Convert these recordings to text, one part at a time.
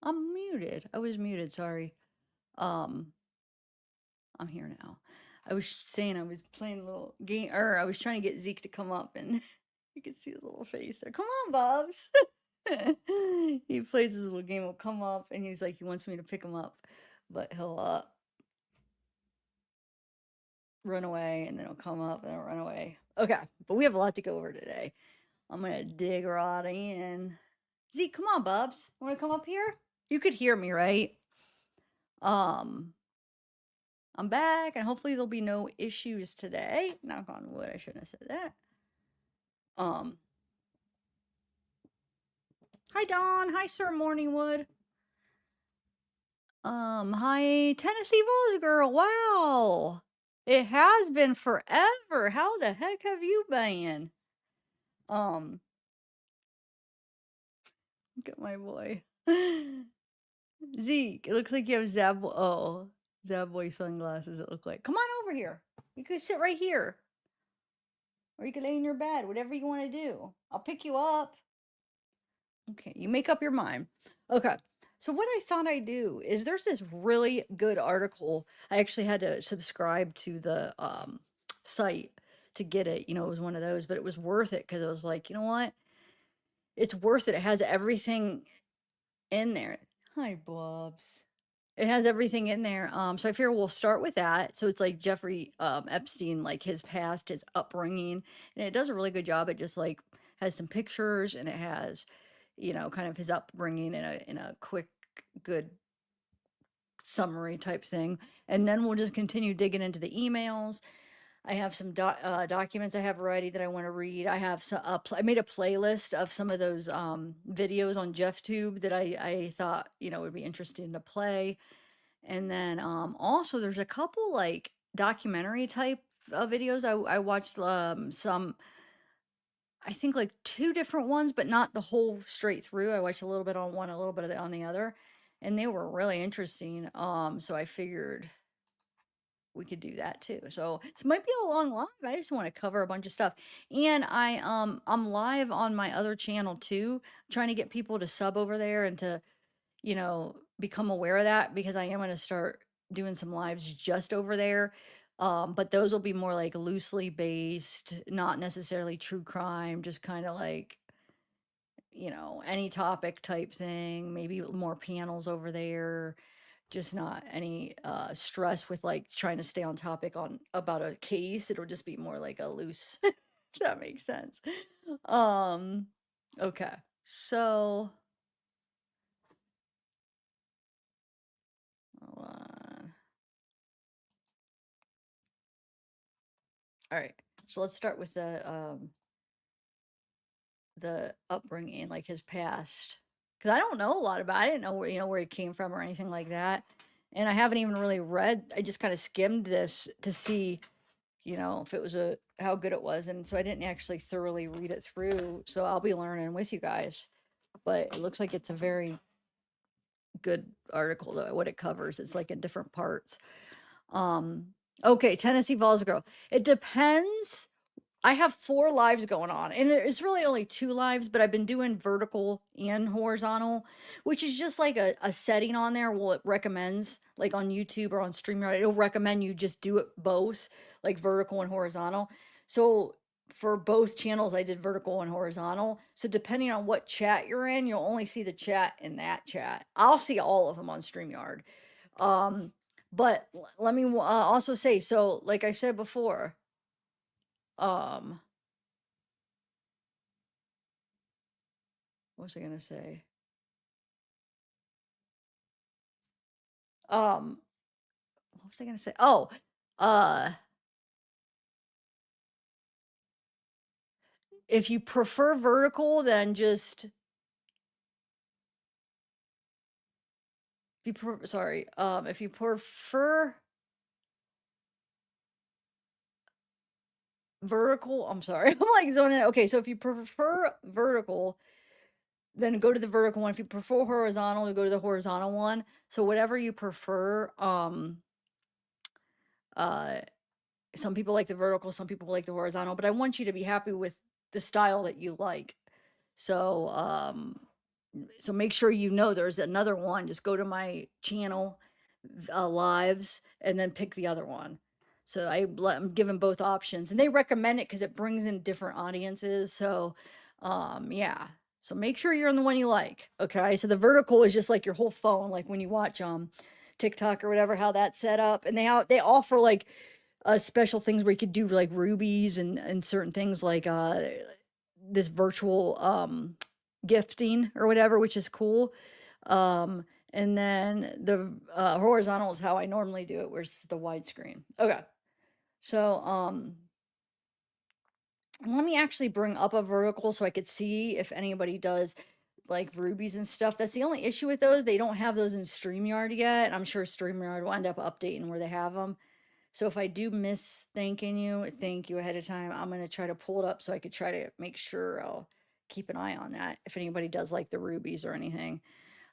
I'm muted. I was muted, sorry. Um, I'm here now. I was saying I was playing a little game, or I was trying to get Zeke to come up, and you can see his little face there. Come on, Bubs. He plays his little game. He'll come up, and he's like, he wants me to pick him up, but he'll run away, and then he'll come up, and he'll run away. Okay, but we have a lot to go over today. I'm gonna dig right in. Zeke, come on, Bubs. Want to come up here? You could hear me, right? Um, I'm back, and hopefully there'll be no issues today. Knock on wood. I shouldn't have said that. Um, Hi Don. Hi Sir Morningwood. Hi Tennessee Voice Girl. Wow, it has been forever. How the heck have you been? Um, Look at my boy. Zeke, it looks like you have Zab Boy sunglasses. It look like. Come on over here. You could sit right here, or you could lay in your bed. Whatever you want to do. I'll pick you up. Okay, you make up your mind. Okay. So what I thought I'd do is there's this really good article. I actually had to subscribe to the site to get it. It was one of those, but it was worth it because it was like, you know what? It's worth it. It has everything in there. Hi, Bobs. It has everything in there. So I figure we'll start with that. So it's like Jeffrey Epstein, like his past, his upbringing, and it does a really good job. It just like has some pictures and it has, kind of his upbringing in a quick, good summary type thing. And then we'll just continue digging into the emails. I have some documents I have ready that I want to read. I have I made a playlist of some of those videos on JeffTube that I thought would be interesting to play. And then also there's a couple like documentary type videos. I watched some, I think like two different ones, but not the whole straight through. I watched a little bit on one, a little bit of on the other, and they were really interesting. So I figured we could do that too. So this might be a long live. I just want to cover a bunch of stuff. And I'm live on my other channel too, trying to get people to sub over there and to, become aware of that because I am going to start doing some lives just over there. But those will be more like loosely based, not necessarily true crime, just kind of like, any topic type thing, maybe more panels over there, just not any stress with like trying to stay on topic on about a case. It'll just be more like a loose, if that makes sense. Um, okay. So, hold on. All right. So let's start with the upbringing, like his past, because I don't know a lot about. I didn't know where he came from or anything like that, and I haven't even really read. I just kind of skimmed this to see, if it was how good it was, and so I didn't actually thoroughly read it through. So I'll be learning with you guys, but it looks like it's a very good article though. What it covers, it's like in different parts. Um, okay, Tennessee Falls girl. It depends. I have 4 lives going on, and it's really only 2 lives, but I've been doing vertical and horizontal, which is just like a setting on there. Well, it recommends, like on YouTube or on StreamYard, it'll recommend you just do it both, like vertical and horizontal. So for both channels, I did vertical and horizontal. So depending on what chat you're in, you'll only see the chat in that chat. I'll see all of them on StreamYard. Um, but let me also say, so like I said before, um, what was I gonna say? Um, what was I gonna say? Oh, uh, if you prefer vertical, then just if you prefer vertical, I'm sorry, I'm like zoning out. Okay, so if you prefer vertical, then go to the vertical one. If you prefer horizontal, go to the horizontal one. So whatever you prefer, uh, some people like the vertical, some people like the horizontal, but I want you to be happy with the style that you like. So, So make sure you know there's another one. Just go to my channel lives and then pick the other one. So I'm giving both options, and they recommend it because it brings in different audiences. So, yeah. So make sure you're on the one you like. Okay. So the vertical is just like your whole phone, like when you watch TikTok or whatever, how that's set up, and they offer like special things where you could do like rubies and certain things like this virtual gifting or whatever, which is cool. Um, and then the horizontal is how I normally do it, where it's the widescreen. Okay. So let me actually bring up a vertical so I could see if anybody does like rubies and stuff. That's the only issue with those. They don't have those in StreamYard yet. And I'm sure StreamYard will end up updating where they have them. So if I do miss thank you ahead of time. I'm going to try to pull it up so I could try to make sure I'll keep an eye on that if anybody does like the rubies or anything.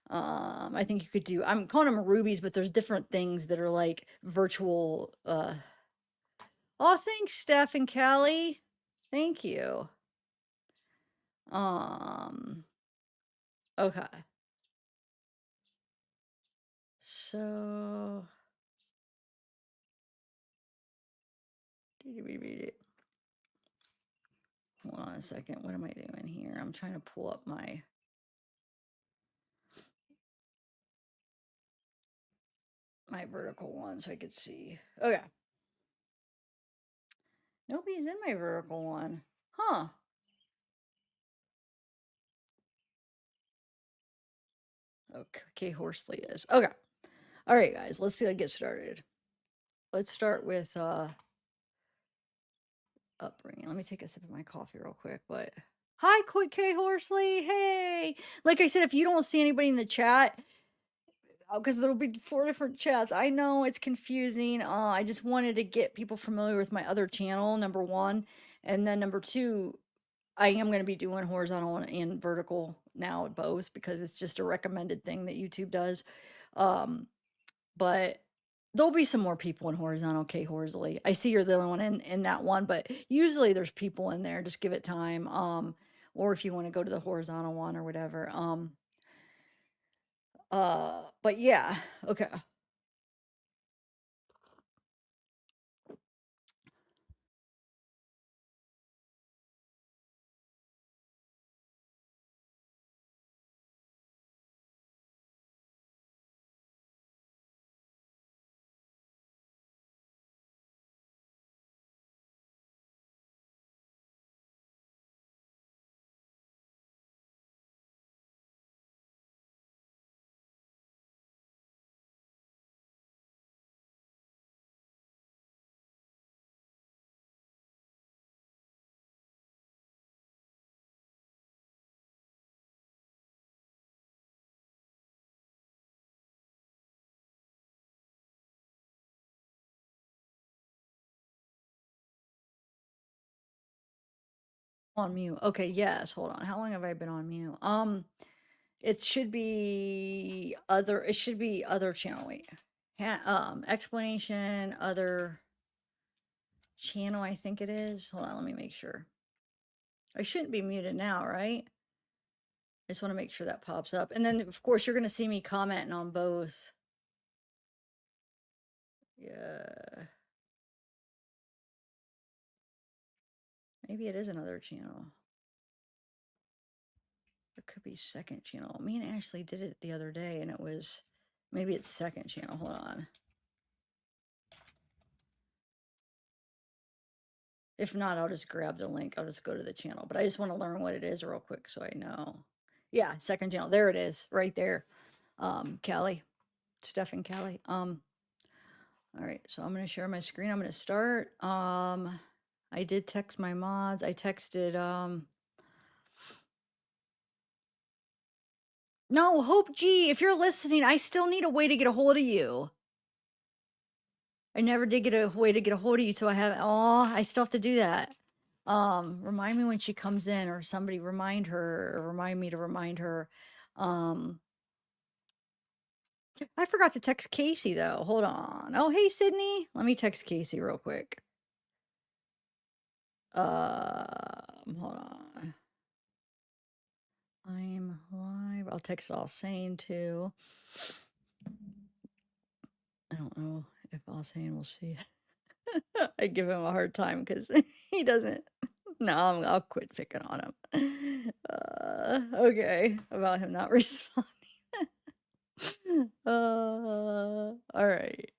I think you could do, I'm calling them rubies, but there's different things that are like virtual. Oh, thanks, Steph and Callie. Thank you. Okay. So, did we read it? Hold on a second. What am I doing here? I'm trying to pull up my vertical one so I could see. Okay. Nobody's in my vertical one. Huh. Okay, Horsley is. Okay. All right, guys, let's get started. Let's start with upbringing. Let me take a sip of my coffee real quick. But hi, Quick K Horsley. Hey. Like I said, if you don't see anybody in the chat, because there'll be 4 different chats. I know it's confusing. I just wanted to get people familiar with my other channel, number 1. And then number 2, I am going to be doing horizontal and vertical now, both, because it's just a recommended thing that YouTube does. But there'll be some more people in horizontal, K Horsley. I see you're the only one in that one, but usually there's people in there. Just give it time. Or if you want to go to the horizontal one or whatever. But yeah, okay. On mute. Okay, yes. Hold on. How long have I been on mute? It should be other channel. Wait. Explanation, other channel, I think it is. Hold on, let me make sure. I shouldn't be muted now, right? I just want to make sure that pops up. And then, of course, you're going to see me commenting on both. Yeah. Maybe it is another channel. It could be second channel. Me and Ashley did it the other day, and it was, maybe it's second channel. Hold on. If not, I'll just grab the link. I'll just go to the channel. But I just want to learn what it is real quick so I know. Yeah, second channel. There it is, right there. Callie, Steph and Callie. All right, so I'm gonna share my screen. I'm gonna start. I did text my mods. I texted no, Hope G, if you're listening, I still need a way to get a hold of you. I never did get a way to get a hold of you, so I still have to do that. Remind me when she comes in, or somebody remind her, or remind me to remind her. I forgot to text Casey though. Hold on. Oh, hey Sydney. Let me text Casey real quick. Hold on. I'm live. I'll text Al-Sane too. I don't know if Al-Sane will see it. I give him a hard time because he doesn't. No, I'll quit picking on him. Okay, about him not responding. All right.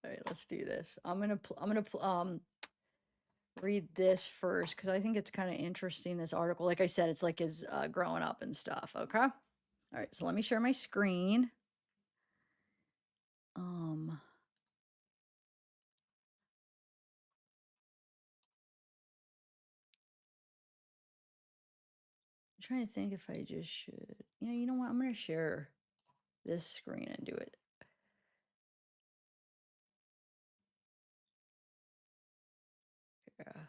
All right, let's do this. I'm gonna read this first because I think it's kind of interesting. This article, like I said, it's like his growing up and stuff. Okay. All right, so let me share my screen. I'm trying to think if I just should. Yeah, you know what? I'm gonna share this screen and do it. Yeah.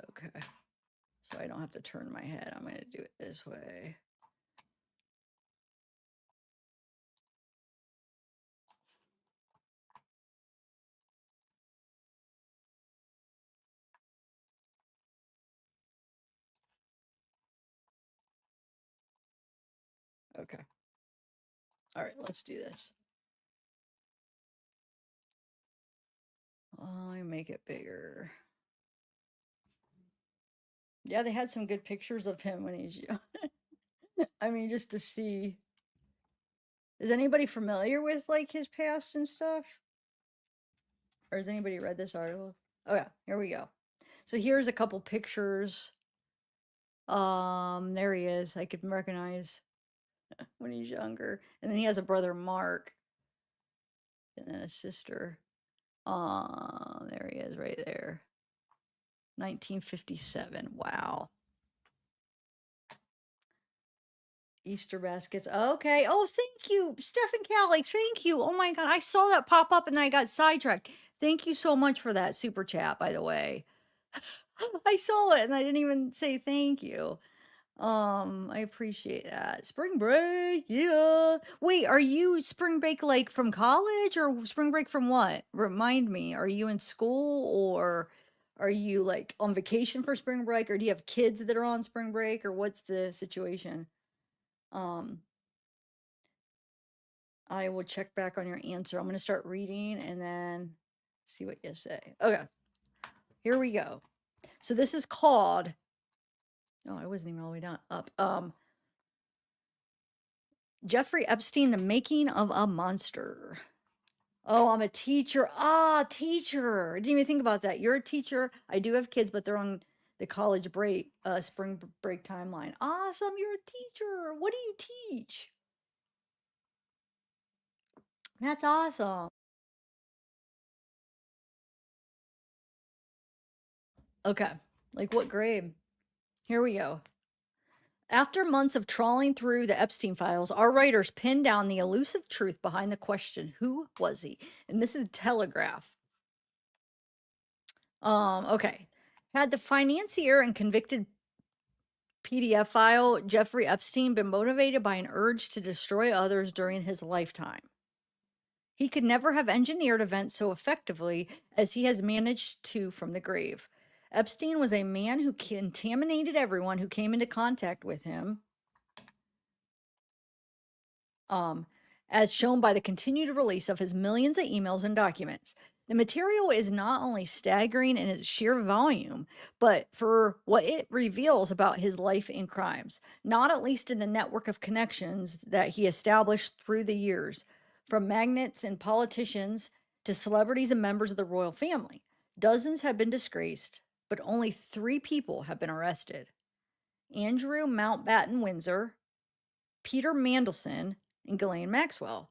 Okay. So I don't have to turn my head. I'm gonna do it this way. Okay. All right, let's do this. Let me make it bigger. Yeah, they had some good pictures of him when he's young. I mean, just to see. Is anybody familiar with like his past and stuff? Or has anybody read this article? Oh yeah, here we go. So here's a couple pictures. There he is. I could recognize when he's younger. And then he has a brother, Mark, and then a sister. There he is right there. 1957. Wow. Easter baskets. Okay. Oh, thank you, Steph and Callie. Thank you. Oh my God. I saw that pop up and then I got sidetracked. Thank you so much for that super chat, by the way. I saw it and I didn't even say thank you. I appreciate that. Spring break, yeah. Wait, are you spring break like from college or spring break from what? Remind me. Are you in school or are you like on vacation for spring break or do you have kids that are on spring break or what's the situation? Um, I will check back on your answer. I'm going to start reading and then see what you say. Okay. Here we go. So this is called Oh, I wasn't even all the way down up. Jeffrey Epstein, The Making of a Monster. Oh, I'm a teacher. Ah, teacher. I didn't even think about that. You're a teacher. I do have kids, but they're on the college break, spring break timeline. Awesome. You're a teacher. What do you teach? That's awesome. Okay. Like what grade? Here we go. After months of trawling through the Epstein files, our writers pinned down the elusive truth behind the question, who was he? And this is Telegraph. Okay. Had the financier and convicted PDF file Jeffrey Epstein been motivated by an urge to destroy others during his lifetime? He could never have engineered events so effectively as he has managed to from the grave. Epstein was a man who contaminated everyone who came into contact with him, um, as shown by the continued release of his millions of emails and documents. The material is not only staggering in its sheer volume, but for what it reveals about his life and crimes, not at least in the network of connections that he established through the years, from magnates and politicians to celebrities and members of the royal family. Dozens have been disgraced, but only 3 people have been arrested. Andrew Mountbatten Windsor, Peter Mandelson, and Ghislaine Maxwell,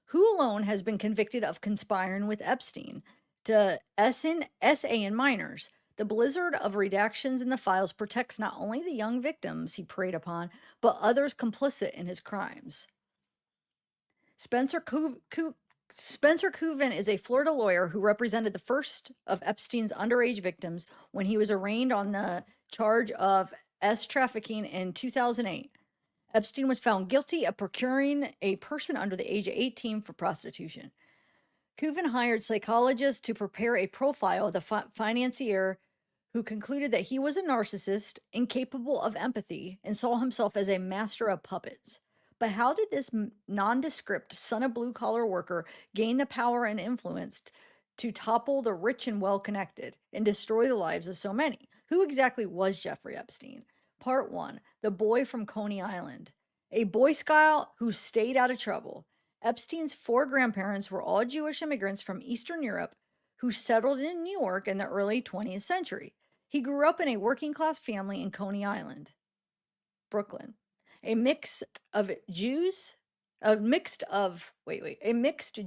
who alone has been convicted of conspiring with Epstein to SA and minors. The blizzard of redactions in the files protects not only the young victims he preyed upon, but others complicit in his crimes. Spencer Cooven is a Florida lawyer who represented the first of Epstein's underage victims when he was arraigned on the charge of trafficking in 2008. Epstein was found guilty of procuring a person under the age of 18 for prostitution. Cooven hired psychologists to prepare a profile of the financier who concluded that he was a narcissist, incapable of empathy, and saw himself as a master of puppets. But how did this nondescript son of blue collar worker gain the power and influence to topple the rich and well connected and destroy the lives of so many? Who exactly was Jeffrey Epstein? Part one: The Boy from Coney Island. A Boy Scout who stayed out of trouble. Epstein's four grandparents were all Jewish immigrants from Eastern Europe who settled in New York in the early 20th century. He grew up in a working class family in Coney Island, Brooklyn. A mix of Jews, a mixed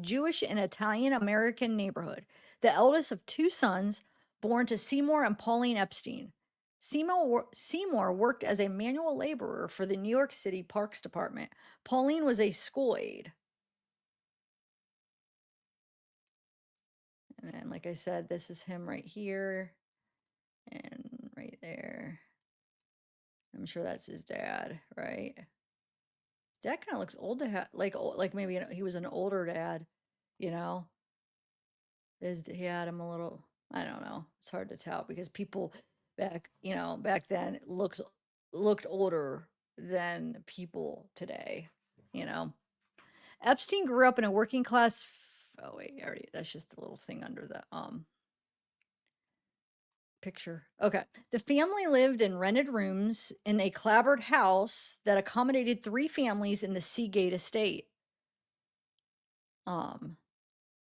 Jewish and Italian American neighborhood. The eldest of two sons born to Seymour and Pauline Epstein. Seymour worked as a manual laborer for the New York City Parks Department. Pauline was a school aide. And then, like I said, this is him right here and right there. I'm sure that's his dad, right? Dad kind of looks old to have, like maybe he was an older dad, you know. He had him a little. I don't know. It's hard to tell because people back then looked older than people today, you know. Epstein grew up in a working class. Oh wait, already that's just a little thing under the picture. Okay. The family lived in rented rooms in a clapboard house that accommodated three families in the Seagate estate.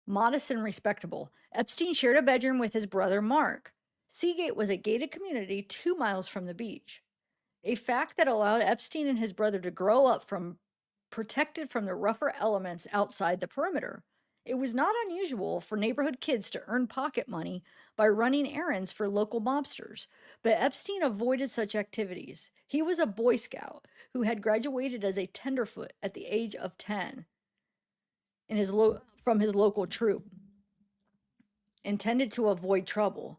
Modest and respectable. Epstein shared a bedroom with his brother Mark. Seagate was a gated community 2 miles from the beach, a fact that allowed Epstein and his brother to grow up protected from the rougher elements outside the perimeter. It was not unusual for neighborhood kids to earn pocket money by running errands for local mobsters, but Epstein avoided such activities. He was a Boy Scout who had graduated as a tenderfoot at the age of 10 from his local troop, intended to avoid trouble.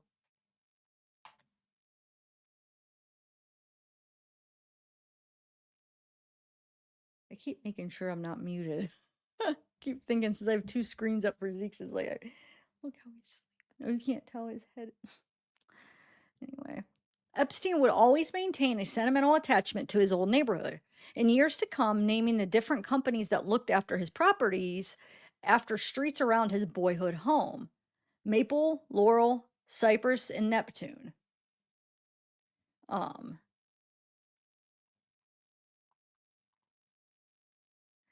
I keep making sure I'm not muted. Keep thinking since I have two screens up for Zeke's is like, look how he's sleeping. Oh, you can't tell his head. Anyway, Epstein would always maintain a sentimental attachment to his old neighborhood. In years to come, naming the different companies that looked after his properties after streets around his boyhood home: Maple, Laurel, Cypress, and Neptune.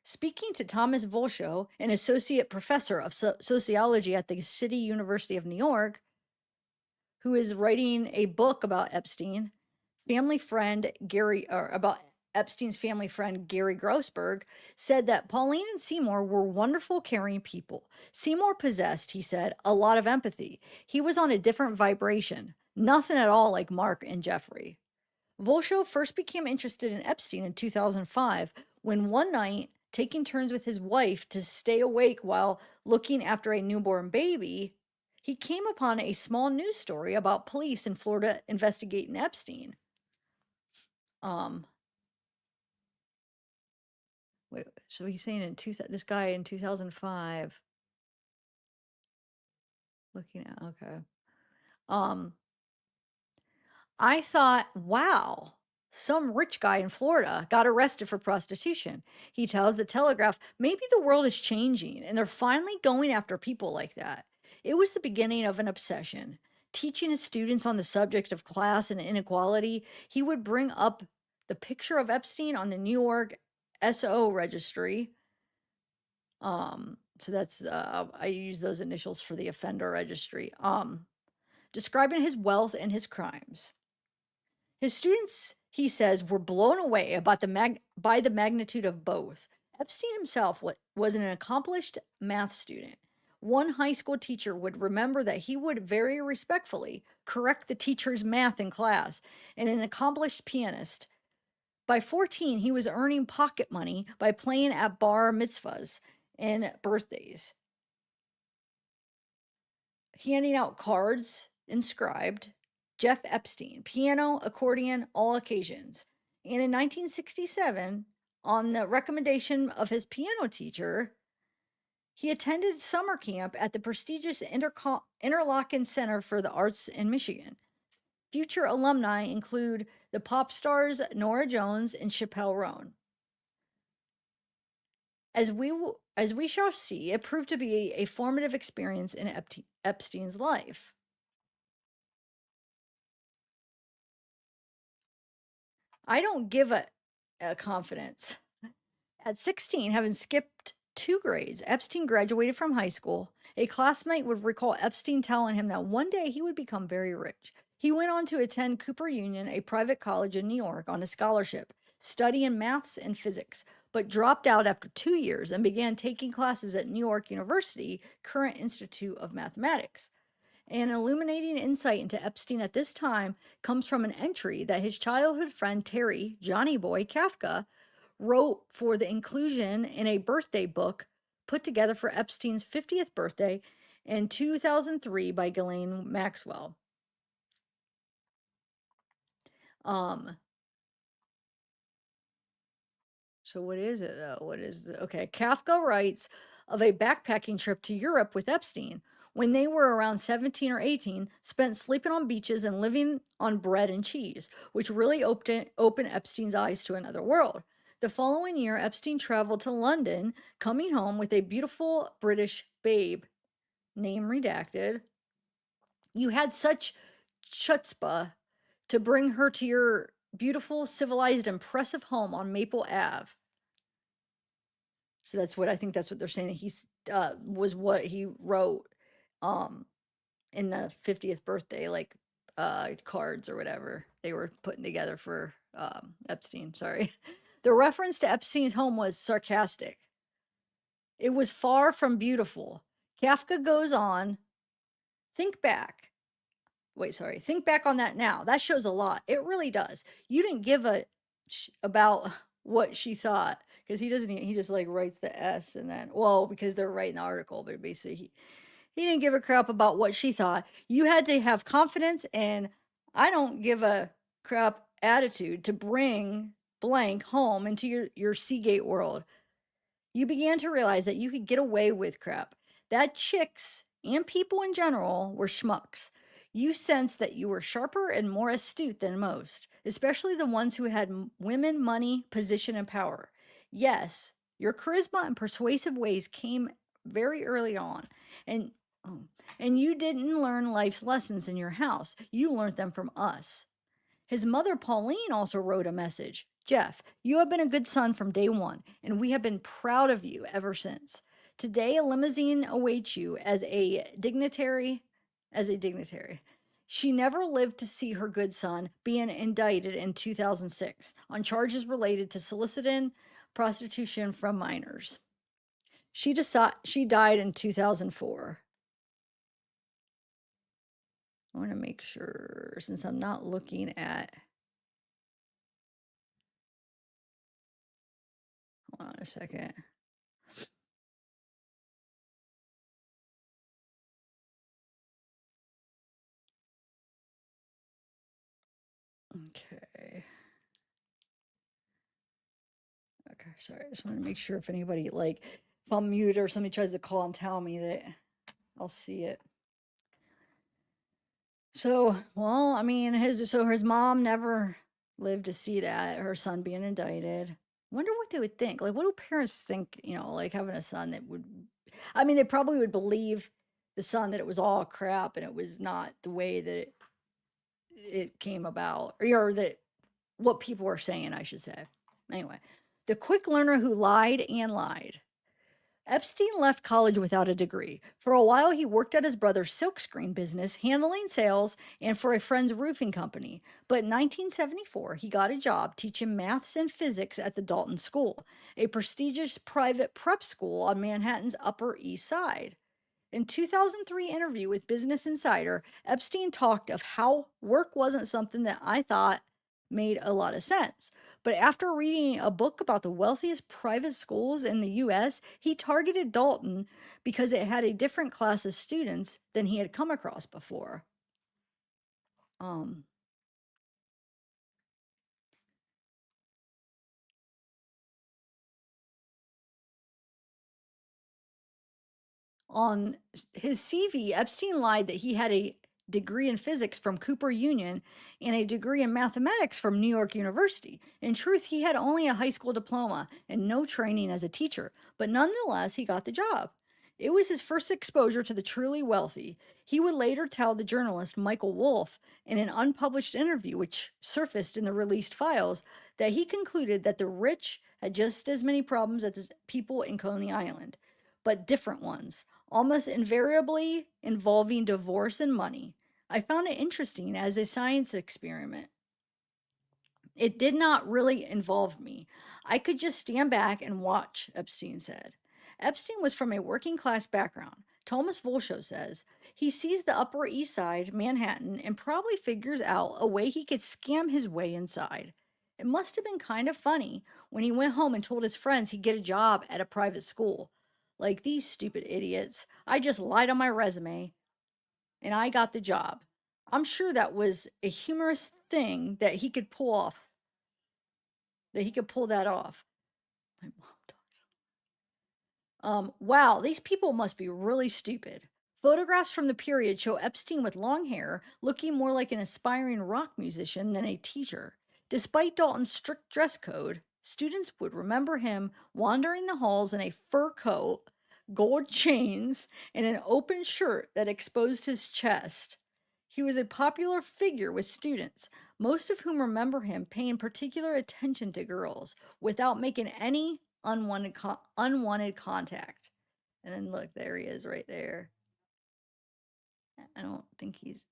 Speaking to Thomas Volshow, an associate professor of sociology at the City University of New York, who is writing a book about Epstein's family friend Gary Grossberg, said that Pauline and Seymour were wonderful, caring people. Seymour possessed, he said, a lot of empathy. He was on a different vibration, nothing at all like Mark and Jeffrey. Volshow first became interested in Epstein in 2005 when one night, taking turns with his wife to stay awake while looking after a newborn baby, he came upon a small news story about police in Florida investigating Epstein. Wait, so he's saying this guy in 2005 looking at, okay. I thought, wow, some rich guy in Florida got arrested for prostitution. He tells the Telegraph, maybe the world is changing and they're finally going after people like that. It was the beginning of an obsession. Teaching his students on the subject of class and inequality, he would bring up the picture of Epstein on the New York SO registry. So that's, I use those initials for the offender registry, describing his wealth and his crimes. His students, he says, were blown away about by the magnitude of both. Epstein himself was an accomplished math student. One high school teacher would remember that he would very respectfully correct the teacher's math in class, and an accomplished pianist. By 14, he was earning pocket money by playing at bar mitzvahs and birthdays, handing out cards inscribed Jeff Epstein, piano, accordion, all occasions. And in 1967, on the recommendation of his piano teacher, he attended summer camp at the prestigious Interlochen Center for the Arts in Michigan. Future alumni include the pop stars Nora Jones and Chappelle Roan. As we shall see, it proved to be a formative experience in Epstein's life. I don't give a confidence. At 16, having skipped 2 grades, Epstein graduated from high school. A classmate would recall Epstein telling him that one day he would become very rich. He went on to attend Cooper Union, a private college in New York, on a scholarship, studying maths and physics, but dropped out after 2 years and began taking classes at New York University Current Institute of Mathematics. An illuminating insight into Epstein at this time comes from an entry that his childhood friend Terry, Johnny Boy Kafka, wrote for the inclusion in a birthday book put together for Epstein's 50th birthday in 2003 by Ghislaine Maxwell. Um, so what is it though? Okay, Kafka writes of a backpacking trip to Europe with Epstein when they were around 17 or 18, spent sleeping on beaches and living on bread and cheese, which really opened Epstein's eyes to another world. The following year, Epstein traveled to London, coming home with a beautiful British babe, name redacted. You had such chutzpah to bring her to your beautiful, civilized, impressive home on Maple Ave. So that's what I think that's what they're saying. He's was what he wrote um in the 50th birthday cards or whatever they were putting together for Epstein, sorry. The reference to Epstein's home was sarcastic. It was far from beautiful. Kafka goes on, think back. Think back on that now. That shows a lot. It really does. You didn't give a about what she thought because he doesn't. He just like writes the S and then because they're writing the article, but basically he didn't give a crap about what she thought. You had to have confidence and I don't give a crap attitude to bring blank home into your Seagate world. You began to realize that you could get away with crap. That chicks and people in general were schmucks. You sensed that you were sharper and more astute than most, especially the ones who had women, money, position, and power. Yes, your charisma and persuasive ways came very early on, and oh, and you didn't learn life's lessons in your house. You learned them from us. His mother, Pauline, also wrote a message. Jeff, you have been a good son from day one, and we have been proud of you ever since. Today, a limousine awaits you as a dignitary. She never lived to see her good son being indicted in 2006 on charges related to soliciting prostitution from minors. She died in 2004. I want to make sure, since I'm not looking at. Hold on a second. Okay. Okay, sorry. I just want to make sure if anybody, if I'm muted or somebody tries to call and tell me that I'll see it. So, I mean, his mom never lived to see that, her son being indicted. Wonder what they would think. Like, what do parents think, having a son that would, I mean, they probably would believe the son that it was all crap and it was not the way that it came about, or that what people were saying, I should say. Anyway, the quick learner who lied and lied. Epstein left college without a degree. For a while, he worked at his brother's silkscreen business, handling sales, and for a friend's roofing company. But in 1974, he got a job teaching maths and physics at the Dalton School, a prestigious private prep school on Manhattan's Upper East Side. In 2003 interview with Business Insider, Epstein talked of how work wasn't something that I thought made a lot of sense. But after reading a book about the wealthiest private schools in the US, he targeted Dalton because it had a different class of students than he had come across before. Um, on his CV, Epstein lied that he had a degree in physics from Cooper Union and a degree in mathematics from New York University. In truth, he had only a high school diploma and no training as a teacher, but nonetheless, he got the job. It was his first exposure to the truly wealthy. He would later tell the journalist Michael Wolff in an unpublished interview, which surfaced in the released files, that he concluded that the rich had just as many problems as people in Coney Island, but different ones, almost invariably involving divorce and money. I found it interesting as a science experiment. It did not really involve me. I could just stand back and watch, Epstein said. Epstein was from a working class background. Thomas Volshow says he sees the Upper East Side, Manhattan, and probably figures out a way he could scam his way inside. It must have been kind of funny when he went home and told his friends he'd get a job at a private school. Like these stupid idiots. I just lied on my resume and I got the job. I'm sure that was a humorous thing that he could pull off, that he could pull that off. My mom talks. Wow, these people must be really stupid. Photographs from the period show Epstein with long hair, looking more like an aspiring rock musician than a teacher. Despite Dalton's strict dress code, students would remember him wandering the halls in a fur coat, gold chains, and an open shirt that exposed his chest. He was a popular figure with students, most of whom remember him paying particular attention to girls without making any unwanted contact. And then look, there he is right there. I don't think he's.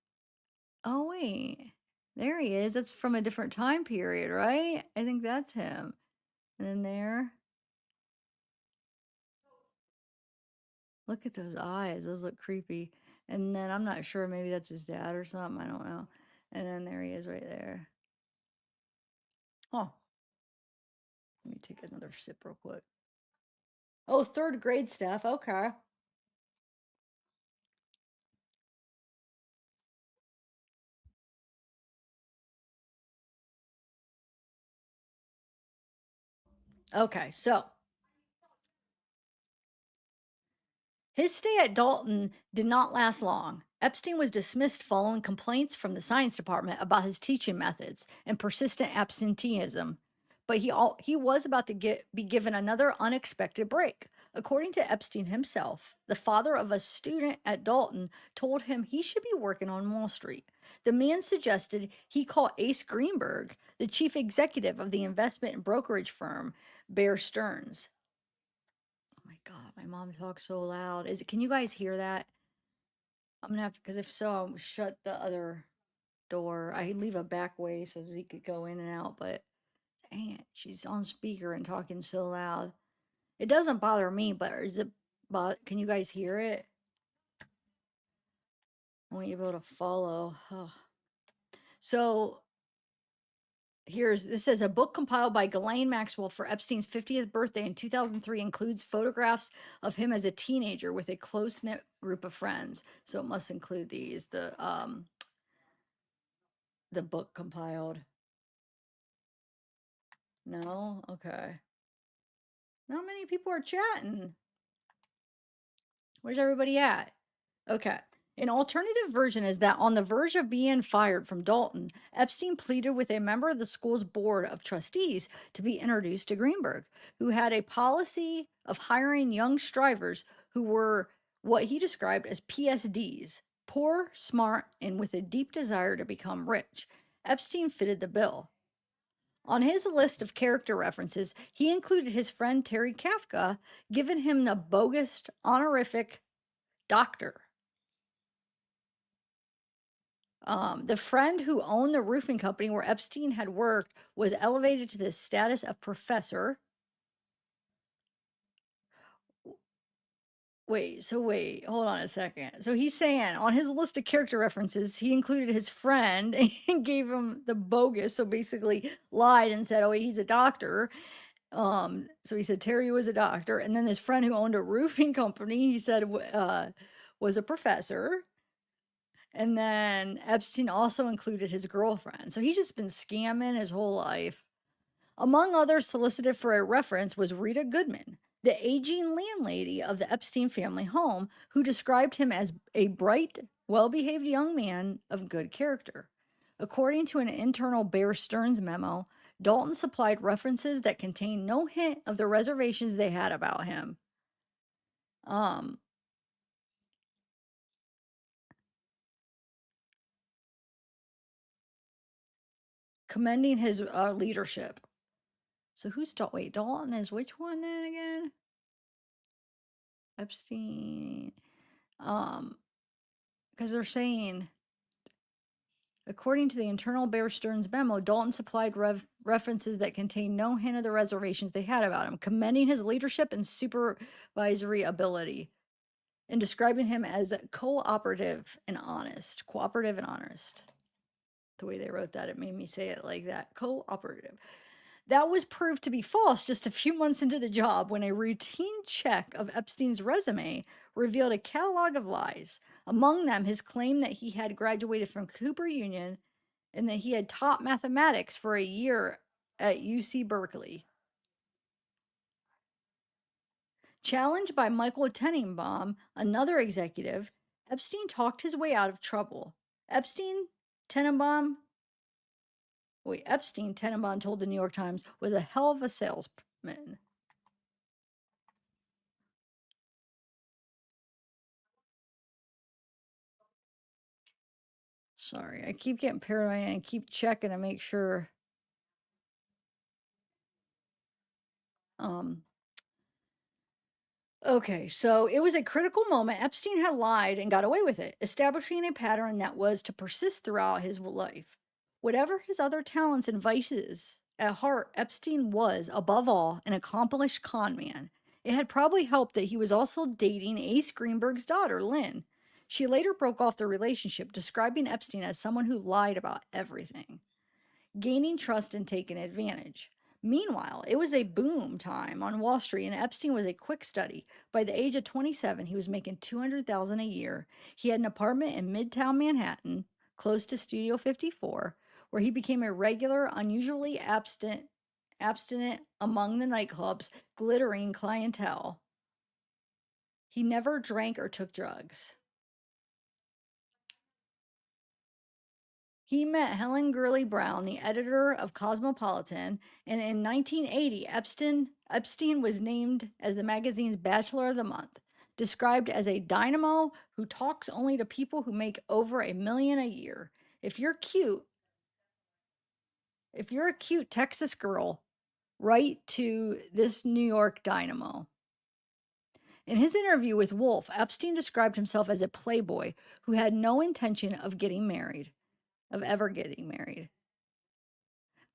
Oh wait, there he is. That's from a different time period, right? I think that's him. And then there, look at those eyes. Those look creepy. And then I'm not sure. Maybe that's his dad or something. I don't know. And then there he is right there. Oh, let me take another sip real quick. Oh, third grade stuff. Okay. Okay. So his stay at Dalton did not last long. Epstein was dismissed following complaints from the science department about his teaching methods and persistent absenteeism. But he was about to be given another unexpected break. According to Epstein himself, the father of a student at Dalton told him he should be working on Wall Street. The man suggested he call Ace Greenberg, the chief executive of the investment and brokerage firm Bear Stearns. Oh my God, my mom talks so loud. Is it, can you guys hear that? I'm gonna have to, because if so, I'll shut the other door. I leave a back way so Zeke could go in and out, but dang it, she's on speaker and talking so loud. It doesn't bother me, but is it, can you guys hear it? I want you to be able to follow. Oh. So this says a book compiled by Ghislaine Maxwell for Epstein's 50th birthday in 2003 includes photographs of him as a teenager with a close knit group of friends. So it must include these, the book compiled. No? Okay. Not many people are chatting. Where's everybody at? Okay. An alternative version is that on the verge of being fired from Dalton, Epstein pleaded with a member of the school's board of trustees to be introduced to Greenberg, who had a policy of hiring young strivers who were what he described as PSDs, poor, smart, and with a deep desire to become rich. Epstein fitted the bill. On his list of character references, he included his friend Terry Kafka, giving him the bogus honorific doctor. The friend who owned the roofing company where Epstein had worked was elevated to the status of professor. Wait, hold on a second. So he's saying on his list of character references, he included his friend and gave him the bogus. So basically lied and said, oh, he's a doctor. So he said Terry was a doctor. And then his friend who owned a roofing company, he said, was a professor. And then Epstein also included his girlfriend. So he's just been scamming his whole life. Among others solicited for a reference was Rita Goodman, the aging landlady of the Epstein family home, who described him as a bright, well behaved young man of good character. According to an internal Bear Stearns memo, Dalton supplied references that contained no hint of the reservations they had about him. Um, Commending his leadership. So who's Dalton? Wait, Dalton is which one then again? Epstein. Because they're saying, according to the internal Bear Stearns memo, Dalton supplied references that contained no hint of the reservations they had about him, commending his leadership and supervisory ability, and describing him as cooperative and honest. Cooperative and honest. The way they wrote that, it made me say it like that. Cooperative. That was proved to be false just a few months into the job when a routine check of Epstein's resume revealed a catalog of lies. Among them, his claim that he had graduated from Cooper Union and that he had taught mathematics for a year at UC Berkeley. Challenged by Michael Tenenbaum, another executive, Epstein talked his way out of trouble. Tenenbaum told the New York Times, was a hell of a salesman. Sorry, I keep getting paranoid and keep checking to make sure. Um, okay, so it was a critical moment. Epstein had lied and got away with it, establishing a pattern that was to persist throughout his life. Whatever his other talents and vices, at heart, Epstein was, above all, an accomplished con man. It had probably helped that he was also dating Ace Greenberg's daughter, Lynn. She later broke off the relationship, describing Epstein as someone who lied about everything, gaining trust and taking advantage. Meanwhile, it was a boom time on Wall Street, and Epstein was a quick study. By the age of 27, he was making $200,000 a year. He had an apartment in Midtown Manhattan, close to Studio 54, where he became a regular, unusually abstinent among the nightclub's glittering clientele. He never drank or took drugs. He met Helen Gurley Brown, the editor of Cosmopolitan, and in 1980, Epstein was named as the magazine's Bachelor of the Month, described as a dynamo who talks only to people who make over $1 million a year. If you're a cute Texas girl, write to this New York dynamo. In his interview with Wolf, Epstein described himself as a playboy who had no intention of ever getting married.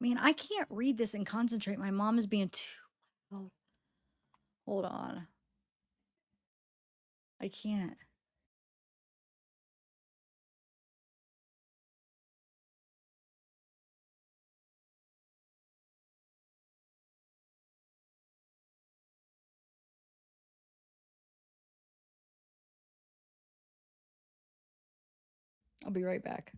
Man, I can't read this and concentrate. My mom is being too loud. Hold on. I can't. I'll be right back.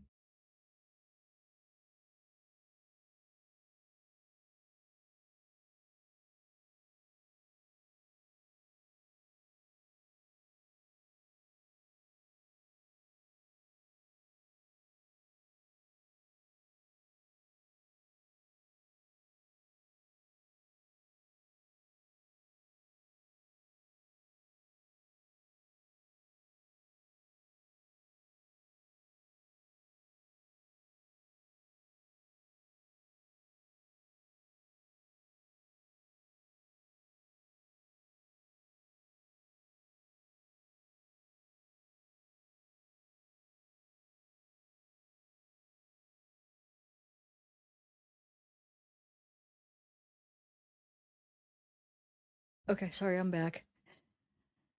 Okay, sorry, I'm back.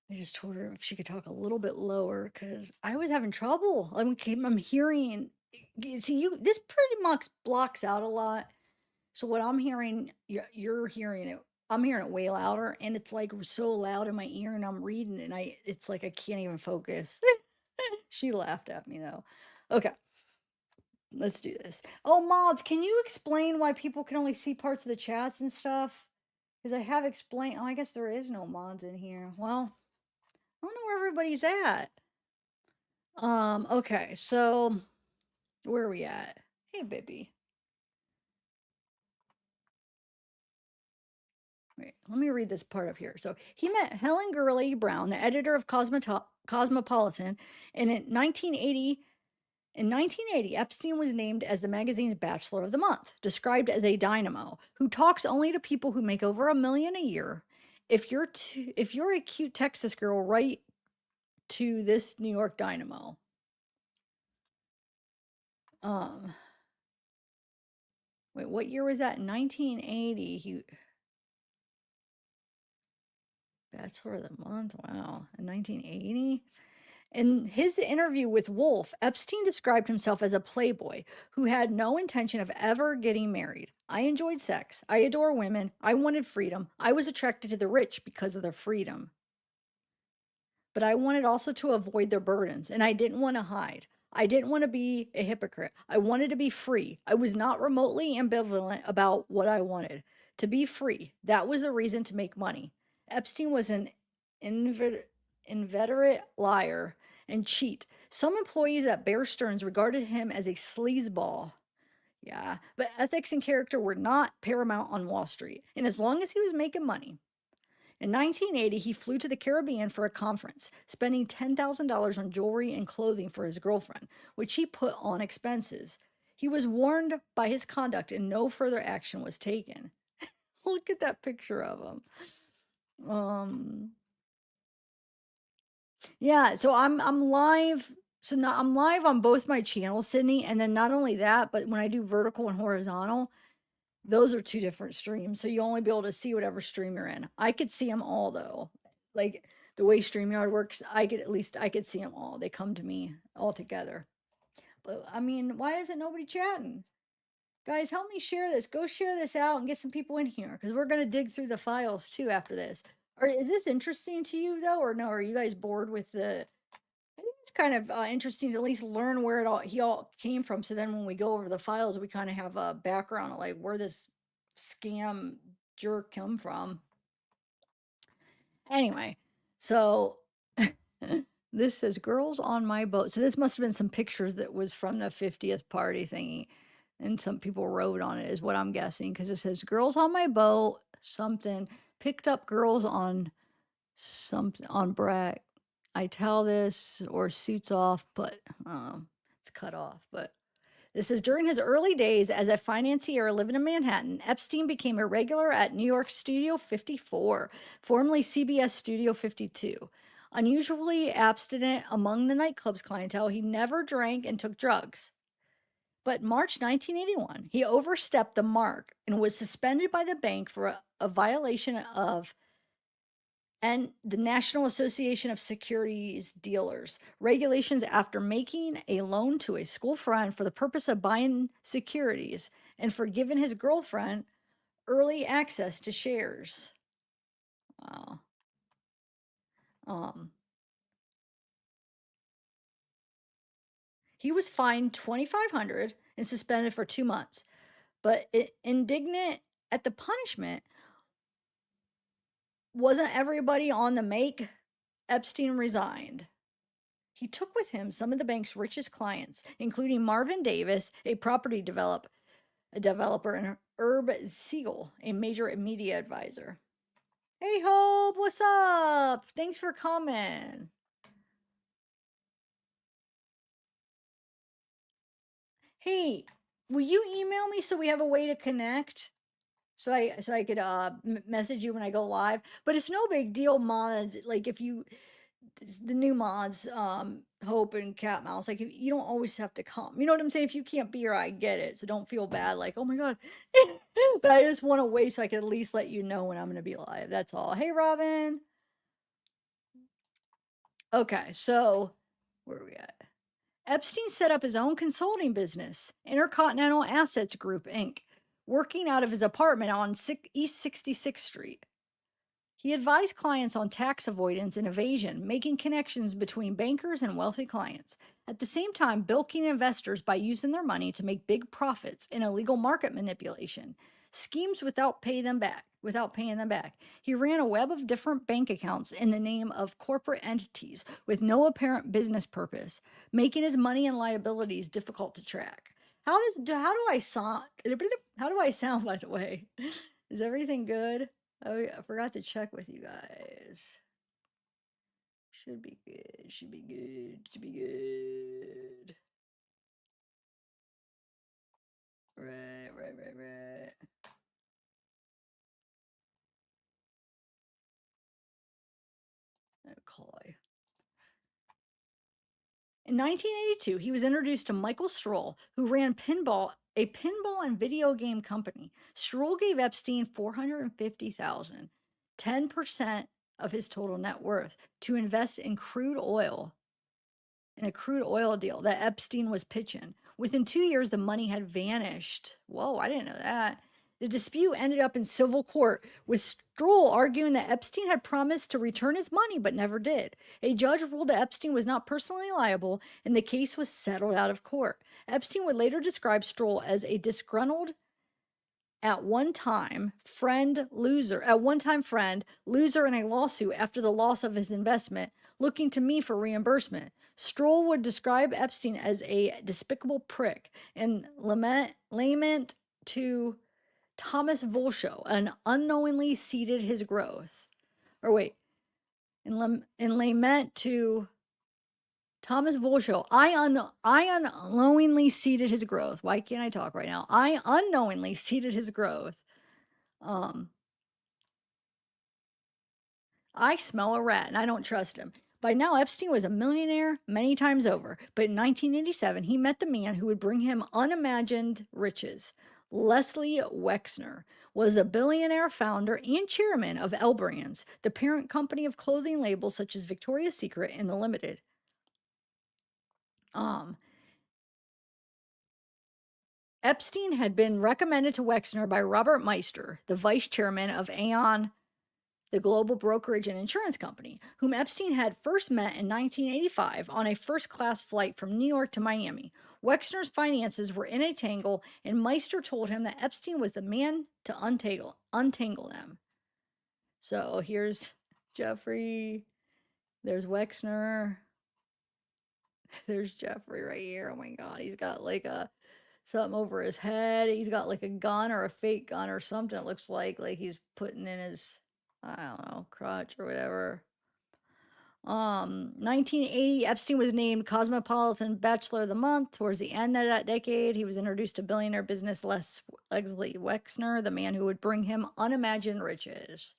I just told her if she could talk a little bit lower because I was having trouble. I'm hearing. See, this pretty much blocks out a lot. So what I'm hearing, you're hearing it. I'm hearing it way louder, and it's like so loud in my ear, and I'm reading, and it's like I can't even focus. She laughed at me though. Okay, let's do this. Oh, mods, can you explain why people can only see parts of the chats and stuff? Because I have explained. Oh, I guess there is no mods in here. Well, I don't know where everybody's at. Okay, so where are we at? Hey, baby. Wait, let me read this part up here. So he met Helen Gurley Brown, the editor of Cosmopolitan, and in 1980, Epstein was named as the magazine's Bachelor of the Month, described as a dynamo who talks only to people who make over $1 million a year. If you're a cute Texas girl, write to this New York dynamo. Um, Wait, what year was that? 1980. He Bachelor of the Month. Wow, in 1980. In his interview with Wolf, Epstein described himself as a playboy who had no intention of ever getting married. I enjoyed sex. I adore women. I wanted freedom. I was attracted to the rich because of their freedom. But I wanted also to avoid their burdens, and I didn't want to hide. I didn't want to be a hypocrite. I wanted to be free. I was not remotely ambivalent about what I wanted. To be free. That was the reason to make money. Epstein was an inveterate liar and cheat. Some employees at Bear Stearns regarded him as a sleazeball. Yeah, but ethics and character were not paramount on Wall Street. And as long as he was making money, in 1980, he flew to the Caribbean for a conference, spending $10,000 on jewelry and clothing for his girlfriend, which he put on expenses. He was warned by his conduct and no further action was taken. Look at that picture of him. Yeah, so I'm live. So now I'm live on both my channels, Sydney, and then not only that, but when I do vertical and horizontal, those are two different streams. So you only be able to see whatever stream you're in. I could see them all though. Like the way StreamYard works, I could see them all. They come to me all together. But I mean, why isn't nobody chatting? Guys, help me share this. Go share this out and get some people in here because we're gonna dig through the files too after this. Or is this interesting to you though, or no? Are you guys bored with the? I think it's kind of interesting to at least learn where he all came from. So then when we go over the files, we kind of have a background of like where this scam jerk come from. Anyway, so this says girls on my boat. So this must have been some pictures that was from the 50th party thingy. And some people wrote on it is what I'm guessing. Because it says girls on my boat, something picked up girls on something on Brack. I tell this or suits off, but it's cut off. But this is during his early days as a financier living in Manhattan. Epstein became a regular at New York Studio 54, formerly CBS Studio 52. Unusually abstinent among the nightclub's clientele, he never drank and took drugs. But March 1981, he overstepped the mark and was suspended by the bank for a violation of and the National Association of Securities Dealers regulations after making a loan to a school friend for the purpose of buying securities and for giving his girlfriend early access to shares. Wow. He was fined $2,500 and suspended for 2 months. But indignant at the punishment, wasn't everybody on the make? Epstein resigned. He took with him some of the bank's richest clients, including Marvin Davis, a property developer, and Herb Siegel, a major media advisor. Hey, Hope, what's up? Thanks for coming. Hey, will you email me so we have a way to connect? So I could message you when I go live. But it's no big deal, mods. Like if you the new mods, Hope and Cat Mouse, like you don't always have to come. You know what I'm saying? If you can't be here, I get it. So don't feel bad, like, oh my god. But I just want to wait so I can at least let you know when I'm gonna be live. That's all. Hey Robin. Okay, so where are we at? Epstein set up his own consulting business, Intercontinental Assets Group, Inc., working out of his apartment on East 66th Street. He advised clients on tax avoidance and evasion, making connections between bankers and wealthy clients. At the same time, bilking investors by using their money to make big profits in illegal market manipulation. schemes without paying them back. He ran a web of different bank accounts in the name of corporate entities with no apparent business purpose, making his money and liabilities difficult to track. How do I sound? How do I sound, by the way? Is everything good? Oh, I forgot to check with you guys. Should be good. Should be good. Should be good. Right. Okay. In 1982, he was introduced to Michael Stroll, who ran a pinball and video game company. Stroll gave Epstein $450,000, 10% of his total net worth, to invest in a crude oil deal that Epstein was pitching. Within 2 years, the money had vanished. Whoa, I didn't know that. The dispute ended up in civil court, with Stroll arguing that Epstein had promised to return his money but never did. A judge ruled that Epstein was not personally liable, and the case was settled out of court. Epstein would later describe Stroll as a disgruntled, at one time friend, loser in a lawsuit after the loss of his investment, looking to me for reimbursement. Stroll would describe Epstein as a despicable prick and lament to Thomas Volshow, and unknowingly ceded his growth. Or wait, in lament to Thomas Volshow, I unknowingly ceded his growth. Why can't I talk right now? I unknowingly ceded his growth. I smell a rat and I don't trust him. By now, Epstein was a millionaire many times over, but in 1987, he met the man who would bring him unimagined riches. Leslie Wexner was a billionaire founder and chairman of L Brands, the parent company of clothing labels such as Victoria's Secret and The Limited. Epstein had been recommended to Wexner by Robert Meister, the vice chairman of Aon, the global brokerage and insurance company, whom Epstein had first met in 1985 on a first-class flight from New York to Miami. Wexner's finances were in a tangle, and Meister told him that Epstein was the man to untangle them. So here's Jeffrey. There's Wexner. There's Jeffrey right here. Oh my God, he's got like something over his head. He's got like a gun or a fake gun or something. It looks like he's putting in his, I don't know, crotch or whatever. 1980, Epstein was named Cosmopolitan Bachelor of the Month. Towards the end of that decade, he was introduced to billionaire business Leslie Wexner, the man who would bring him unimagined riches.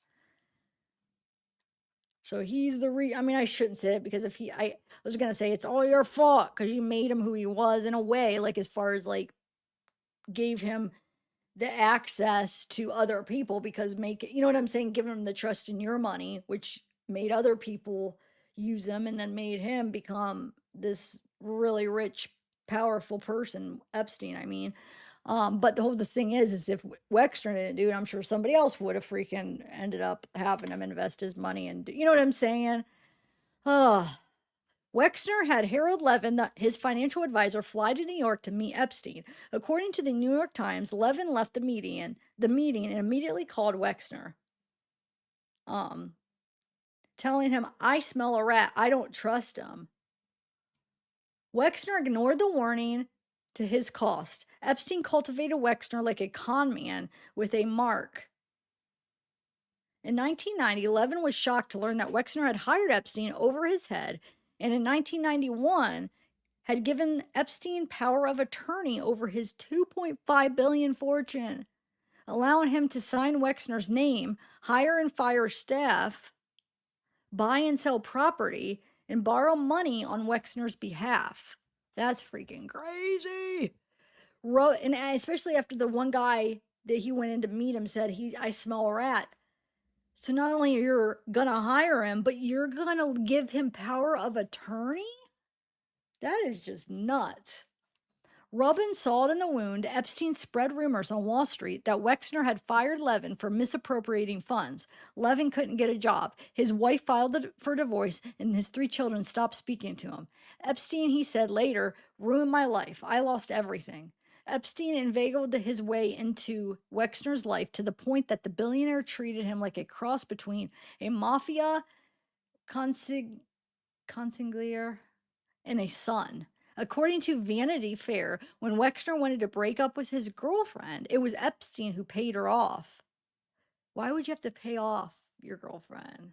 So he's I mean, I shouldn't say it, because I was going to say it's all your fault because you made him who he was, in a way, like as far as like gave him the access to other people, because you know what I'm saying? Give him the trust in your money, which made other people use them, and then made him become this really rich, powerful person, Epstein, I mean. But the thing is if Wexner didn't do it, I'm sure somebody else would have freaking ended up having him invest his money, and you know what I'm saying? Wexner had Harold Levin, his financial advisor, fly to New York to meet Epstein. According to the New York Times, Levin left the meeting and immediately called Wexner, telling him, "I smell a rat. I don't trust him." Wexner ignored the warning to his cost. Epstein cultivated Wexner like a con man with a mark. In 1990, Levin was shocked to learn that Wexner had hired Epstein over his head, and in 1991 had given Epstein power of attorney over his $2.5 billion fortune, allowing him to sign Wexner's name, hire and fire staff, buy and sell property, and borrow money on Wexner's behalf. That's freaking crazy. And especially after the one guy that he went in to meet him said, I smell a rat. So not only you're gonna hire him, but you're gonna give him power of attorney? That is just nuts. Rubbing salt in the wound, Epstein spread rumors on Wall Street that Wexner had fired Levin for misappropriating funds. Levin couldn't get a job. His wife filed for divorce, and his 3 children stopped speaking to him. Epstein, he said later, ruined my life. I lost everything. Epstein inveigled his way into Wexner's life to the point that the billionaire treated him like a cross between a mafia consigliere and a son. According to Vanity Fair, when Wexner wanted to break up with his girlfriend, it was Epstein who paid her off. Why would you have to pay off your girlfriend?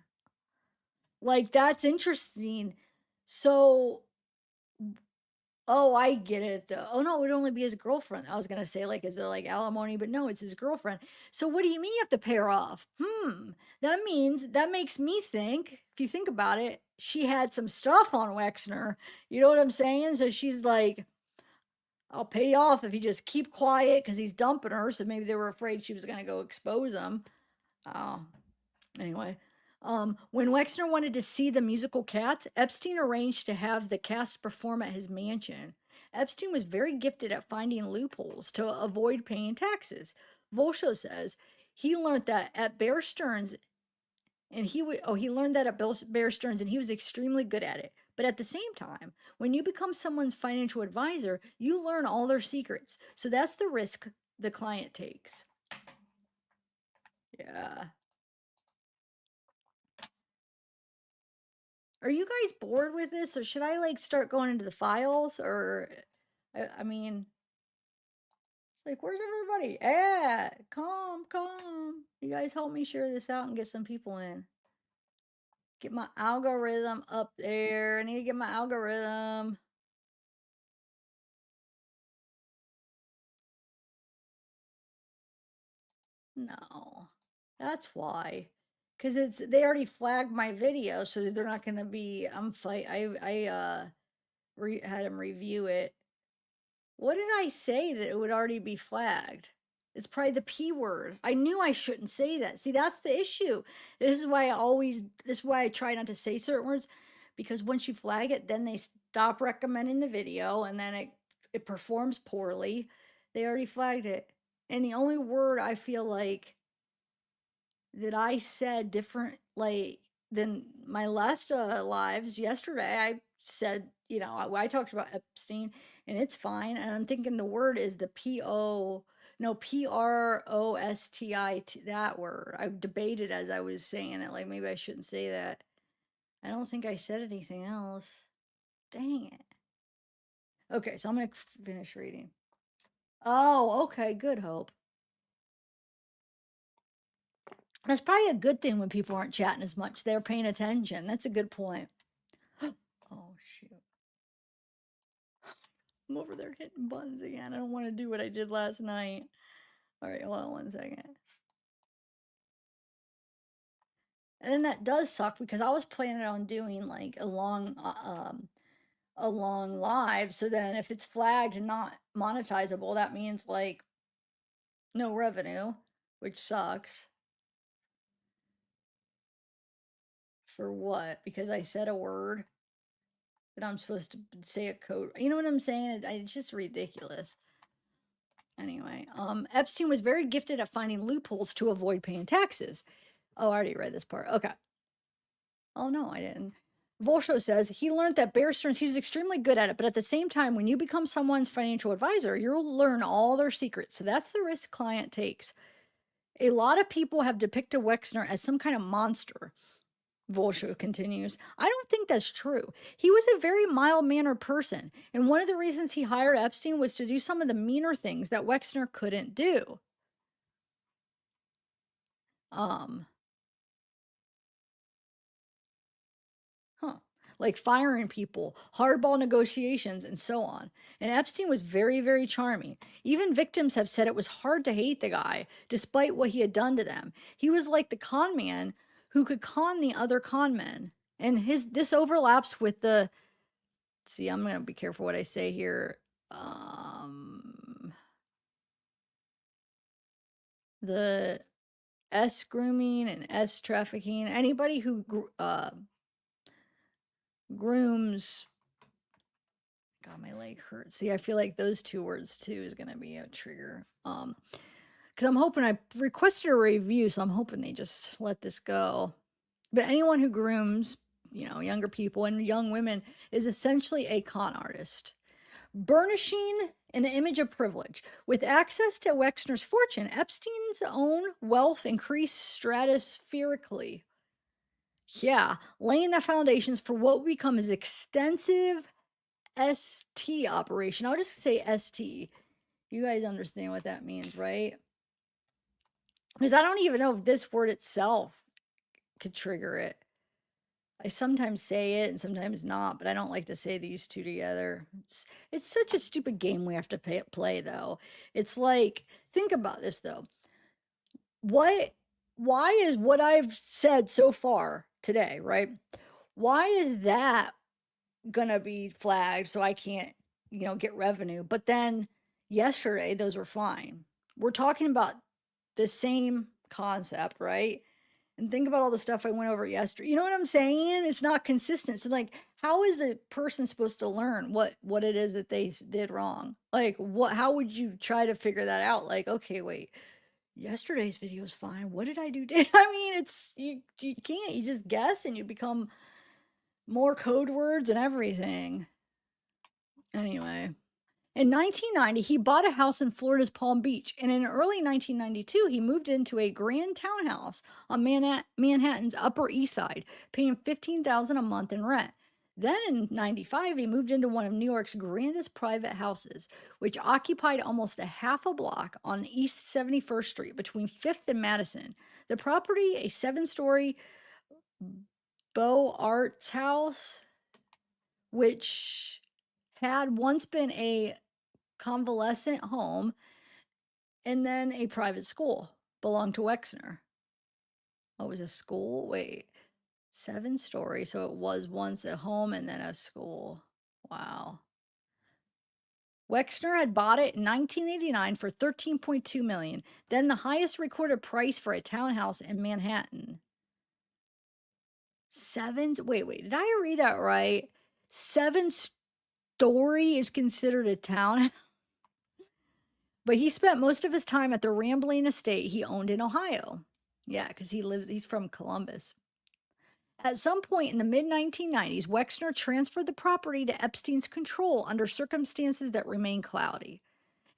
Like, that's interesting. So, oh, I get it. Oh no, it would only be his girlfriend. I was gonna say, like, is it like alimony? But no, it's his girlfriend. So what do you mean you have to pay her off? That makes me think, if you think about it, she had some stuff on Wexner. You know what I'm saying? So she's like, I'll pay you off if you just keep quiet because he's dumping her. So maybe they were afraid she was gonna go expose him. Oh, anyway. When Wexner wanted to see the musical Cats, Epstein arranged to have the cast perform at his mansion. Epstein was very gifted at finding loopholes to avoid paying taxes. Volsho says he learned that at Bear Stearns, and he learned that at Bear Stearns, and he was extremely good at it. But at the same time, when you become someone's financial advisor, you learn all their secrets. So that's the risk the client takes. Yeah. Are you guys bored with this, or should I like start going into the files? Or, I mean, it's like, where's everybody at? Come. You guys help me share this out and get some people in. Get my algorithm up there. I need to get my algorithm. No, that's why. Cause they already flagged my video, so they're not gonna be. Had them review it. What did I say that it would already be flagged? It's probably the P word. I knew I shouldn't say that. See, that's the issue. This is why I try not to say certain words, because once you flag it, then they stop recommending the video and then it performs poorly. They already flagged it. And the only word I feel like that I said different, like, than my last lives yesterday. I said, I talked about Epstein, and it's fine. And I'm thinking the word is the Prosti, that word. I debated as I was saying it, like maybe I shouldn't say that. I don't think I said anything else. Dang it. Okay, so I'm gonna finish reading. Oh, okay, good hope. That's probably a good thing when people aren't chatting as much. They're paying attention. That's a good point. Oh, shoot. I'm over there hitting buttons again. I don't want to do what I did last night. All right, hold on 1 second. And then that does suck because I was planning on doing like a long live. So then if it's flagged and not monetizable, that means like no revenue, which sucks. For what? Because I said a word that I'm supposed to say a code. You know what I'm saying? It's just ridiculous. Anyway, Epstein was very gifted at finding loopholes to avoid paying taxes. Oh, I already read this part. Okay. Oh, no, I didn't. Volsho says he learned that Bear Stearns, he was extremely good at it, but at the same time, when you become someone's financial advisor, you'll learn all their secrets. So that's the risk client takes. A lot of people have depicted Wexner as some kind of monster. Volsho continues. I don't think that's true. He was a very mild mannered person, and one of the reasons he hired Epstein was to do some of the meaner things that Wexner couldn't do. Um, Huh. Like firing people, hardball negotiations, and so on. And Epstein was very, very charming. Even victims have said it was hard to hate the guy, despite what he had done to them. He was like the con man who could con the other con men. And this overlaps with the. See, I'm gonna be careful what I say here. The S grooming and S trafficking. Anybody who grooms. God, my leg hurts. See, I feel like those two words too is gonna be a trigger. Because I'm hoping I requested a review, so I'm hoping they just let this go. But anyone who grooms, younger people and young women is essentially a con artist. Burnishing an image of privilege. With access to Wexner's fortune, Epstein's own wealth increased stratospherically. Yeah, laying the foundations for what would become his extensive ST operation. I'll just say ST. You guys understand what that means, right? Because I don't even know if this word itself could trigger it. I sometimes say it and sometimes not, but I don't like to say these two together. It's such a stupid game we have to play though. It's like, think about this though. What why is what I've said so far today, right? Why is that gonna be flagged so I can't, get revenue? But then yesterday those were fine. We're talking about the same concept, right? And think about all the stuff I went over yesterday. You know what I'm saying? It's not consistent. So like, how is a person supposed to learn what it is that they did wrong? Like, what? How would you try to figure that out? Like, okay, wait, yesterday's video is fine. What did I do? I mean, it's you can't. You just guess and you become more code words and everything. Anyway. In 1990, he bought a house in Florida's Palm Beach, and in early 1992, he moved into a grand townhouse on Manhattan's Upper East Side, paying $15,000 a month in rent. Then in 95, he moved into one of New York's grandest private houses, which occupied almost a half a block on East 71st Street between 5th and Madison. The property, a 7-story Beaux Arts house, which had once been a convalescent home, and then a private school belonged to Wexner. Oh, it was a school? Wait, 7-story. So it was once a home and then a school. Wow. Wexner had bought it in 1989 for $13.2 million, then the highest recorded price for a townhouse in Manhattan. Wait, did I read that right? 7-story is considered a townhouse? But he spent most of his time at the rambling estate he owned in Ohio. Yeah, because he's from Columbus. At some point in the mid 1990s, Wexner transferred the property to Epstein's control under circumstances that remain cloudy.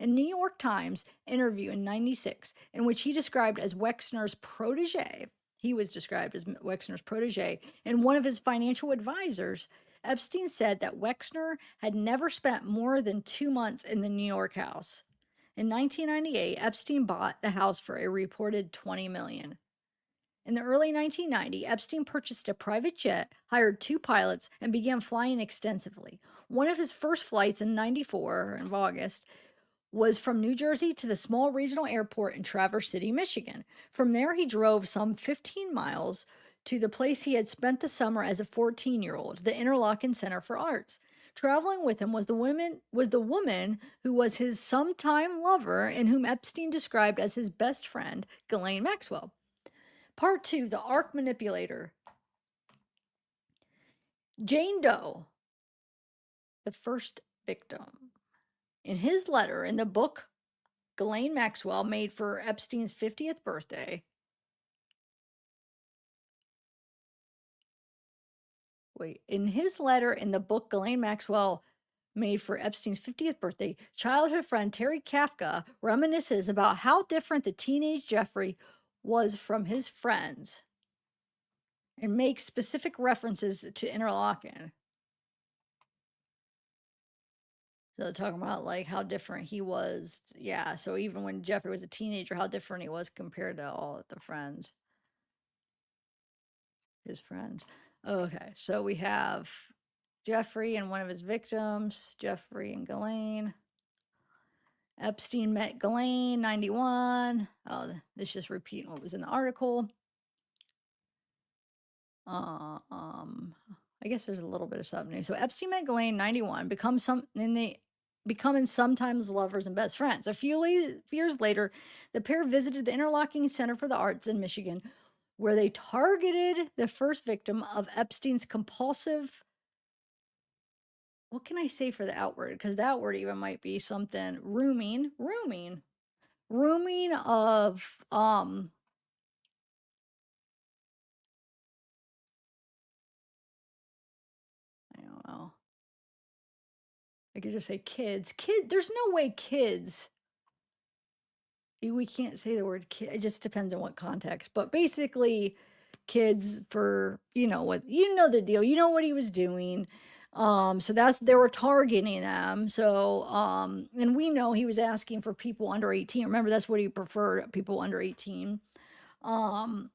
A New York Times interview in 96, in which he described as Wexner's protege, he was described as Wexner's protege, and one of his financial advisors, Epstein said that Wexner had never spent more than 2 months in the New York house. In 1998, Epstein bought the house for a reported $20 million. In the early 1990s, Epstein purchased a private jet, hired 2 pilots, and began flying extensively. One of his first flights in August, was from New Jersey to the small regional airport in Traverse City, Michigan. From there, he drove some 15 miles to the place he had spent the summer as a 14-year-old, the Interlochen Center for Arts. Traveling with him was the woman who was his sometime lover and whom Epstein described as his best friend, Ghislaine Maxwell. Part 2, The Arc Manipulator. Jane Doe, the first victim. In his letter in the book Ghislaine Maxwell made for Epstein's 50th birthday. In his letter in the book Ghislaine Maxwell made for Epstein's 50th birthday, childhood friend Terry Kafka reminisces about how different the teenage Jeffrey was from his friends and makes specific references to Interlochen. So talking about like how different he was. Yeah, so even when Jeffrey was a teenager, how different he was compared to all of the friends. His friends. Okay, so we have Jeffrey and one of his victims, Jeffrey and Ghislaine. Epstein met Ghislaine, 91. Oh, this is just repeating what was in the article. I guess there's a little bit of something new. So Epstein met Ghislaine, 91, becoming sometimes lovers and best friends. A few years later, the pair visited the Interlochen Center for the Arts in Michigan, where they targeted the first victim of Epstein's compulsive. What can I say for the outward? Because the outward even might be something rooming of I don't know. I could just say kids. There's no way kids. We can't say the word kid. It just depends on what context. But basically, kids for, what, the deal. You know what he was doing. So they were targeting them. So, and we know he was asking for people under 18. Remember, that's what he preferred, people under 18. Um,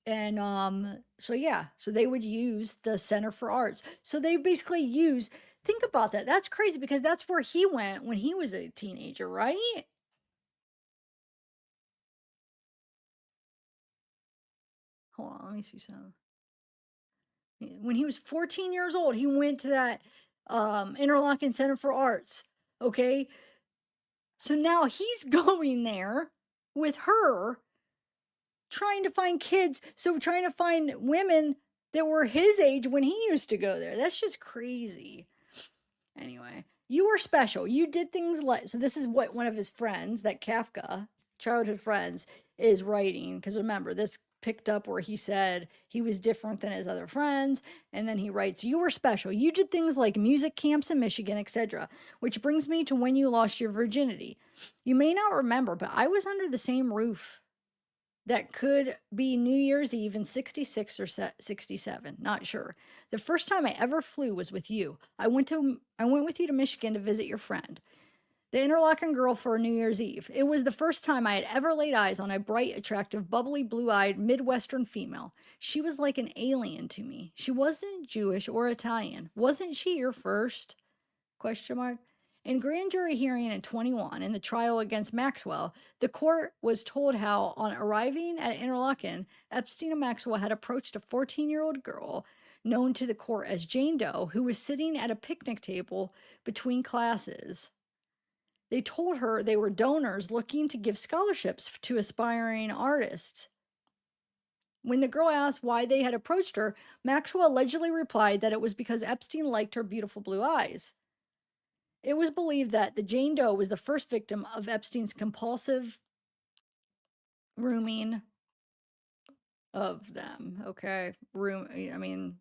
and so yeah, so they would use the Center for Arts. So they basically use, think about that. That's crazy because that's where he went when he was a teenager, right? Hold on, let me see some. When he was 14 years old, he went to that Interlochen Center for Arts. Okay. So now he's going there with her, trying to find kids. So trying to find women that were his age when he used to go there. That's just crazy. Anyway, you were special. You did things like, so this is what one of his friends, that Kafka, childhood friends, is writing. Because remember, this picked up where he said he was different than his other friends. And then he writes, you were special. You did things like music camps in Michigan, etc. Which brings me to when you lost your virginity. You may not remember, but I was under the same roof. That could be New Year's Eve in 66 or 67, not sure. The first time I ever flew was with you. I went with you to Michigan to visit your friend, the Interlochen girl, for New Year's Eve. It was the first time I had ever laid eyes on a bright, attractive, bubbly, blue-eyed Midwestern female. She was like an alien to me. She wasn't Jewish or Italian. Wasn't she your first? Question mark. In grand jury hearing in 21, in the trial against Maxwell, the court was told how, on arriving at Interlochen, Epstein and Maxwell had approached a 14-year-old girl known to the court as Jane Doe, who was sitting at a picnic table between classes. They told her they were donors looking to give scholarships to aspiring artists. When the girl asked why they had approached her, Maxwell allegedly replied that it was because Epstein liked her beautiful blue eyes. It was believed that the Jane Doe was the first victim of Epstein's compulsive grooming of them. Okay. I mean,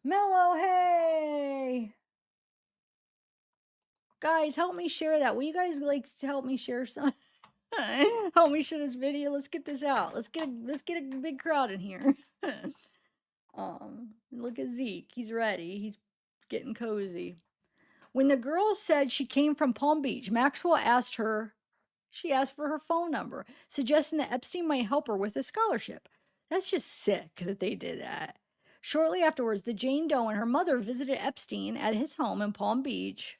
Mellow, hey! Guys, help me share that. Will you guys like to help me share some? Help me share this video. Let's get this out. Let's get a big crowd in here. Look at Zeke. He's ready. He's getting cozy. When the girl said she came from Palm Beach, Maxwell asked for her phone number, suggesting that Epstein might help her with a scholarship. That's just sick that they did that. Shortly afterwards, the Jane Doe and her mother visited Epstein at his home in Palm Beach.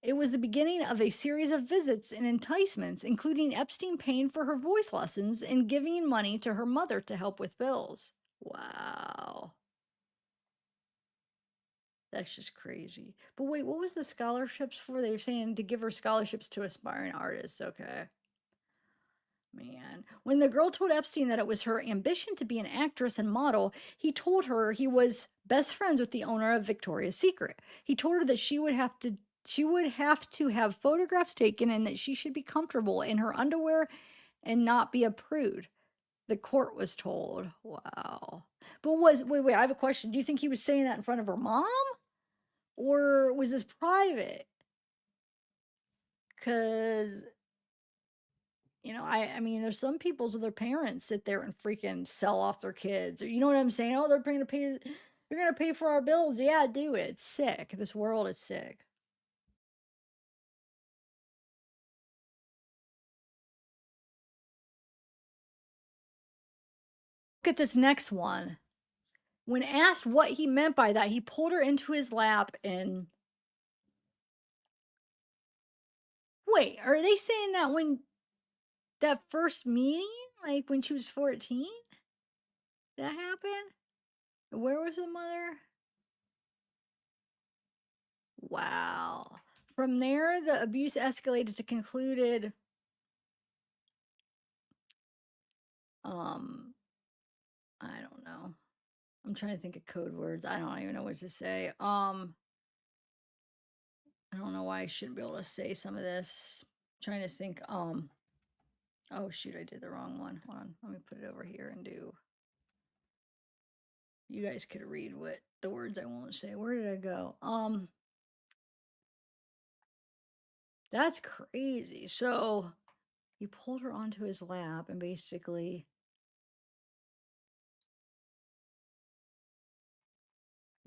It was the beginning of a series of visits and enticements, including Epstein paying for her voice lessons and giving money to her mother to help with bills. Wow. That's just crazy. But wait, what was the scholarships for? They were saying to give her scholarships to aspiring artists. Okay. Man. When the girl told Epstein that it was her ambition to be an actress and model, he told her he was best friends with the owner of Victoria's Secret. He told her that she would have to have photographs taken and that she should be comfortable in her underwear and not be a prude. The court was told. Wow. But wait, I have a question. Do you think he was saying that in front of her mom? Or was this private? Because, I mean, there's some people with their parents sit there and freaking sell off their kids. Or, you know what I'm saying? Oh, they're going to pay for our bills. Yeah, do it. It's sick. This world is sick. Look at this next one. When asked what he meant by that, he pulled her into his lap and wait, are they saying that when that first meeting, like when she was 14, that happened? Where was the mother? Wow. From there, the abuse escalated to concluded um I don't know. I'm trying to think of code words. I don't even know what to say. I don't know why I shouldn't be able to say some of this. I'm trying to think. Oh shoot, I did the wrong one. Hold on. Let me put it over here and do. You guys could read what the words I won't say. Where did I go? That's crazy. So he pulled her onto his lap and basically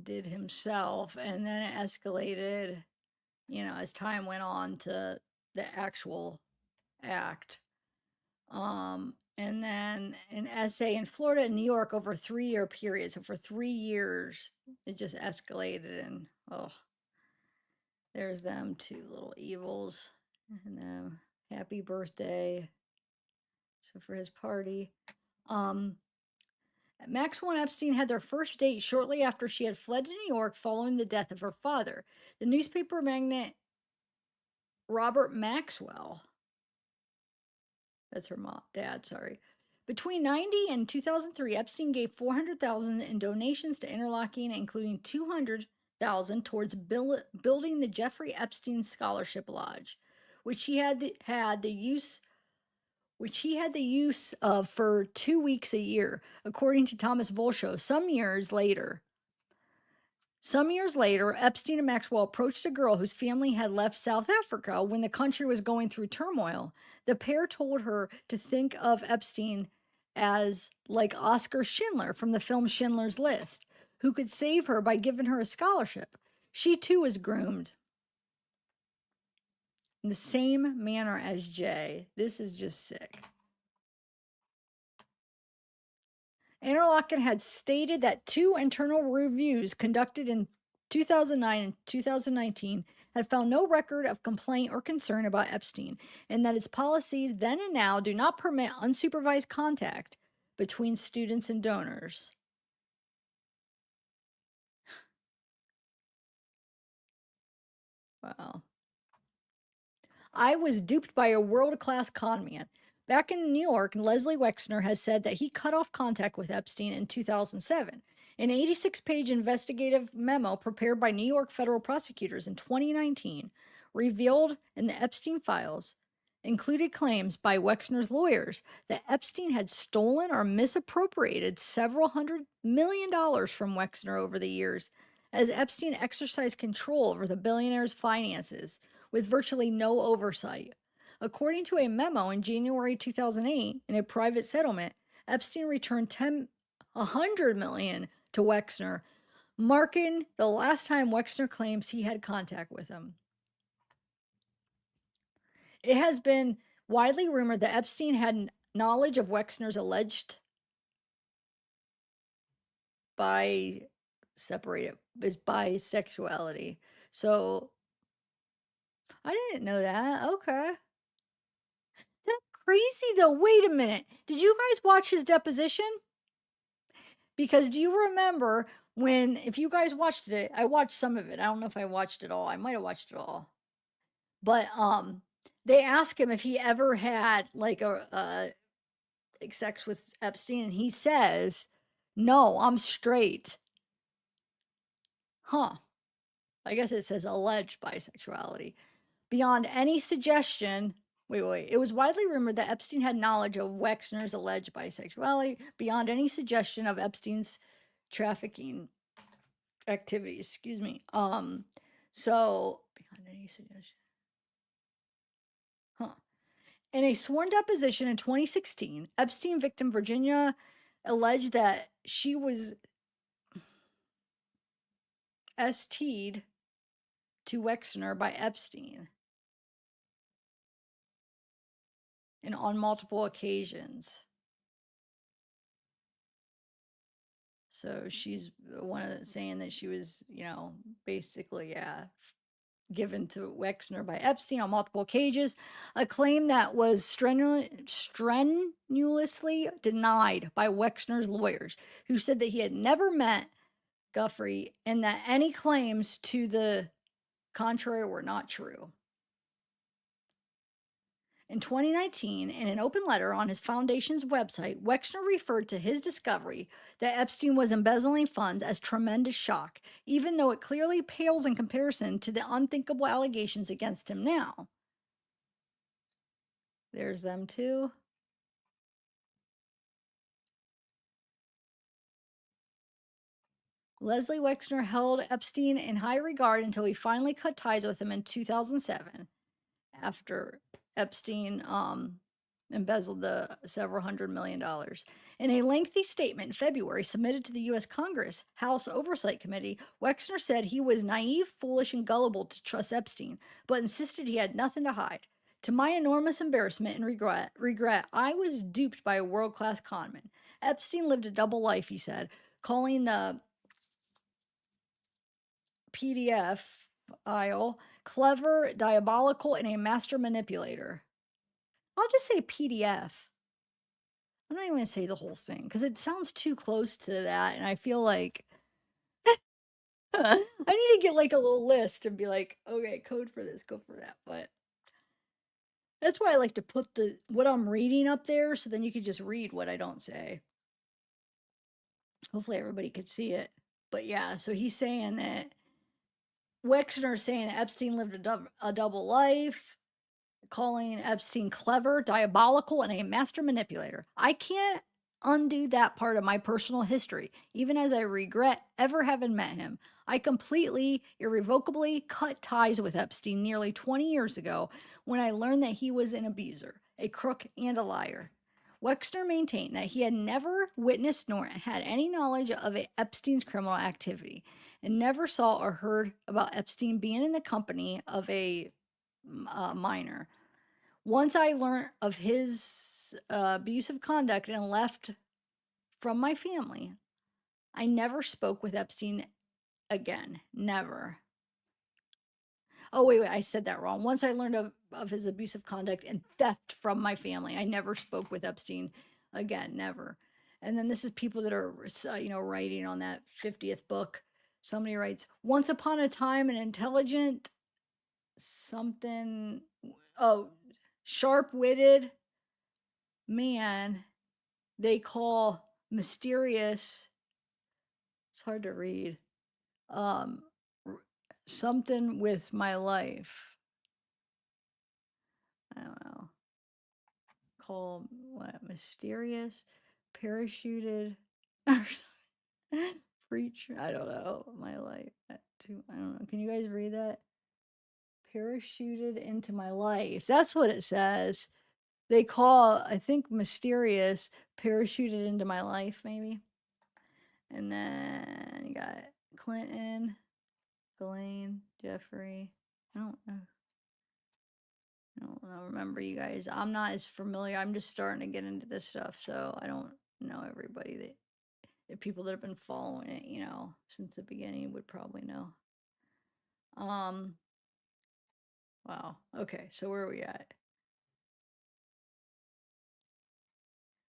did himself, and then it escalated, as time went on to the actual act. And then an essay in Florida and New York over a 3-year period. So for 3 years, it just escalated, and oh, there's them two little evils. And happy birthday. So for his party. Maxwell and Epstein had their first date shortly after she had fled to New York following the death of her father. The newspaper magnate Robert Maxwell, that's her dad, sorry. Between 90 and 2003, Epstein gave 400,000 in donations to Interlocking, including 200,000 towards building the Jeffrey Epstein Scholarship Lodge, which he had the use of for 2 weeks a year, according to Thomas Volshow. Some years later, Epstein and Maxwell approached a girl whose family had left South Africa when the country was going through turmoil. The pair told her to think of Epstein as like Oscar Schindler from the film Schindler's List, who could save her by giving her a scholarship. She too was groomed in the same manner as Jay. This is just sick. Interlochen had stated that 2 internal reviews conducted in 2009 and 2019 had found no record of complaint or concern about Epstein, and that its policies then and now do not permit unsupervised contact between students and donors. Wow. I was duped by a world-class con man. Back in New York, Leslie Wexner has said that he cut off contact with Epstein in 2007. An 86-page investigative memo prepared by New York federal prosecutors in 2019 revealed in the Epstein files included claims by Wexner's lawyers that Epstein had stolen or misappropriated several $100 million from Wexner over the years, as Epstein exercised control over the billionaire's finances with virtually no oversight. According to a memo in January 2008, in a private settlement, Epstein returned $100 million to Wexner, marking the last time Wexner claims he had contact with him. It has been widely rumored that Epstein had knowledge of Wexner's alleged bisexuality. So I didn't know that. Okay. That's crazy though. Wait a minute. Did you guys watch his deposition? Because do you remember if you guys watched it, I watched some of it. I don't know if I watched it all. I might have watched it all. But they asked him if he ever had like sex with Epstein, and he says, "No, I'm straight." Huh. I guess it says alleged bisexuality. Beyond any suggestion, wait. It was widely rumored that Epstein had knowledge of Wexner's alleged bisexuality beyond any suggestion of Epstein's trafficking activities. Excuse me. So beyond any suggestion. Huh. In a sworn deposition in 2016, Epstein victim Virginia alleged that she was ST'd to Wexner by Epstein and on multiple occasions. So she's saying that she was, basically, given to Wexner by Epstein on multiple occasions, a claim that was strenuously denied by Wexner's lawyers, who said that he had never met Guffrey and that any claims to the contrary were not true. In 2019, in an open letter on his foundation's website, Wexner referred to his discovery that Epstein was embezzling funds as tremendous shock, even though it clearly pales in comparison to the unthinkable allegations against him now. There's them too. Leslie Wexner held Epstein in high regard until he finally cut ties with him in 2007 after Epstein embezzled the several $100 million. In a lengthy statement in February submitted to the U.S. Congress House Oversight Committee, Wexner said he was naive, foolish, and gullible to trust Epstein, but insisted he had nothing to hide. To my enormous embarrassment and regret, I was duped by a world-class conman. Epstein lived a double life, he said, calling the PDF aisle clever, diabolical, and a master manipulator. I'll just say PDF. I'm not even going to say the whole thing because it sounds too close to that. And I feel like I need to get like a little list and be like, okay, code for this, go for that. But that's why I like to put what I'm reading up there so then you can just read what I don't say. Hopefully everybody could see it. But yeah, so he's saying that Wexner saying that Epstein lived a double life, calling Epstein clever, diabolical, and a master manipulator. I can't undo that part of my personal history, even as I regret ever having met him. I completely, irrevocably cut ties with Epstein nearly 20 years ago when I learned that he was an abuser, a crook, and a liar. Wexner maintained that he had never witnessed nor had any knowledge of Epstein's criminal activity and never saw or heard about Epstein being in the company of a minor. Once I learned of his abusive conduct and left from my family, I never spoke with Epstein again. Never. Oh, wait, I said that wrong. Once I learned of his abusive conduct and theft from my family, I never spoke with Epstein again. Never. And then this is people that are, writing on that 50th book. Somebody writes, once upon a time, an intelligent something, sharp witted man they call mysterious. It's hard to read. Um, something with my life. I don't know. Call what? Mysterious, parachuted, preacher. I don't know. My life. I don't know. Can you guys read that? Parachuted into my life. That's what it says. They call, I think, mysterious, parachuted into my life, maybe. And then you got Clinton, Ghislaine, Jeffrey. I don't know. I don't know. Remember, you guys, I'm not as familiar. I'm just starting to get into this stuff, so I don't know everybody the people that have been following it, since the beginning would probably know. Wow. Okay, so where are we at?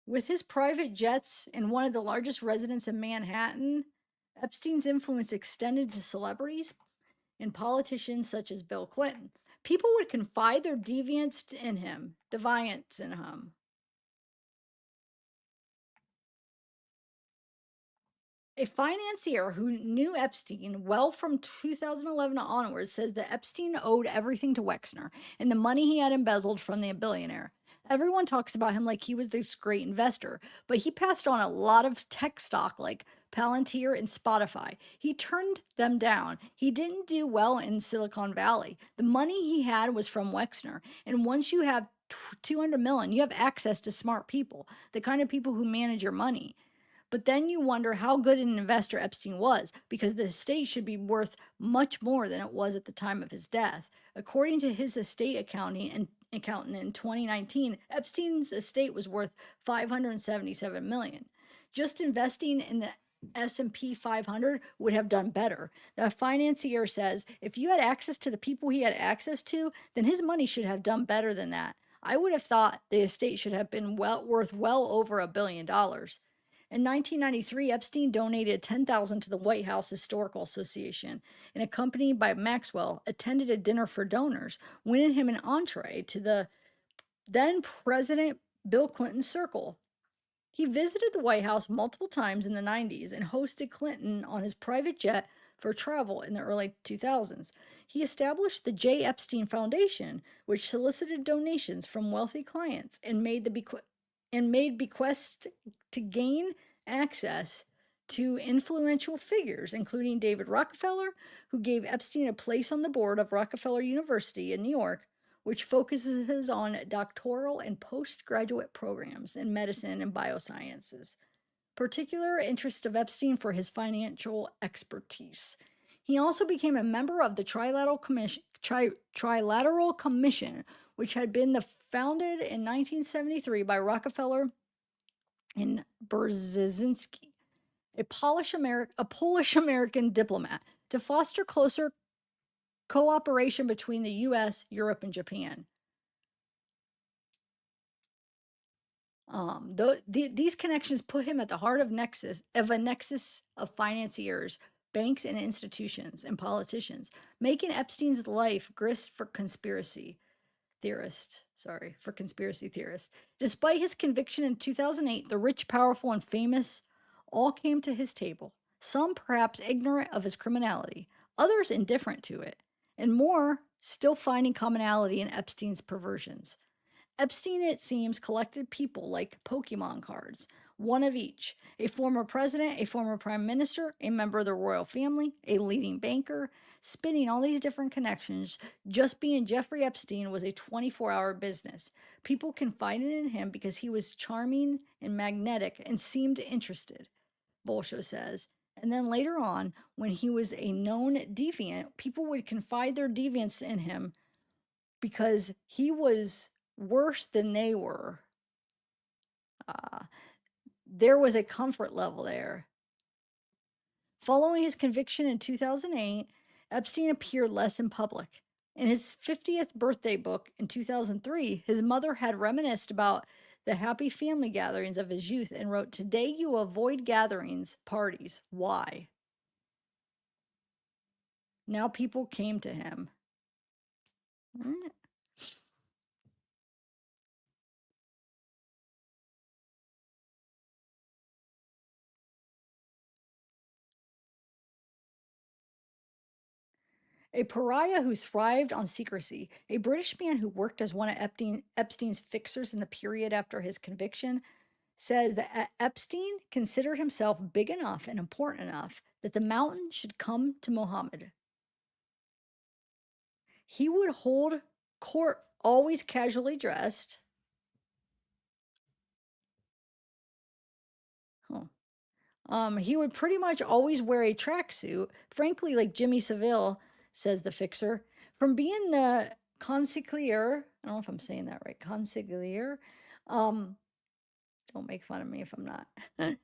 With his private jets and one of the largest residences in Manhattan, Epstein's influence extended to celebrities and politicians such as Bill Clinton. People would confide their deviance in him. A financier who knew Epstein well from 2011 onwards says that Epstein owed everything to Wexner and the money he had embezzled from the billionaire. Everyone talks about him like he was this great investor, but he passed on a lot of tech stock like Palantir and Spotify. He turned them down. He didn't do well in Silicon Valley. The money he had was from Wexner. And once you have 200 million, you have access to smart people, the kind of people who manage your money. But then you wonder how good an investor Epstein was, because the estate should be worth much more than it was at the time of his death. According to his estate accountant in 2019, Epstein's estate was worth 577 million. Just investing in the S&P 500 would have done better. The financier says if you had access to the people he had access to, then his money should have done better than that. I would have thought the estate should have been worth well over $1 billion. In 1993, Epstein donated $10,000 to the White House Historical Association and, accompanied by Maxwell, attended a dinner for donors, winning him an entree to the then President Bill Clinton's circle. He visited the White House multiple times in the 90s and hosted Clinton on his private jet for travel in the early 2000s. He established the J. Epstein Foundation, which solicited donations from wealthy clients and made bequests to gain access to influential figures, including David Rockefeller, who gave Epstein a place on the board of Rockefeller University in New York, which focuses on doctoral and postgraduate programs in medicine and biosciences. Particular interest of Epstein for his financial expertise. He also became a member of the Trilateral Commission, which had been founded in 1973 by Rockefeller and Brzezinski, a Polish American diplomat, to foster closer cooperation between the US, Europe, and Japan. These connections put him at the heart of a nexus of financiers, banks, and institutions, and politicians, making Epstein's life grist for conspiracy theorists. Despite his conviction in 2008, the rich, powerful, and famous all came to his table, some perhaps ignorant of his criminality, others indifferent to it, and more still finding commonality in Epstein's perversions. Epstein, it seems, collected people like Pokemon cards, one of each: a former president, a former prime minister, a member of the royal family, a leading banker, spinning all these different connections. Just being Jeffrey Epstein was a 24-hour business. People confided in him because he was charming and magnetic and seemed interested, Bolsho says. And then later on, when he was a known deviant, people would confide their deviance in him because he was worse than they were. There was a comfort level there. Following his conviction in 2008, Epstein appeared less in public. In his 50th birthday book in 2003, his mother had reminisced about the happy family gatherings of his youth and wrote, "Today you avoid gatherings, parties. Why?" Now people came to him. A pariah who thrived on secrecy, a British man who worked as one of Epstein's fixers in the period after his conviction, says that Epstein considered himself big enough and important enough that the mountain should come to Muhammad. He would hold court always casually dressed. He would pretty much always wear a tracksuit, frankly, like Jimmy Savile, says the fixer. From being the consigliere, I don't know if I'm saying that right, consigliere. Don't make fun of me if I'm not.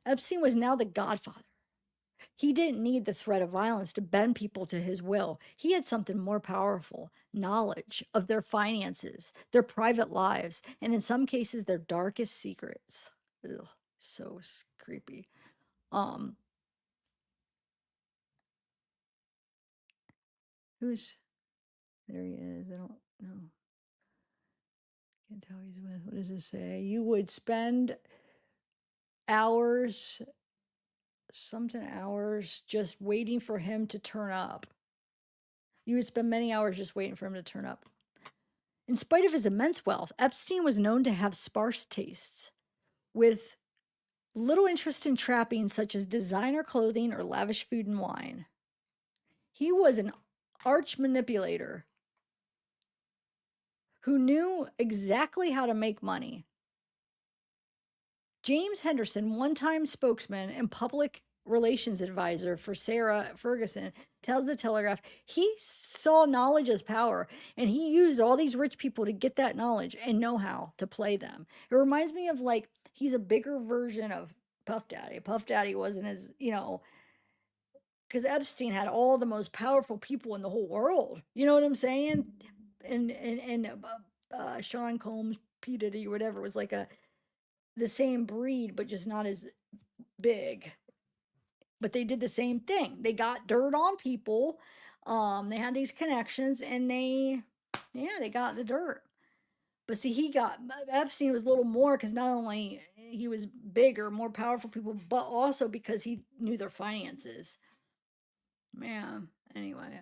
Epstein was now the godfather. He didn't need the threat of violence to bend people to his will. He had something more powerful: knowledge of their finances, their private lives, and in some cases, their darkest secrets. Ugh, so creepy. Um, who's there? He is. I don't know. Can't tell who he's with. What does it say? You would spend hours, something hours, just waiting for him to turn up. You would spend many hours just waiting for him to turn up. In spite of his immense wealth, Epstein was known to have sparse tastes, with little interest in trappings such as designer clothing or lavish food and wine. He was an arch manipulator who knew exactly how to make money. James Henderson, one-time spokesman and public relations advisor for Sarah Ferguson, tells the Telegraph he saw knowledge as power, and he used all these rich people to get that knowledge and know-how to play them. It reminds me of, like, he's a bigger version of Puff Daddy. Puff Daddy wasn't as, because Epstein had all the most powerful people in the whole world. You know what I'm saying? And Sean Combs, P. Diddy, whatever, was like the same breed, but just not as big. But they did the same thing. They got dirt on people. They had these connections, and they got the dirt. But see, Epstein was a little more because not only he was bigger, more powerful people, but also because he knew their finances. Man, anyway,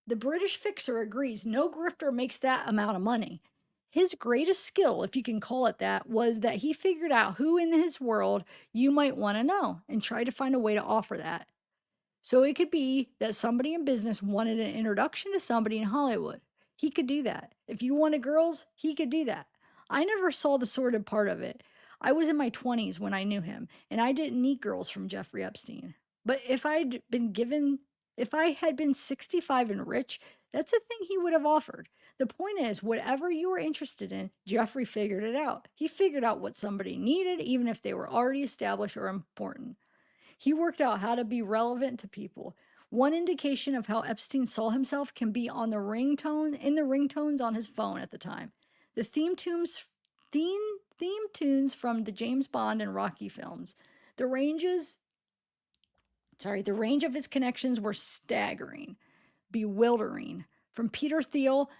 the British fixer agrees no grifter makes that amount of money. His greatest skill, if you can call it that, was that he figured out who in his world you might want to know and tried to find a way to offer that. So it could be that somebody in business wanted an introduction to somebody in Hollywood. He could do that. If you wanted girls, he could do that. I never saw the sordid part of it. I was in my 20s when I knew him, and I didn't need girls from Jeffrey Epstein. But if I had been 65 and rich, that's a thing he would have offered. The point is, whatever you were interested in, Jeffrey figured it out. He figured out what somebody needed, even if they were already established or important. He worked out how to be relevant to people. One indication of how Epstein saw himself can be on the ringtones on his phone at the time. The theme tunes from the James Bond and Rocky films. The ranges, the range of his connections were staggering, bewildering. From Peter Thiel,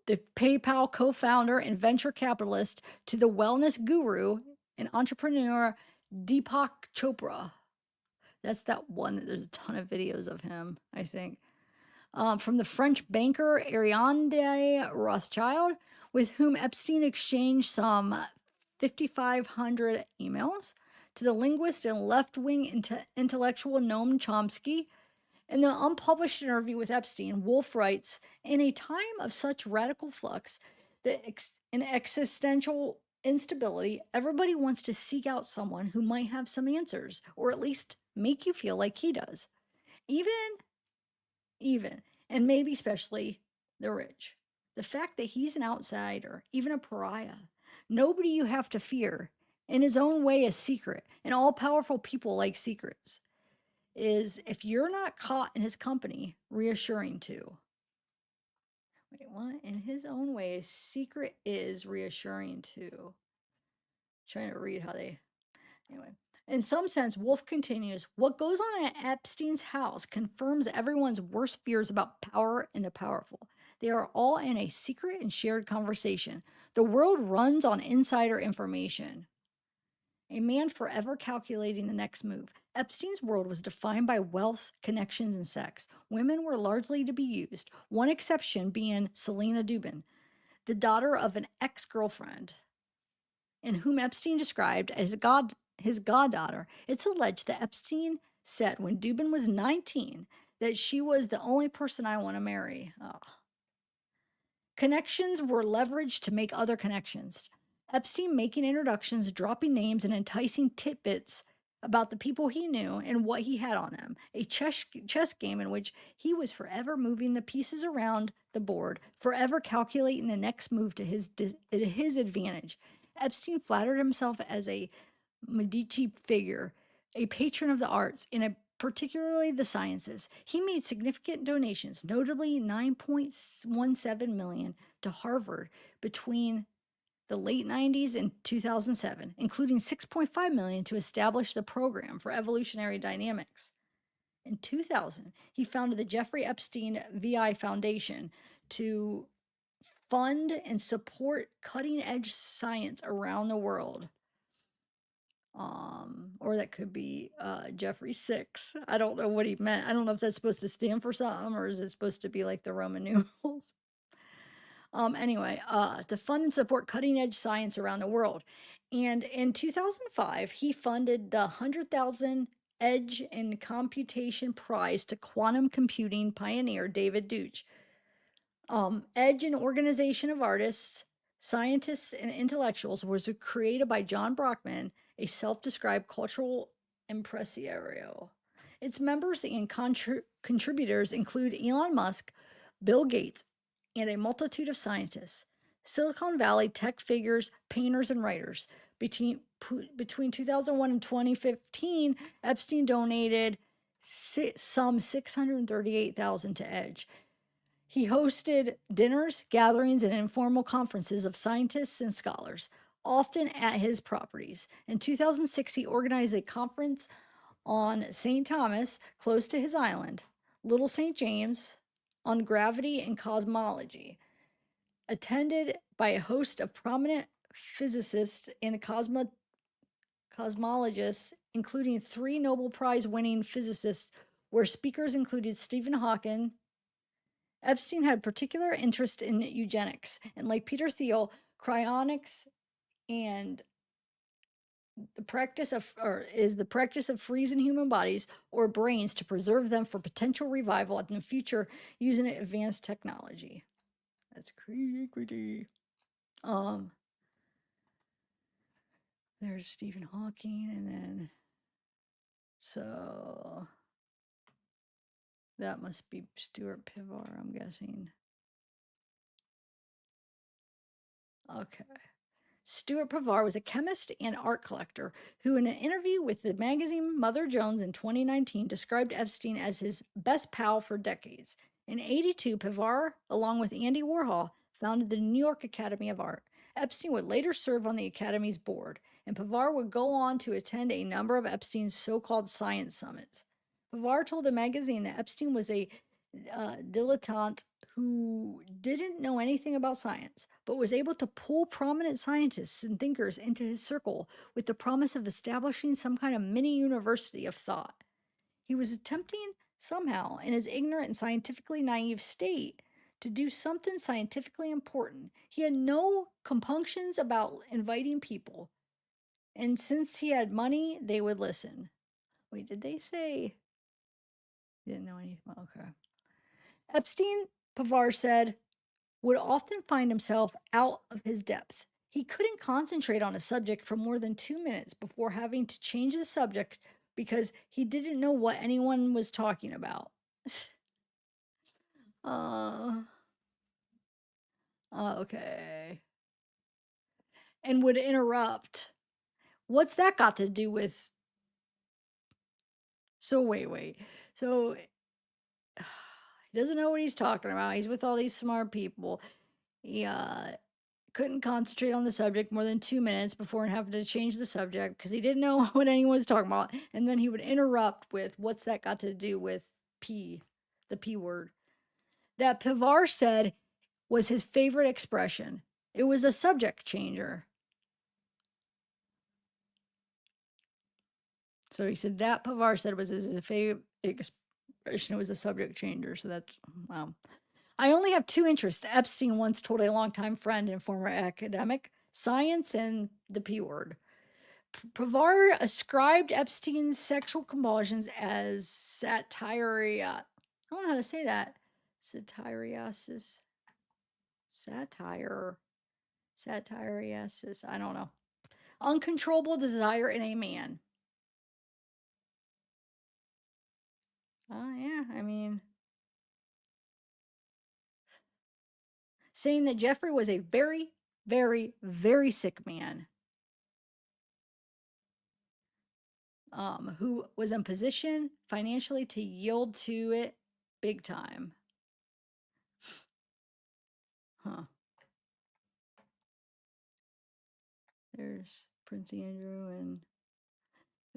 the PayPal co-founder and venture capitalist, to the wellness guru and entrepreneur Deepak Chopra. That's that one that there's a ton of videos of him, I think. From the French banker Ariane de Rothschild, with whom Epstein exchanged some 5,500 emails, to the linguist and left-wing intellectual Noam Chomsky. In the unpublished interview with Epstein, Wolf writes, in a time of such radical flux and existential instability, everybody wants to seek out someone who might have some answers, or at least make you feel like he does. Even, and maybe especially the rich. The fact that he's an outsider, even a pariah, nobody you have to fear, in his own way a secret, and all powerful people like secrets, is, if you're not caught in his company, reassuring too. Wait, what? In his own way, a secret is reassuring too. Trying to read how they. Anyway. In some sense, Wolf continues, what goes on at Epstein's house confirms everyone's worst fears about power and the powerful. They are all in a secret and shared conversation. The world runs on insider information. A man forever calculating the next move. Epstein's world was defined by wealth, connections, and sex. Women were largely to be used, one exception being Selena Dubin, the daughter of an ex-girlfriend, and whom Epstein described as his goddaughter. It's alleged that Epstein said when Dubin was 19 that she was the only person I want to marry. Oh. Connections were leveraged to make other connections. Epstein making introductions, dropping names, and enticing tidbits about the people he knew and what he had on them. A chess game in which he was forever moving the pieces around the board, forever calculating the next move to his advantage. Epstein flattered himself as a Medici figure, a patron of the arts, and particularly the sciences. He made significant donations, notably $9.17 million to Harvard between the late 90s and 2007, including $6.5 million to establish the program for evolutionary dynamics. In 2000, he founded the Jeffrey Epstein VI Foundation to fund and support cutting-edge science around the world. Or that could be Jeffrey 6. I don't know what he meant. I don't know if that's supposed to stand for something, or is it supposed to be like the Roman numerals? Anyway, to fund and support cutting-edge science around the world. And in 2005, he funded the 100,000 Edge in Computation Prize to quantum computing pioneer David Deutsch. Edge, an organization of artists, scientists, and intellectuals, was created by John Brockman, a self-described cultural impresario. Its members and contributors include Elon Musk, Bill Gates, and a multitude of scientists. Silicon Valley tech figures, painters, and writers. Between 2001 and 2015, Epstein donated some $638,000 to Edge. He hosted dinners, gatherings, and informal conferences of scientists and scholars, often at his properties. In 2006, he organized a conference on St. Thomas, close to his island, Little St. James, on gravity and cosmology, attended by a host of prominent physicists and cosmologists, including 3 Nobel Prize-winning physicists, where speakers included Stephen Hawking. Epstein had particular interest in eugenics, and like Peter Thiel, Cryonics and the practice of freezing human bodies or brains to preserve them for potential revival in the future using advanced technology. That's crazy. Um, there's Stephen Hawking, and then so that must be Stuart Pivar, I'm guessing. Okay. Stuart Pivar was a chemist and art collector who, in an interview with the magazine Mother Jones in 2019, described Epstein as his best pal for decades. In '82, Pivar, along with Andy Warhol, founded the New York Academy of Art. Epstein would later serve on the Academy's board, and Pivar would go on to attend a number of Epstein's so called science summits. Pivar told the magazine that Epstein was a dilettante who didn't know anything about science, but was able to pull prominent scientists and thinkers into his circle with the promise of establishing some kind of mini university of thought. He was attempting somehow, in his ignorant and scientifically naive state, to do something scientifically important. He had no compunctions about inviting people, and since he had money, they would listen. Wait, did they say? Didn't know anything. Okay. Epstein, Pavar said, would often find himself out of his depth. He couldn't concentrate on a subject for more than 2 minutes before having to change the subject because he didn't know what anyone was talking about. uh, okay. And would interrupt. What's that got to do with? So, wait. So, he doesn't know what he's talking about. He's with all these smart people. He couldn't concentrate on the subject more than 2 minutes before having to change the subject because he didn't know what anyone was talking about. And then he would interrupt with, what's that got to do with P, the P word? That Pivar said was his favorite expression. It was a subject changer. So he said that Pivar said was his favorite expression. It was a subject changer. So that's, wow. I only have two interests. Epstein once told a longtime friend and former academic, science and the P word. Pivar ascribed Epstein's sexual convulsions as I don't know how to say that. Satiriasis. Satiriasis. I don't know. Uncontrollable desire in a man. Oh, yeah. I mean, saying that Jeffrey was a very, very, very sick man who was in position financially to yield to it big time. Huh. There's Prince Andrew and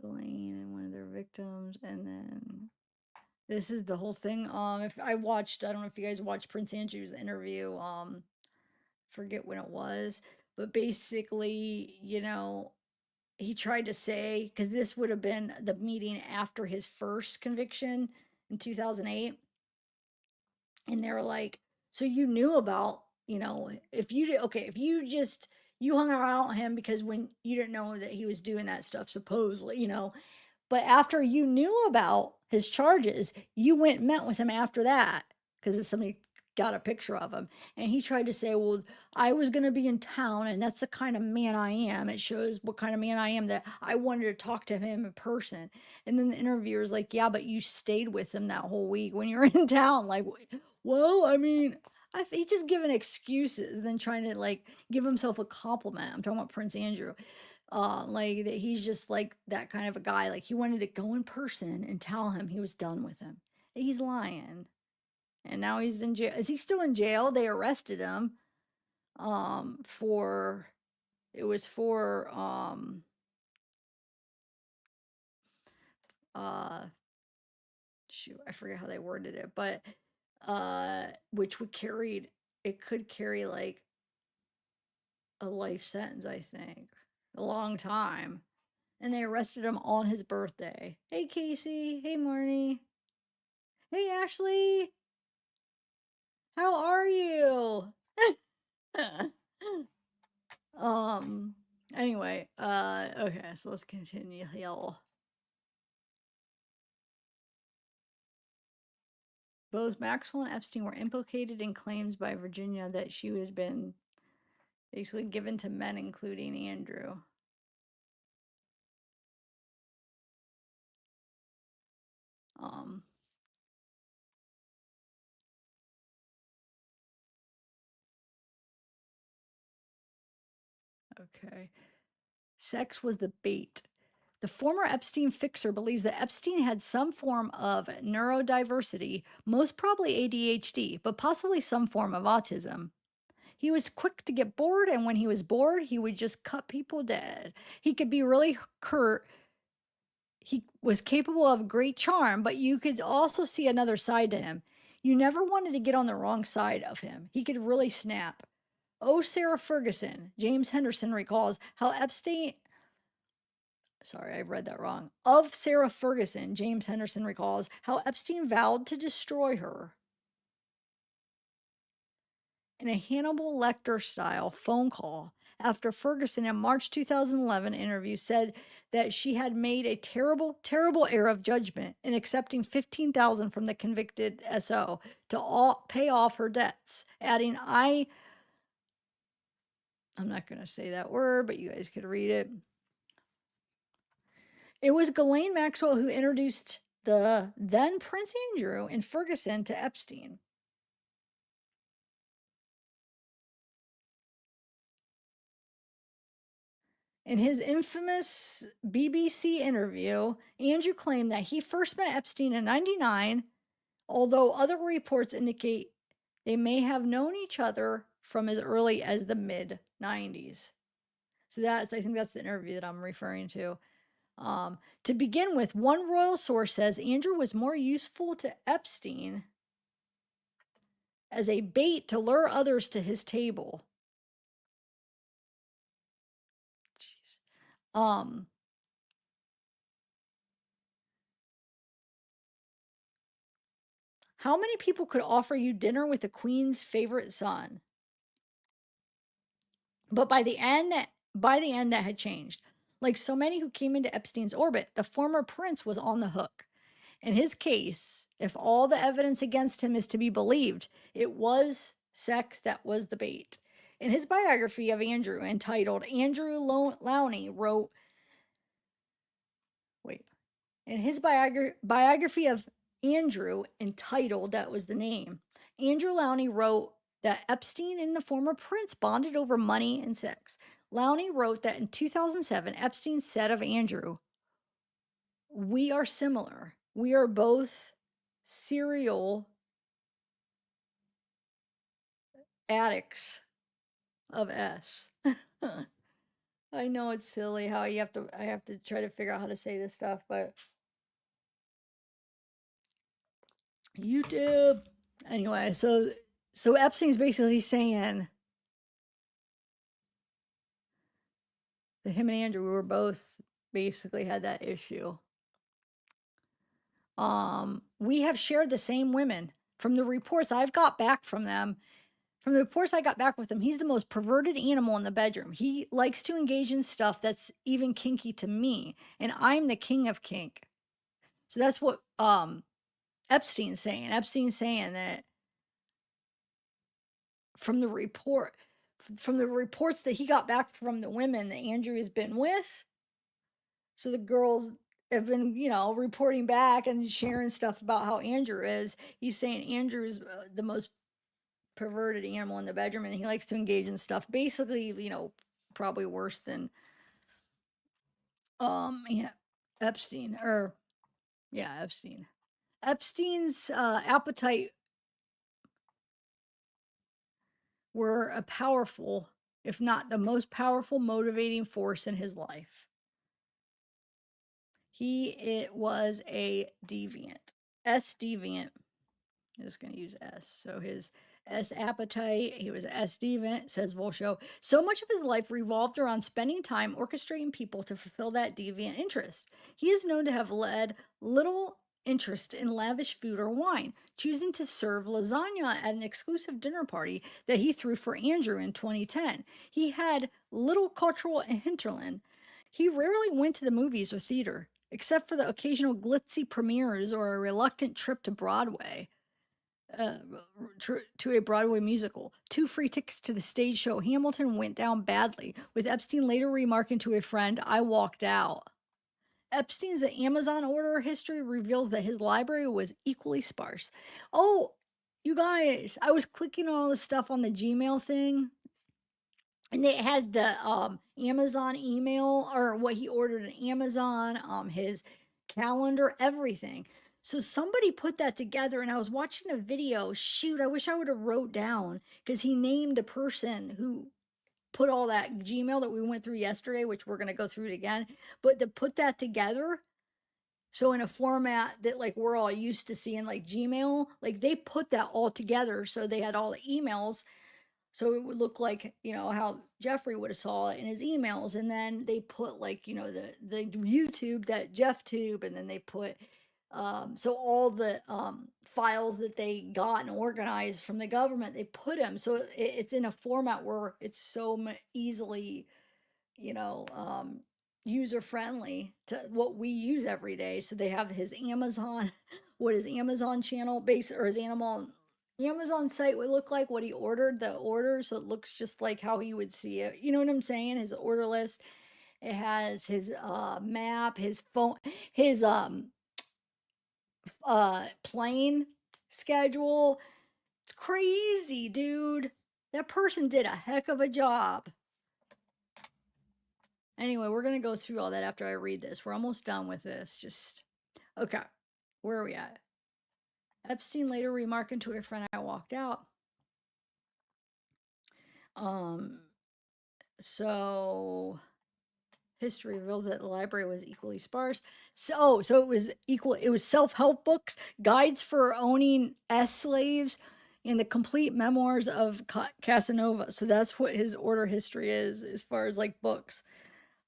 Elaine and one of their victims, and then this is the whole thing. If I watched, I don't know if you guys watched Prince Andrew's interview. Forget when it was, but basically, he tried to say because this would have been the meeting after his first conviction in 2008, and they were like, "So you knew about, if you did, okay, if you hung around him because when you didn't know that he was doing that stuff, supposedly, but after you knew about his charges, you went and met with him after that because somebody got a picture of him. And he tried to say, well, I was going to be in town and that's the kind of man I am. It shows what kind of man I am that I wanted to talk to him in person. And then the interviewer's like, yeah, but you stayed with him that whole week when you were in town. Like, well, I mean, he's just giving excuses and then trying to like give himself a compliment. I'm talking about Prince Andrew. Like that he's just like that kind of a guy. Like he wanted to go in person and tell him he was done with him. He's lying. And now he's in jail. Is he still in jail? They arrested him for it was for uh shoot, I forget how they worded it, but which would carry it could carry like a life sentence, I think. A long time. And they arrested him on his birthday. Hey Casey, hey Marnie. Hey Ashley, how are you? Um. Anyway. Okay. So let's continue. Y'all. Both Maxwell and Epstein were implicated in claims by Virginia that she had been basically given to men, including Andrew. Um. Okay. Sex was the bait. The former Epstein fixer believes that Epstein had some form of neurodiversity, most probably ADHD, but possibly some form of autism. He was quick to get bored, and when he was bored, he would just cut people dead. He could be really curt. He was capable of great charm, but you could also see another side to him. You never wanted to get on the wrong side of him. He could really snap. Oh, Sarah Ferguson, James Henderson recalls how Epstein. Sorry, I read that wrong. Of Sarah Ferguson, James Henderson recalls how Epstein vowed to destroy her. In a Hannibal Lecter style phone call after Ferguson in March 2011 interview said that she had made a terrible, terrible error of judgment in accepting $15,000 from the convicted SO to pay off her debts, adding, I'm not going to say that word, but you guys could read it. It was Ghislaine Maxwell who introduced the then Prince Andrew and Ferguson to Epstein. In his infamous BBC interview, Andrew claimed that he first met Epstein in 99, although other reports indicate they may have known each other from as early as the mid 90s. So I think that's the interview that I'm referring to. To begin with, one royal source says Andrew was more useful to Epstein as a bait to lure others to his table. Jeez. How many people could offer you dinner with the queen's favorite son? But by the end, that had changed. Like so many who came into Epstein's orbit, the former prince was on the hook. In his case, if all the evidence against him is to be believed, it was sex that was the bait. In his biography of Andrew, entitled Andrew Lowney wrote, wait, in his biography of Andrew, entitled, that was the name, Andrew Lowney wrote that Epstein and the former prince bonded over money and sex. Lowney wrote that in 2007, Epstein said of Andrew, "We are similar. We are both serial addicts of S." I know it's silly how I have to try to figure out how to say this stuff, but YouTube. Anyway, so Epstein's basically saying that him and Andrew were both basically had that issue. We have shared the same women. From the reports I've got back from them, from the reports I got back with him, he's the most perverted animal in the bedroom. He likes to engage in stuff that's even kinky to me, and I'm the king of kink. So that's what Epstein's saying. Epstein's saying that from the reports that he got back from the women that Andrew has been with. So the girls have been, reporting back and sharing stuff about how Andrew is. He's saying Andrew is the most perverted animal in the bedroom, and he likes to engage in stuff basically, probably worse than yeah, Epstein or yeah, Epstein. Epstein's appetite were a powerful, if not the most powerful motivating force in his life. It was a deviant. S deviant. I'm just going to use S. So his S appetite, he was S deviant, says Volshow. So much of his life revolved around spending time orchestrating people to fulfill that deviant interest. He is known to have led little interest in lavish food or wine, choosing to serve lasagna at an exclusive dinner party that he threw for Andrew in 2010. He had little cultural hinterland. He rarely went to the movies or theater, except for the occasional glitzy premieres or a reluctant trip to Broadway. Uh, to a Broadway musical. 2 free tickets to the stage show Hamilton went down badly, with Epstein later remarking to a friend, I walked out. Epstein's Amazon order history reveals that his library was equally sparse. Oh, you guys, I was clicking on all this stuff on the Gmail thing, and it has the Amazon email or what he ordered at Amazon, his calendar, everything. So somebody put that together, and I was watching a video. Shoot, I wish I would have wrote down because he named the person who put all that Gmail that we went through yesterday, which we're going to go through it again. But to put that together, so in a format that like we're all used to seeing, like Gmail, like they put that all together. So they had all the emails. So it would look like, how Jeffrey would have saw it in his emails. And then they put like, the YouTube, that Jeff tube, and then they put so all the files that they got and organized from the government, they put them. So it's in a format where it's so easily, you know, um, user friendly to what we use every day. So they have his Amazon, what his Amazon channel base or his Amazon site would look like, what he ordered, the order. So it looks just like how he would see it. You know what I'm saying? His order list. It has his map, his phone, his plane schedule. It's crazy, dude. That person did a heck of a job. Anyway, we're going to go through all that after I read this. We're almost done with this. Okay. Where are we at? Epstein later remarking to a friend, I walked out. Um, so history reveals that the library was equally sparse. So it was equal. It was self-help books, guides for owning slaves, and the complete memoirs of Casanova. So that's what his order history is, as far as like books,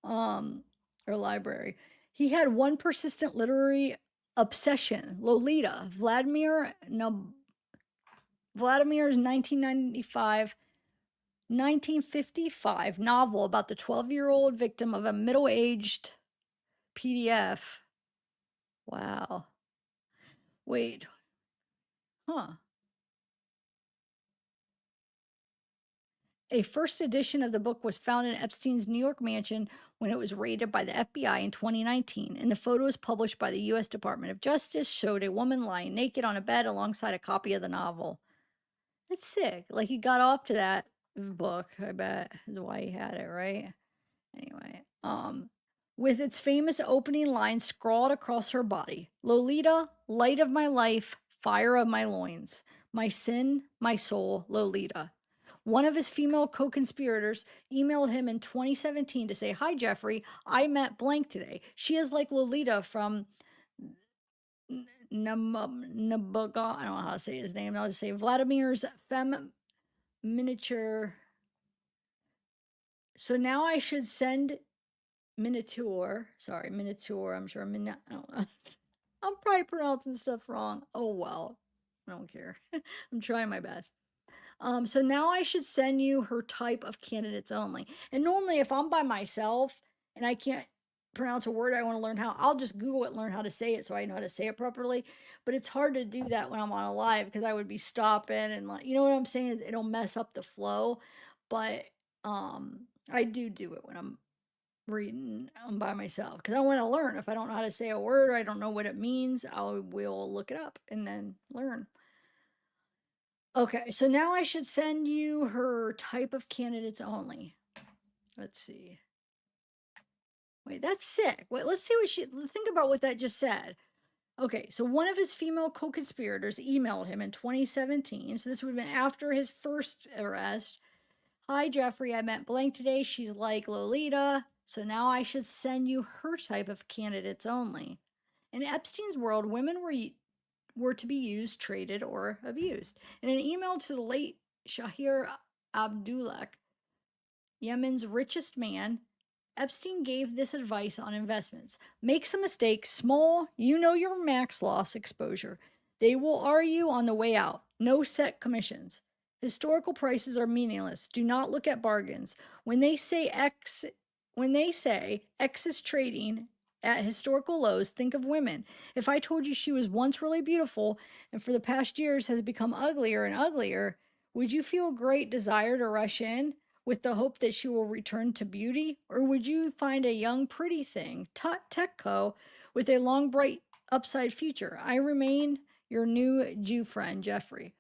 or library. He had one persistent literary obsession: Lolita. Vladimir's 1955 novel about the 12-year-old victim of a middle-aged PDF. Wow. Wait. Huh. A first edition of the book was found in Epstein's New York mansion when it was raided by the FBI in 2019, and the photos published by the U.S. Department of Justice showed a woman lying naked on a bed alongside a copy of the novel. That's sick. Like he got off to that book, I bet, is why he had it, right? Anyway, with its famous opening line scrawled across her body: Lolita, light of my life, fire of my loins, my sin, my soul, Lolita. One of his female co conspirators emailed him in 2017 to say, Hi, Jeffrey, I met blank today. She is like Lolita from Naboga. I don't know how to say his name. I'll just say Vladimir's femme miniature. So now I should send Minotaur. Sorry, Minotaur. I'm sure I don't know. I'm probably pronouncing stuff wrong. Oh well. I don't care. I'm trying my best. So now I should send you her type of candidates only. And normally if I'm by myself and I can't pronounce a word I want to learn how, I'll just Google it, learn how to say it so I know how to say it properly. But it's hard to do that when I'm on a live because I would be stopping and like, you know what I'm saying? It'll mess up the flow. But I do it when I'm reading by myself because I want to learn. If I don't know how to say a word or I don't know what it means, I will look it up and then learn. Okay, so now I should send you her type of candidates only. Let's see. Wait, that's sick. Wait, let's see think about what that just said. Okay, so one of his female co-conspirators emailed him in 2017. So this would have been after his first arrest. Hi, Jeffrey, I met blank today. She's like Lolita. So now I should send you her type of candidates only. In Epstein's world, women were to be used, traded, or abused. In an email to the late Shahir Abdullah, Yemen's richest man, Epstein gave this advice on investments. Make some mistakes, small, you know your max loss exposure. They will argue on the way out. No set commissions. Historical prices are meaningless. Do not look at bargains. When they say X is trading at historical lows, think of women. If I told you she was once really beautiful and for the past years has become uglier and uglier, would you feel a great desire to rush in with the hope that she will return to beauty? Or would you find a young, pretty thing, Techco, with a long, bright, upside future? I remain your new Jew friend, Jeffrey.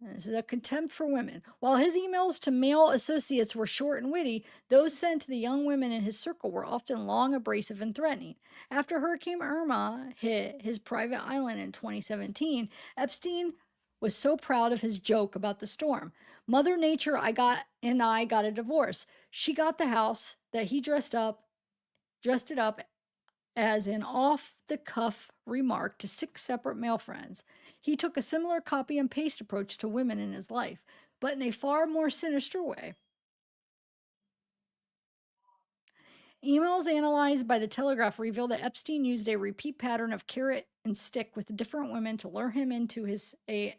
This is a contempt for women. While his emails to male associates were short and witty, those sent to the young women in his circle were often long, abrasive, and threatening. After Hurricane Irma hit his private island in 2017, Epstein was so proud of his joke about the storm. Mother Nature I got a divorce. She got the house that he dressed it up as an off the cuff remark to 6 separate male friends. He took a similar copy and paste approach to women in his life, but in a far more sinister way. Emails analyzed by the Telegraph reveal that Epstein used a repeat pattern of carrot and stick with different women to lure him into his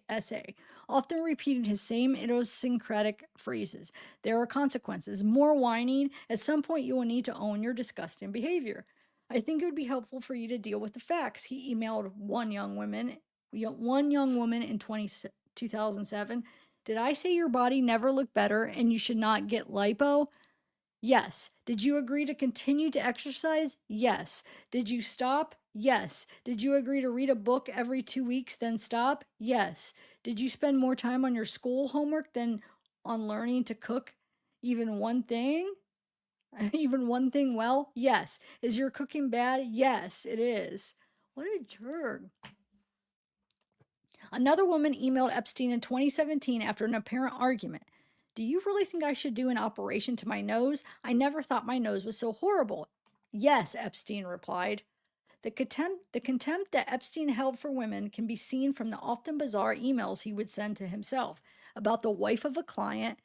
essay, often repeating his same idiosyncratic phrases. There are consequences. More whining. At some point, you will need to own your disgusting behavior. I think it would be helpful for you to deal with the facts. He emailed one young woman in 2007. Did I say your body never looked better and you should not get lipo? Yes. Did you agree to continue to exercise? Yes. Did you stop? Yes. Did you agree to read a book every 2 weeks, then stop? Yes. Did you spend more time on your school homework than on learning to cook even one thing? Even one thing well? Yes. Is your cooking bad? Yes, it is. What a jerk. Another woman emailed Epstein in 2017 after an apparent argument. Do you really think I should do an operation to my nose? I never thought my nose was so horrible. Yes, Epstein replied. The contempt that Epstein held for women can be seen from the often bizarre emails he would send to himself. About the wife of a client,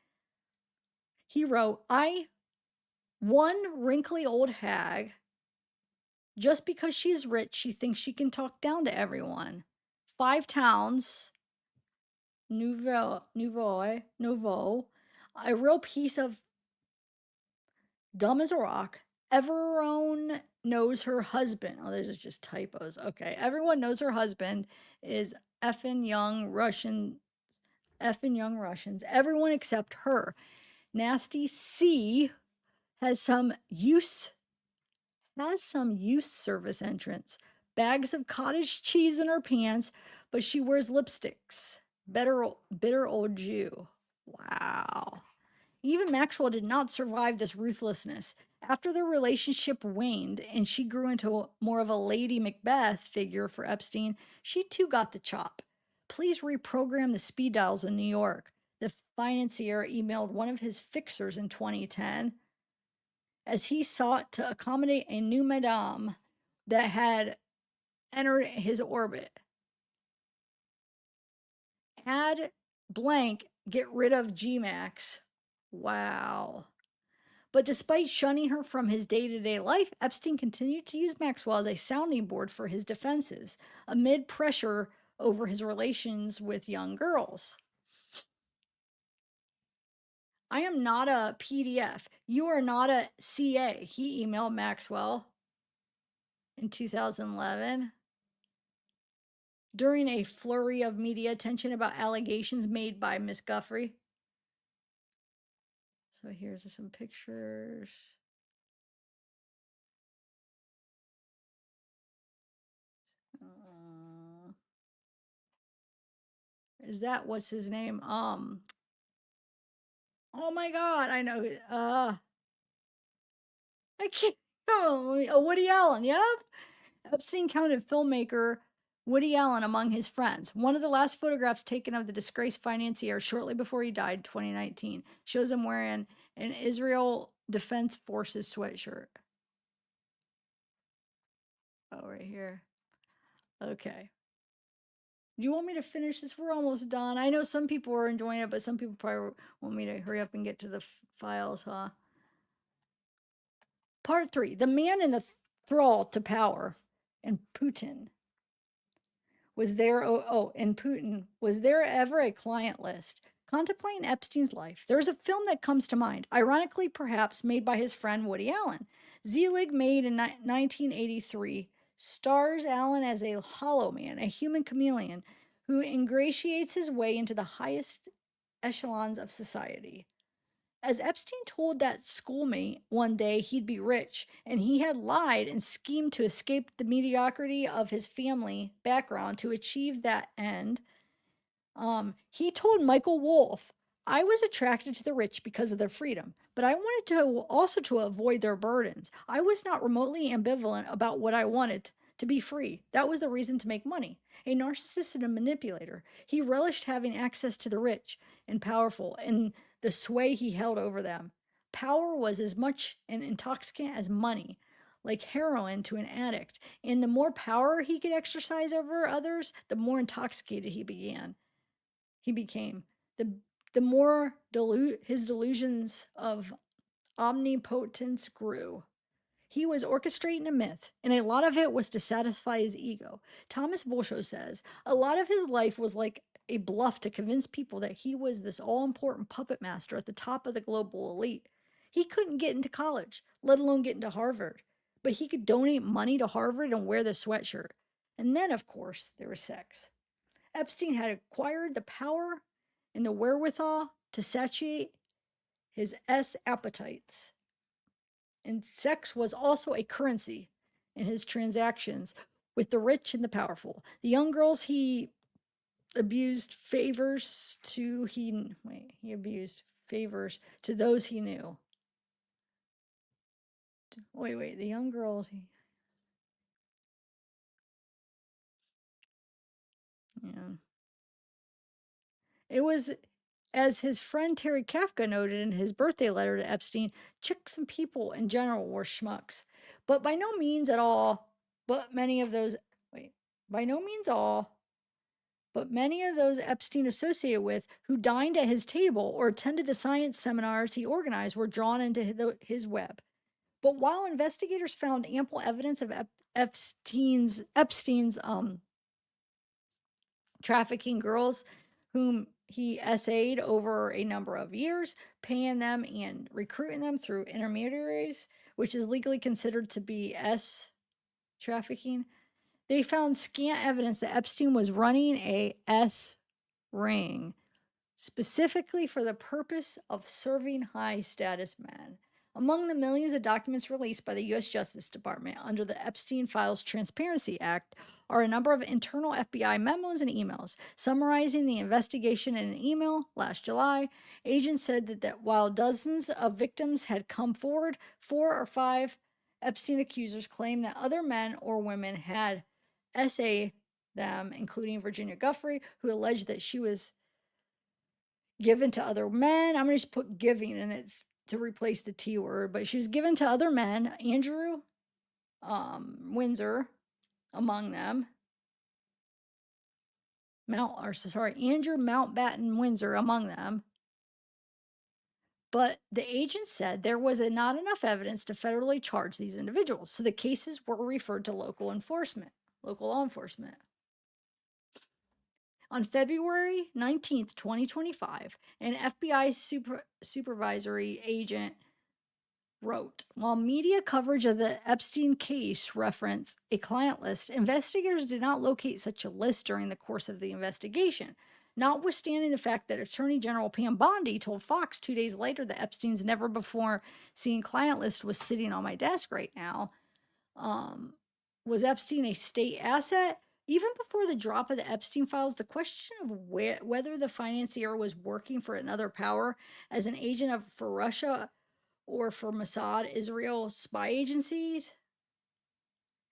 he wrote, one wrinkly old hag. Just because she's rich, she thinks she can talk down to everyone. 5 towns, nouveau, a real piece of dumb as a rock. Everyone knows her husband. Oh, there's just typos. Okay. Everyone knows her husband is effing young Russian, effing young Russians. Everyone except her. Nasty C has some use service entrance. Bags of cottage cheese in her pants, but she wears lipsticks. Bitter old Jew. Wow. Even Maxwell did not survive this ruthlessness. After their relationship waned and she grew into more of a Lady Macbeth figure for Epstein, she too got the chop. Please reprogram the speed dials in New York. The financier emailed one of his fixers in 2010 as he sought to accommodate a new madame that had entered his orbit. Add blank, get rid of GMAX. Wow. But despite shunning her from his day to day life, Epstein continued to use Maxwell as a sounding board for his defenses, amid pressure over his relations with young girls. I am not a PDF. You are not a CA, he emailed Maxwell in 2011 during a flurry of media attention about allegations made by Miss Guffrey. So here's some pictures. Is that what's his name? Oh my God, I know. I can't. Oh, Woody Allen. Yep. Epstein counted filmmaker Woody Allen among his friends. One of the last photographs taken of the disgraced financier shortly before he died, 2019, shows him wearing an Israel Defense Forces sweatshirt. Oh, right here. Okay. Do you want me to finish this? We're almost done. I know some people are enjoying it, but some people probably want me to hurry up and get to the files, huh? Part 3, the man in the thrall to power, and Putin. Was there ever a client list? Contemplating Epstein's life, there's a film that comes to mind, ironically perhaps made by his friend Woody Allen. Zelig, made in 1983, stars Allen as a hollow man, a human chameleon who ingratiates his way into the highest echelons of society. As Epstein told that schoolmate one day he'd be rich, and he had lied and schemed to escape the mediocrity of his family background to achieve that end, he told Michael Wolff, I was attracted to the rich because of their freedom, but I wanted to also to avoid their burdens. I was not remotely ambivalent about what I wanted to be free. That was the reason to make money. A narcissist and a manipulator, he relished having access to the rich and powerful and the sway he held over them. Power was as much an intoxicant as money, like heroin to an addict. And the more power he could exercise over others, the more intoxicated he became. The the more his delusions of omnipotence grew. He was orchestrating a myth, and a lot of it was to satisfy his ego. Thomas Volshow says a lot of his life was like a bluff to convince people that he was this all important puppet master at the top of the global elite. He couldn't get into college, let alone get into Harvard, but he could donate money to Harvard and wear the sweatshirt. And then, of course, there was sex. Epstein had acquired the power and the wherewithal to satiate his appetites. And sex was also a currency in his transactions with the rich and the powerful. The young girls he abused favors to he abused favors to those he knew. The young girls yeah. It was, as his friend Terry Kafka noted in his birthday letter to Epstein, chicks and people in general were schmucks. But by no means at all, but many of those, wait, by no means all, but many of those Epstein associated with who dined at his table or attended the science seminars he organized were drawn into his web. But while investigators found ample evidence of Epstein's trafficking girls whom he essayed over a number of years, paying them and recruiting them through intermediaries, which is legally considered to be trafficking. They found scant evidence that Epstein was running a ring specifically for the purpose of serving high status men. Among the millions of documents released by the U.S. Justice Department under the Epstein Files Transparency Act are a number of internal FBI memos and emails. Summarizing the investigation in an email last July, agents said that while dozens of victims had come forward, 4 or 5 Epstein accusers claimed that other men or women had essayed them, including Virginia Giuffre, who alleged that she was given to other men. I'm going to just put giving, and it's to replace the T word, but she was given to other men. Andrew Windsor among them. Andrew Mountbatten Windsor among them. But the agent said there was not enough evidence to federally charge these individuals, so the cases were referred to local law enforcement. On February 19th, 2025, an FBI supervisory agent wrote, while media coverage of the Epstein case referenced a client list, investigators did not locate such a list during the course of the investigation. Notwithstanding the fact that Attorney General Pam Bondi told Fox 2 days later that Epstein's never before seen client list was sitting on my desk right now, was Epstein a state asset? Even before the drop of the Epstein files, the question of whether the financier was working for another power as an agent for Russia or for Mossad, Israel spy agencies,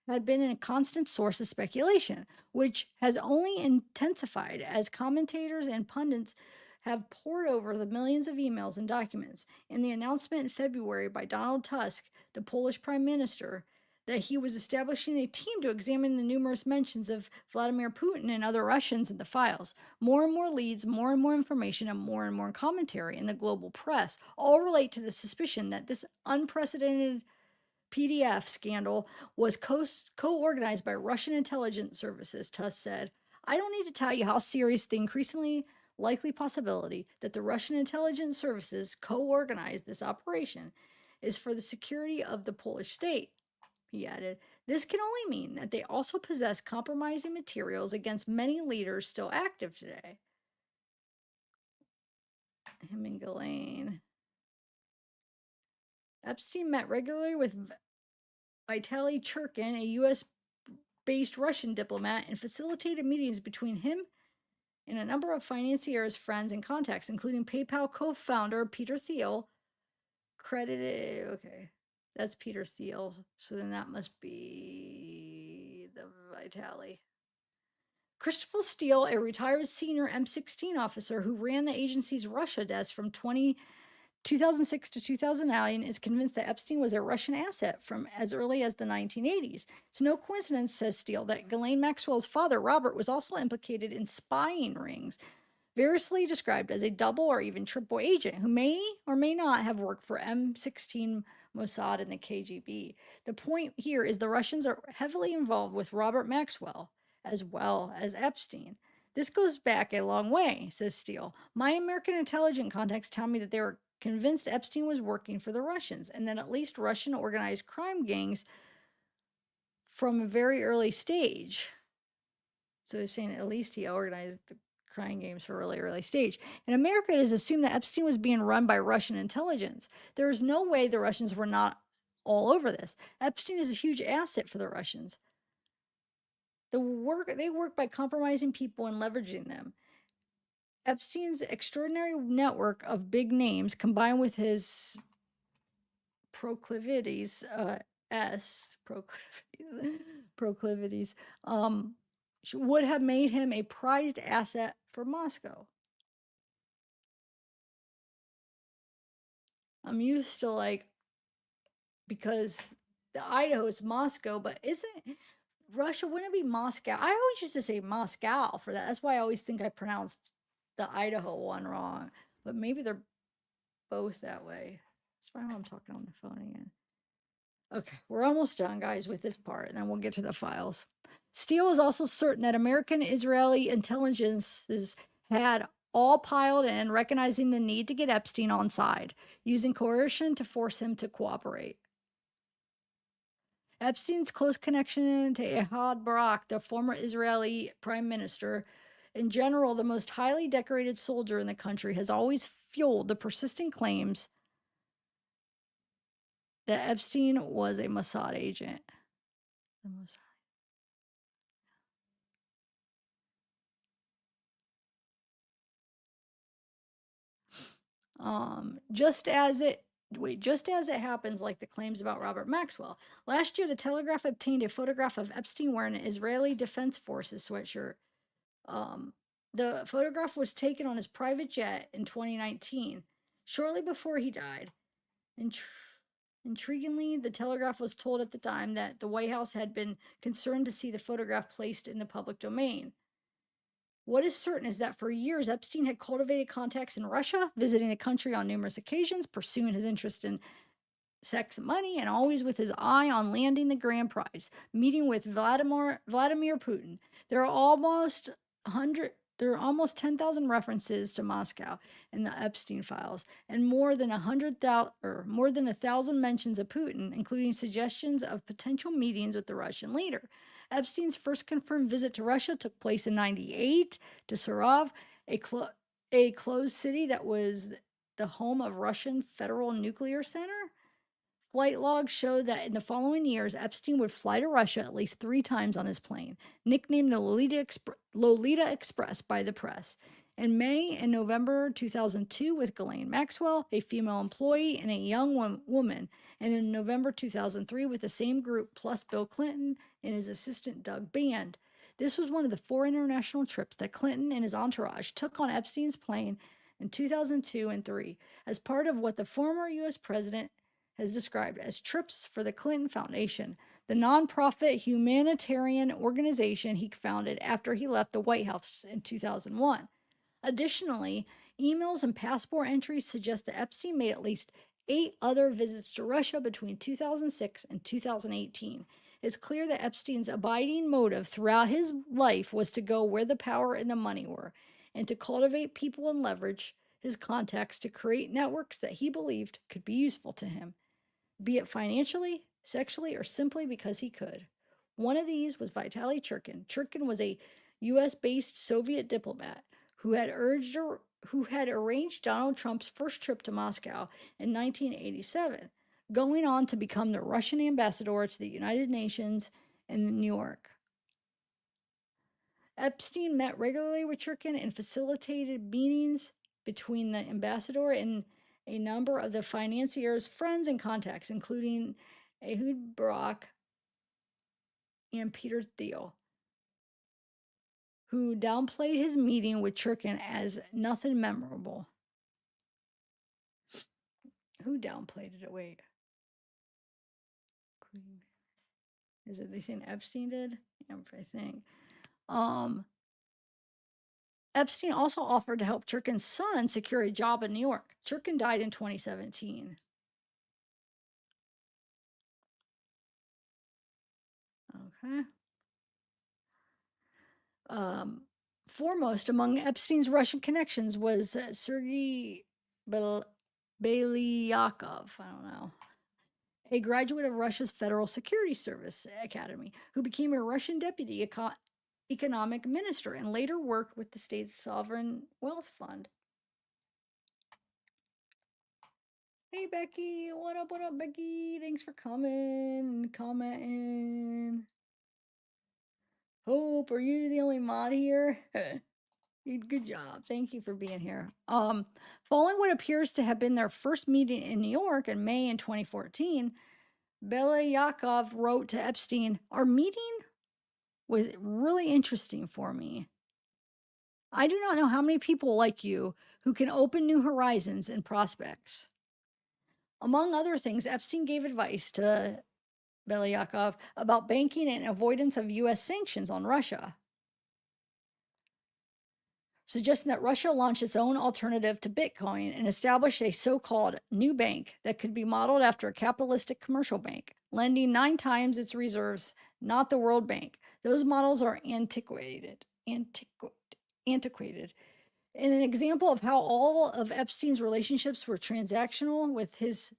had been a constant source of speculation, which has only intensified as commentators and pundits have pored over the millions of emails and documents. In the announcement in February by Donald Tusk, the Polish prime minister, that he was establishing a team to examine the numerous mentions of Vladimir Putin and other Russians in the files. More and more leads, more and more information, and more commentary in the global press all relate to the suspicion that this unprecedented PDF scandal was co-organized by Russian intelligence services, Tuss said. I don't need to tell you how serious the increasingly likely possibility that the Russian intelligence services co-organized this operation is for the security of the Polish state, he added. This can only mean that they also possess compromising materials against many leaders still active today. Him and Ghislaine. Epstein met regularly with Vitaly Churkin, a U.S. based Russian diplomat, and facilitated meetings between him and a number of financiers, friends, and contacts, including PayPal co founder Peter Thiel. Credited, okay, that's Peter Thiel. So then that must be the Vitaly. Christopher Steele, a retired senior M16 officer who ran the agency's Russia desk from 2006 to 2009, is convinced that Epstein was a Russian asset from as early as the 1980s. It's no coincidence, says Steele, that Ghislaine Maxwell's father, Robert, was also implicated in spying rings, variously described as a double or even triple agent who may or may not have worked for M16, Mossad, and the KGB. The point here is the Russians are heavily involved with Robert Maxwell as well as Epstein. This goes back a long way, says Steele. My American intelligence contacts tell me that they were convinced Epstein was working for the Russians and that at least Russian organized crime gangs from a very early stage. So he's saying at least he organized the crime games for a really early stage. In America, it is assumed that Epstein was being run by Russian intelligence. There is no way the Russians were not all over this. Epstein is a huge asset for the Russians. They work by compromising people and leveraging them. Epstein's extraordinary network of big names, combined with his proclivities, would have made him a prized asset for Moscow. I'm used to because the Idaho is Moscow, but isn't Russia? Wouldn't it be Moscow? I always used to say Moscow for that. That's why I always think I pronounced the Idaho one wrong. But maybe they're both that way. That's why I'm talking on the phone again. Okay, we're almost done, guys, with this part, and then we'll get to the files. Steele is also certain that American Israeli intelligences had all piled in, recognizing the need to get Epstein on side, using coercion to force him to cooperate. Epstein's close connection to Ehud Barak, the former Israeli prime minister, in general, the most highly decorated soldier in the country, has always fueled the persistent claims that Epstein was a Mossad agent. Just as it happens, like the claims about Robert Maxwell. Last year, the Telegraph obtained a photograph of Epstein wearing an Israeli Defense Forces sweatshirt. The photograph was taken on his private jet in 2019, shortly before he died. Intriguingly, the Telegraph was told at the time that the White House had been concerned to see the photograph placed in the public domain. What is certain is that for years, Epstein had cultivated contacts in Russia, visiting the country on numerous occasions, pursuing his interest in sex and money, and always with his eye on landing the grand prize, meeting with Vladimir Putin. There are almost 10,000 references to Moscow in the Epstein files, and more than 1,000 mentions of Putin, including suggestions of potential meetings with the Russian leader. Epstein's first confirmed visit to Russia took place in 1998 to Sarov, a closed city that was the home of Russian Federal Nuclear Center. Flight logs show that in the following years, Epstein would fly to Russia at least 3 times on his plane, nicknamed the Lolita Express by the press. In May and November 2002 with Ghislaine Maxwell, a female employee, and a young woman, and in November 2003 with the same group plus Bill Clinton and his assistant Doug Band. This was one of the 4 international trips that Clinton and his entourage took on Epstein's plane in 2002 and 3 as part of what the former U.S. president has described as trips for the Clinton Foundation, the nonprofit humanitarian organization he founded after he left the White House in 2001. Additionally, emails and passport entries suggest that Epstein made at least 8 other visits to Russia between 2006 and 2018. It's clear that Epstein's abiding motive throughout his life was to go where the power and the money were, and to cultivate people and leverage his contacts to create networks that he believed could be useful to him, be it financially, sexually, or simply because he could. One of these was Vitaly Churkin. Churkin was a US based Soviet diplomat who had arranged Donald Trump's first trip to Moscow in 1987, going on to become the Russian ambassador to the United Nations in New York. Epstein met regularly with Churkin and facilitated meetings between the ambassador and a number of the financier's friends and contacts, including Ehud Barak and Peter Thiel, who downplayed his meeting with Churkin as nothing memorable. Who downplayed it? Wait. Is it they saying Epstein did? Yeah, I think. Epstein also offered to help Churkin's son secure a job in New York. Churkin died in 2017. Okay. Foremost among Epstein's Russian connections was Sergei Belyakov. I don't know. A graduate of Russia's Federal Security Service Academy, who became a Russian deputy economic minister and later worked with the state's sovereign wealth fund. Hey, Becky. What up, Becky? Thanks for coming and commenting. Hope, are you the only mod here? Good job. Thank you for being here. Following what appears to have been their first meeting in New York in May in 2014, Belyakov wrote to Epstein, "Our meeting was really interesting for me. I do not know how many people like you who can open new horizons and prospects." Among other things, Epstein gave advice to Belyakov about banking and avoidance of U.S. sanctions on Russia, suggesting that Russia launch its own alternative to Bitcoin and establish a so-called new bank that could be modeled after a capitalistic commercial bank, lending 9 times its reserves, not the World Bank. Those models are antiquated. In an example of how all of Epstein's relationships were transactional with his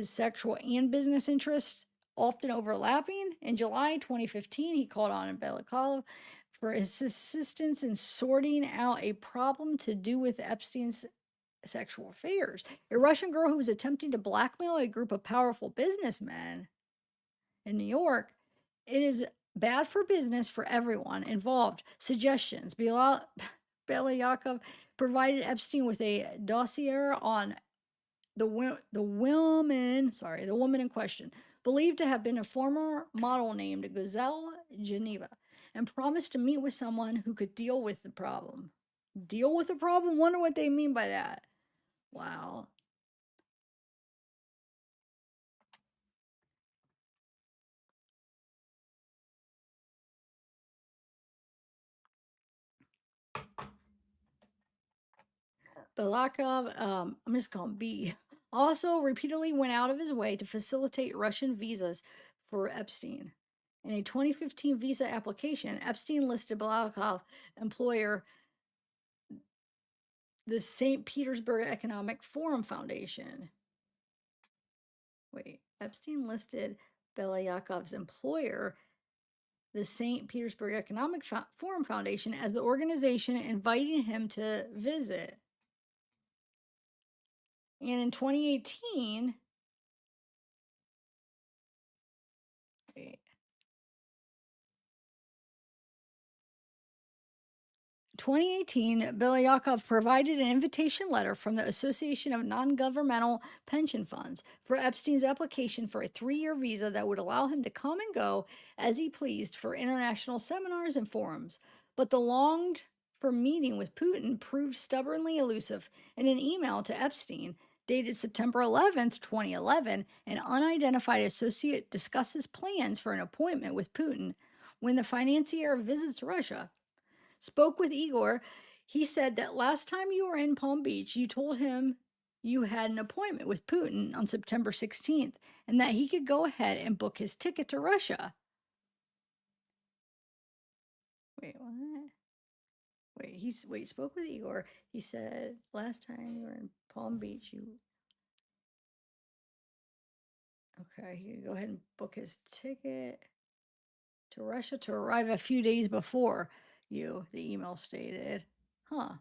sexual and business interests often overlapping, in July 2015, he called on Belyakov for his assistance in sorting out a problem to do with Epstein's sexual affairs. A Russian girl who was attempting to blackmail a group of powerful businessmen in New York. It is bad for business for everyone involved. Suggestions. Belyakov provided Epstein with a dossier on the woman in question, believed to have been a former model named Gazelle Geneva, and promised to meet with someone who could deal with the problem. Deal with the problem? Wonder what they mean by that. Wow. Balakov, I'm just calling B, also repeatedly went out of his way to facilitate Russian visas for Epstein. In a 2015 visa application, Epstein listed Balakov employer the St. Petersburg Economic Forum Foundation. Wait, Epstein listed Belyakov's employer, the St. Petersburg Economic Forum Foundation, as the organization inviting him to visit. And in 2018, wait, 2018, Belyakov provided an invitation letter from the Association of Non-Governmental Pension Funds for Epstein's application for a 3-year visa that would allow him to come and go as he pleased for international seminars and forums. But the longed-for meeting with Putin proved stubbornly elusive. In an email to Epstein, dated September 11th, 2011, an unidentified associate discusses plans for an appointment with Putin when the financier visits Russia. Spoke with Igor. He said that last time you were in Palm Beach, you told him you had an appointment with Putin on September 16th and that he could go ahead and book his ticket to Russia. Wait, what? Wait, spoke with Igor. He said last time you were in Palm Beach, okay, he could go ahead and book his ticket to Russia to arrive a few days before you, the email stated. Huh.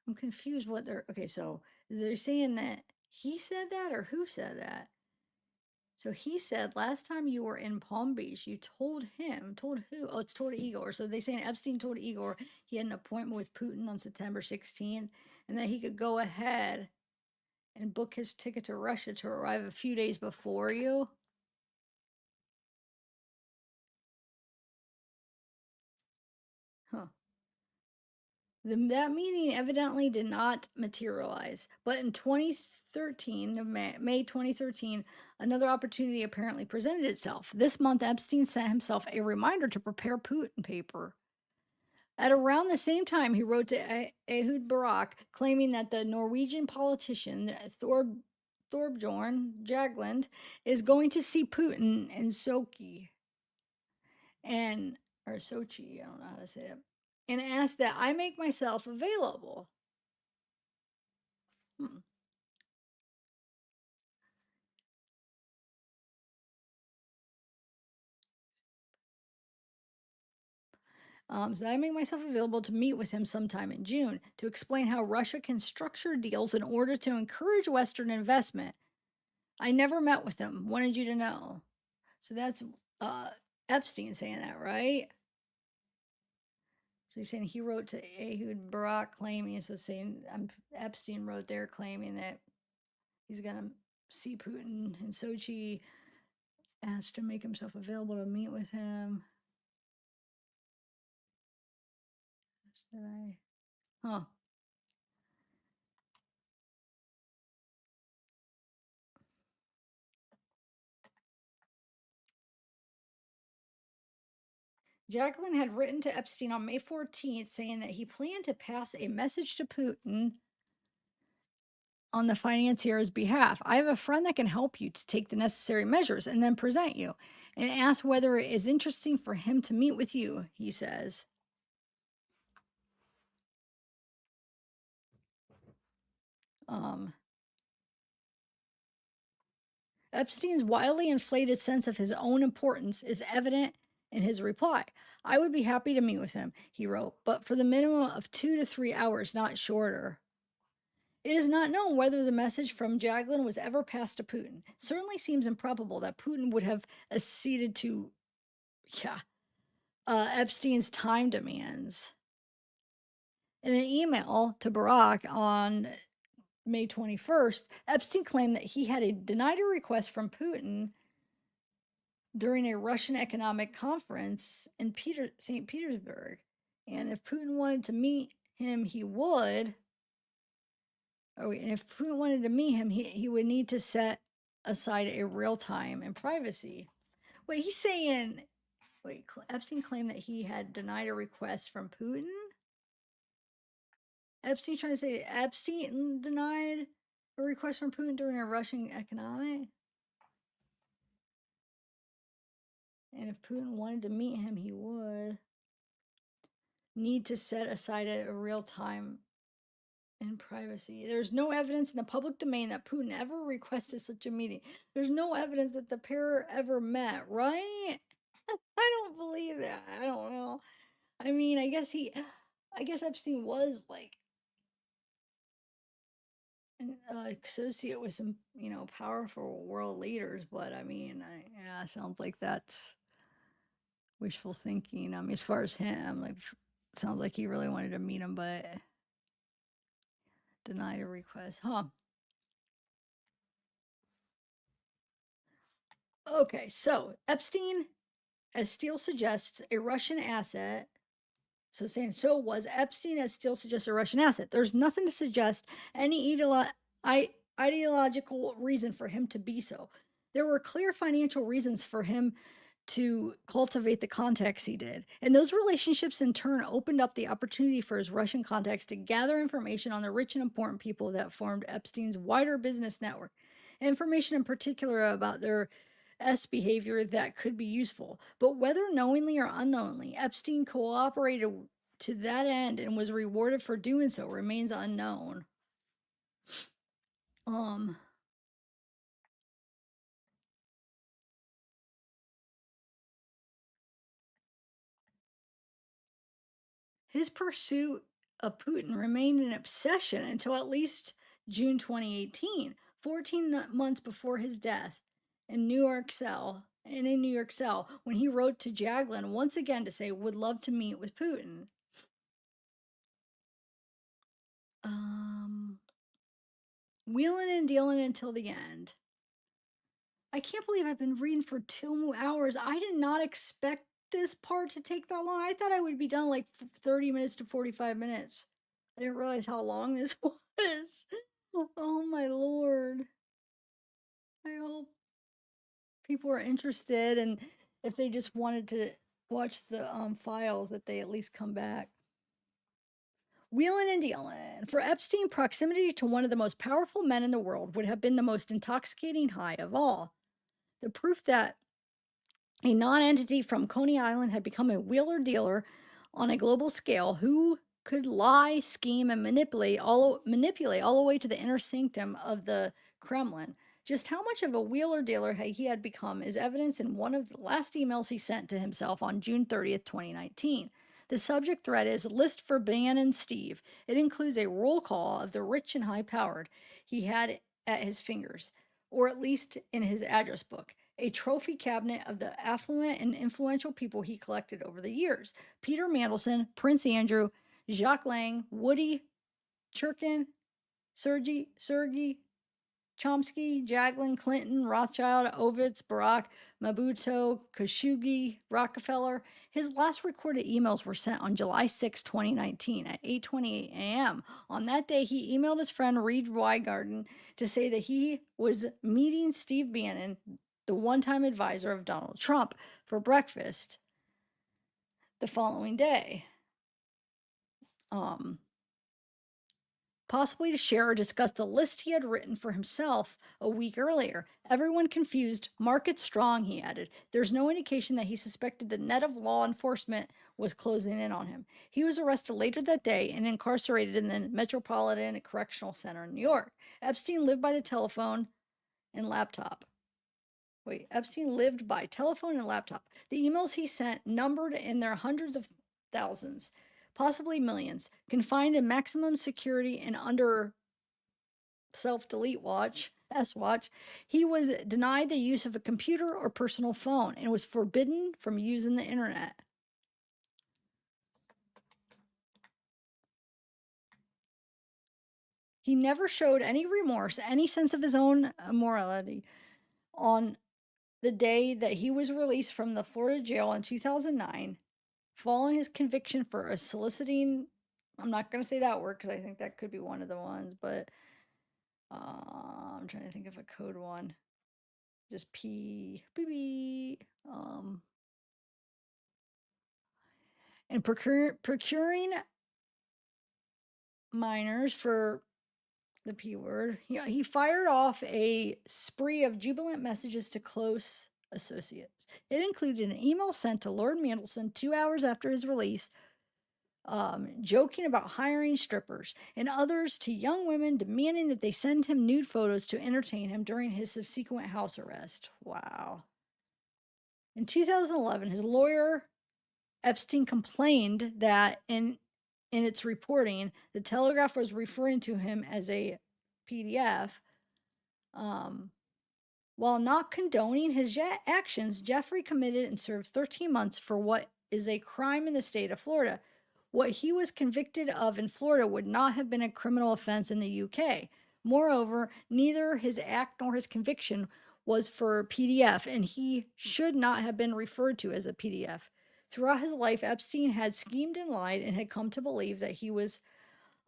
I'm confused what they're okay, so they're saying that he said that or who said that? So he said last time you were in Palm Beach, you told who? Oh, it's told Igor. So they saying Epstein told Igor he had an appointment with Putin on September 16th and that he could go ahead and book his ticket to Russia to arrive a few days before you. Huh. That meeting evidently did not materialize, but in 2013, May 2013, another opportunity apparently presented itself. This month, Epstein sent himself a reminder to prepare Putin paper. At around the same time, he wrote to Ehud Barak, claiming that the Norwegian politician Thorbjorn Jagland is going to see Putin in Sochi and or Sochi, I don't know how to say it, and asked that I make myself available. Hmm. So I make myself available to meet with him sometime in June to explain how Russia can structure deals in order to encourage Western investment. I never met with him. Wanted you to know. So that's uh, Epstein saying that, right? So he's saying he wrote to Ehud Barak claiming, so saying Epstein wrote there claiming that he's going to see Putin in Sochi, asked to make himself available to meet with him. Huh. Jacqueline had written to Epstein on May 14th saying that he planned to pass a message to Putin on the financier's behalf. I have a friend that can help you to take the necessary measures and then present you and ask whether it is interesting for him to meet with you, he says. Um, Epstein's wildly inflated sense of his own importance is evident in his reply. I would be happy to meet with him, he wrote, but for the minimum of 2 to 3 hours, not shorter. It is not known whether the message from Jagland was ever passed to Putin. It certainly seems improbable that Putin would have acceded to, yeah, Epstein's time demands. In an email to Barak on May 21st, Epstein claimed that he had denied a request from Putin during a Russian economic conference in St. Petersburg. And if Putin wanted to meet him, he would. And if Putin wanted to meet him, he would need to set aside a real time and privacy. Wait, he's saying, Epstein claimed that he had denied a request from Putin? Epstein trying to say Epstein denied a request from Putin during a Russian economic? And if Putin wanted to meet him, he would need to set aside a real time and privacy. There's no evidence in the public domain that Putin ever requested such a meeting. There's no evidence that the pair ever met, right? I don't believe that. I don't know. I mean, I guess Epstein was like an associate with some, powerful world leaders, but I mean, yeah, sounds like that's wishful thinking. I mean, as far as him, like, sounds like he really wanted to meet him, but denied a request. Huh. Okay, so Epstein, as Steele suggests, a Russian asset. So saying so was Epstein, as Steele suggests, a Russian asset. There's nothing to suggest any ideological reason for him to be so. There were clear financial reasons for him to cultivate the contacts he did. And those relationships in turn opened up the opportunity for his Russian contacts to gather information on the rich and important people that formed Epstein's wider business network. Information in particular about their behavior that could be useful. But whether knowingly or unknowingly, Epstein cooperated to that end and was rewarded for doing so remains unknown. Um, His pursuit of Putin remained an obsession until at least June 2018, 14 months before his death in a New York cell, when he wrote to Jaglin once again to say would love to meet with Putin. Wheeling and dealing until the end. I can't believe I've been reading for 2 hours. I did not expect this part to take that long. I thought I would be done like 30 minutes to 45 minutes. I didn't realize how long this was. Oh my lord. I hope people are interested, and if they just wanted to watch the files, that they at least come back. Wheeling and dealing. For Epstein, proximity to one of the most powerful men in the world would have been the most intoxicating high of all. The proof that a non-entity from Coney Island had become a wheeler dealer on a global scale who could lie, scheme, and manipulate all the way to the inner sanctum of the Kremlin. Just how much of a wheeler dealer he had become is evidence in one of the last emails he sent to himself on June 30th, 2019. The subject thread is List for Bannon Steve. It includes a roll call of the rich and high powered he had at his fingers, or at least in his address book, a trophy cabinet of the affluent and influential people he collected over the years. Peter Mandelson, Prince Andrew, Jacques Lang, Woody, Churkin, Sergey, Chomsky, Jaglin, Clinton, Rothschild, Ovitz, Barack, Mabuto, Khashoggi, Rockefeller. His last recorded emails were sent on July 6, 2019 at 8:28 a.m. On that day, he emailed his friend Reed Weigarten to say that he was meeting Steve Bannon, the one-time advisor of Donald Trump, for breakfast the following day. Possibly to share or discuss the list he had written for himself a week earlier. Everyone confused. Market strong, he added. There's no indication that he suspected the net of law enforcement was closing in on him. He was arrested later that day and incarcerated in the Metropolitan Correctional Center in New York. Epstein lived by telephone and laptop. Epstein lived by telephone and laptop. The emails he sent numbered in their hundreds of thousands, possibly millions, confined in maximum security and under self-delete watch, S-watch. He was denied the use of a computer or personal phone and was forbidden from using the internet. He never showed any remorse, any sense of his own morality. On the day that he was released from the Florida jail in 2009, following his conviction for soliciting, I'm not going to say that word because I think that could be one of the ones, but I'm trying to think of a code one. Just and procuring minors for the P word. He fired off a spree of jubilant messages to close associates. It included an email sent to Lord Mandelson 2 hours after his release, joking about hiring strippers, and others to young women demanding that they send him nude photos to entertain him during his subsequent house arrest. Wow. In 2011, his lawyer, Epstein, complained that in its reporting, the Telegraph was referring to him as a PDF. While not condoning his actions, Jeffrey committed and served 13 months for what is a crime in the state of Florida. What he was convicted of in Florida would not have been a criminal offense in the UK. Moreover, neither his act nor his conviction was for PDF, and he should not have been referred to as a PDF. Throughout his life, Epstein had schemed and lied and had come to believe that he was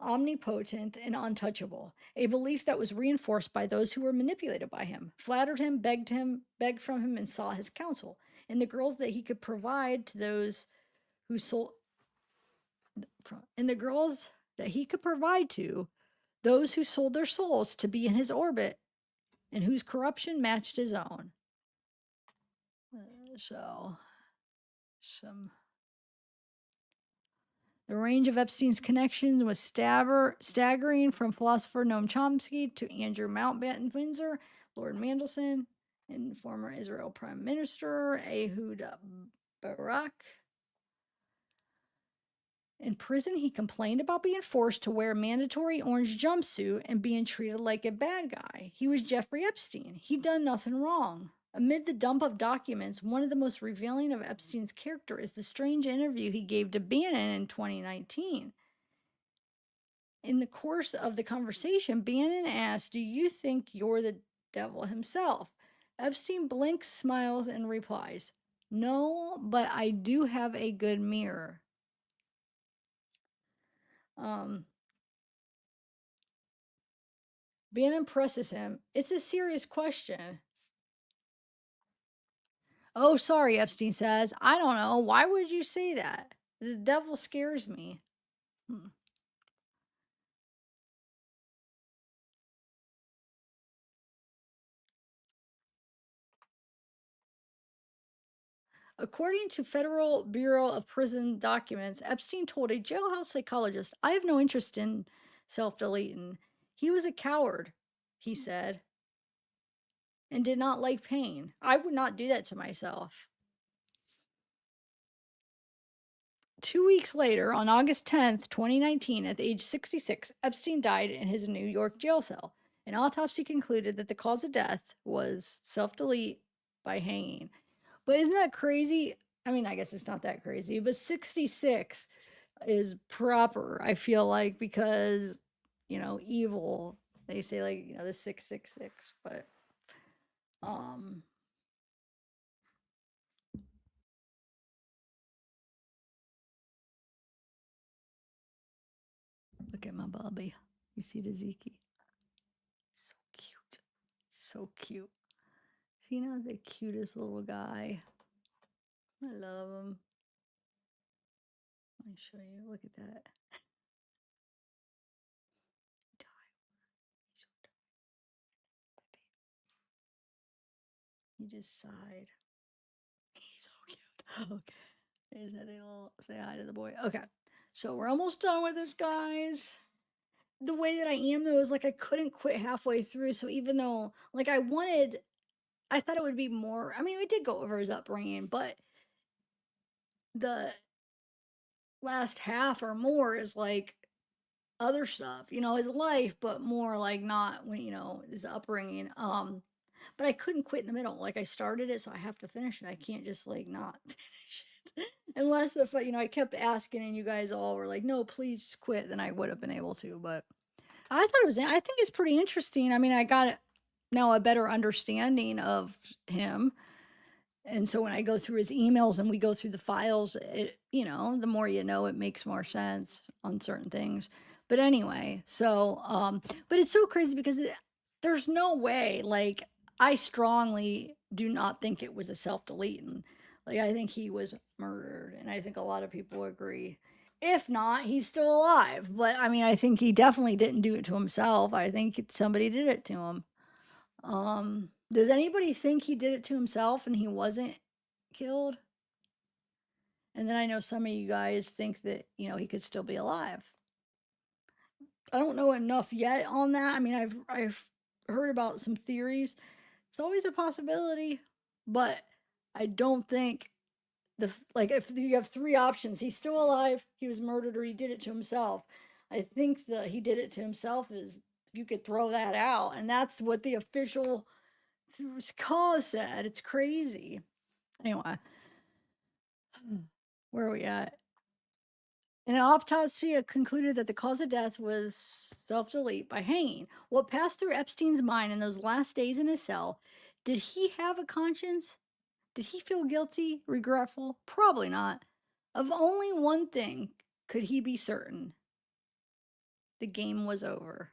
omnipotent and untouchable, a belief that was reinforced by those who were manipulated by him, flattered him, begged from him, and sought his counsel, and the girls that he could provide to those who sold, and the girls that he could provide to those who sold their souls to be in his orbit and whose corruption matched his own. So, some the range of Epstein's connections was staggering, from philosopher Noam Chomsky to Andrew Mountbatten Windsor, Lord Mandelson, and former Israel Prime Minister Ehud Barak. In prison, he complained about being forced to wear a mandatory orange jumpsuit and being treated like a bad guy. He was Jeffrey Epstein. He'd done nothing wrong. Amid the dump of documents, one of the most revealing of Epstein's character is the strange interview he gave to Bannon in 2019. In the course of the conversation, Bannon asked, "Do you think you're the devil himself?" Epstein blinks, smiles, and replies, "No, but I do have a good mirror." Um, Bannon presses him. "It's a serious question." "Oh, sorry," Epstein says. "I don't know. Why would you say that? The devil scares me." Hmm. According to Federal Bureau of Prison documents, Epstein told a jailhouse psychologist, "I have no interest in self-deleting. He was a coward," he said, "and did not like pain. I would not do that to myself." 2 weeks later, on August 10th, 2019, at the age 66, Epstein died in his New York jail cell. An autopsy concluded that the cause of death was self-delete by hanging. But isn't that crazy? I mean, I guess it's not that crazy, but 66 is proper, I feel like, because, evil, they say, like, the 666, but, um, look at my Bobby. You see the Zeke? So cute. So cute. See, now the cutest little guy. I love him. Let me show you. Look at that. He just sighed. He's so cute. Okay. Is that a little say hi to the boy? Okay. So we're almost done with this, guys. The way that I am, though, is like I couldn't quit halfway through. So even though, like, I thought it would be more. I mean, we did go over his upbringing, but the last half or more is like other stuff, his life, but more like not when, his upbringing. But I couldn't quit in the middle. Like, I started it, so I have to finish it. I can't just like not finish it. Unless if I kept asking and you guys all were like, "No, please just quit," then I would have been able to. But I think it's pretty interesting. I mean, I got now a better understanding of him. And so when I go through his emails and we go through the files, the more you know, it makes more sense on certain things. But anyway, so, but it's so crazy because there's no way, like, I strongly do not think it was a self deleting. Like, I think he was murdered, and I think a lot of people agree. If not, he's still alive. But I mean, I think he definitely didn't do it to himself. I think somebody did it to him. Does anybody think he did it to himself and he wasn't killed? And then I know some of you guys think that, he could still be alive. I don't know enough yet on that. I mean, I've heard about some theories. It's always a possibility, but I don't think like if you have three options, he's still alive, he was murdered, or he did it to himself. I think that he did it to himself is you could throw that out, and that's what the official cause said. It's crazy. Anyway, where are we at? An autopsy concluded that the cause of death was self delete by hanging. What passed through Epstein's mind in those last days in his cell? Did he have a conscience? Did he feel guilty, regretful? Probably not. Of only one thing could he be certain: The game was over.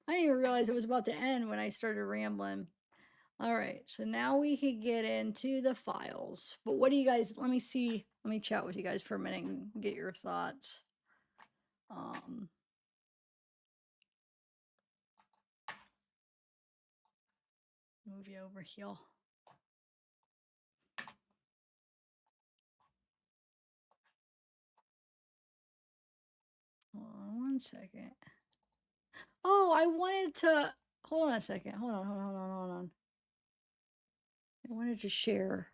I didn't even realize it was about to end when I started rambling. All right, so now we can get into the files. But what do you guys, let me see, let me chat with you guys for a minute and get your thoughts. Move you over here. Hold on one second. Oh, I wanted to, hold on a second. Hold on. I wanted to share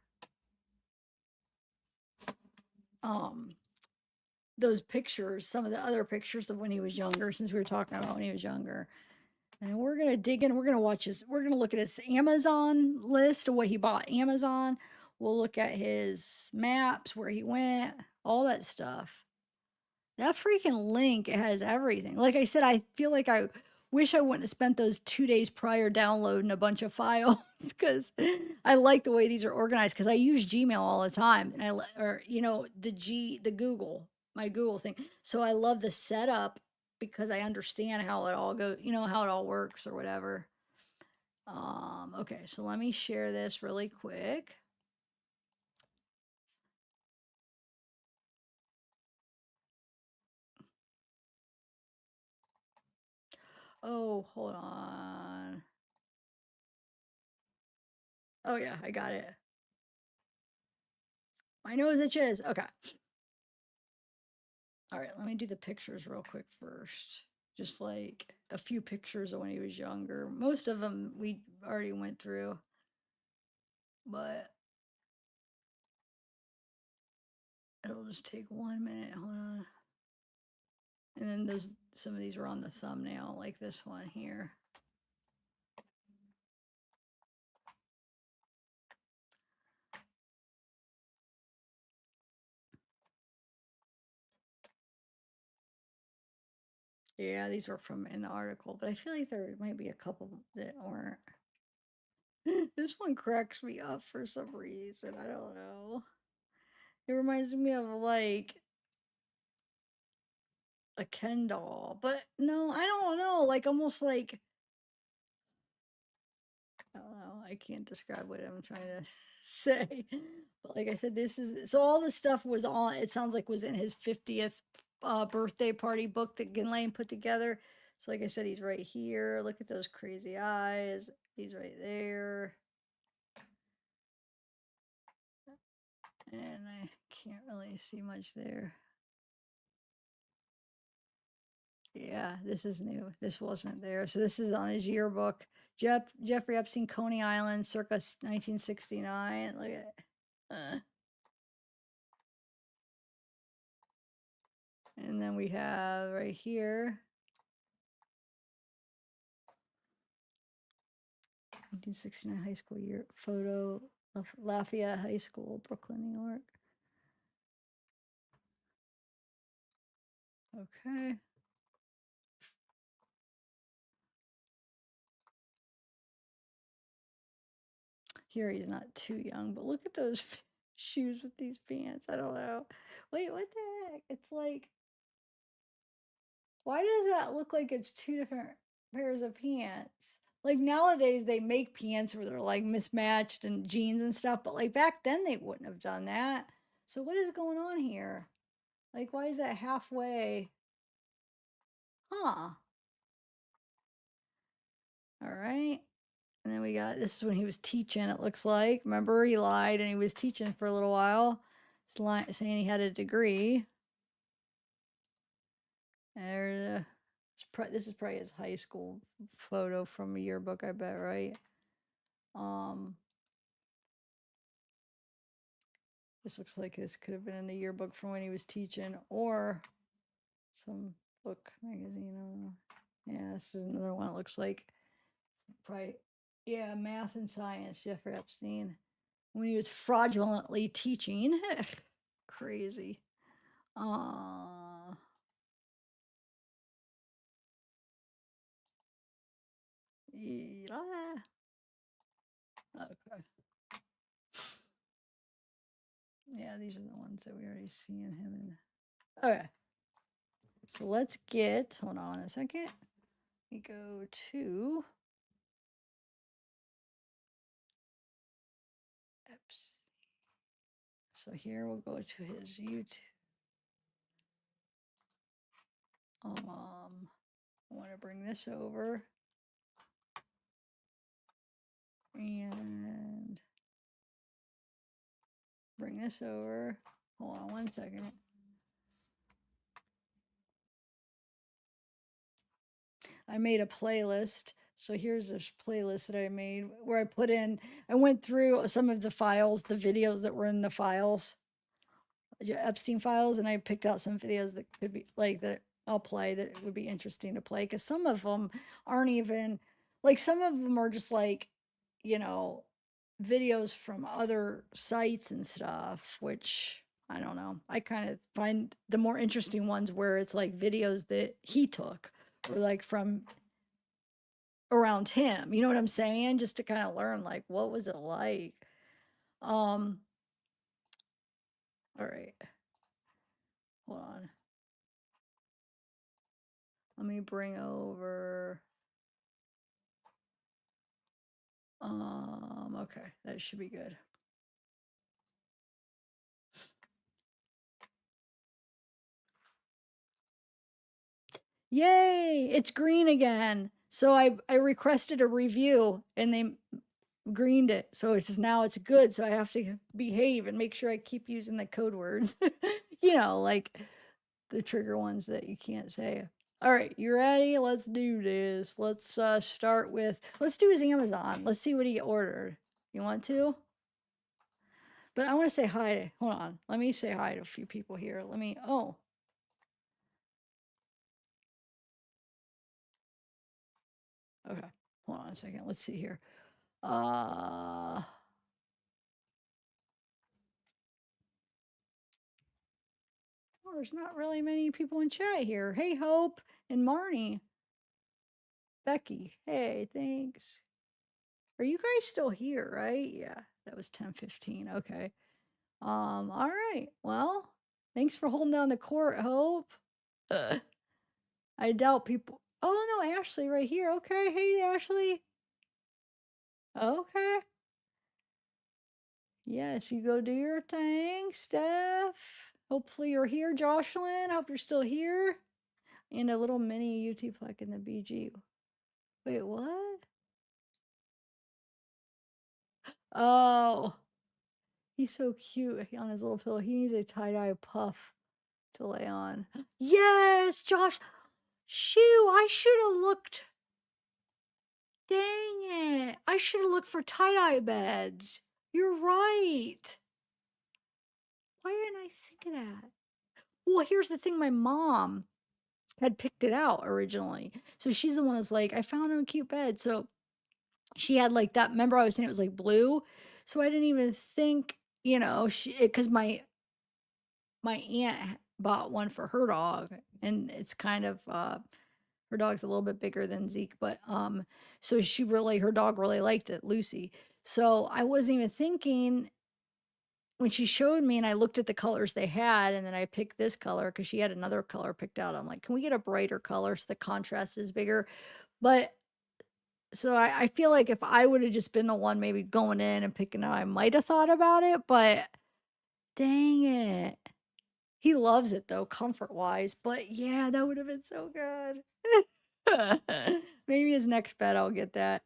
those pictures, some of the other pictures of when he was younger, since we were talking about when he was younger. And we're going to dig in. We're going to watch his, we're going to look at his Amazon list of what he bought Amazon. We'll look at his maps, where he went, all that stuff. That freaking link, it has everything. Like I said, I feel like I wish I wouldn't have spent those 2 days prior downloading a bunch of files because I like the way these are organized because I use Gmail all the time and or you know, the Google, my Google thing. So I love the setup because I understand how it all goes, you know, how it all works or whatever. Okay, so let me share this really quick. Oh, hold on. Oh yeah, I got it. My nose itches. Okay. All right, let me do the pictures real quick first. Just like a few pictures of when he was younger. Most of them we already went through, but it'll just take 1 minute. Hold on. And then those, some of these were on the thumbnail, like this one here. Yeah, these were from in the article, but I feel like there might be a couple that weren't. This one cracks me up for some reason. I don't know. It reminds me of like a Ken doll, but no, I don't know. Like almost like, I don't know. I can't describe what I'm trying to say. But like I said, this is so all this stuff was all, it sounds like was in his 50th birthday party book that Ghislaine put together. So like I said, he's right here. Look at those crazy eyes. He's right there. And I can't really see much there. Yeah, this is new. This wasn't there. So this is on his yearbook. Jeffrey Epstein, Coney Island, circa 1969. Look at and then we have right here 1969 high school year photo of Lafayette High School, Brooklyn, New York. Okay. Here he's not too young, but look at those shoes with these pants. I don't know. Wait, what the heck? It's like, why does that look like it's two different pairs of pants? Like nowadays they make pants where they're like mismatched and jeans and stuff, but like back then they wouldn't have done that. So what is going on here? Like why is that halfway? Huh. All right. And then we got, this is when he was teaching, it looks like. Remember, he lied and he was teaching for a little while, saying he had a degree. There, this is probably his high school photo from a yearbook, I bet, right? This looks like this could have been in the yearbook from when he was teaching or some book magazine. I don't know. Yeah, this is another one. It looks like probably, yeah, math and science, Jeffrey Epstein. When he was fraudulently teaching. Crazy. Yeah. Okay. Yeah, these are the ones that we already seen him in. Okay. So let's get, hold on a second. We go to Epstein. So here we'll go to his YouTube. I want to bring this over and bring this over. Hold on one second. I made a playlist. So here's this playlist that I made where I put in, I went through some of the files, the videos that were in the files, Epstein files, and I picked out some videos that could be like that I'll play that would be interesting to play because some of them aren't even like some of them are just like, you know, videos from other sites and stuff, which I don't know. I kind of find the more interesting ones where it's like videos that he took or like from around him. You know what I'm saying? Just to kind of learn like what was it like. Um all right. Hold on. Let me bring over okay, that should be good. Yay, it's green again. So I requested a review and they greened it. So it says now it's good. So I have to behave and make sure I keep using the code words. You know, like the trigger ones that you can't say. All right, you ready? Let's do this. Let's start with let's do his Amazon. Let's see what he ordered. You want to? But I want to say hi to hold on. Let me say hi to a few people here. Let me okay. Hold on a second. Let's see here. Uh well, there's not really many people in chat here. Hey Hope and Marnie. Becky. Hey, thanks. Are you guys still here, right? Yeah, that was 10:15. Okay. All right. Well, thanks for holding down the court, Hope. Uh, I doubt people. Oh no, Ashley right here. Okay. Hey, Ashley. Okay. Yes, you go do your thing, Steph. Hopefully you're here, Jocelyn. I hope you're still here. And a little mini UT plaque in the BG. Wait, what? Oh, he's so cute on his little pillow. He needs a tie-dye puff to lay on. Yes, Josh. Shoo, I should have looked. Dang it. I should have looked for tie-dye beds. You're right. Why didn't I think of that? Well, here's the thing. My mom had picked it out originally. So she's the one that's like, I found a cute bed. So she had like that. Remember I was saying it was like blue? So I didn't even think, you know, because my aunt bought one for her dog and it's kind of her dog's a little bit bigger than Zeke, but so her dog really liked it, Lucy. So I wasn't even thinking when she showed me and I looked at the colors they had and then I picked this color because she had another color picked out. I'm like, can we get a brighter color so the contrast is bigger? But so I feel like if I would have just been the one maybe going in and picking out, I might have thought about it, but dang it. He loves it though, comfort wise. But yeah, that would have been so good. Maybe his next bed I'll get that.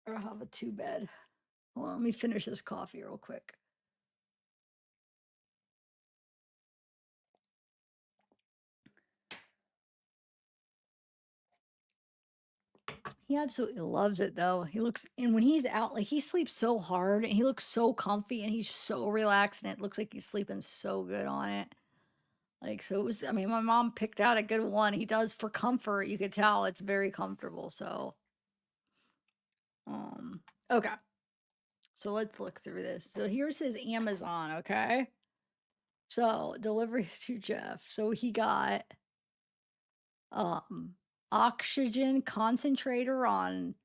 Or I'll have a two bed. Well, let me finish this coffee real quick. He absolutely loves it though. He looks, and when he's out, like he sleeps so hard and he looks so comfy and he's so relaxed and it looks like he's sleeping so good on it. Like, so it was, I mean, my mom picked out a good one. He does for comfort. You could tell it's very comfortable. So, okay. So let's look through this. So here's his Amazon. Okay. So delivery to Jeff. So he got, oxygen concentrator on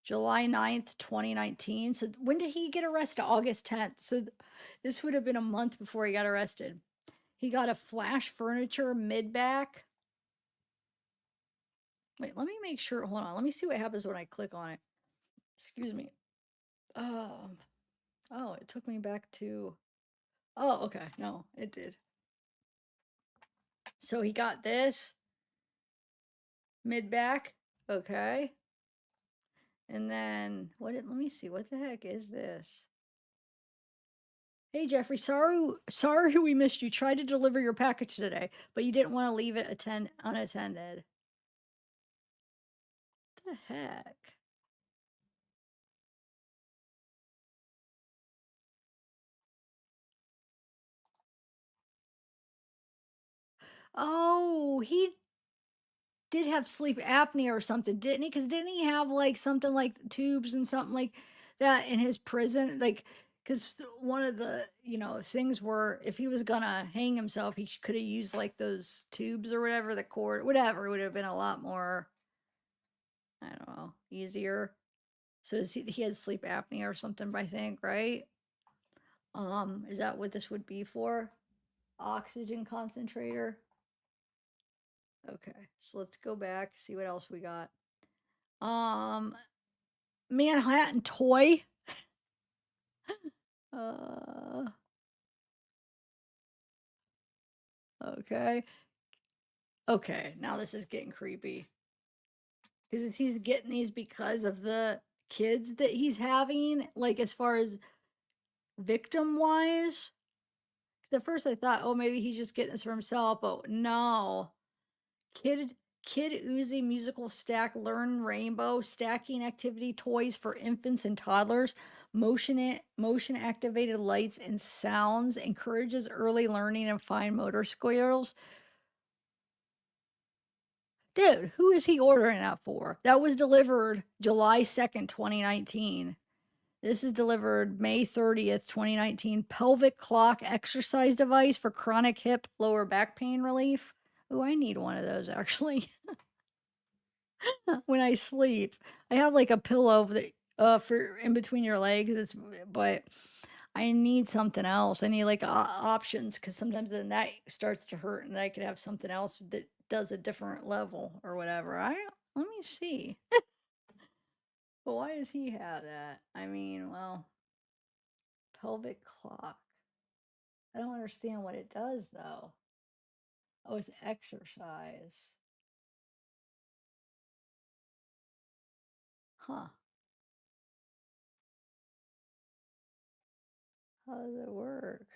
July 9th, 2019. So when did he get arrested? August 10th. So this would have been a month before he got arrested. He got a flash furniture mid back. Wait, let me make sure. Hold on. Let me see what happens when I click on it. Excuse me. Um, oh, it took me back to. Oh, okay. No, it did. So he got this mid back. Okay. And then let me see. What the heck is this? Hey Jeffrey, sorry we missed you. Tried to deliver your package today, but you didn't want to leave it unattended. What the heck? Oh, he did have sleep apnea or something, didn't he? Because didn't he have like something like tubes and something like that in his prison? Like, because one of the things were if he was gonna hang himself, he could have used like those tubes or whatever, the cord, whatever. It would have been a lot more, I don't know, easier. So he had sleep apnea or something, I think, right? Is that what this would be for? Oxygen concentrator. Okay, so let's go back, see what else we got. Um, Manhattan toy. Uh, okay. Okay, now this is getting creepy. Because he's getting these because of the kids that he's having, like as far as victim wise. At first I thought, oh, maybe he's just getting this for himself, but no. Kid Kid Uzi musical stack learn rainbow stacking activity toys for infants and toddlers. Motion activated lights and sounds encourages early learning and fine motor skills. Dude, who is he ordering that for? That was delivered July 2nd, 2019. This is delivered May 30th, 2019. Pelvic clock exercise device for chronic hip lower back pain relief. Oh, I need one of those actually. When I sleep. I have like a pillow that for in between your legs. But I need something else. I need like options because sometimes then that starts to hurt, and I could have something else that does a different level or whatever. I Let me see. But why does he have that? I mean, well, pelvic clock. I don't understand what it does though. Oh, it's exercise. Huh. How does it work?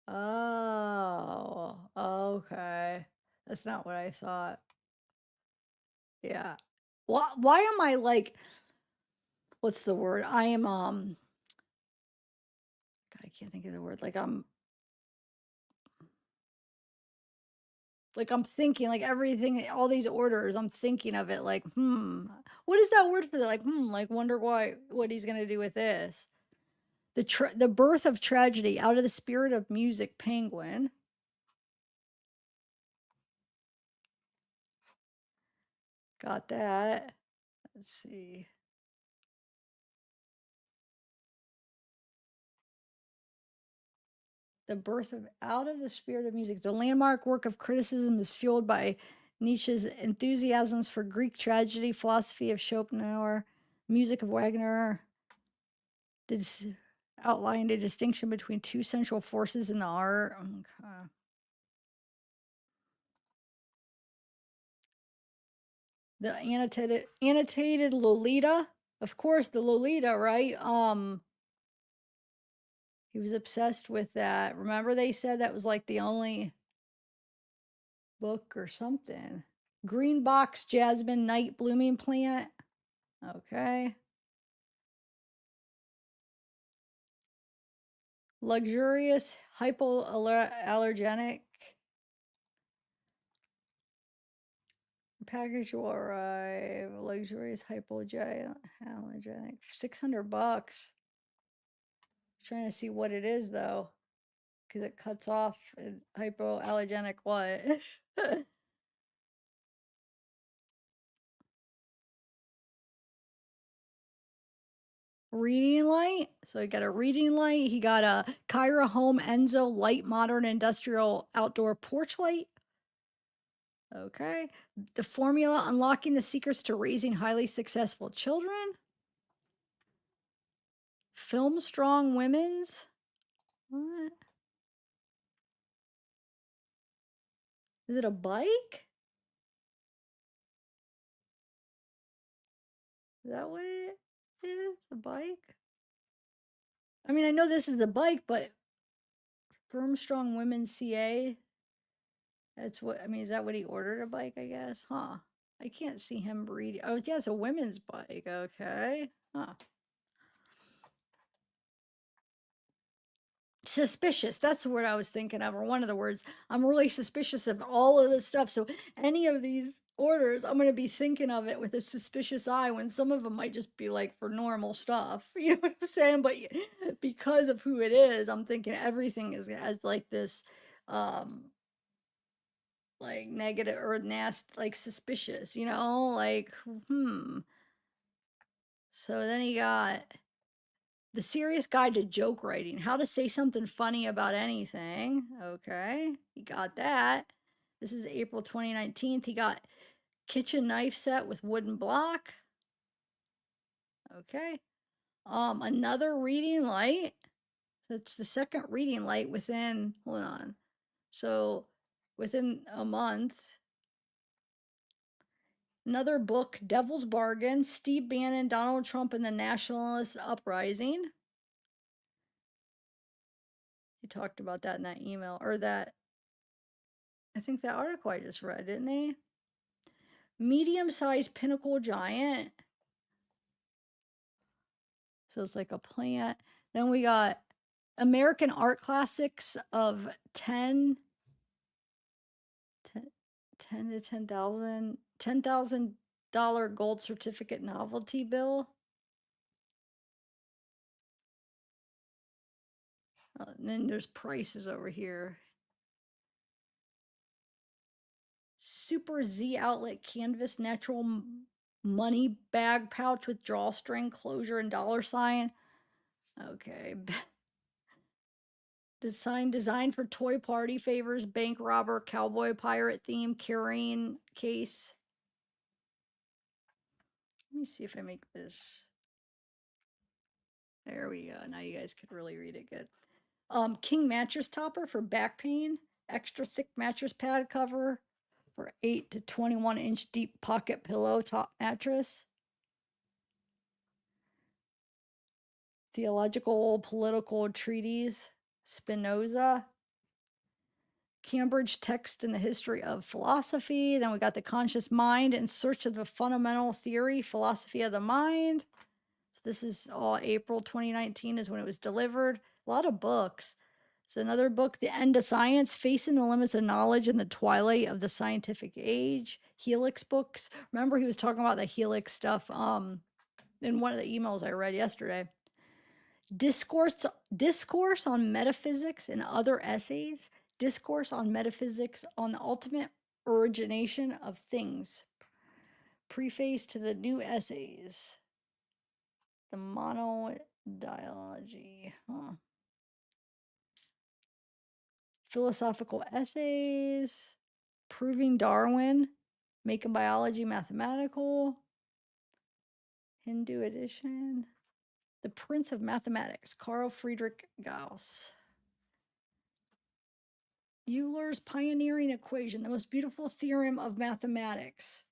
Oh, okay. That's not what I thought. Yeah. Why am I like, what's the word? I am, God, I can't think of the word. I'm thinking like everything, all these orders, I'm thinking of it like, what is that word for that? Like wonder what he's going to do with this. The birth of tragedy out of the spirit of music, Penguin. Got that. Let's see. The birth of out of the spirit of music. The landmark work of criticism is fueled by Nietzsche's enthusiasms for Greek tragedy, philosophy of Schopenhauer, music of Wagner. This outlined a distinction between two central forces in the art. Okay. The annotated Lolita, of course, the Lolita, right? He was obsessed with that. Remember, they said that was like the only book or something. Green box jasmine night blooming plant. Okay. Luxurious hypoallergenic. Package will arrive. Luxurious hypoallergenic. $600. Trying to see what it is though, because it cuts off hypoallergenic what? reading light. So he got a reading light. He got a Kyra Home Enzo light modern industrial outdoor porch light. Okay. The formula unlocking the secrets to raising highly successful children. Film strong women's. What? Is it a bike? Is that what it is? A bike? I mean, I know this is the bike, but Firm Strong Women's CA. That's what I mean. Is that what he ordered a bike? I guess, huh? I can't see him reading. Oh, yeah, it's a women's bike. Okay, huh? Suspicious. That's the word I was thinking of, or one of the words. I'm really suspicious of all of this stuff. So any of these orders, I'm going to be thinking of it with a suspicious eye when some of them might just be like for normal stuff. You know what I'm saying? But because of who it is, I'm thinking everything is as like this um like negative or nasty, like suspicious, like So then he got The Serious Guide to Joke Writing, how to say something funny about anything. Okay, he got that. This is April 2019. He got Kitchen Knife Set with Wooden Block. Okay. Another reading light. That's the second reading light within, hold on. So within a month. Another book, Devil's Bargain, Steve Bannon, Donald Trump, and the Nationalist Uprising. He talked about that in that email, or that, I think that article I just read, didn't they? Medium-sized pinnacle giant. So it's like a plant. Then we got American Art Classics of 10, 10 to 10,000, $10,000 gold certificate novelty bill. And then there's prices over here. Super Z outlet canvas natural money bag pouch with drawstring closure and dollar sign. Okay. Design for toy party favors, bank robber, cowboy pirate theme, carrying case. Let me see if I make this. There we go. Now you guys could really read it good. King mattress topper for back pain. Extra thick mattress pad cover for 8 to 21-inch deep pocket pillow top mattress. Theological Political Treatise, Spinoza. Cambridge Text in the History of Philosophy. Then we got The Conscious Mind in Search of the Fundamental Theory, Philosophy of the Mind. So this is all April 2019 is when it was delivered. A lot of books. So another book, The End of Science, Facing the Limits of Knowledge in the Twilight of the Scientific Age. Helix books. Remember he was talking about the Helix stuff in one of the emails I read yesterday. Discourse on Metaphysics and Other Essays. Discourse on Metaphysics on the Ultimate Origination of Things. Preface to the new essays. The Monodialogy. Philosophical Essays. Proving Darwin. Making Biology Mathematical. Hindu edition. The Prince of Mathematics. Carl Friedrich Gauss. Euler's pioneering equation, the most beautiful theorem of mathematics.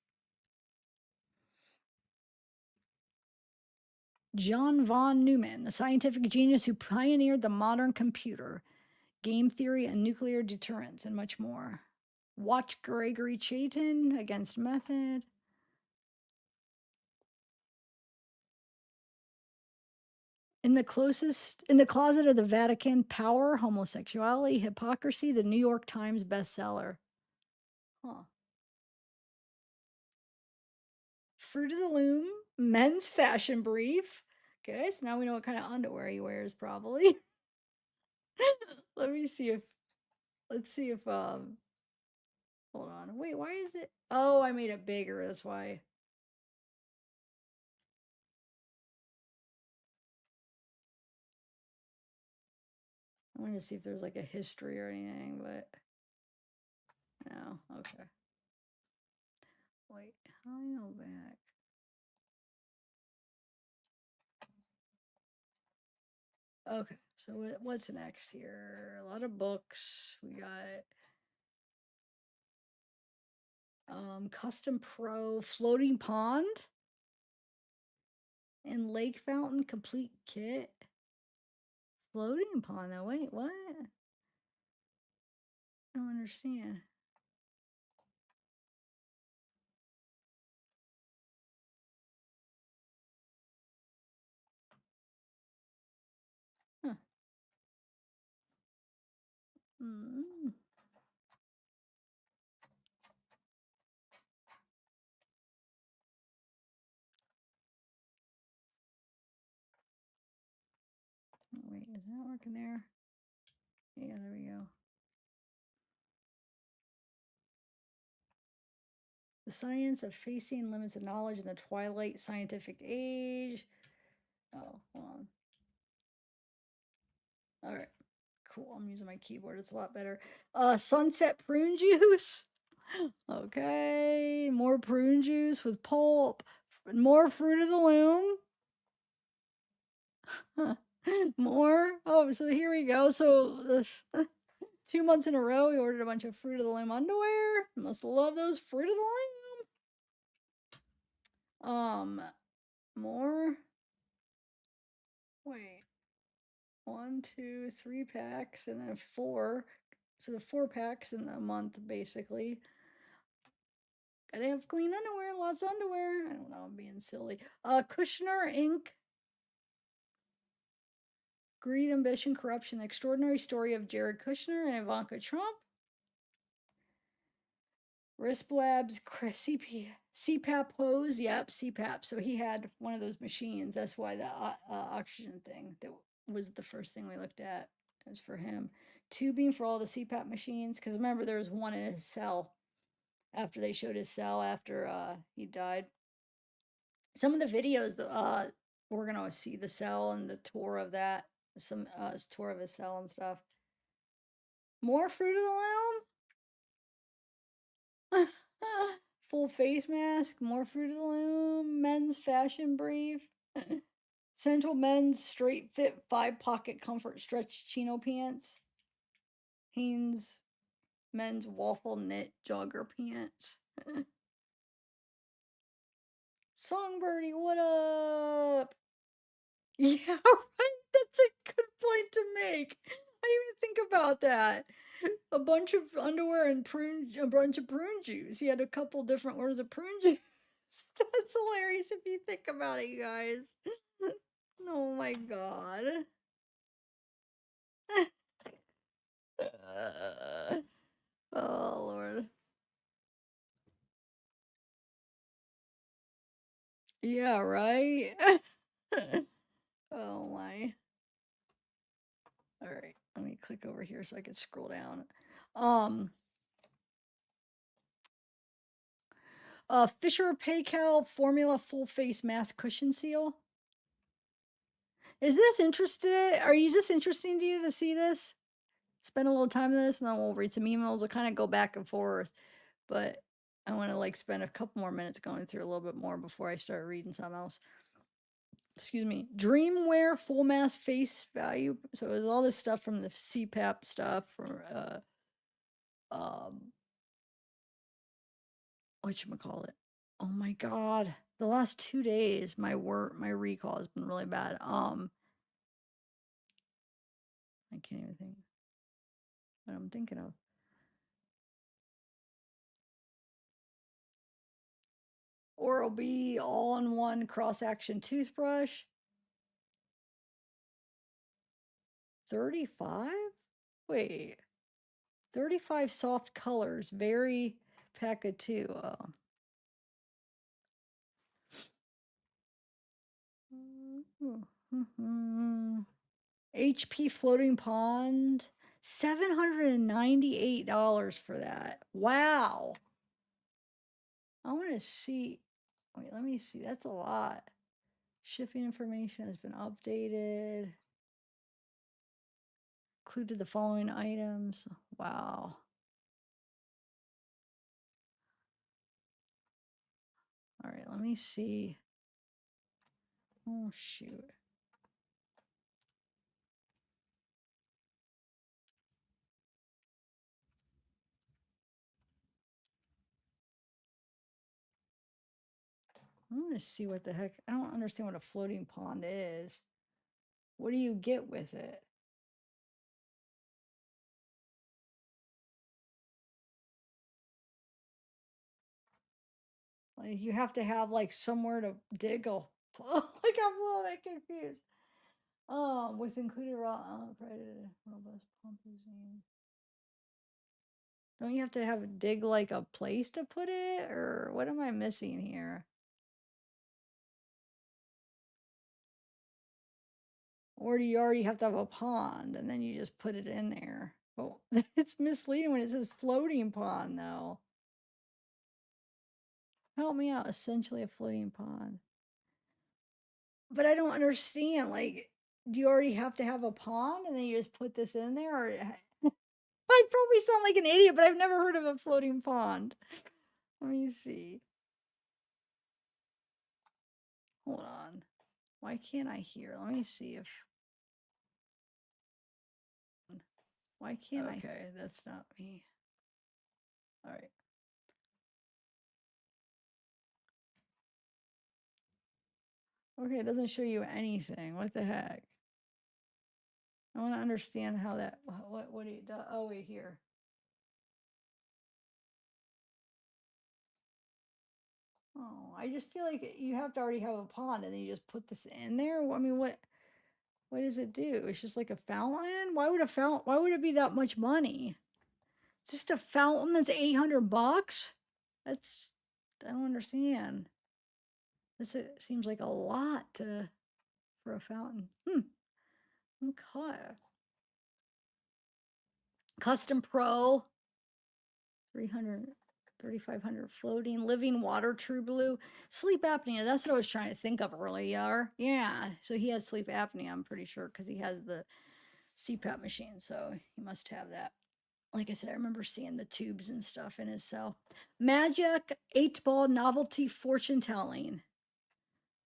John von Neumann, the scientific genius who pioneered the modern computer, game theory and nuclear deterrence, and much more. Watch Gregory Chaitin, Against Method. In the closet of the Vatican, Power, Homosexuality, Hypocrisy, the New York Times bestseller. Huh. Fruit of the Loom, Men's Fashion Brief. Okay, so now we know what kind of underwear he wears, probably. Let's see if hold on. Wait, why is it? Oh, I made it bigger, that's why. I wanted to see if there's like a history or anything, but no. Okay. Wait, how do I go back? Okay, so what's next here? A lot of books. We got Custom Pro Floating Pond and Lake Fountain Complete Kit. Floating Pond, though. Wait, what? I don't understand. Huh. Mm. Wait, is that working there? Yeah, there we go. The science of facing limits of knowledge in the twilight scientific age. Oh, hold on. All right. Cool. I'm using my keyboard. It's a lot better. Sunset prune juice. Okay. More prune juice with pulp. More fruit of the loom. More. Oh, so here we go. So this 2 months in a row, we ordered a bunch of fruit of the loom underwear. Must love those fruit of the loom. More. Wait. 1, 2, 3 packs, and then 4. So the 4 packs in a month, basically. Gotta have clean underwear, lots of underwear. I don't know, I'm being silly. Kushner Inc. Greed, Ambition, Corruption, the Extraordinary Story of Jared Kushner and Ivanka Trump. Risp Labs CPAP hose. Yep, CPAP. So he had one of those machines. That's why the oxygen thing that was the first thing we looked at. It was for him. Tubing for all the CPAP machines. Because remember, there was one in his cell after they showed his cell after he died. Some of the videos, we're gonna see the cell and the tour of that. Some tour of his cell and stuff. More Fruit of the Loom. Full face mask. More Fruit of the Loom. Men's fashion brief. Central Men's straight fit 5-pocket comfort stretch chino pants. Hanes Men's waffle knit jogger pants. Songbirdie, what up? Yeah, right. That's a good point to make. I didn't even think about that. A bunch of underwear and a bunch of prune juice. He had a couple different orders of prune juice. That's hilarious if you think about it, you guys. Oh my god. Oh Lord. Yeah, right. Oh my. All right, let me click over here so I can scroll down. Fisher Paykel Formula Full Face Mask Cushion Seal. Is this interested? Are you just interesting to you to see this? Spend a little time on this, and then we'll read some emails. We'll kind of go back and forth, but I want to like spend a couple more minutes going through a little bit more before I start reading something else. Excuse me. Dreamwear Full Mask Face Value. So there's all this stuff from the CPAP stuff from whatchamacallit. Oh my god. The last 2 days my recall has been really bad. I can't even think what I'm thinking of. Oral-B all-in-one cross-action toothbrush. 35? Wait. 35 soft colors. Very pack of 2. HP Floating Pond. $798 for that. Wow. I want to see. Wait, let me see. That's a lot. Shipping information has been updated. included the following items. Wow. All right, let me see. Oh, shoot. I'm going to see what the heck. I don't understand what a floating pond is. What do you get with it? Like you have to have like somewhere to dig a. Like I'm a little bit confused. With included raw predator, robust pumping. Don't you have to have dig like a place to put it, or what am I missing here? Or do you already have to have a pond and then you just put it in there? Oh, it's misleading when it says floating pond, though. Help me out. Essentially a floating pond. But I don't understand. Like, do you already have to have a pond and then you just put this in there? Or I probably sound like an idiot, but I've never heard of a floating pond. Let me see. Hold on. Why can't I hear? Let me see if. Why can't I? Okay, that's not me. All right. Okay, it doesn't show you anything. What the heck? I want to understand how that. What do you do? Oh, wait, here. Oh, I just feel like you have to already have a pond, and then you just put this in there. I mean, what does it do? It's just like a fountain. Why would a fountain? Why would it be that much money? It's just a fountain that's $800. That's I don't understand. This seems like a lot for a fountain. Okay. Custom Pro, 300, 3,500 floating, living water, true blue. Sleep apnea, that's what I was trying to think of earlier. Yeah, so he has sleep apnea, I'm pretty sure, because he has the CPAP machine, so he must have that. Like I said, I remember seeing the tubes and stuff in his cell. Magic 8-ball novelty fortune telling.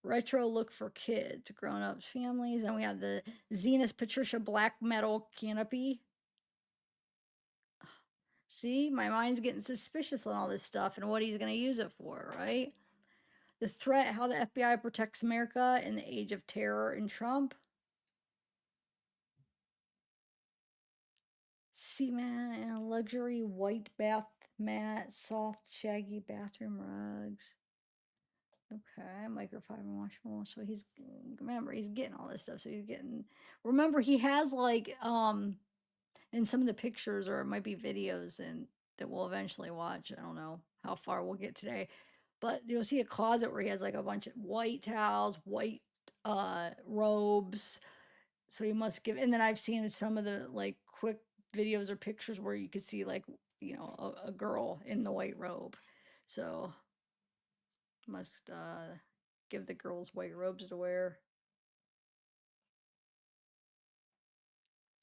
Retro look for kids, grown ups, families. And we have the Zenith Patricia black metal canopy. See, my mind's getting suspicious on all this stuff and what he's going to use it for, right? The threat, how the FBI protects America in the age of terror and Trump. Cement and luxury white bath mat, soft, shaggy bathroom rugs. Okay, microfiber washable. So he's remember he's getting all this stuff. So he's getting. Remember he has like in some of the pictures or it might be videos and that we'll eventually watch. I don't know how far we'll get today, but you'll see a closet where he has like a bunch of white towels, white robes. So he must give. And then I've seen some of the like quick videos or pictures where you could see like a girl in the white robe. So must give the girls white robes to wear.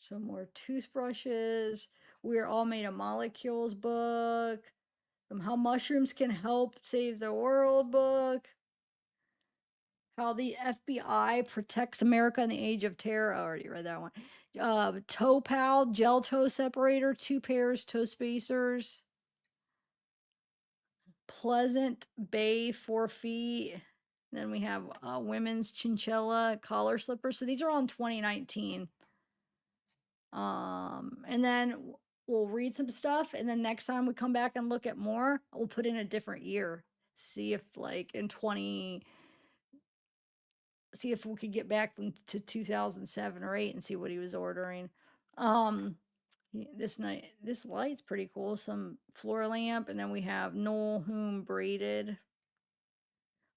Some more toothbrushes. We're all made of molecules book. How mushrooms can help save the world book. How the FBI protects America in the age of terror. I already read that one. Toe pal, gel toe separator, 2 pairs toe spacers. Pleasant Bay 4 feet. Then we have women's chinchilla collar slippers. So these are all in 2019. And then we'll read some stuff, and then next time we come back and look at more, we'll put in a different year. See if like in 20 see if we could get back to 2007 or 8 and see what he was ordering. This light's pretty cool. Some floor lamp, and then we have Noel Hume braided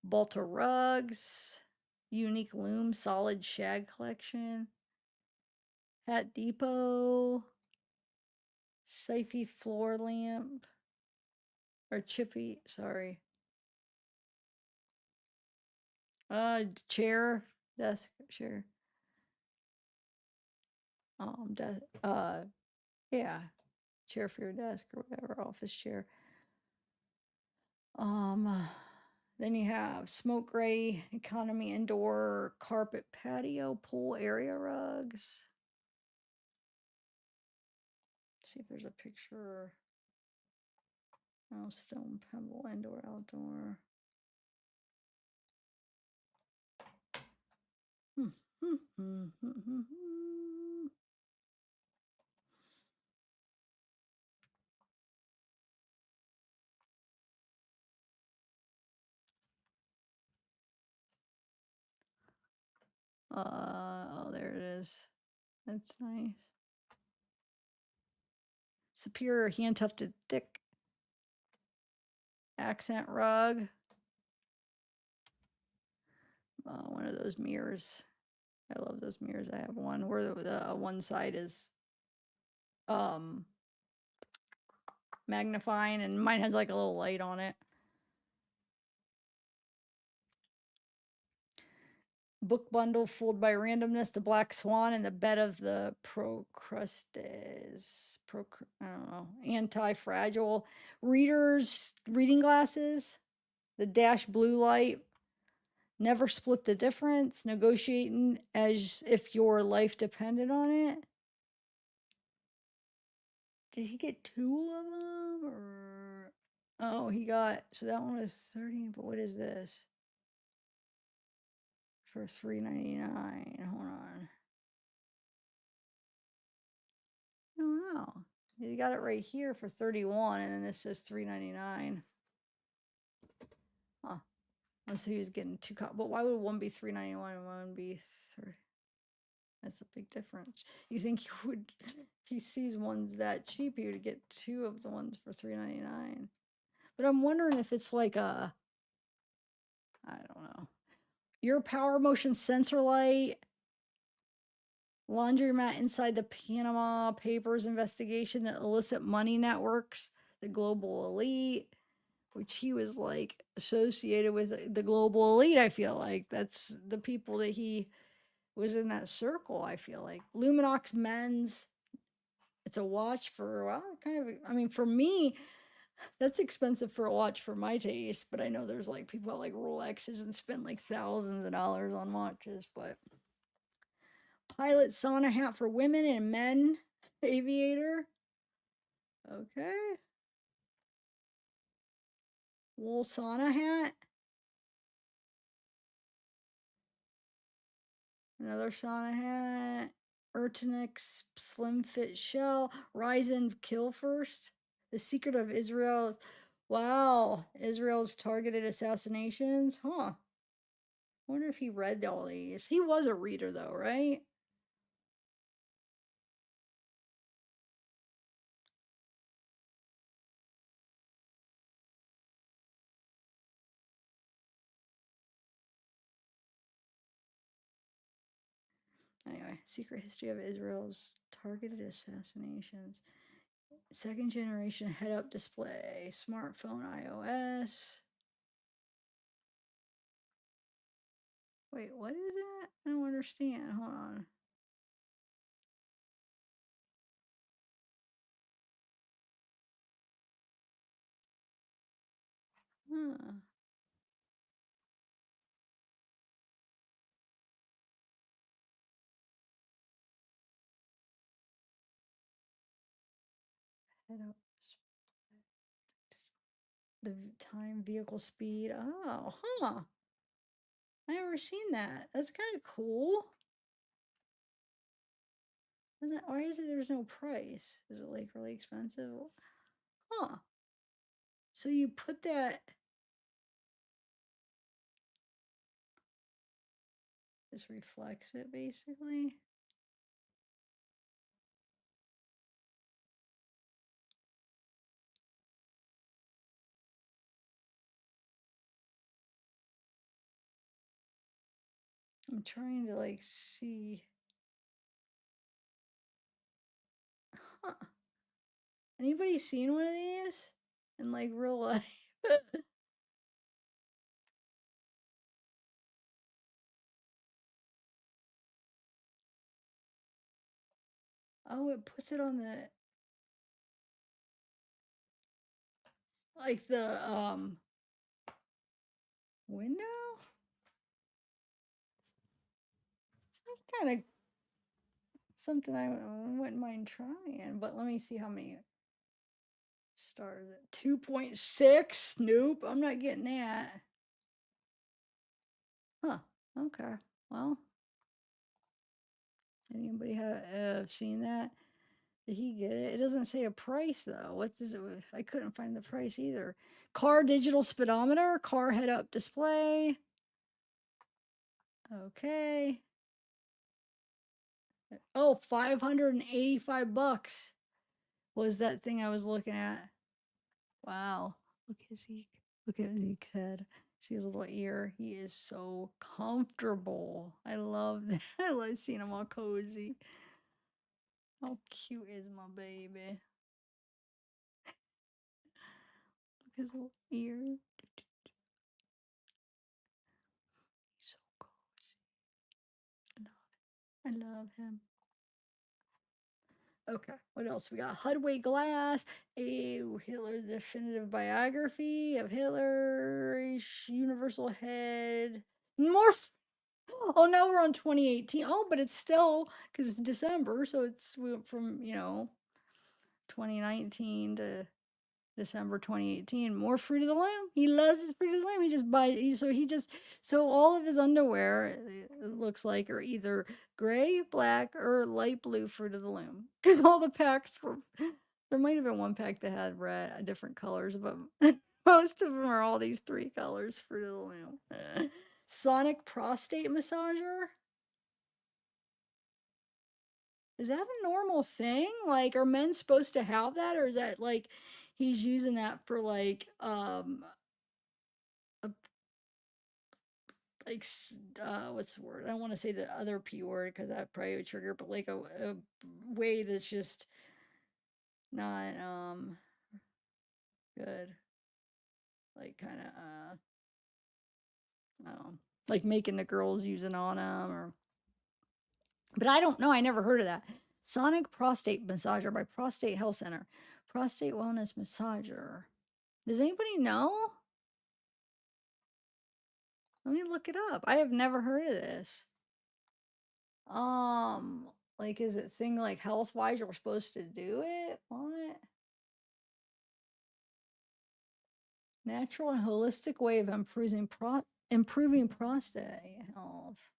Balta rugs, unique loom solid shag collection, Hat Depot, Safety floor lamp or chippy, sorry. Chair, desk, chair. Yeah, chair for your desk or whatever, office chair. Um, then you have smoke gray, economy indoor, carpet patio, pool area rugs. See if there's a picture. Oh, stone pebble, indoor, outdoor. Oh, there it is. That's nice. Superior hand tufted thick accent rug. One of those mirrors. I love those mirrors. I have one where the one side is um magnifying and mine has like a little light on it. Book bundle fooled by randomness, the black swan, and the bed of the procrustes. I don't know. Anti-fragile readers, reading glasses, the dash blue light, never split the difference, negotiating as if your life depended on it. Did he get two of them or? Oh, he got, so that one was 30, but what is this? For $3.99. Hold on. I don't know. You got it right here for 31, and then this says $3.99. Huh. Unless he was getting two but why would one be $3.91 and one be 30? That's a big difference. You think he would, if he sees ones that cheap, he would get two of the ones for $3.99. But I'm wondering if it's like a, I don't know. Your power motion sensor light, laundromat inside the Panama Papers investigation that illicit money networks, the global elite, which he was like associated with the global elite. I feel like that's the people that he was in that circle. I feel like Luminox men's. It's a watch for, well, kind of, I mean, for me, that's expensive for a watch for my taste, but I know there's like people that like Rolexes and spend like thousands of dollars on watches. But pilot sauna hat for women and men, aviator. Okay. Wool sauna hat. Another sauna hat. Urtanix slim fit shell. Rise and kill first. The secret of Israel. Wow. Israel's targeted assassinations. Huh. I wonder if he read all these. He was a reader though, right? Anyway, secret history of Israel's targeted assassinations. Second generation head up display, smartphone iOS. Wait, what is that? I don't understand. Hold on. Huh. Head up. The time, vehicle speed. Oh, huh. I never seen that. That's kind of cool. Why is it there's no price? Is it like really expensive? Huh. So you put that, this reflects it basically. I'm trying to like see. Huh. Anybody seen one of these in like real life? Oh, it puts it on the like the window. Some kind of something I wouldn't mind trying, but let me see how many stars. 2.6. Nope, I'm not getting that. Huh. Okay. Well, anybody have seen that? Did he get it? It doesn't say a price though. What does it? I couldn't find the price either. Car digital speedometer, car head up display. Okay. Oh, $585 was that thing I was looking at. Wow. Look at Zeke. Look at Zeke's head. See his little ear. He is so comfortable. I love that. I love seeing him all cozy. How cute is my baby? Look at his little ear. He's so cozy. I love him. Okay, what else? We got Hudway Glass, a Hitler definitive biography of Hitler, Universal Head. More. Oh, now we're on 2018. Oh, but it's still because it's December, so we went from 2019 to December 2018. More Fruit of the Loom. He loves his Fruit of the Loom. He just buys. So all of his underwear, it looks like, are either gray, black, or light blue Fruit of the Loom. Because all the packs were. There might have been one pack that had red, different colors, but most of them are all these three colors Fruit of the Loom. Sonic prostate massager. Is that a normal thing? Like, are men supposed to have that, or is that like he's using that for like a, like what's the word? I don't want to say the other p word because that probably would trigger, but like a way that's just not good. Like kind of like making the girls using on them or. But I don't know. I never heard of that. Sonic prostate massager by Prostate Health Center. Prostate wellness massager. Does anybody know? Let me look it up. I have never heard of this. Like, is it thing like health wise you're supposed to do it? What? Natural and holistic way of improving prostate health.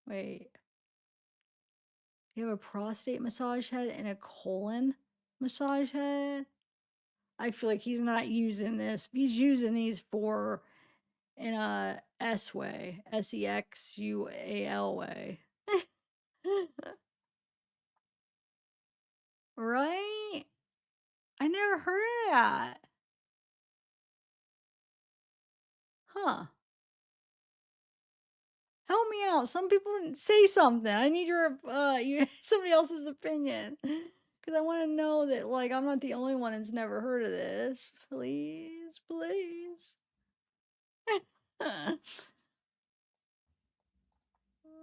Wait, you have a prostate massage head and a colon massage head? I feel like he's not using this. He's using these for in a S way, SEXUAL way. Right? I never heard of that. Huh. Help me out. Some people say something. I need your somebody else's opinion. Cuz I want to know that like I'm not the only one that's never heard of this. Please, please.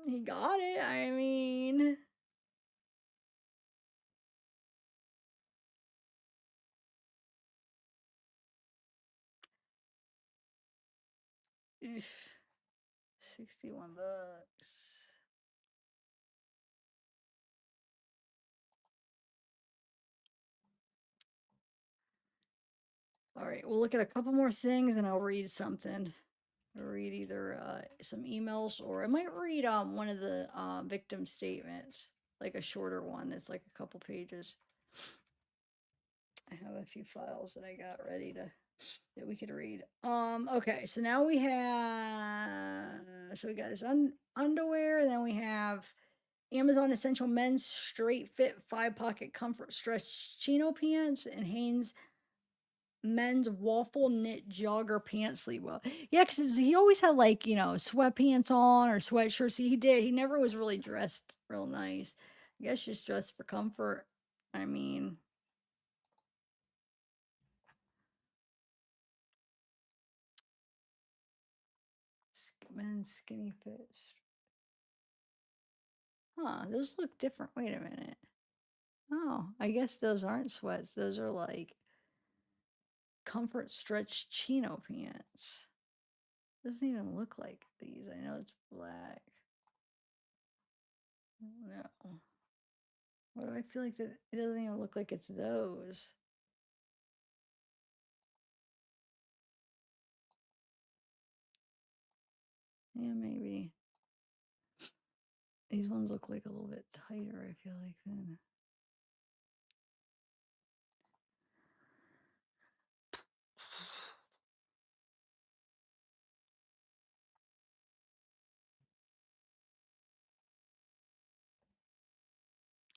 He got it. I mean, oof, $61. All right, we'll look at a couple more things and I'll read something. I'll read either some emails or I might read one of the victim statements, like a shorter one that's like a couple pages. I have a few files that I got ready to that we could read. Okay, so now we got this underwear, and then we have Amazon Essential Men's Straight Fit 5 Pocket Comfort Stretch Chino Pants and Hanes men's waffle knit jogger pants sleeve. Well, yeah, because he always had like, sweatpants on or sweatshirts. He did. He never was really dressed real nice. I guess just dressed for comfort. I mean, men's skinny fits. Huh, those look different. Wait a minute. Oh, I guess those aren't sweats. Those are like comfort stretch chino pants. Doesn't even look like these. I know it's black. No. Why do I feel like that? It doesn't even look like it's those. Yeah, maybe. These ones look like a little bit tighter, I feel like then.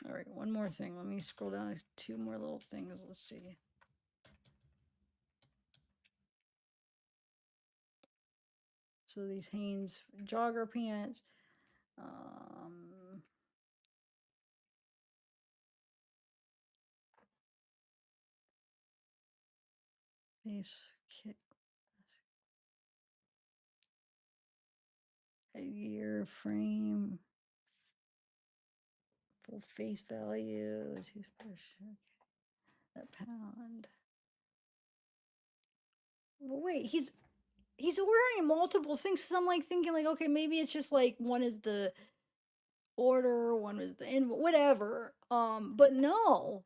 All right, one more thing. Let me scroll down to two more little things. Let's see. So these Hanes jogger pants. Face kit. Headgear frame. Full face value. Toothbrush. That pound. But wait, he's ordering multiple things. So I'm like thinking like, okay, maybe it's just like one is the order, one was the in whatever. But no,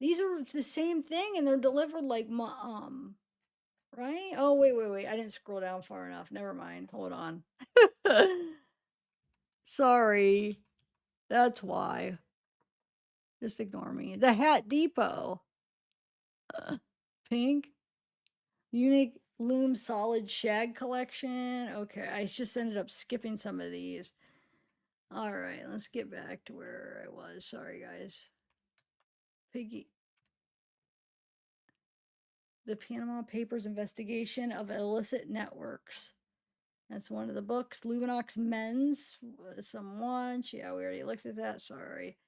these are the same thing, and they're delivered like right? Oh wait, I didn't scroll down far enough. Never mind. Hold on. Sorry, that's why. Just ignore me. The Hat Depot, pink, unique loom solid shag collection. Okay, I just ended up skipping some of these. All right, let's get back to where I was. Sorry, guys. Piggy. The Panama Papers investigation of illicit networks. That's one of the books. Luminox Men's, some lunch. Yeah, we already looked at that. Sorry.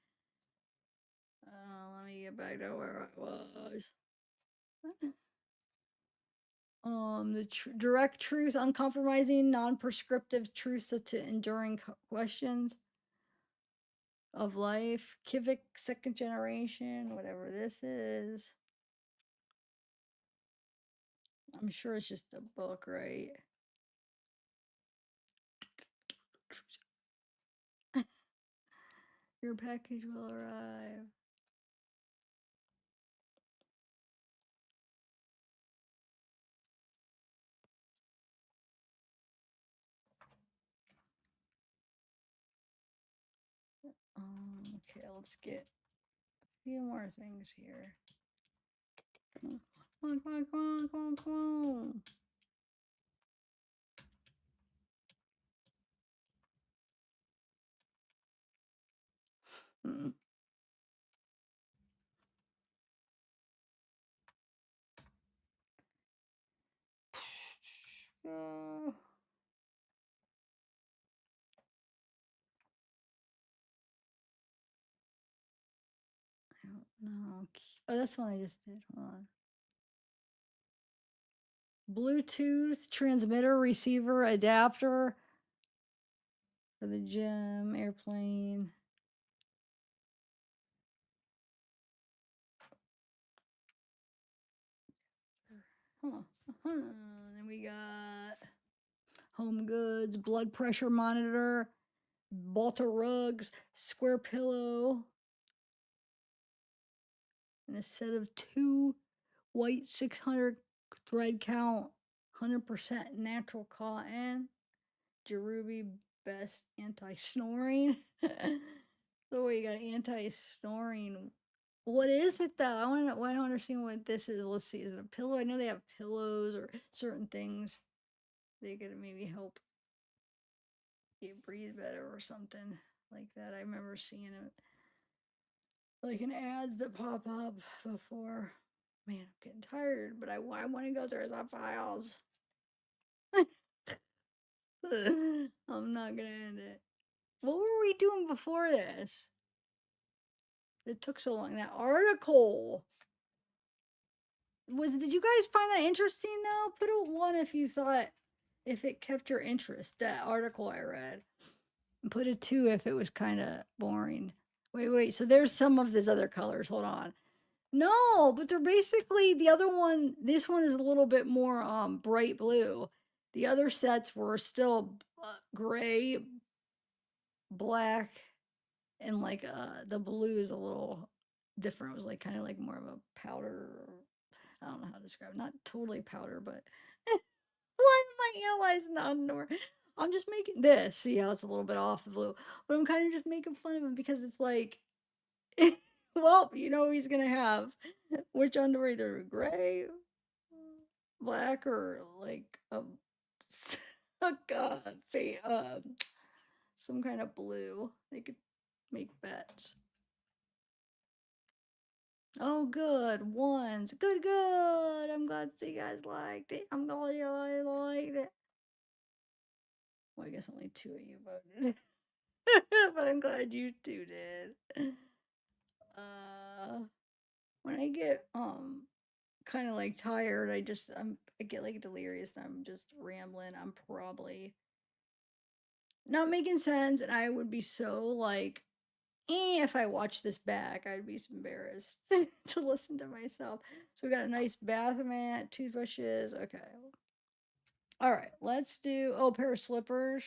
Let me get back to where I was. The direct truth, uncompromising, non-prescriptive truth to enduring questions of life. Kivik, second generation, whatever this is. I'm sure it's just a book, right? Your package will arrive. Okay, let's get a few more things here. Come on. Mm. Oh, I don't know. Oh, that's one I just did. Hold on. Bluetooth transmitter, receiver, adapter for the gym, airplane. Huh. Then we got home goods, blood pressure monitor, Balta rugs, square pillow, and a set of two white 600 thread count, 100% natural cotton, Jerubi best anti-snoring. So you got anti-snoring. What is it though? I don't understand what this is. Let's see. Is it a pillow? I know they have pillows or certain things. They could maybe help you breathe better or something like that. I remember seeing it like in ads that pop up before. Man, I'm getting tired, but I want to go through some files. I'm not gonna end it. What were we doing before this? It took so long. That article did you guys find that interesting though? Put a one if you thought if it kept your interest, that article I read. And put a two if it was kind of boring. Wait. So there's some of these other colors. Hold on. No, but they're basically the other one. This one is a little bit more bright blue. The other sets were still gray, black, and like the blue is a little different. It was like kind of like more of a powder. I don't know how to describe it. Not totally powder, but why am I analyzing the underwear? I'm just making this. See how it's a little bit off the blue, but I'm kind of just making fun of him because it's like, well, you know he's gonna have which underwear, either gray, black, or like a god, some kind of blue. They could make bets. Oh, good ones. Good. I'm glad to see you guys liked it. I'm glad you liked it. Well, I guess only two of you voted, but I'm glad you two did. When I get kind of like tired, I get like delirious and I'm just rambling. I'm probably not making sense, and I would be so like, if I watch this back, I'd be embarrassed to listen to myself. So we got a nice bath mat, toothbrushes. Okay. All right, let's do pair of slippers.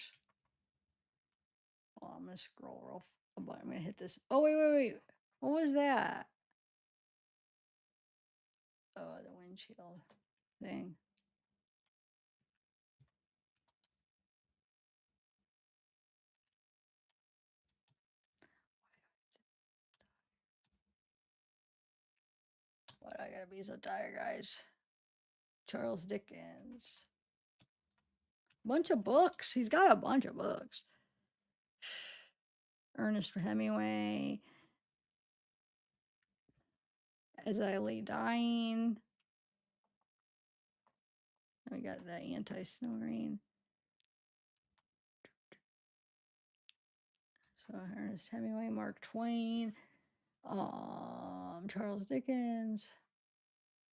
Oh, I'm gonna scroll real. I'm gonna hit this. Oh wait. What was that? Oh, the windshield thing. What, I gotta be so tired, guys. Charles Dickens. Bunch of books. He's got a bunch of books. Ernest Hemingway. As I Lay Dying. We got the anti-snoring. So Ernest Hemingway, Mark Twain, Charles Dickens.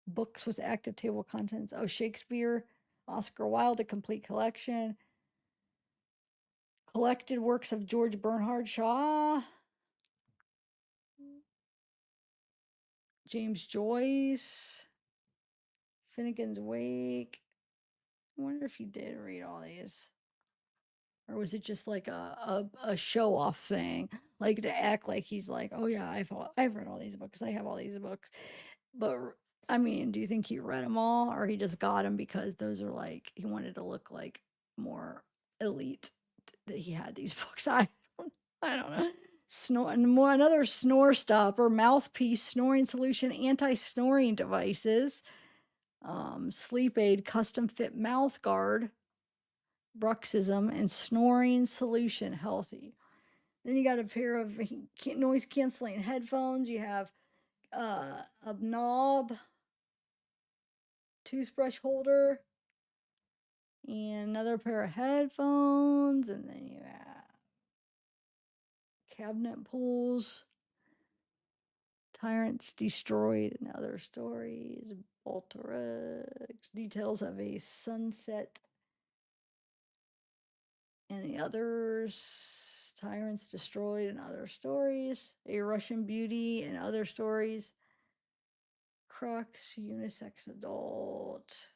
Books with active table contents. Oh, Shakespeare, Oscar Wilde, a complete collection. Collected works of George Bernard Shaw. James Joyce. Finnegan's Wake. I wonder if you did read all these. Or was it just like a show off thing? Like to act like he's like, oh yeah, I've read all these books. I have all these books. But I mean, do you think he read them all, or he just got them because those are like he wanted to look like more elite that he had these books? I don't know. Another snore stopper, mouthpiece, snoring solution, anti-snoring devices, sleep aid, custom fit mouth guard, bruxism, and snoring solution, healthy. Then you got a pair of noise canceling headphones. You have a knob, toothbrush holder, and another pair of headphones, and then you have cabinet pulls, tyrants destroyed, and other stories, Bolterex, details of a sunset, and the others, tyrants destroyed, and other stories, a Russian beauty, and other stories, Crocs, unisex adult.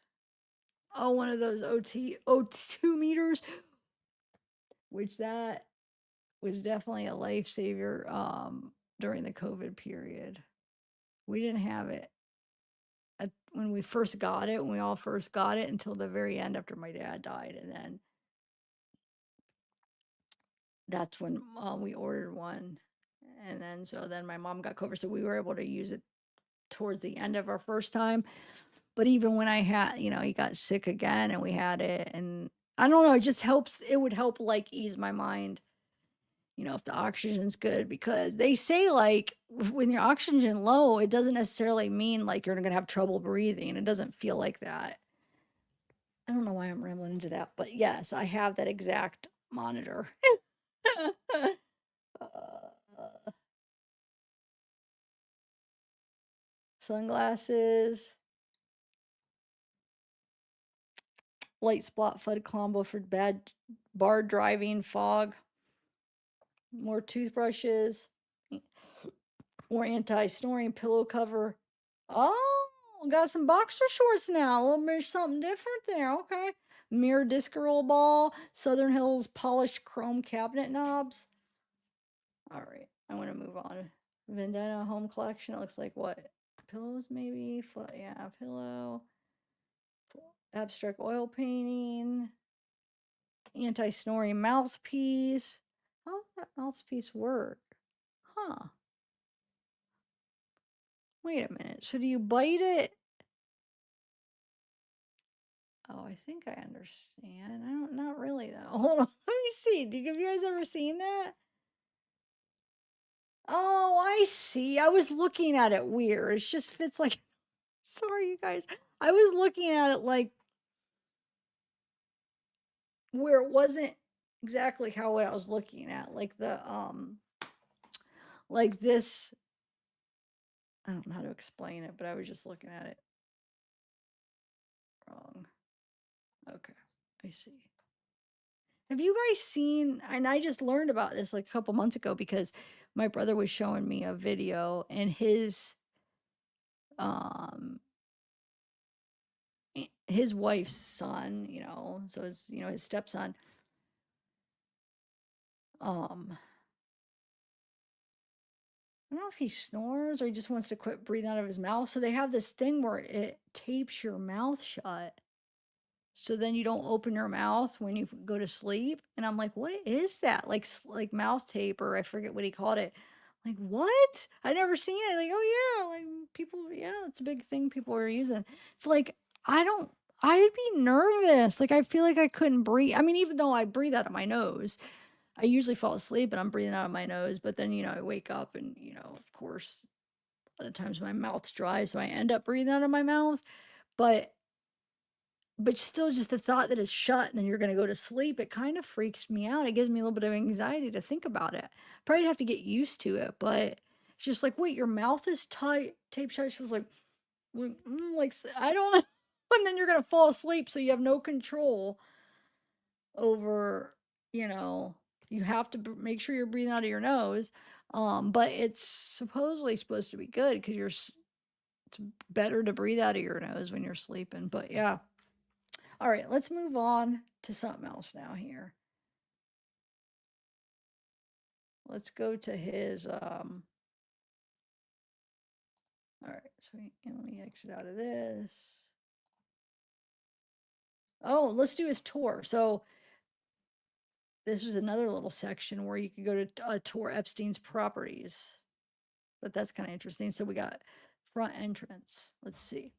Oh, one of those O2 meters, which that was definitely a lifesaver during the COVID period. We didn't have it when we first got it, when we all first got it, until the very end after my dad died. And then that's when we ordered one. And then my mom got COVID. So we were able to use it towards the end of our first time. But even when I had, he got sick again and we had it. And I don't know, it just helps. It would help like ease my mind if the oxygen's good, because they say like when your oxygen low, it doesn't necessarily mean like you're gonna have trouble breathing. It doesn't feel like that. I don't know why I'm rambling into that, but yes, I have that exact monitor. Sunglasses, light spot flood combo for bad bar driving, fog, more toothbrushes, more anti-snoring pillow cover. Oh, got some boxer shorts now. A little bit of something different there. Okay. Mirror disc roll ball, Southern Hills polished chrome cabinet knobs. All right, I want to move on. Vendetta home collection. It looks like what? Pillows, maybe? Yeah, pillow. Abstract oil painting. Anti-snoring mouthpiece. How does that mouthpiece work? Huh. Wait a minute. So do you bite it? Oh, I think I understand. Not really though. Hold on. Let me see. Have you guys ever seen that? Oh, I see. I was looking at it weird. It just fits like, sorry, you guys. I was looking at it like where it wasn't exactly how what I was looking at. Like this. I don't know how to explain it, but I was just looking at it wrong. Okay, I see. Have you guys seen, and I just learned about this like a couple months ago because my brother was showing me a video, and um his wife's son, so his stepson, um I don't know if he snores or he just wants to quit breathing out of his mouth. So they have this thing where it tapes your mouth shut. So then you don't open your mouth when you go to sleep. And I'm like, what is that? Like mouth tape, or I forget what he called it. Like, what? I never seen it. Like, oh yeah, like people, yeah, it's a big thing people are using. It's like, I don't, I'd be nervous. Like, I feel like I couldn't breathe. I mean, even though I breathe out of my nose, I usually fall asleep and I'm breathing out of my nose, but then, I wake up and, of course, a lot of times my mouth's dry, so I end up breathing out of my mouth. But still, just the thought that it's shut and then you're going to go to sleep, it kind of freaks me out. It gives me a little bit of anxiety to think about it. Probably have to get used to it, but it's just like, wait, your mouth is tight, tape shut. She was like, I don't know. And then you're going to fall asleep, so you have no control over, you know, you have to make sure you're breathing out of your nose. But it's supposedly supposed to be good because it's better to breathe out of your nose when you're sleeping. But yeah. All right, let's move on to something else now here. Let's go to his all right, so let me exit out of this. Oh, let's do his tour. So this was another little section where you could go to tour Epstein's properties. But that's kind of interesting. So we got front entrance. Let's see.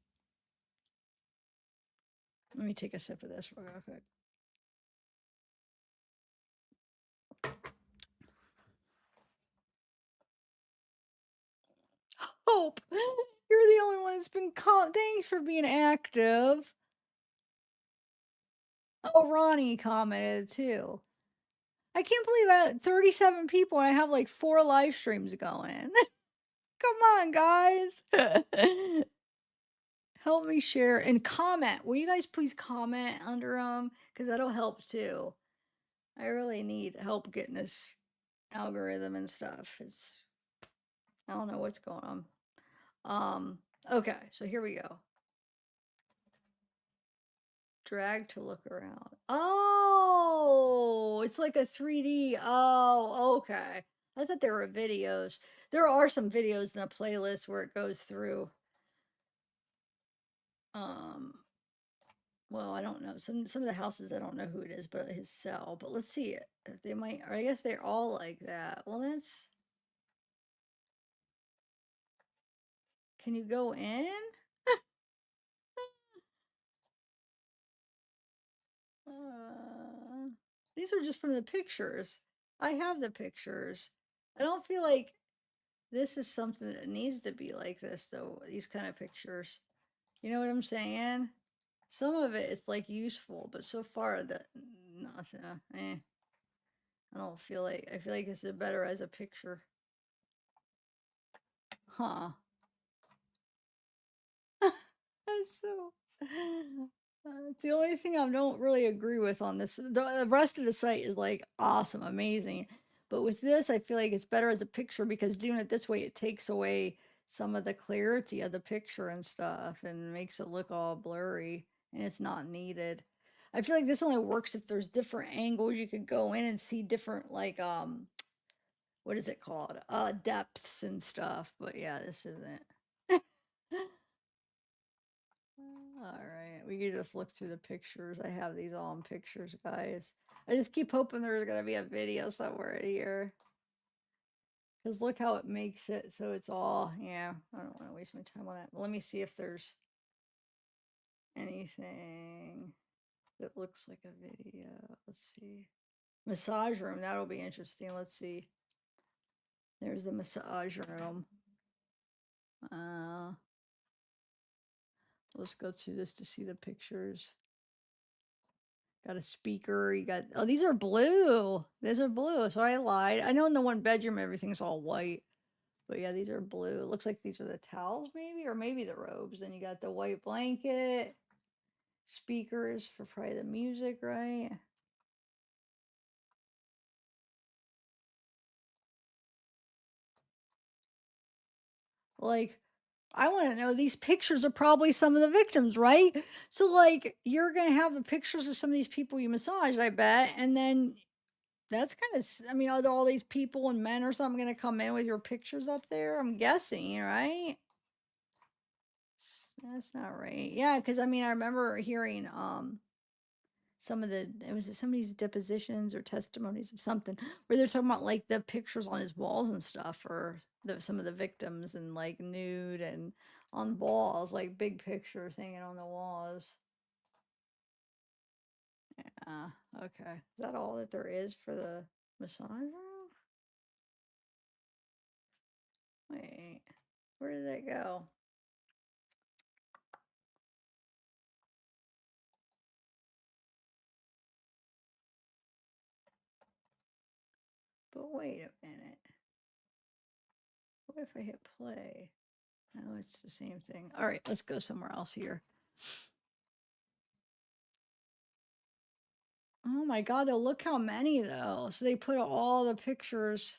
Let me take a sip of this real quick. Hope, you're the only one that's been called. Thanks for being active. Oh, Ronnie commented too. I can't believe I had 37 people and I have like 4 live streams going. Come on, guys. Help me share and comment. Will you guys please comment under them? Because that'll help too. I really need help getting this algorithm and stuff. I don't know what's going on. Okay, so here we go. Drag to look around. Oh, it's like a 3D. Oh, okay. I thought there were videos. There are some videos in the playlist where it goes through. Well, I don't know. Some of the houses I don't know who it is, but his cell. But let's see if they might. Or I guess they're all like that. Well, that's. Can you go in? These are just from the pictures. I have the pictures. I don't feel like this is something that needs to be like this though. These kind of pictures. You know what I'm saying? Some of it is like useful, but so far that nothing. I don't feel like. I feel like this is better as a picture. Huh? That's so. It's the only thing I don't really agree with on this. The rest of the site is like awesome, amazing. But with this, I feel like it's better as a picture because doing it this way, it takes away some of the clarity of the picture and stuff and makes it look all blurry and it's not needed. I feel like this only works if there's different angles. You could go in and see different, like, what is it called? Depths and stuff. But yeah, this isn't. All right, we can just look through the pictures. I have these all in pictures, guys. I just keep hoping there's gonna be a video somewhere in here. Cause look how it makes it so it's all, yeah, I don't want to waste my time on that. But let me see if there's anything that looks like a video. Let's see. Massage room, that'll be interesting. Let's see. There's the massage room. Let's go through this to see the pictures. Got a speaker. You got, oh, these are blue. These are blue. So I lied. I know in the one bedroom everything's all white, but yeah, these are blue. It looks like these are the towels, maybe, or maybe the robes. Then you got the white blanket, speakers for probably the music, right? Like, I want to know, these pictures are probably some of the victims, right? So, like, you're going to have the pictures of some of these people you massaged, I bet. And then that's kind of, I mean, are there all these people and men or something going to come in with your pictures up there? I'm guessing, right? That's not right. Yeah, because I mean, I remember hearing some of the, it was somebody's depositions or testimonies of something where they're talking about like the pictures on his walls and stuff, or some of the victims and like nude and on walls, like big pictures hanging on the walls. Yeah. Okay. Is that all that there is for the massage room? Wait, where did that go? But wait a minute. What if I hit play? No, it's the same thing. All right, let's go somewhere else here. Oh my God, though, look how many though. So they put all the pictures.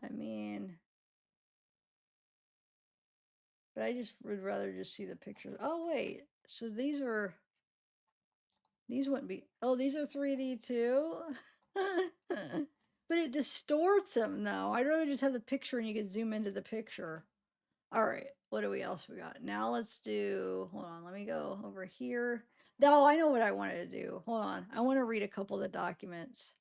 I mean, but I just would rather just see the pictures. Oh wait, so these wouldn't be. Oh, these are 3D too. But it distorts them though. I'd rather just have the picture and you could zoom into the picture. All right, what do we else we got? Now let's do, hold on, let me go over here. No, I know what I wanted to do. Hold on. I want to read a couple of the documents.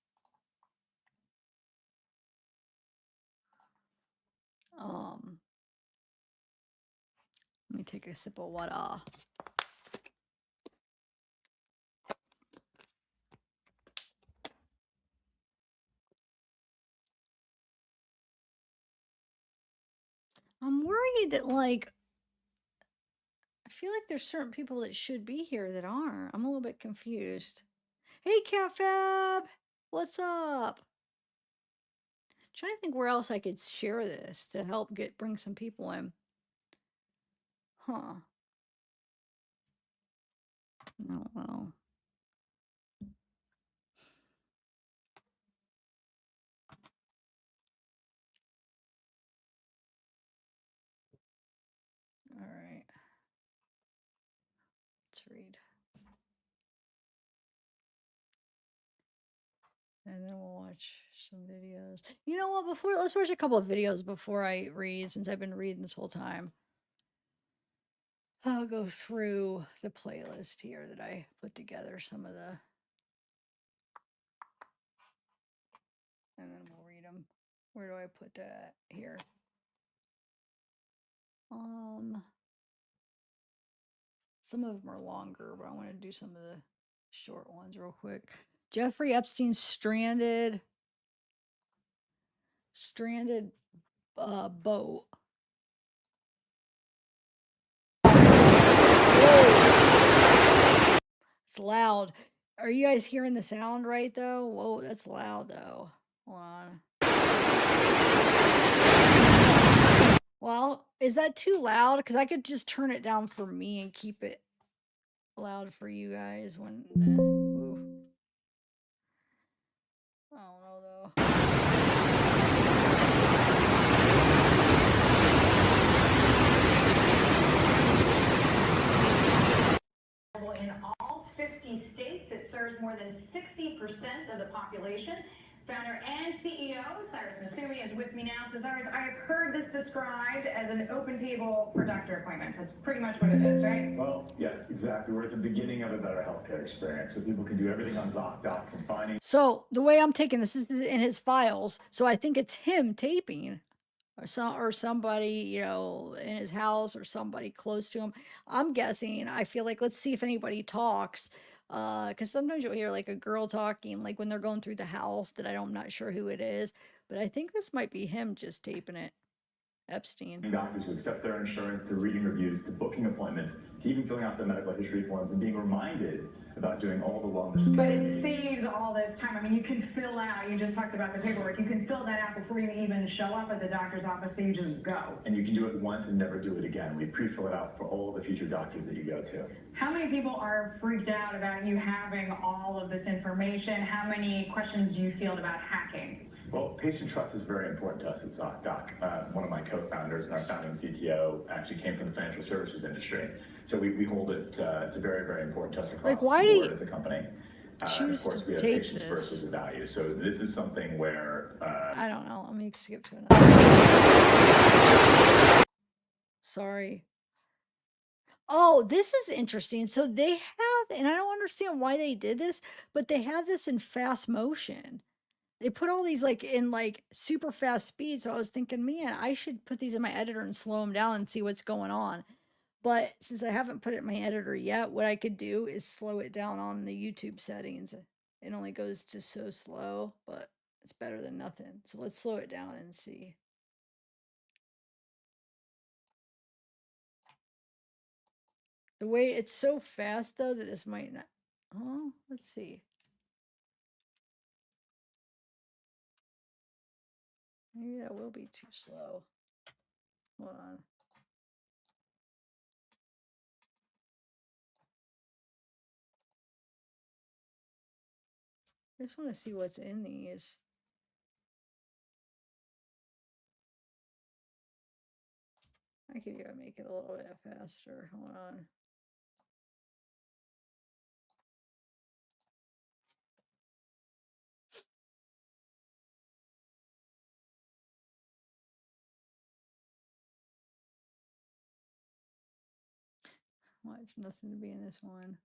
Um, Let me take a sip of water. I'm worried that like I feel like there's certain people that should be here that aren't. I'm a little bit confused. Hey, Cat Fab, what's up? Trying to think where else I could share this to help bring some people in. Huh? Oh well. All right. Let's read. And then we'll watch some videos. You know what? Let's watch a couple of videos before I read, since I've been reading this whole time. I'll go through the playlist here that I put together, some of the, and then we'll read them. Where do I put that? Here. Some of them are longer, but I want to do some of the short ones real quick. Jeffrey Epstein's stranded boat. Whoa. It's loud. Are you guys hearing the sound right though? Whoa, that's loud though. Hold on. Well, is that too loud? Because I could just turn it down for me and keep it loud for you guys when. Ooh. I don't know though. In all 50 states, it serves more than 60% of the population. Founder and CEO Cyrus Masumi is with me now. So Cyrus, I have heard this described as an open table for doctor appointments. That's pretty much what it is, right? Well, yes, exactly. We're at the beginning of a better healthcare experience, so people can do everything on ZocDoc, from finding. So the way I'm taking this is in his files. So I think it's him taping. Or somebody, you know, in his house or somebody close to him. I'm guessing. I feel like let's see if anybody talks. Because sometimes you'll hear like a girl talking, like when they're going through the house that I'm not sure who it is. But I think this might be him just taping it. Epstein. Doctors who accept their insurance, to reading reviews, to booking appointments, to even filling out the medical history forms and being reminded about doing all the wellness. But it saves all this time. I mean, you can fill out, you just talked about the paperwork, you can fill that out before you even show up at the doctor's office, so you just go. And you can do it once and never do it again. We pre-fill it out for all the future doctors that you go to. How many people are freaked out about you having all of this information? How many questions do you field about hacking? Well, patient trust is very important to us at ZocDoc. One of my co-founders and our founding CTO actually came from the financial services industry. So we hold it, it's very, very important to us across Like, why the do board as a company. choose of course, we to have tape patients this? first as a value. So this is something where... I don't know. Let me skip to another. Sorry. Oh, this is interesting. So they have, and I don't understand why they did this, but they have this in fast motion. They put all these like in like super fast speed. So I was thinking, man, I should put these in my editor and slow them down and see what's going on. But since I haven't put it in my editor yet, what I could do is slow it down on the YouTube settings. It only goes to so slow, but it's better than nothing. So let's slow it down and see. The way it's so fast though that this might not. Oh, let's see. Maybe that will be too slow. Hold on. I just want to see what's in these. I could even make it a little bit faster. Hold on. Watch, nothing to be in this one.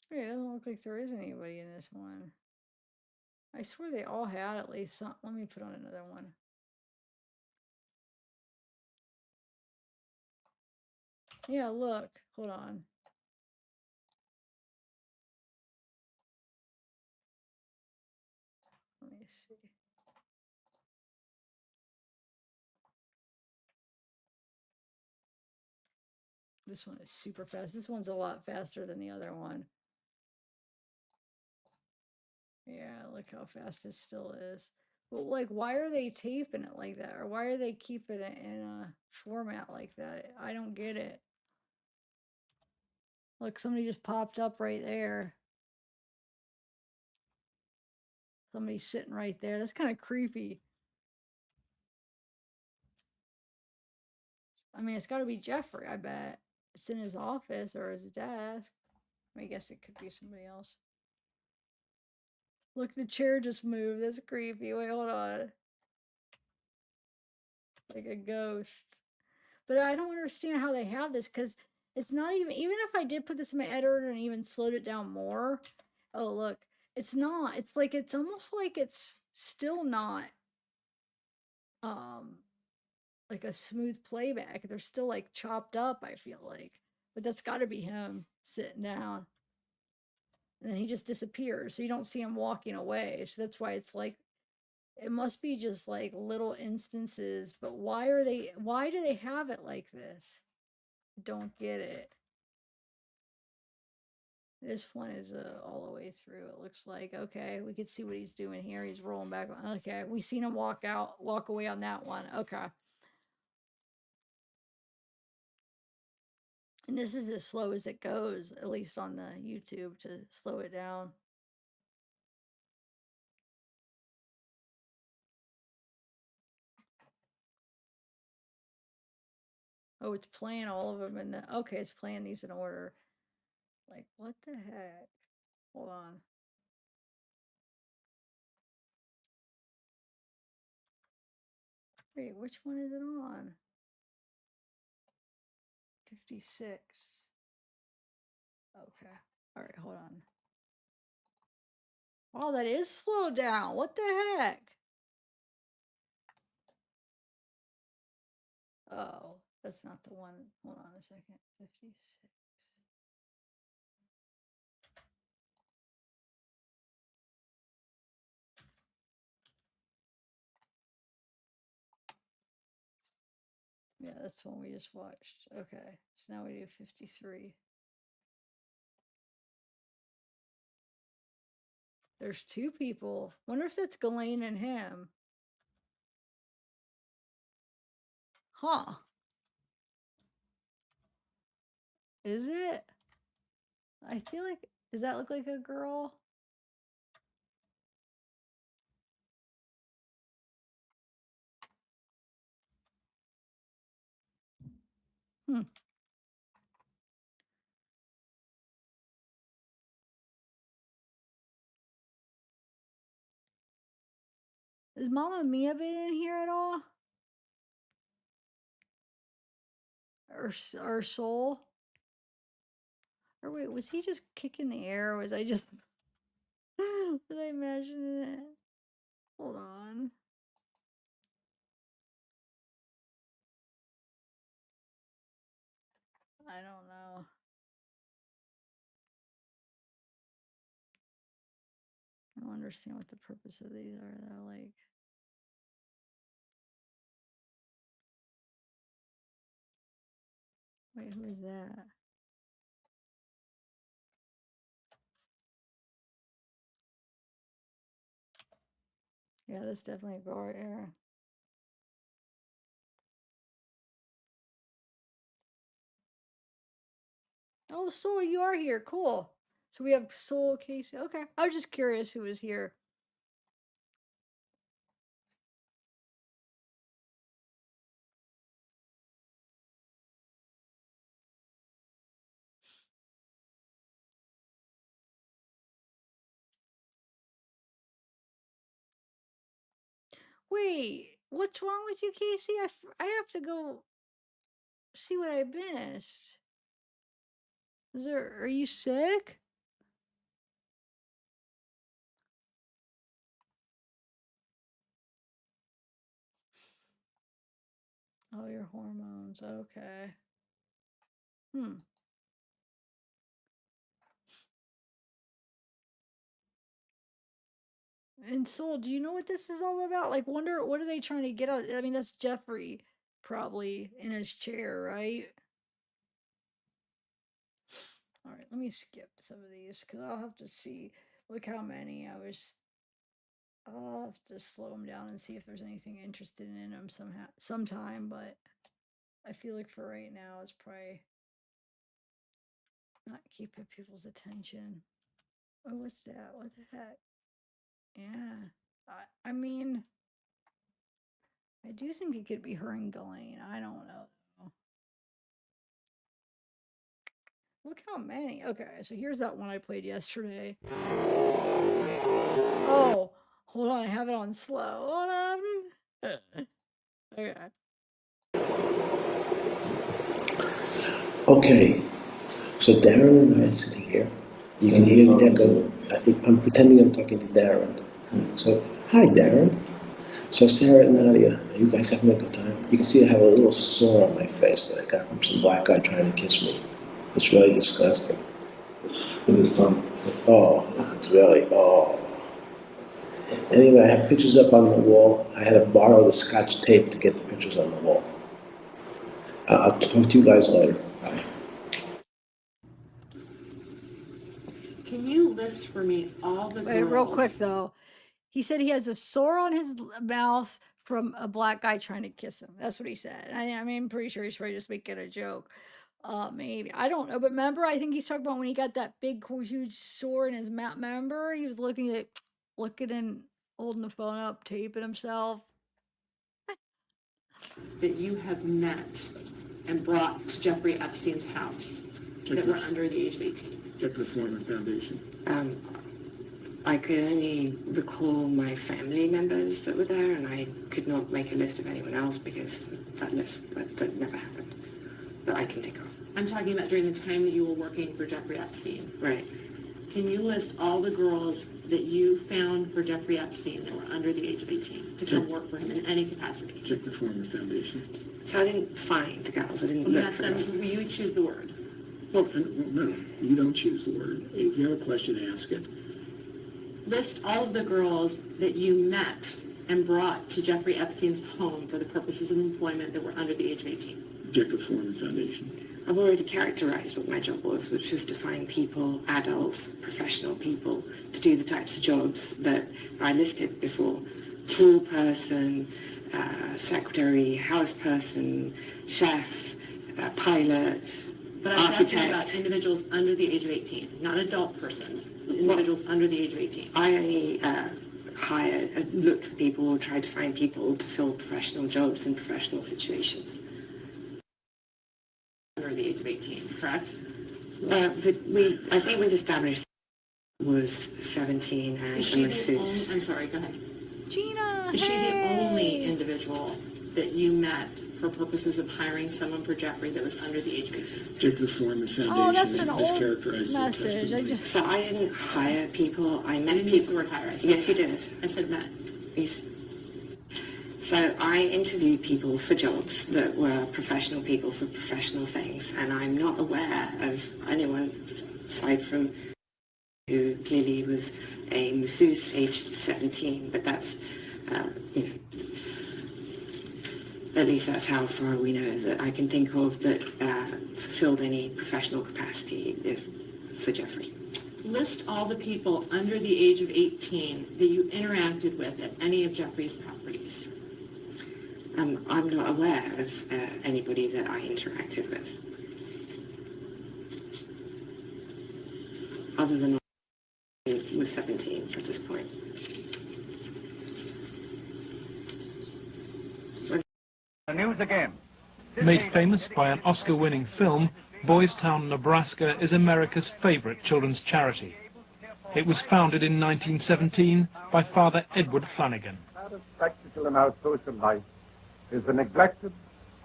Hey, it doesn't look like there is anybody in this one. I swear they all had at least some. Let me put on another one. Yeah, look. Hold on. Let me see. This one is super fast. This one's a lot faster than the other one. Yeah, look how fast it still is. But like, why are they taping it like that? Or why are they keeping it in a format like that? I don't get it. Look, somebody just popped up right there. Somebody's sitting right there. That's kind of creepy. I mean, it's got to be Jeffrey, I bet. It's in his office or his desk. I guess it could be somebody else. Look, the chair just moved. That's creepy. Wait, hold on. Like a ghost. But I don't understand how they have this because it's not even if I did put this in my editor and even slowed it down more. Oh, look. It's not. It's like, it's almost like it's still not like a smooth playback. They're still like chopped up, I feel like. But that's got to be him sitting down. And then he just disappears. So you don't see him walking away. So that's why it's like, it must be just like little instances. But why do they have it like this? Don't get it. This one is all the way through. It looks like, okay, we could see what he's doing here. He's rolling back. Okay, we seen him walk away on that one. Okay. And this is as slow as it goes, at least on the YouTube, to slow it down. Oh, it's playing all of them in the, okay, it's playing these in order. Like, what the heck? Hold on. Wait, which one is it on? 56. Okay. All right, hold on. Oh, that is slowed down. What the heck? Oh, that's not the one. Hold on a second. 56. Yeah, that's the one we just watched. Okay, so now we do 53. There's two people. Wonder if that's Ghislaine and him. Huh. Is it? I feel like, does that look like a girl? Hmm. Is Mama Mia been in here at all? Or Soul? Or wait, was he just kicking the air? Or was I just was I imagining it? Hold on. I don't know. I don't understand what the purpose of these are though. Like, wait, who is that? Yeah, that's definitely a girl right there. Oh, Soul, you are here. Cool. So we have Soul, Casey. Okay. I was just curious who was here. Wait, what's wrong with you, Casey? I have to go see what I missed. Are you sick? Oh, your hormones. Okay. Hmm. And Soul, do you know what this is all about? Like, wonder what are they trying to get out? I mean, that's Jeffrey probably in his chair, right? All right, let me skip some of these because I'll have to see. Look how many I was. I'll have to slow them down and see if there's anything interested in them sometime. But I feel like for right now, it's probably not keeping people's attention. Oh, what's that? What the heck? Yeah. I mean, I do think it could be her and Ghislaine. I don't know. Look how many. Okay, so here's that one I played yesterday. Oh, hold on. I have it on slow. Hold on. Okay. Okay, so Darren and I are sitting here. You can hear the echo. I'm pretending I'm talking to Darren. So, hi Darren. So Sarah and Nadia, are you guys having a good time? You can see I have a little sore on my face that I got from some black guy trying to kiss me. It's really disgusting. Look at his tongue. Oh, it's really, oh. Anyway, I have pictures up on the wall. I had to borrow the Scotch tape to get the pictures on the wall. I'll talk to you guys later. Bye. Can you list for me all the Wait, girls? real quick though. He said he has a sore on his mouth from a black guy trying to kiss him. That's what he said. I mean, I'm pretty sure he's probably just making a joke. Maybe. I don't know. But remember, I think he's talking about when he got that big, huge sore in his mouth. Remember? He was looking and holding the phone up, taping himself. That you have met and brought to Jeffrey Epstein's house that were under the age of 18? Check the Foreman Foundation. I could only recall my family members that were there, and I could not make a list of anyone else because that never happened. But I can take off. I'm talking about during the time that you were working for Jeffrey Epstein. Right. Can you list all the girls that you found for Jeffrey Epstein that were under the age of 18 to come work for him in any capacity? Check the Foreman Foundation. So I didn't find the girls. I didn't Well, look for that's them. you choose the word. Well, no, you don't choose the word. If you have a question, ask it. List all of the girls that you met and brought to Jeffrey Epstein's home for the purposes of employment that were under the age of 18. Check the Foreman Foundation. I've already characterized what my job was, which was to find people, adults, professional people, to do the types of jobs that I listed before. Pool person, secretary, house person, chef, pilot, But I was asking architect. about individuals under the age of 18, not adult persons, individuals under the age of 18. I only looked for people or tried to find people to fill professional jobs in professional situations. Under the age of 18, correct? I think we've established was 17 and Is she a the masseuse. only, I'm sorry, go ahead. Gina, Is she the only hey! individual that you met for purposes of hiring someone for Jeffrey that was under the age of 18? Check the Foreman Foundation. Oh, that's an old Mischaracterized your message. I testimony. just So I didn't hire people. I I met didn't use the people. word hire. I said Yes, you met. did. I said met. Yes. So I interviewed people for jobs that were professional people for professional things, and I'm not aware of anyone aside from who clearly was a masseuse aged 17, but that's, at least that's how far we know that I can think of that fulfilled any professional capacity for Jeffrey. List all the people under the age of 18 that you interacted with at any of Jeffrey's properties. I'm not aware of anybody that I interacted with, other than I was 17 at this point. The news again. Made famous by an Oscar-winning film, Boys Town, Nebraska is America's favorite children's charity. It was founded in 1917 by Father Edward Flanagan. The spectacle in our social life is the neglected,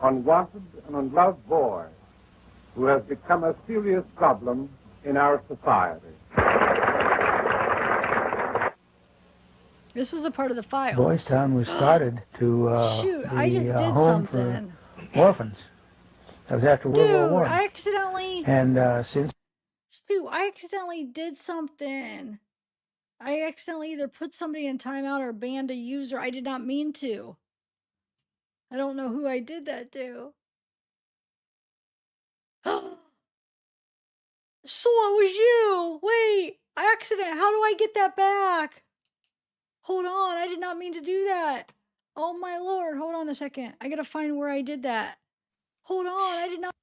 unwanted, and unloved boy who has become a serious problem in our society. this was a part of the file. Boys Town was started to Shoot, be I just did home something. for orphans. That was after World Dude, War One. I accidentally. And since Dude, I accidentally did something. I accidentally either put somebody in timeout or banned a user. I did not mean to. I don't know who I did that to. So it was you. Wait, accident. How do I get that back? Hold on. I did not mean to do that. Oh my lord. Hold on a second. I gotta find where I did that. Hold on. I did not.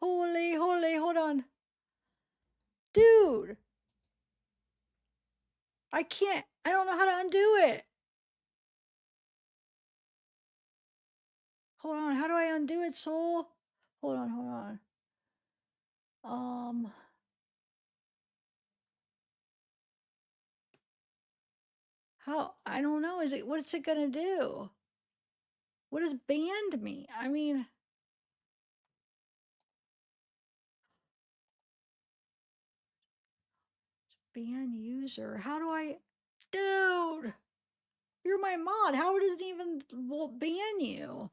Holy, hold on. Dude. I can't. I don't know how to undo it. Hold on. How do I undo it, soul? Hold on. How? I don't know. What's it gonna do? What does banned mean? I mean, it's ban user. How do I? Dude, You're my mod. How does it even ban you?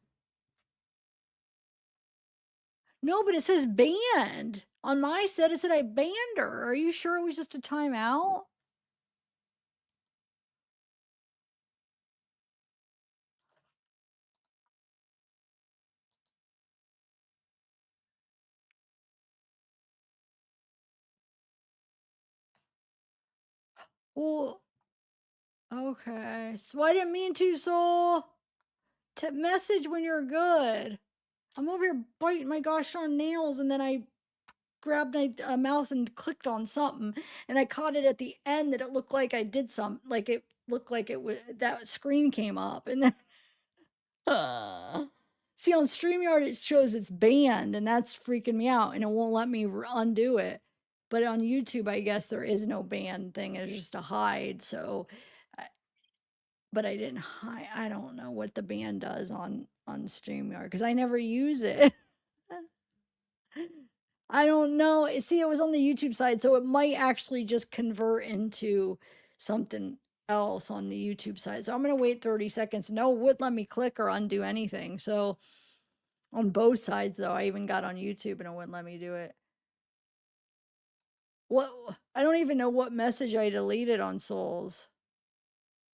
No, but it says banned. On my set, it said I banned her. Are you sure it was just a timeout? Well, okay. So I didn't mean to, Soul. Message when you're good. I'm over here biting my gosh darn nails, and then I grabbed my mouse and clicked on something, and I caught it at the end that it looked like I did something. Like it looked like it was that screen came up, and then see on StreamYard it shows it's banned, and that's freaking me out, and it won't let me undo it. But on YouTube, I guess there is no ban thing; it's just a hide. So, but I didn't hide. I don't know what the ban does on StreamYard because I never use it. I don't know. See, it was on the YouTube side, so it might actually just convert into something else on the YouTube side. So I'm gonna wait 30 seconds. No, it wouldn't let me click or undo anything. So on both sides, though, I even got on YouTube and it wouldn't let me do it. What? I don't even know what message I deleted on Souls.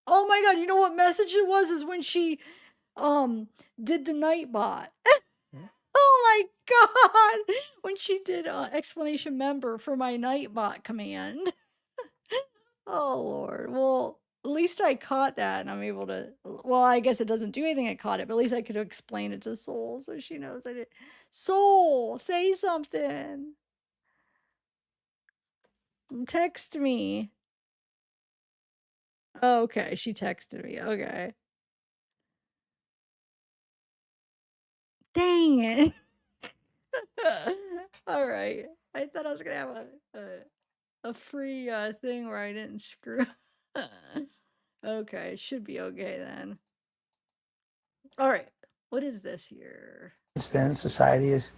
Oh my god! You know what message it was? Is when she did the Nightbot. Oh my god! When she did explanation member for my Nightbot command. Oh lord. Well, at least I caught that and I'm able to. Well, I guess it doesn't do anything. I caught it, but at least I could explain it to Soul so she knows I did. Soul, say something. Text me. Oh, okay, she texted me. Okay. Dang it. All right. I thought I was gonna have a free thing where I didn't screw. Okay, should be okay then. All right. What is this here? Since then, society has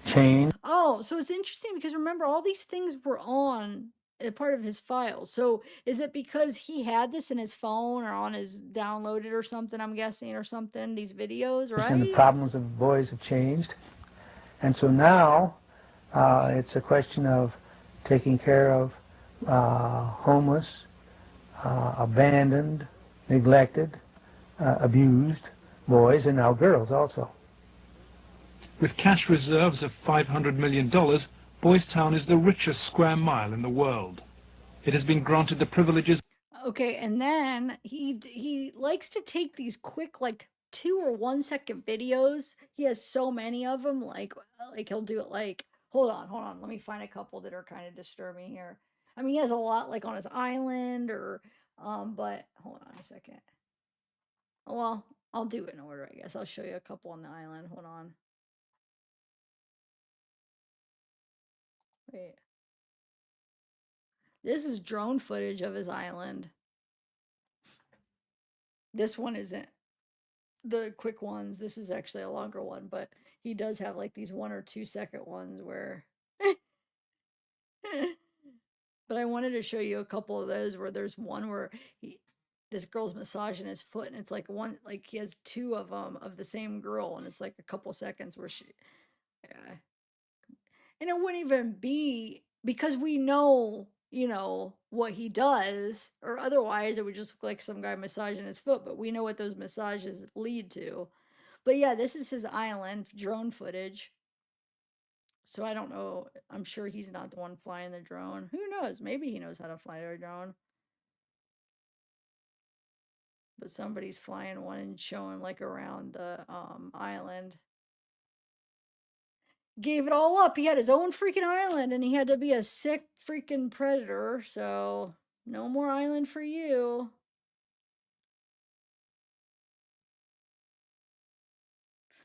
changed. Oh, so it's interesting because remember all these things were on a part of his file. So is it because he had this in his phone or on his downloaded or something, I'm guessing, or something, these videos, And the right? problems of boys have changed. And so now it's a question of taking care of homeless, abandoned, neglected, abused boys, and now girls also. With cash reserves of $500 million, Boys Town is the richest square mile in the world. It has been granted the privileges. Okay, and then he likes to take these quick like 2 or 1 second videos. He has so many of them like he'll do it like hold on. Let me find a couple that are kind of disturbing here. I mean, he has a lot like on his island or but hold on a second. Well, I'll do it in order, I guess. I'll show you a couple on the island. Hold on. Wait. This is drone footage of his island. This one isn't the quick ones. This is actually a longer one, but he does have like these 1 or 2 second ones where but I wanted to show you a couple of those where there's one where this girl's massaging his foot and it's like one like he has 2 of them of the same girl and it's like a couple seconds where she yeah. And it wouldn't even be because we know, you know, what he does, or otherwise it would just look like some guy massaging his foot, but we know what those massages lead to. But yeah, this is his island drone footage. So I don't know. I'm sure he's not the one flying the drone. Who knows? Maybe he knows how to fly a drone. But somebody's flying one and showing like around the island. Gave it all up. He had his own freaking island and he had to be a sick freaking predator. So no more island for you.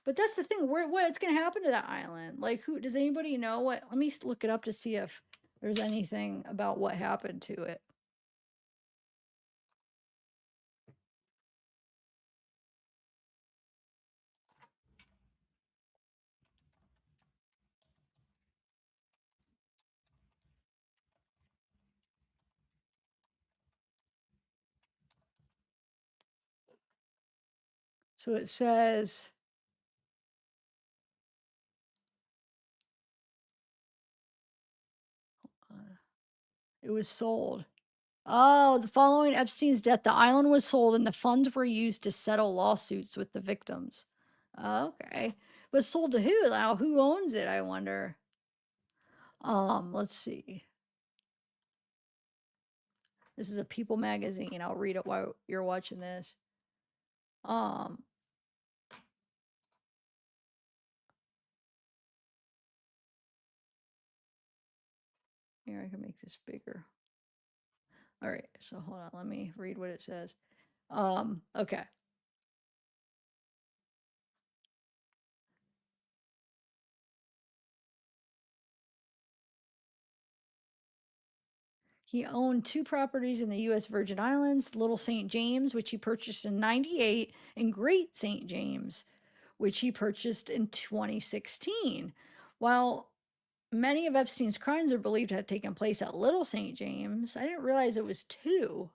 But that's the thing. What's going to happen to that island? Like, who does anybody know what? Let me look it up to see if there's anything about what happened to it. So it says, it was sold. Oh, the following Epstein's death, the island was sold and the funds were used to settle lawsuits with the victims. Okay. But sold to who? Now, who owns it, I wonder? Let's see. This is a People magazine. I'll read it while you're watching this. Here, I can make this bigger. All right, so hold on, let me read what it says. Okay. He owned 2 properties in the U.S. Virgin Islands, Little St. James, which he purchased in 98, and Great St. James, which he purchased in 2016. While many of Epstein's crimes are believed to have taken place at Little St. James, I didn't realize it was two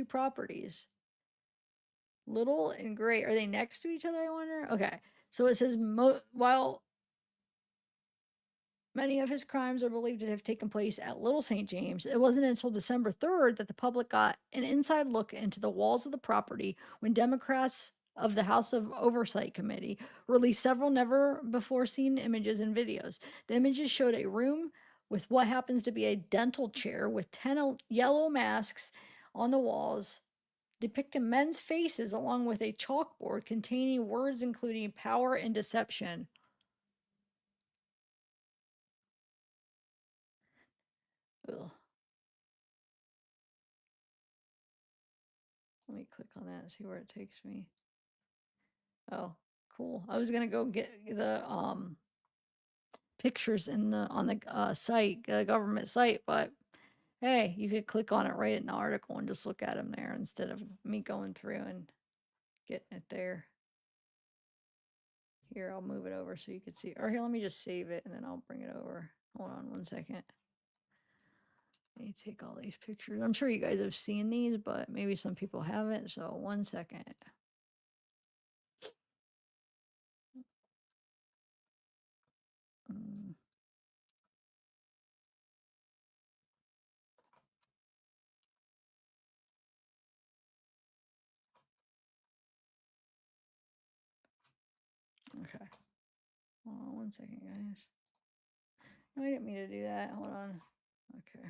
properties. Little and Great, are they next to each other, I wonder? Okay, so it says, while many of his crimes are believed to have taken place at Little St. James, it wasn't until December 3rd that the public got an inside look into the walls of the property when Democrats of the House of Oversight Committee released several never before seen images and videos. The images showed a room with what happens to be a dental chair with 10 yellow masks on the walls, depicting men's faces along with a chalkboard containing words including power and deception. Ugh. Let me click on that and see where it takes me. Oh, cool. I was gonna go get the pictures in the on the site, government site, but hey, you could click on it right in the article and just look at them there instead of me going through and getting it there. Here, I'll move it over so you can see. Or here, let me just save it and then I'll bring it over. Hold on one second. Let me take all these pictures. I'm sure you guys have seen these, but maybe some people haven't. So 1 second. Mm. Okay. Hold on 1 second, guys. No, I didn't mean to do that. Hold on. Okay.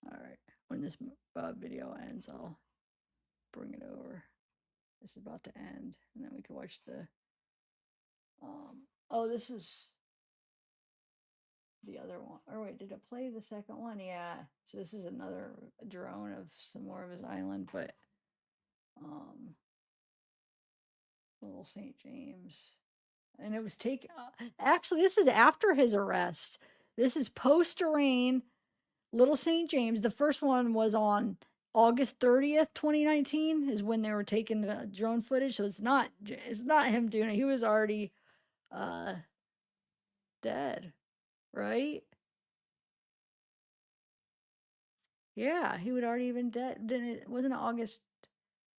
All right. When this video ends, I'll bring it over. This is about to end, and then we can watch the. Oh, this is the other one. Or wait, did it play the second one? Yeah. So this is another drone of some more of his island, but Little St. James, and it was taken. Actually, this is after his arrest. This is post arraign. Little St. James. The first one was on August 30th, 2019 is when they were taking the drone footage. So it's not him doing it. He was already dead, right? Yeah, he would already been dead. Then it wasn't August.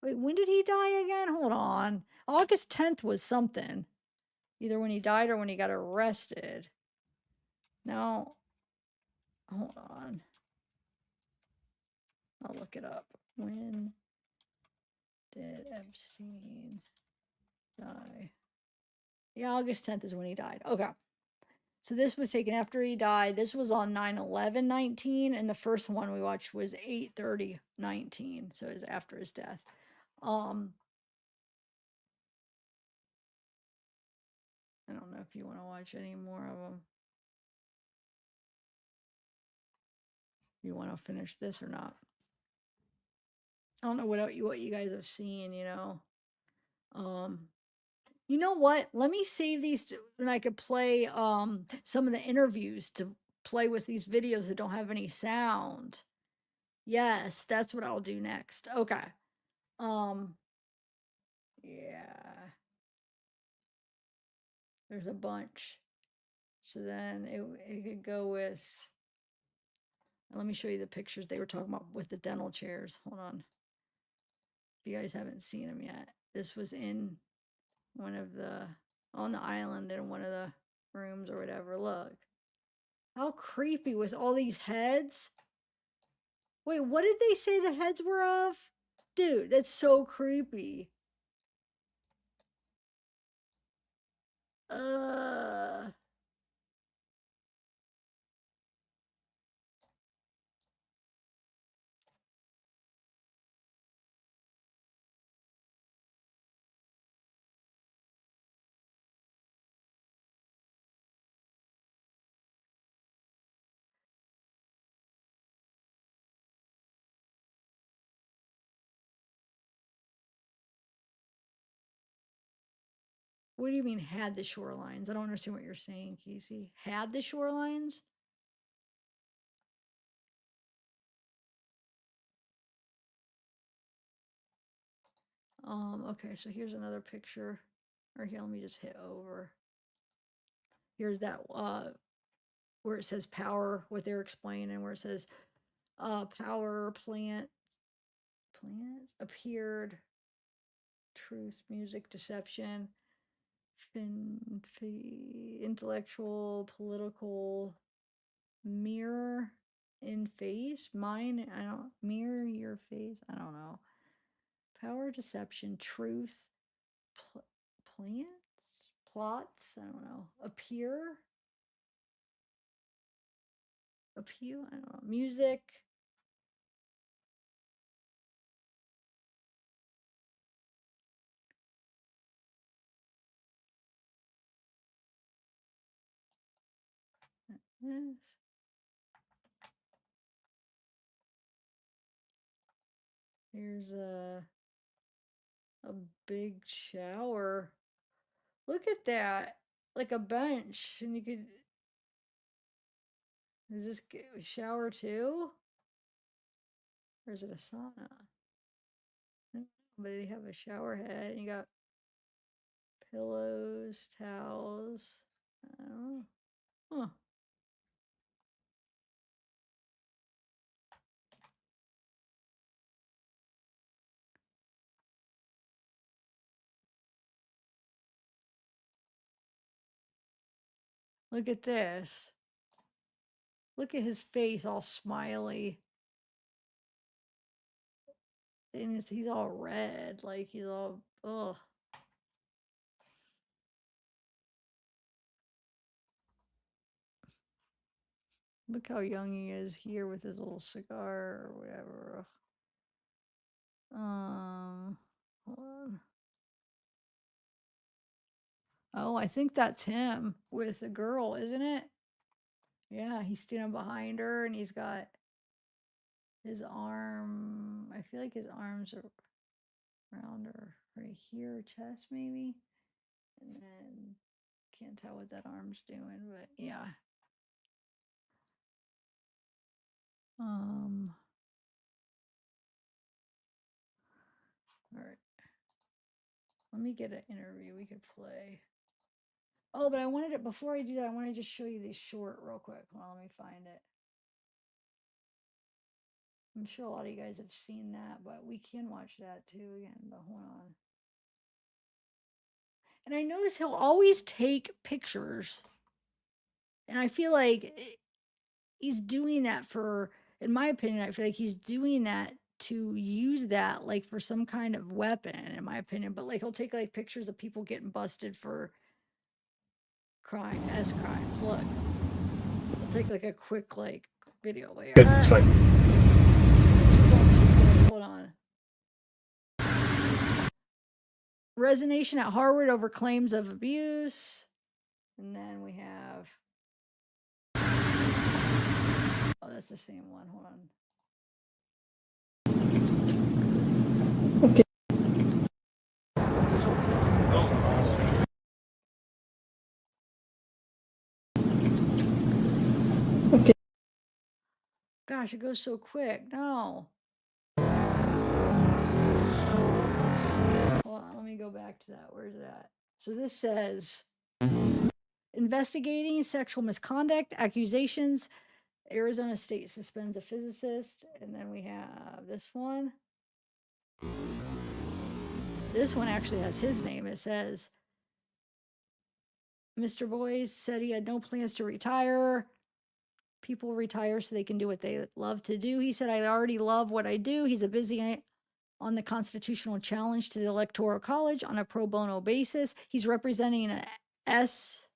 Wait, when did he die again? Hold on. August 10th was something. Either when he died or when he got arrested. Now, hold on. I'll look it up. When did Epstein die? Yeah, August 10th is when he died. Okay. So this was taken after he died. This was on 9/11/19, and the first one we watched was 8/30/19. So it was after his death. I don't know if you want to watch any more of them. You want to finish this or not? I don't know what you guys have seen, you know. You know what? Let me save these and I could play some of the interviews to play with these videos that don't have any sound. Yes, that's what I'll do next. Okay. Yeah. There's a bunch. So then it could go with, let me show you the pictures they were talking about with the dental chairs. Hold on. If you guys haven't seen them yet. This was in one of the, on the island in one of the rooms or whatever. Look. How creepy with all these heads. Wait, what did they say the heads were of? Dude, that's so creepy. What do you mean had the shorelines? I don't understand what you're saying, Casey. Had the shorelines? Okay, so here's another picture. Or here, let me just hit over. Here's that where it says power, what they're explaining, where it says power plants appeared, truth, music, deception, intellectual, political, mirror in face, mine, I don't, mirror your face, I don't know. Power, deception, truth, plots, I don't know. Appear, I don't know. Music. Yes. Here's a big shower. Look at that. Like a bench. And you could, is this shower too? Or is it a sauna? I don't know, but they have a shower head and you got pillows, towels. I don't know. Huh. Look at this. Look at his face all smiley. And he's all red. Like he's all, ugh. Look how young he is here with his little cigar or whatever. Hold on. Oh, I think that's him with the girl, isn't it? Yeah, he's standing behind her and he's got his arm. I feel like his arms are around her right here, chest maybe. And then can't tell what that arm's doing, but yeah. All right. Let me get an interview we could play. Oh, but I wanted it before I do that. I want to just show you this short real quick. Hold on, let me find it. I'm sure a lot of you guys have seen that, but we can watch that too again. But hold on. And I notice he'll always take pictures. And I feel like he's doing that for, in my opinion, I feel like he's doing that to use that like for some kind of weapon, in my opinion. But like he'll take like pictures of people getting busted for crimes. Look. I'll take like a quick like video. Wait, Good, it's fine. Hold on. Resignation at Harvard over claims of abuse. And then we have, oh, that's the same one. Hold on. Okay. Okay. Gosh, it goes so quick. No. Hold on, let me go back to that. Where's it at? So this says investigating sexual misconduct accusations. Arizona State suspends a physicist. And then we have this one. This one actually has his name. It says, Mr. Boyce said he had no plans to retire. People retire so they can do what they love to do. He said, I already love what I do. He's a busy on the constitutional challenge to the Electoral College on a pro bono basis. He's representing a S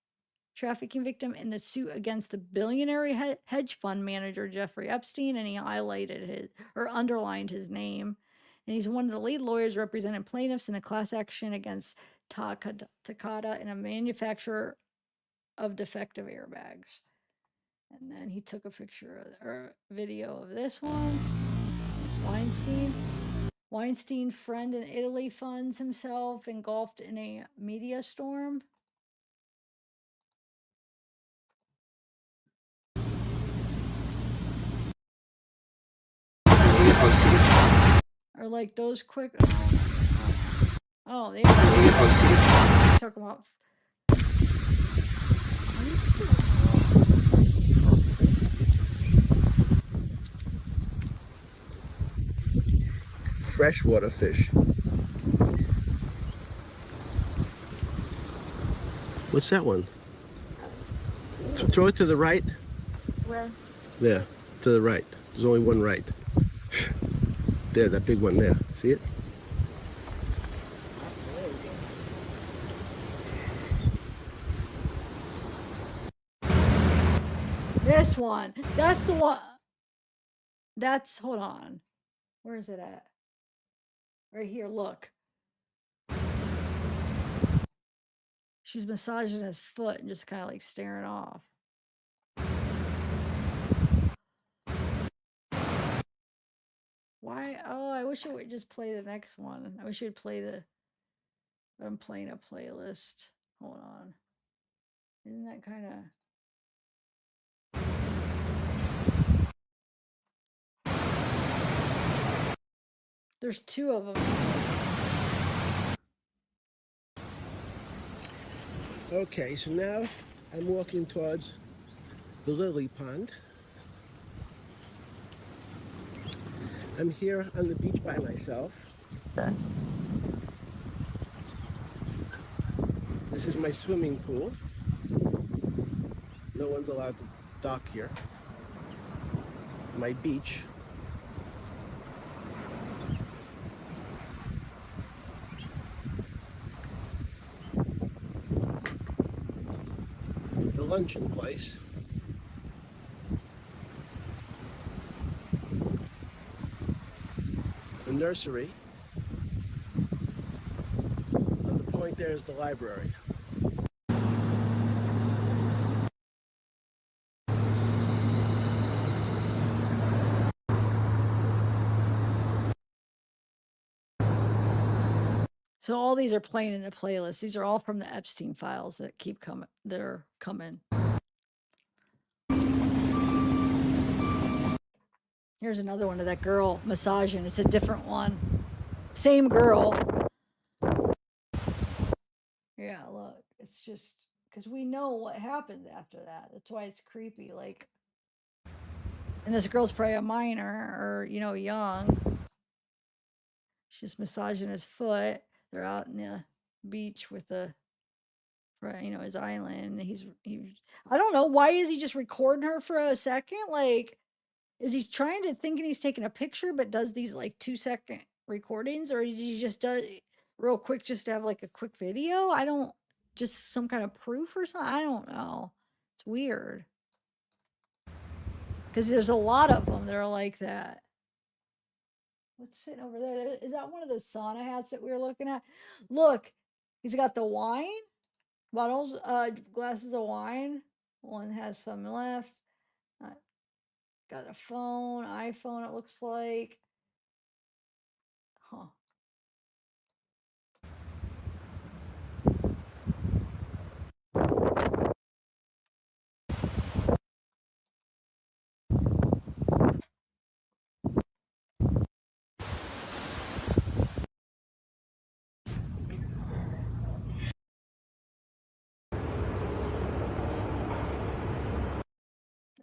trafficking victim in the suit against the billionaire hedge fund manager Jeffrey Epstein, and he highlighted his or underlined his name. And he's one of the lead lawyers representing plaintiffs in a class action against Takata and a manufacturer of defective airbags. And then he took a picture or video of this one. Weinstein, friend in Italy, funds himself engulfed in a media storm. Or like those quick. Oh, they talk about. Freshwater fish. What's that one? Throw it to the right. Where? There, to the right. There's only one right. There, that big one there. See it? This one. That's the one. That's, hold on. Where is it at? Right here, look. She's massaging his foot and just kind of like staring off. Why? Oh, I wish it would just play the next one. I wish it would play the. I'm playing a playlist. Hold on. Isn't that kind of. There's two of them. Okay, so now I'm walking towards the lily pond. I'm here on the beach by myself. This is my swimming pool. No one's allowed to dock here. My beach. The luncheon place. The nursery. On the point there is the library. So all these are playing in the playlist. These are all from the Epstein files that keep coming. That are coming. Here's another one of that girl massaging. It's a different one. Same girl. Yeah, look. It's just because we know what happens after that. That's why it's creepy. Like, and this girl's probably a minor or, you know, young. She's massaging his foot. They're out in the beach with the, you know, his island. I don't know. Why is he just recording her for a second? Like, is he trying to thinking he's taking a picture, but does these like 2-second recordings, or did he just do real quick just to have like a quick video? I don't, just some kind of proof or something. I don't know. It's weird because there's a lot of them that are like that. What's sitting over there? Is that one of those sauna hats that we were looking at? Look, he's got the wine bottles, glasses of wine. One has some left. Got a phone, iPhone, it looks like. Huh.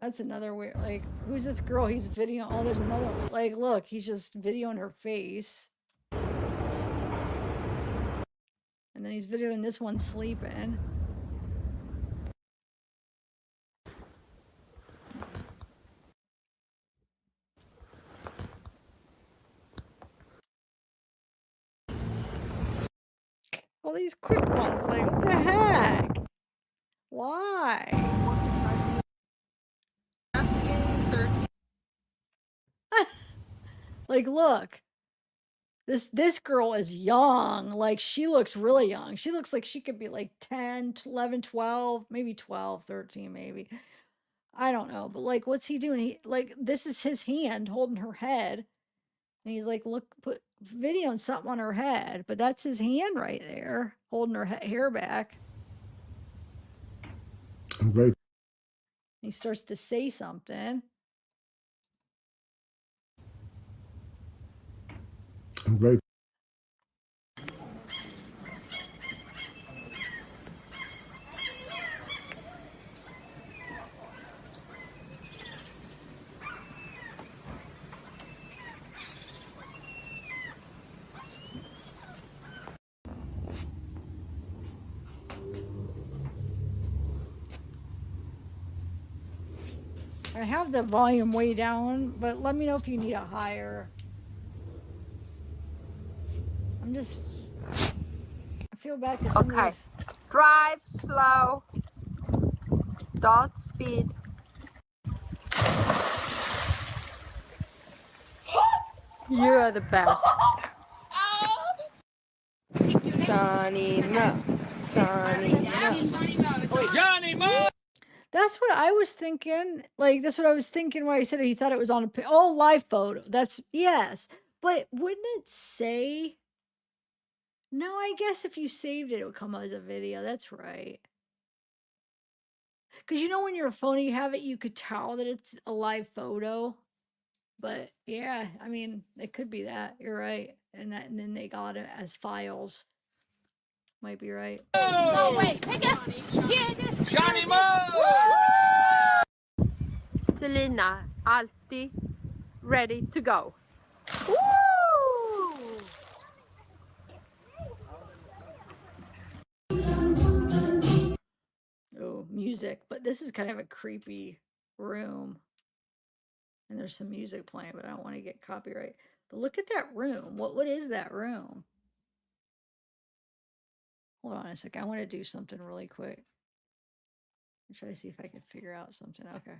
That's another weird, like, who's this girl he's videoing? Oh, there's another one. Like, look, he's just videoing her face. And then he's videoing this one sleeping. All these quick ones, like, what the heck? Why? Asking 13. Like, look. This girl is young. Like, she looks really young. She looks like she could be like 10, 11, 12, maybe 12, 13, maybe. I don't know. But like, what's he doing? He, like, this is his hand holding her head. And he's like, look, put videoing something on her head. But that's his hand right there, holding her hair back. I'm very. He starts to say something. I'm very. I have the volume way down, but let me know if you need a higher. I'm just, I feel bad because Okay. Drive slow. Dot speed. You are the best. Sonny Mo. Sonny Mo. Johnny Mo! That's what I was thinking. Like, that's what I was thinking when I said he thought it was on a, oh, live photo. That's, yes. But wouldn't it say? No, I guess if you saved it, it would come as a video. That's right. Because you know when you're a phone, you have it, you could tell that it's a live photo. But yeah, I mean, it could be that. You're right. And then they got it as files. Might be right. Oh, wait. Take it. Here it is. Johnny Mo! Selina, alltid ready to go. Woo! Oh, music. But this is kind of a creepy room. And there's some music playing, but I don't want to get copyright. But look at that room. What is that room? Hold on a second. I want to do something really quick. I'm trying to see if I can figure out something. Okay.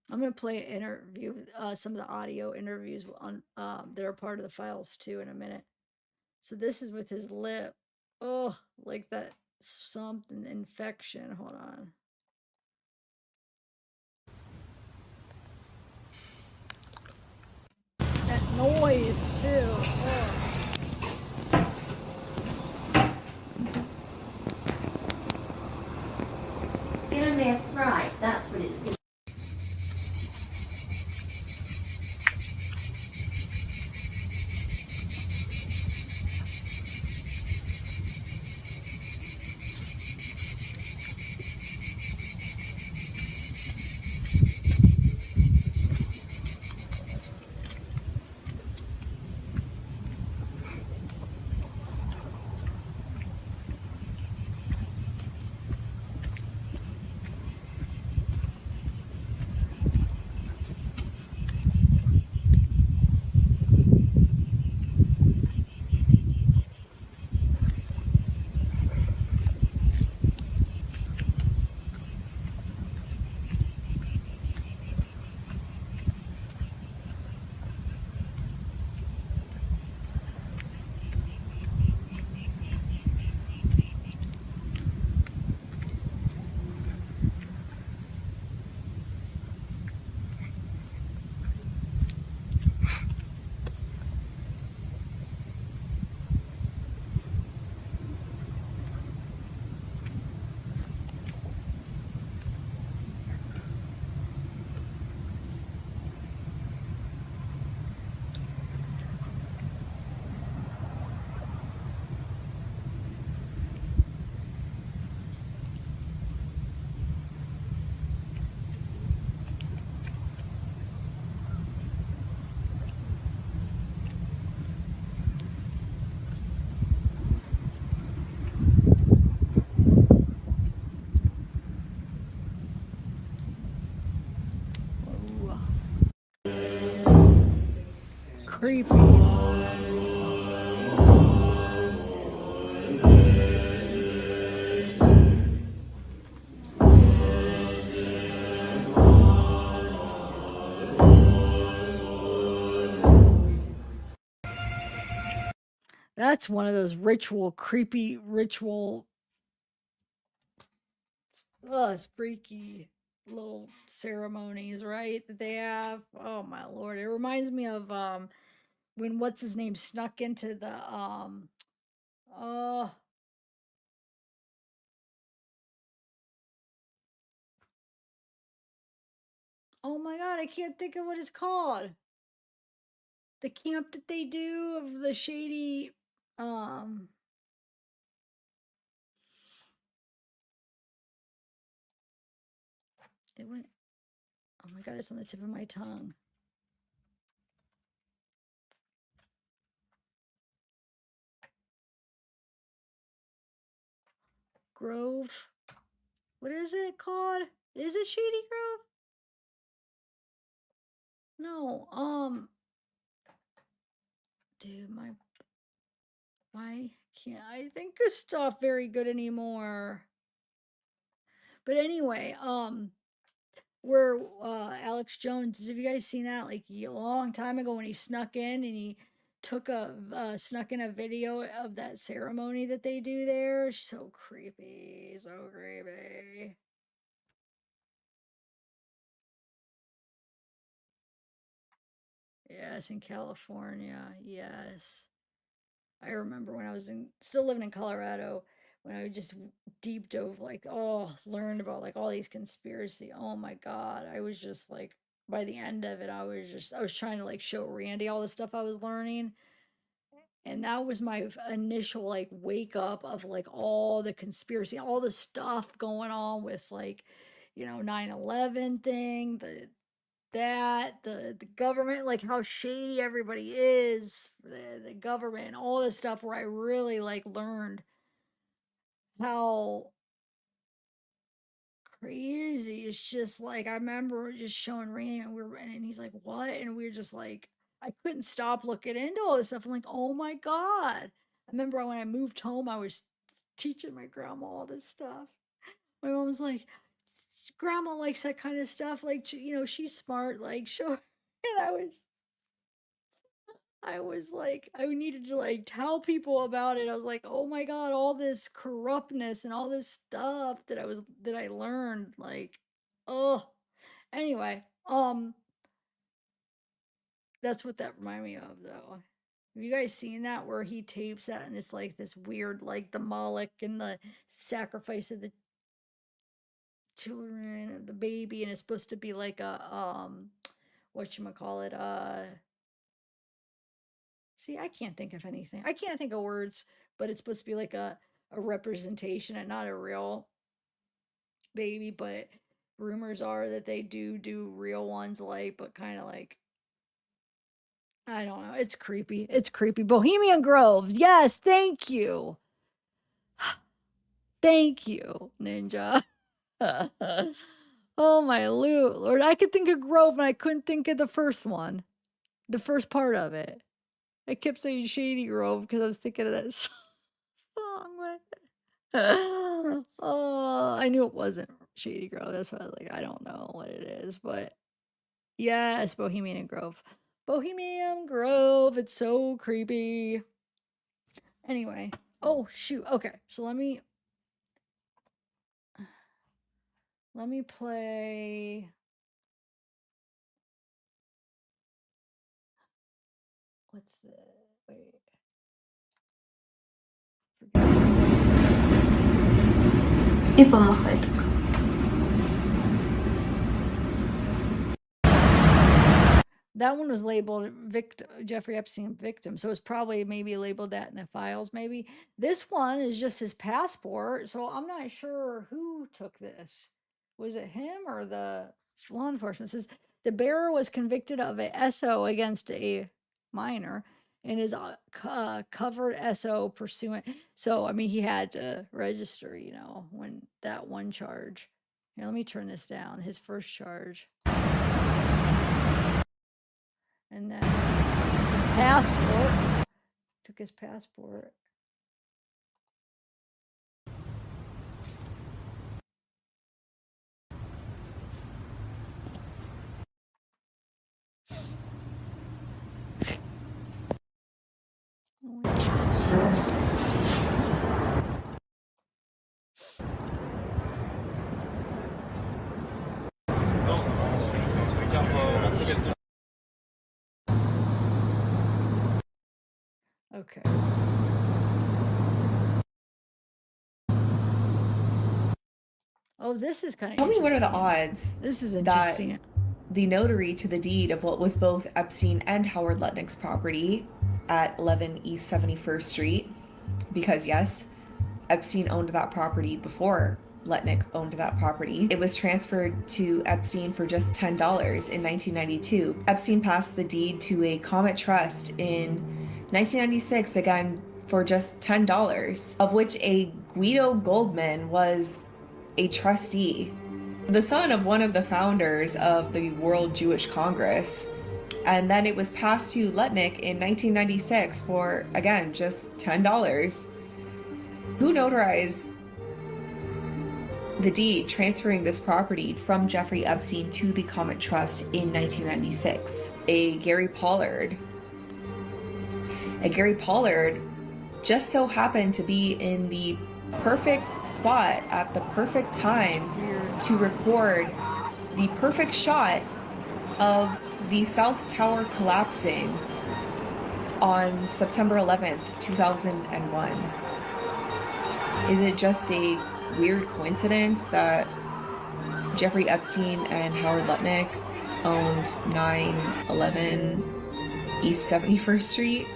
I'm going to play an interview, some of the audio interviews on that are part of the files too in a minute. So this is with his lip. Oh, like that something infection. Hold on. That noise too. Oh. Get on there fried, that's what it's good. creepy. That's one of those creepy ritual, it's freaky little ceremonies, right? That they have. Oh my lord. It reminds me of when what's his name snuck into the oh oh my god, I can't think of what it's called. The camp that they do of the shady it went, oh my god, it's on the tip of my tongue. Grove. What is it called? Is it Shady Grove? No, dude, why can't I think of stuff very good anymore? But anyway, where Alex Jones, have you guys seen that? Like a long time ago when he snuck in and he snuck in a video of that ceremony that they do there. So creepy, so creepy. Yes, in California. Yes. I remember when I was still living in Colorado, when I just deep dove, like, learned about like all these conspiracy. Oh my God. I was just like, by the end of it, I was trying to like show Randy all the stuff I was learning. And that was my initial like wake up of like all the conspiracy, all the stuff going on with like, 9/11 thing, the government, like how shady everybody is, the government and all this stuff, where I really like learned how crazy it's just like. I remember just showing Randy and he's like, what? And we were just like, I couldn't stop looking into all this stuff. I'm like, oh my God. I remember when I moved home, I was teaching my grandma all this stuff. My mom was like, grandma likes that kind of stuff, like, she's smart, like, show her. And I was like, I needed to like tell people about it. I was like, oh my God, all this corruptness and all this stuff that I learned, like, oh, anyway, that's what that reminded me of though. Have you guys seen that where he tapes that and it's like this weird, like the Moloch and the sacrifice of the children, of the baby, and it's supposed to be like a, whatchamacallit, see, I can't think of anything. I can't think of words, but it's supposed to be like a representation and not a real baby. But rumors are that they do real ones, like, but kind of like, I don't know. It's creepy. It's creepy. Bohemian Grove. Yes, thank you. Thank you, Ninja. Oh my Lord. I could think of Grove and I couldn't think of the first one. The first part of it. I kept saying Shady Grove because I was thinking of that song. Oh, I knew it wasn't Shady Grove. That's why I was like, I don't know what it is, but yes, Bohemian Grove. Bohemian Grove. It's so creepy. Anyway, oh shoot. Okay, so let me play. What's the wait? И помахай так. That one was labeled Jeffrey Epstein victim, so it's probably maybe labeled that in the files. Maybe this one is just his passport, so I'm not sure who took this. Was it him or the law enforcement? It says the bearer was convicted of a SO against a minor and is covered SO pursuant. So I mean, he had to register, when that one charge. Here, let me turn this down. His first charge. And then his passport. Took his passport. Okay. Oh, this is kind of Tell me, what are the interesting. odds This is that interesting. the notary to the deed of what was both Epstein and Howard Lutnick's property at 11 East 71st Street, because yes, Epstein owned that property before Lutnick owned that property. It was transferred to Epstein for just $10 in 1992. Epstein passed the deed to a Comet Trust in 1996, again for just $10, of which a Guido Goldman was a trustee, the son of one of the founders of the World Jewish Congress. And then it was passed to Lutnick in 1996 for, again, just $10. Who notarized the deed transferring this property from Jeffrey Epstein to the Comet Trust in 1996? A Gary Pollard. A Gary Pollard just so happened to be in the perfect spot at the perfect time to record the perfect shot of the South Tower collapsing on September 11th, 2001. Is it just a weird coincidence that Jeffrey Epstein and Howard Lutnick owned 911 East 71st Street?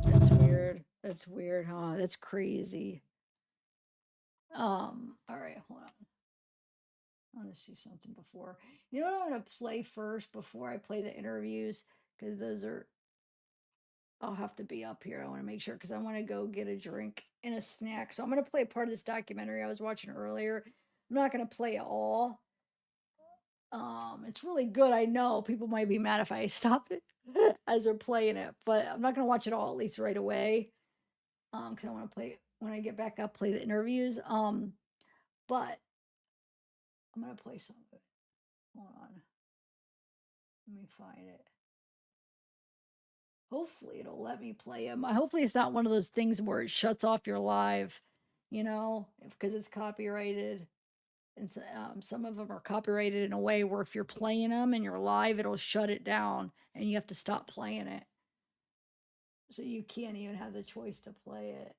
That's weird. That's weird, huh? That's crazy. All right, hold on. I want to see something before. You know what I'm going to play first before I play the interviews? Because those are, I'll have to be up here. I want to make sure because I want to go get a drink and a snack. So I'm going to play part of this documentary I was watching earlier. I'm not going to play it all. It's really good. I know people might be mad if I stop it as they're playing it, but I'm not going to watch it all at least right away. Because I want to play when I get back up, play the interviews. But I'm gonna play some of it. Hold on. Let me find it. Hopefully it'll let me play them. Hopefully it's not one of those things where it shuts off your live, you know, because it's copyrighted. And so, some of them are copyrighted in a way where if you're playing them and you're live, it'll shut it down and you have to stop playing it. So you can't even have the choice to play it.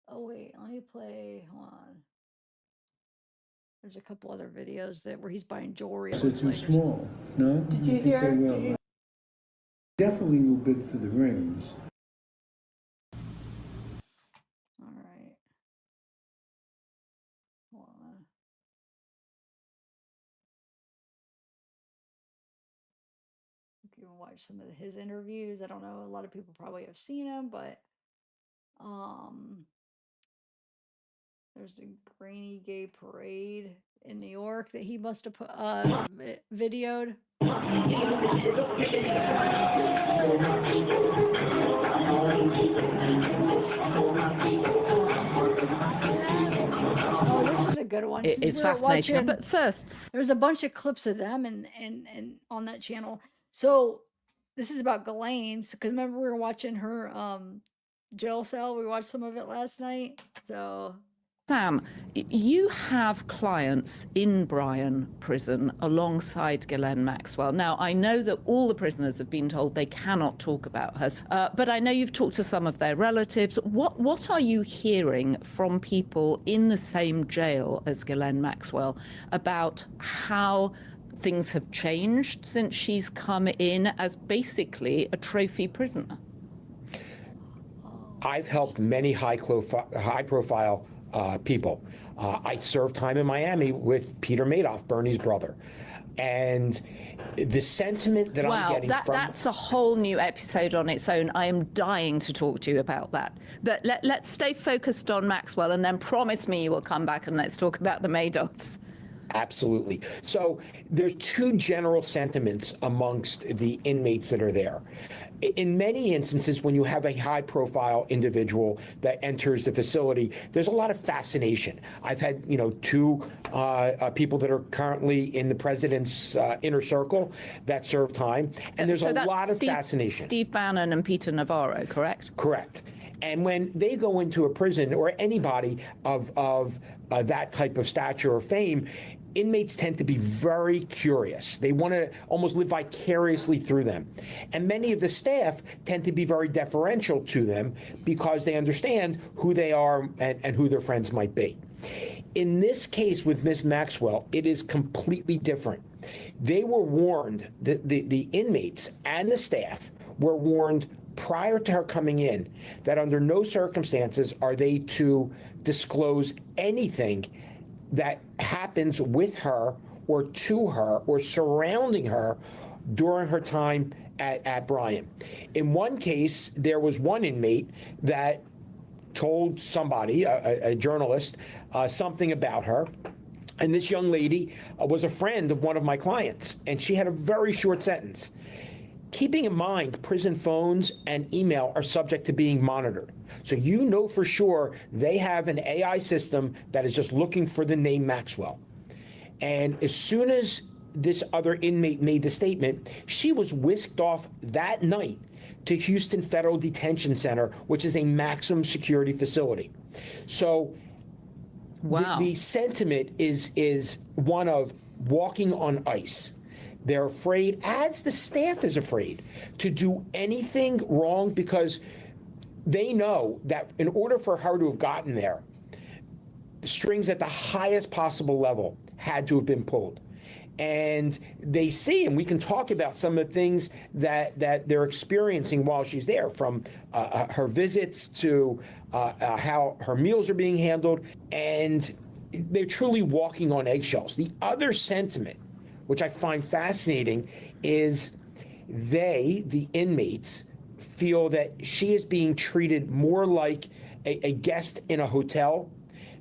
Oh wait, let me play. Hold on. There's a couple other videos that where he's buying jewelry. So too small, no? Did you hear? Did you... Definitely will bid for the rings. All right. Hold on. You can watch some of his interviews. I don't know. A lot of people probably have seen him, but there's a grainy gay parade in New York that he must have put videoed. Oh, this is a good one. It's fascinating. Watching, but first, there's a bunch of clips of them and on that channel. So this is about Ghislaine. Because remember we were watching her jail cell. We watched some of it last night. So Sam, you have clients in Bryan prison alongside Ghislaine Maxwell. Now, I know that all the prisoners have been told they cannot talk about her, but I know you've talked to some of their relatives. What are you hearing from people in the same jail as Ghislaine Maxwell about how things have changed since she's come in as basically a trophy prisoner? I've helped many high-profile people. I served time in Miami with Peter Madoff, Bernie's brother. And the sentiment that I'm getting from... that's a whole new episode on its own. I am dying to talk to you about that. But let's stay focused on Maxwell and then promise me you will come back and let's talk about the Madoffs. Absolutely. So there's two general sentiments amongst the inmates that are there. In many instances, when you have a high-profile individual that enters the facility, there's a lot of fascination. I've had, two people that are currently in the president's inner circle that serve time, and there's a lot of fascination. Steve Bannon and Peter Navarro, correct? Correct. And when they go into a prison, or anybody of that type of stature or fame, inmates tend to be very curious. They want to almost live vicariously through them. And many of the staff tend to be very deferential to them because they understand who they are and who their friends might be. In this case with Ms. Maxwell, it is completely different. They were warned, the inmates and the staff were warned prior to her coming in that under no circumstances are they to disclose anything that happens with her or to her or surrounding her during her time at Bryan. In one case, there was one inmate that told somebody, a journalist, something about her. And this young lady was a friend of one of my clients, and she had a very short sentence. Keeping in mind, prison phones and email are subject to being monitored. So you know for sure they have an AI system that is just looking for the name Maxwell. And as soon as this other inmate made the statement, she was whisked off that night to Houston Federal Detention Center, which is a maximum security facility. So wow. The sentiment is one of walking on ice. They're afraid, as the staff is afraid, to do anything wrong because they know that in order for her to have gotten there, the strings at the highest possible level had to have been pulled. And they see, and we can talk about some of the things that they're experiencing while she's there, from her visits to how her meals are being handled, and they're truly walking on eggshells. The other sentiment, which I find fascinating, is the inmates, feel that she is being treated more like a guest in a hotel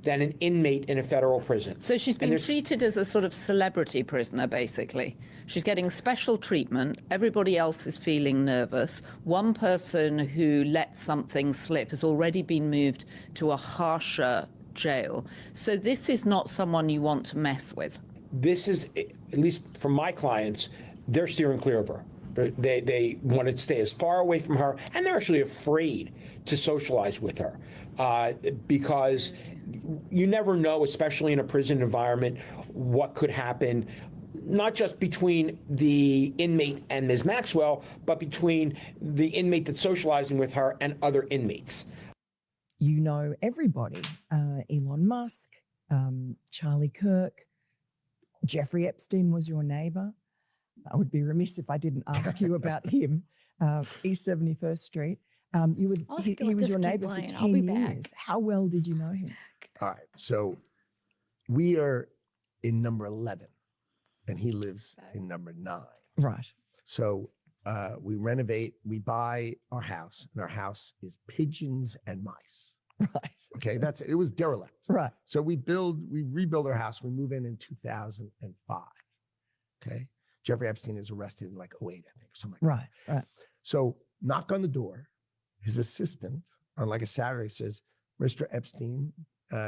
than an inmate in a federal prison. So she's been treated as a sort of celebrity prisoner, basically. She's getting special treatment. Everybody else is feeling nervous. One person who let something slip has already been moved to a harsher jail. So this is not someone you want to mess with. This is, at least from my clients, they're steering clear of her. They want to stay as far away from her, and they're actually afraid to socialize with her because you never know, especially in a prison environment, what could happen, not just between the inmate and Ms. Maxwell, but between the inmate that's socializing with her and other inmates. You know everybody, Elon Musk, Charlie Kirk, Jeffrey Epstein was your neighbor. I would be remiss if I didn't ask you about him, East 71st Street. He was your neighbor for 10 years. How well did you know him? All right. So we are in number 11 and he lives in number 9. Right. So we renovate, we buy our house, and our house is pigeons and mice. Right. Okay. That's it. It was derelict. Right. So we rebuild our house. We move in 2005. Okay. Jeffrey Epstein is arrested in like 08, I think, or something like that. Right. So knock on the door. His assistant on like a Saturday says, Mr. Epstein,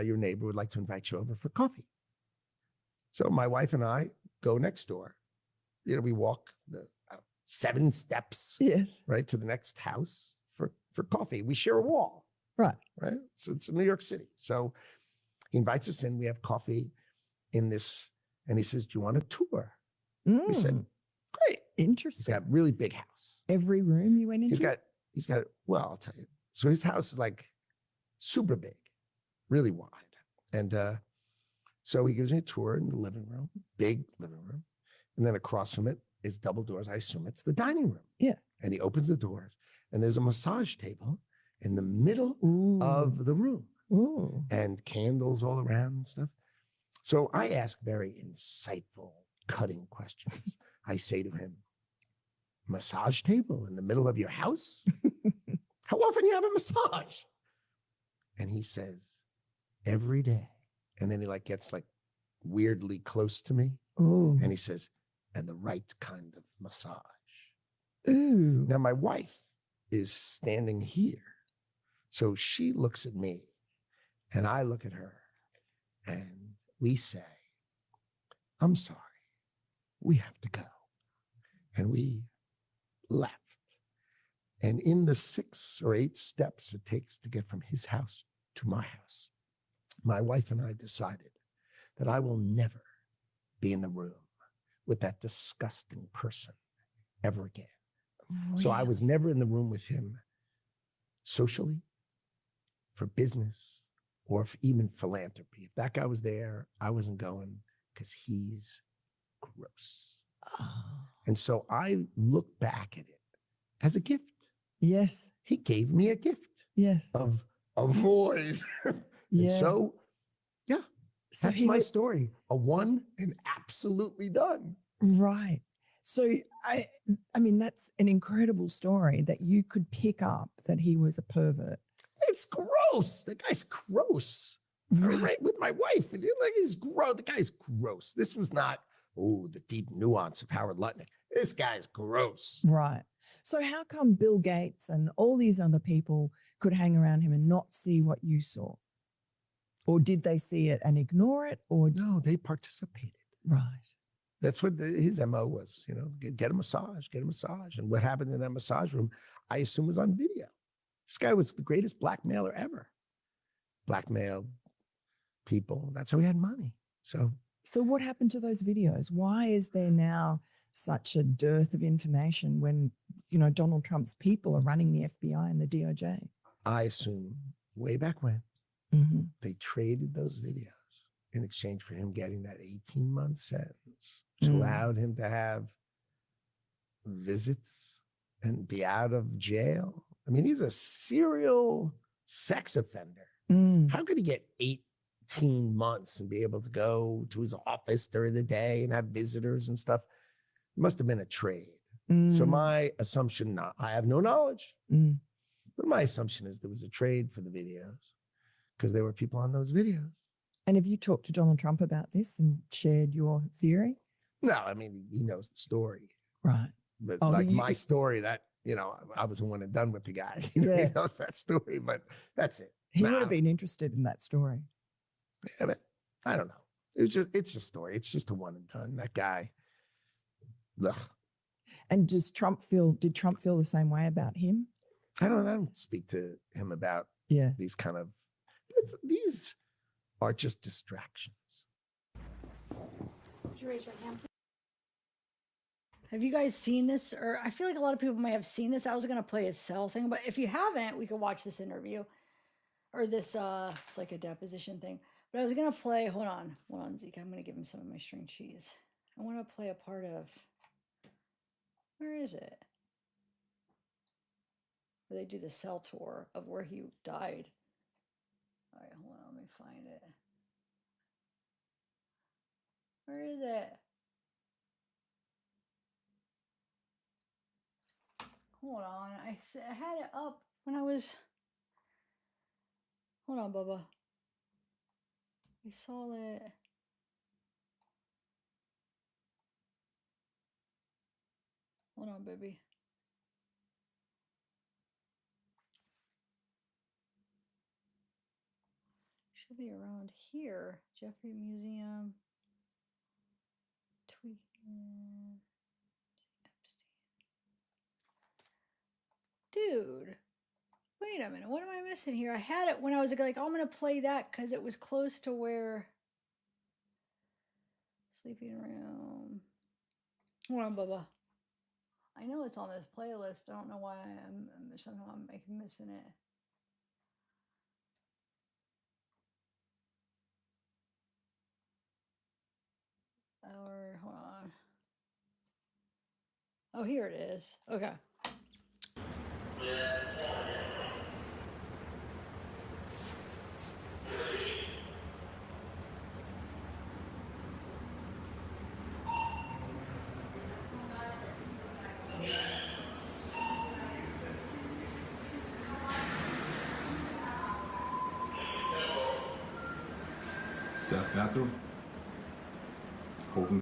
your neighbor would like to invite you over for coffee. So my wife and I go next door. We walk the 7 steps, yes, right, to the next house for coffee. We share a wall. Right. Right. So it's in New York City. So he invites us in. We have coffee in this, and he says, do you want a tour? We said, great. Interesting. He's got a really big house. Every room you went into? He's got, well, I'll tell you. So his house is like super big, really wide. And so he gives me a tour in the living room, big living room. And then across from it is double doors. I assume it's the dining room. Yeah. And he opens the doors and there's a massage table in the middle of the room. Ooh. And candles all around and stuff. So I ask very insightful, cutting questions. I say to him, massage table in the middle of your house? How often do you have a massage? And he says, every day. And then he gets weirdly close to me. Ooh. And he says, and the right kind of massage. Ooh. Now, my wife is standing here. So she looks at me and I look at her and we say, I'm sorry, we have to go. And we left. And in the 6 or 8 steps it takes to get from his house to my house, my wife and I decided that I will never be in the room with that disgusting person ever again. Really? So I was never in the room with him socially, for business, or for even philanthropy. If that guy was there, I wasn't going because he's gross. Oh. And so I look back at it as a gift. Yes. He gave me a gift. Yes. Of avoid. And so, yeah, So that's he my was- story. A one and absolutely done. Right. So I mean, that's an incredible story that you could pick up that he was a pervert. It's gross. The guy's gross. Right with my wife. And like, he's gross. The guy's gross. This was not, the deep nuance of Howard Lutnick. This guy's gross. Right. So how come Bill Gates and all these other people could hang around him and not see what you saw? Or did they see it and ignore it? Or no, they participated. Right. That's what his MO was, get a massage, get a massage. And what happened in that massage room, I assume was on video. This guy was the greatest blackmailer ever. Blackmailed people. That's how he had money. So what happened to those videos? Why is there now such a dearth of information when, Donald Trump's people are running the FBI and the DOJ? I assume way back when they traded those videos in exchange for him getting that 18-month sentence, which allowed him to have visits and be out of jail. I mean, he's a serial sex offender. How could he get 18 months and be able to go to his office during the day and have visitors and stuff? It must have been a trade. So my assumption, I have no knowledge, but my assumption is there was a trade for the videos because there were people on those videos. And have you talked to Donald Trump about this and shared your theory? No, I mean, he knows the story. Right. But my story, that, I was one and done with the guy. He knows that story, but that's it. He would have been interested in that story. Yeah, but I don't know. It's a story. It's just a one and done. That guy. Ugh. And did Trump feel the same way about him? I don't speak to him about these kind of, these are just distractions. Would you raise your hand, please? Have you guys seen this? Or I feel like a lot of people may have seen this. I was going to play a cell thing, but if you haven't, we could watch this interview or this, it's like a deposition thing. But I was going to play, hold on, Zeke. I'm going to give him some of my string cheese. I want to play a part of, where is it? Where they do the cell tour of where he died. All right, hold on, let me find it. Where is it? Hold on, I had it up when I was, hold on, Bubba. I saw it. Hold on, baby. Should be around here. Jeffrey Museum. Tweet. Epstein. Dude. Wait a minute. What am I missing here? I had it when I was like, oh, I'm going to play that because it was close to where. Sleeping room. Hold on, Bubba. I know it's on this playlist. I don't know why somehow I'm missing it. Or hold on. Oh, here it is. Okay. Staff bathroom? holding.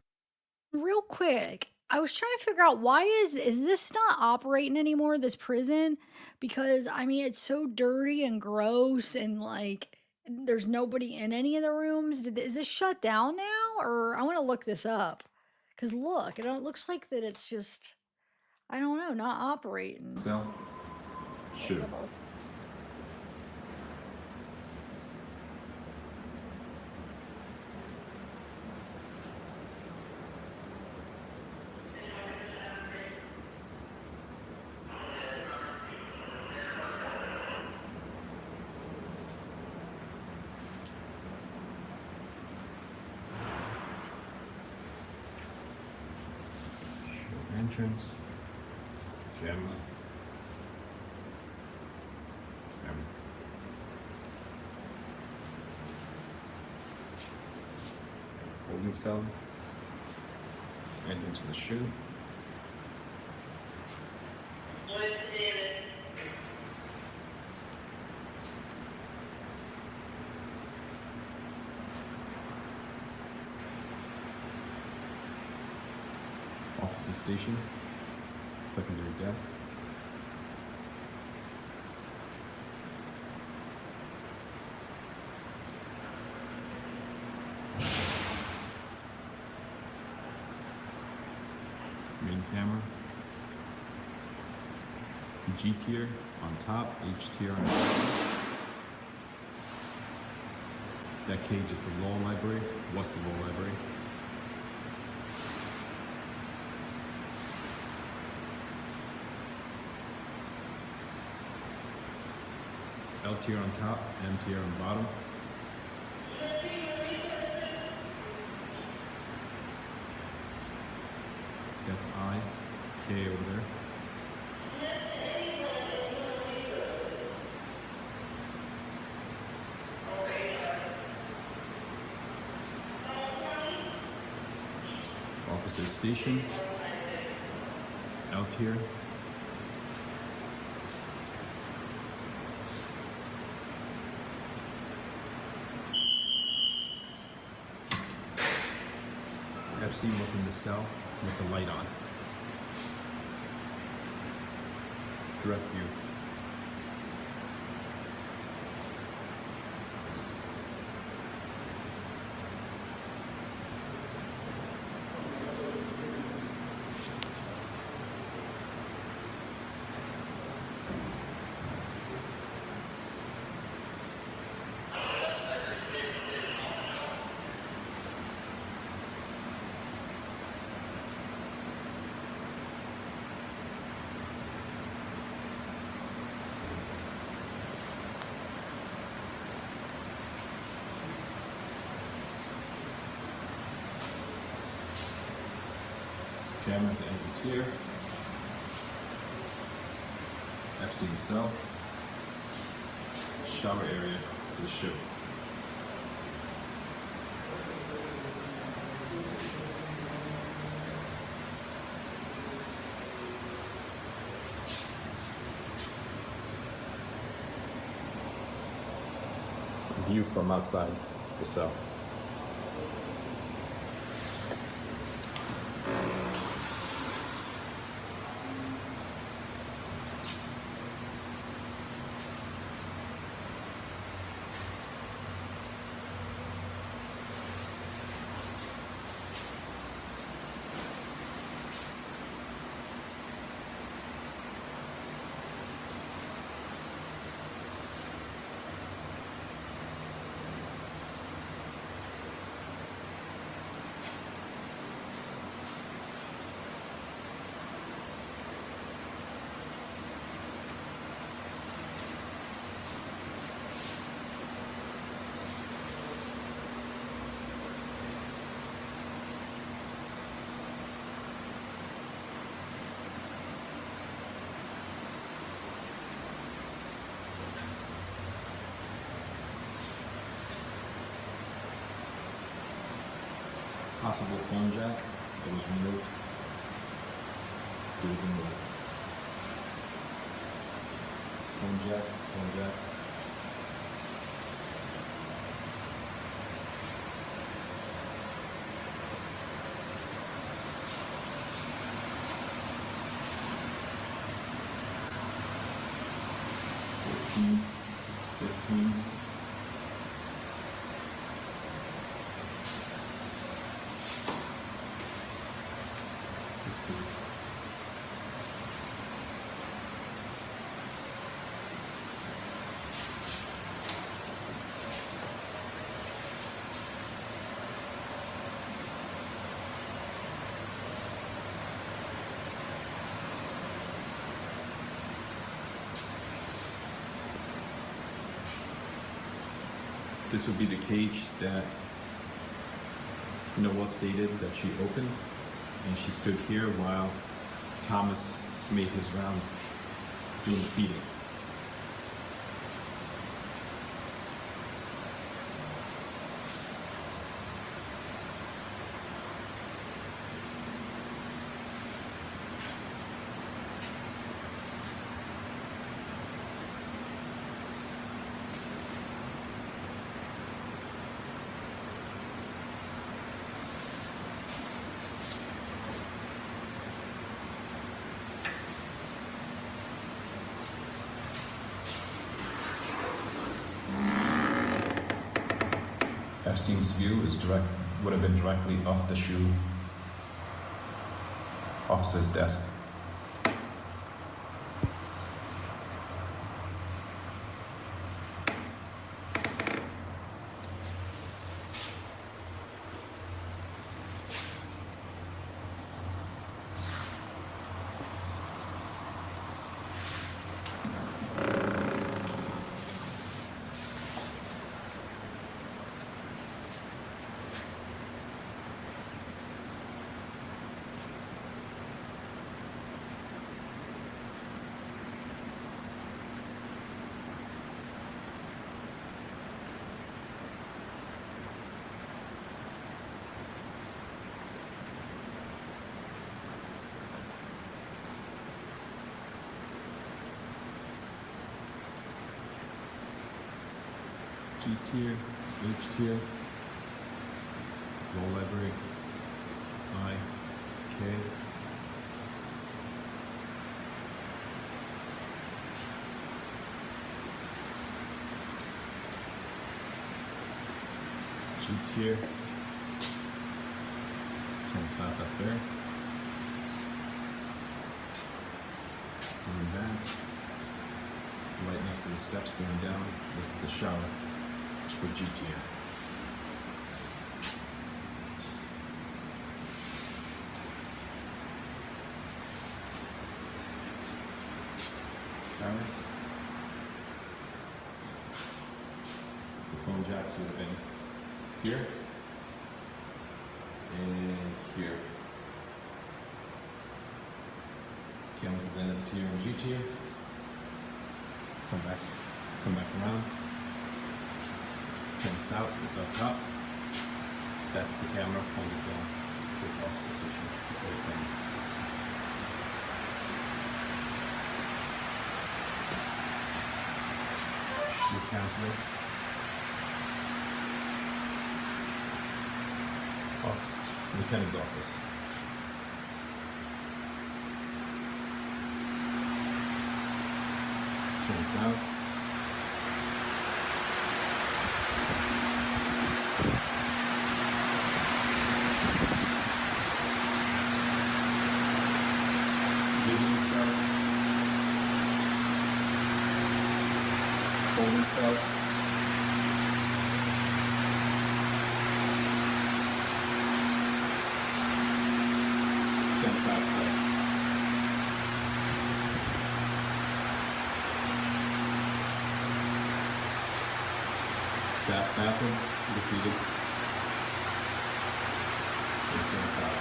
Real quick, I was trying to figure out why is this not operating anymore, this prison? Because I mean, it's so dirty and gross, and like there's nobody in any of the rooms. Is this shut down now, or I want to look this up? Because look, it looks like that it's just, I don't know, not operating. Cell. Shoot. Entrance. Camera. Camera. Holding cell. Entrance for the chute. Officer station. Secondary desk. Main camera. G tier on top, H tier on the bottom. That cage is the law library. What's the law library? L tier on top, M tier on the bottom. That's I, K over there. Officer station, L tier. Epstein was in the cell with the light on. Direct view. Camera at the end of the tier. Epstein's cell. Shower area for the ship. View from outside the cell. Possible phone jack that was removed. Phone jack, phone jack. 14, 15, 16. This would be the cage that Noah stated that she opened, and she stood here while Thomas made his rounds doing the feeding. Epstein's view would have been directly off the shoe officer's desk. G tier, H tier, law library, I, K. G tier, turn south up there. Going back, right next to the steps going down, this is the shower for G tier. Shower. The phone jacks would have been here and here. Cameras at the end of the tier and G tier. Come back around. Turn south, it's up top. That's the camera, hold it down to its office station. Shoot counselor. Office, lieutenant's office. Turn south. Holding cells. Turn south cells. Staff bathroom, defeated. Turn south.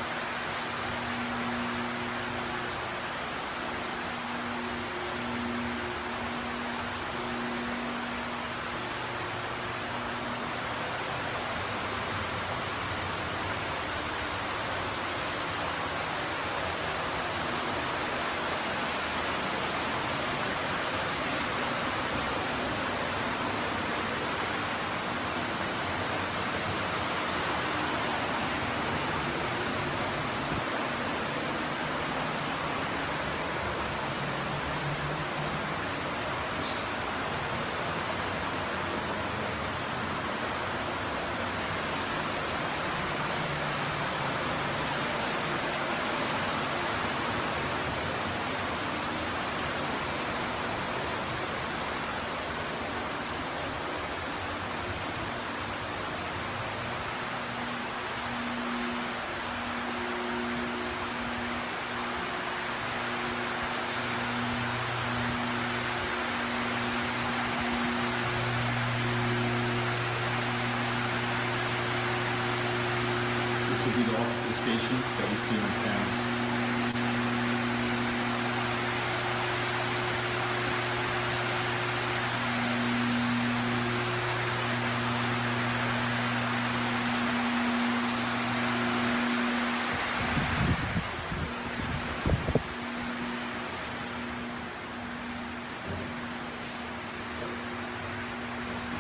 exploitation that we see on camera.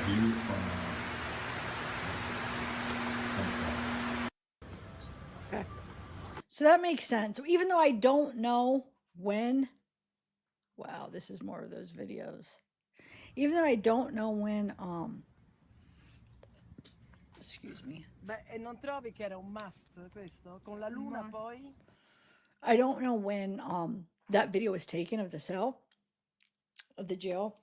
View from So that makes sense. Even though I don't know when, wow, this is more of those videos. Even though I don't know when, excuse me. Beh, e non trovi che era un must questo? Con la luna poi? I don't know when that video was taken of the cell, of the jail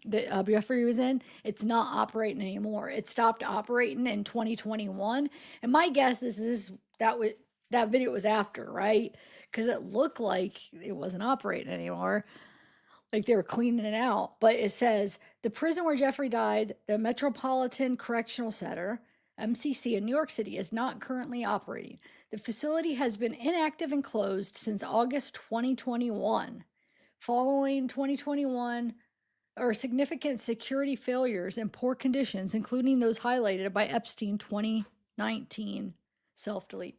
that Jeffrey was in. It's not operating anymore. It stopped operating in 2021. And my guess that video was after, right? Because it looked like it wasn't operating anymore. Like they were cleaning it out. But it says the prison where Jeffrey died, the Metropolitan Correctional Center, MCC in New York City, is not currently operating. The facility has been inactive and closed since August 2021. Following 2021 or significant security failures and poor conditions, including those highlighted by Epstein 2019 self-delete.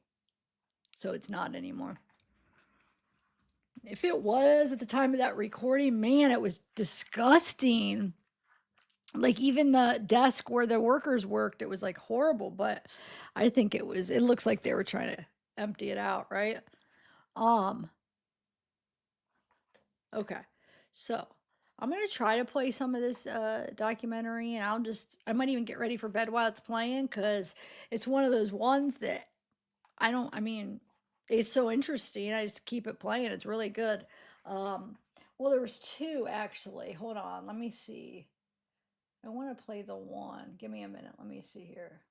So it's not anymore. If it was at the time of that recording, man, it was disgusting. Like even the desk where the workers worked, it was like horrible, but I think it looks like they were trying to empty it out, right? Okay. So I'm going to try to play some of this documentary, and I might even get ready for bed while it's playing, because it's one of those ones that it's so interesting. I just keep it playing. It's really good. Well, there was two actually. Hold on. Let me see. I want to play the one. Give me a minute. Let me see here.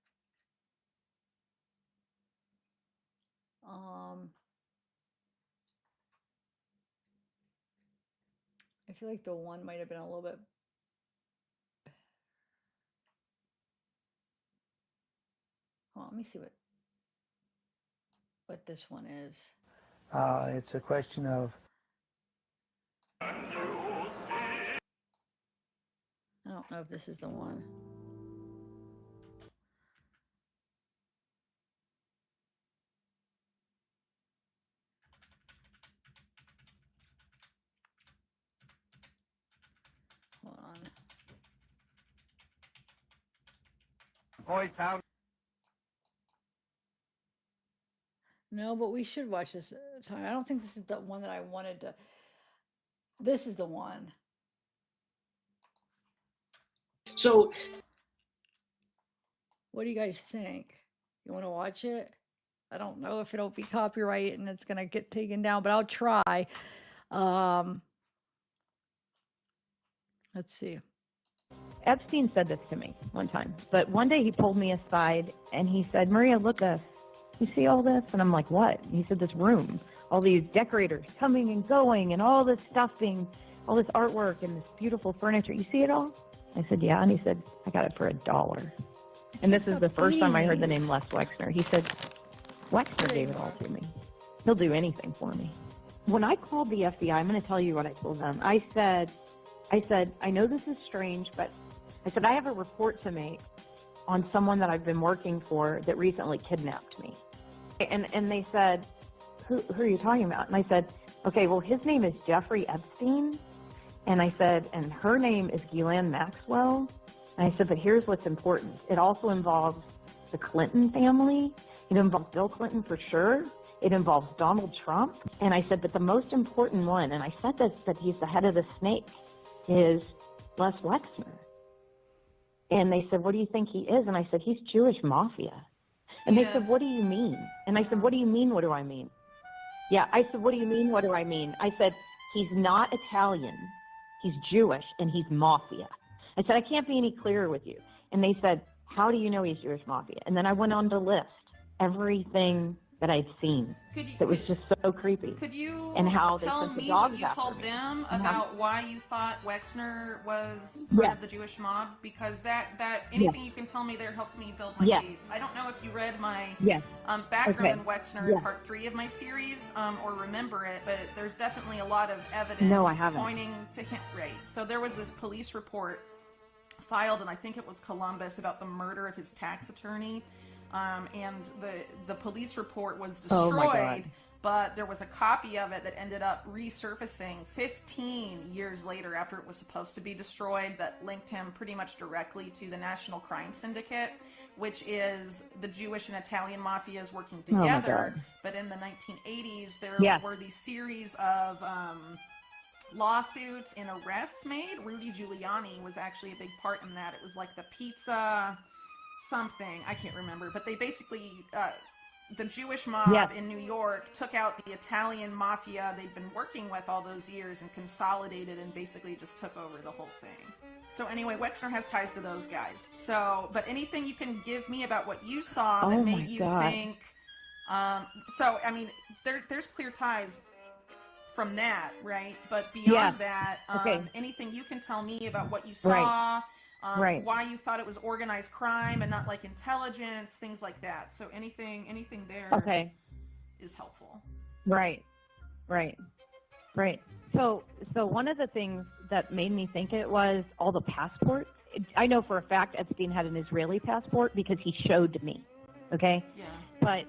I feel like the one might have been a little bit. Hold on, let me see what this one is. It's a question of I don't know if this is the one. Hold on. Boys Town. No, but we should watch this time. I don't think this is the one that I wanted to. This is the one. So, what do you guys think? You want to watch it? I don't know if it'll be copyright and it's gonna get taken down, but I'll try. Let's see. Epstein said this to me one time, but one day he pulled me aside and he said, "Maria, look at this. You see all this?" And I'm like, "What?" And he said, "This room, all these decorators coming and going and all this stuff all this artwork and this beautiful furniture. You see it all?" I said, "Yeah." And he said, "I got it for $1." And this is the first time I heard the name Les Wexner. He said, "Wexner gave it all to me. He'll do anything for me." When I called the FBI, I'm going to tell you what I told them. I said, "I know this is strange, but I said, I have a report to make on someone that I've been working for that recently kidnapped me." And they said, who are you talking about? And I said, "Okay, well, his name is Jeffrey Epstein." And I said, "And her name is Ghislaine Maxwell." And I said, "But here's what's important. It also involves the Clinton family. It involves Bill Clinton for sure. It involves Donald Trump." And I said, "But the most important one," and I said that he's the head of the snake, is Les Wexner. And they said, "What do you think he is?" And I said, "He's Jewish mafia." And they said, "What do you mean?" And I said, "What do you mean? What do I mean?" Yeah, I said, "What do you mean? What do I mean?" I said, "He's not Italian. He's Jewish, and he's mafia." I said, "I can't be any clearer with you." And they said, "How do you know he's Jewish mafia?" And then I went on to list everything that I'd seen. That was just so creepy. Could you and how they tell sent the me dogs what you after told me. them And how- about why you thought Wexner was part Yes. of the Jewish mob? Because that Yes. anything you can tell me there helps me build my Yes. case. I don't know if you read my Yes. background Okay. in Wexner Yes. in part 3 of my series, or remember it, but there's definitely a lot of evidence No, I haven't. pointing to him. Right. So there was this police report filed, and I think it was Columbus, about the murder of his tax attorney. And the police report was Oh, my God. destroyed, but there was a copy of it that ended up resurfacing 15 years later after it was supposed to be destroyed, that linked him pretty much directly to the National Crime Syndicate, which is the Jewish and Italian mafias working Oh, my together. God. But in the 1980s, there Yes. were these series of lawsuits and arrests made. Rudy Giuliani was actually a big part in that. It was like the pizza something, I can't remember, but they basically the Jewish mob Yes. in New York took out the Italian mafia they'd been working with all those years and consolidated and basically just took over the whole thing. So anyway, Wexner has ties to those guys. So, but anything you can give me about what you saw that Oh, my made you God. think, so I mean, there's clear ties from that, right? But beyond Yes. that, Okay. anything you can tell me about what you saw, Right. Right. why you thought it was organized crime and not like intelligence, things like that. So anything there Okay. is helpful. Right. So one of the things that made me think it was all the passports. I know for a fact Epstein had an Israeli passport because he showed me. Okay. Yeah. But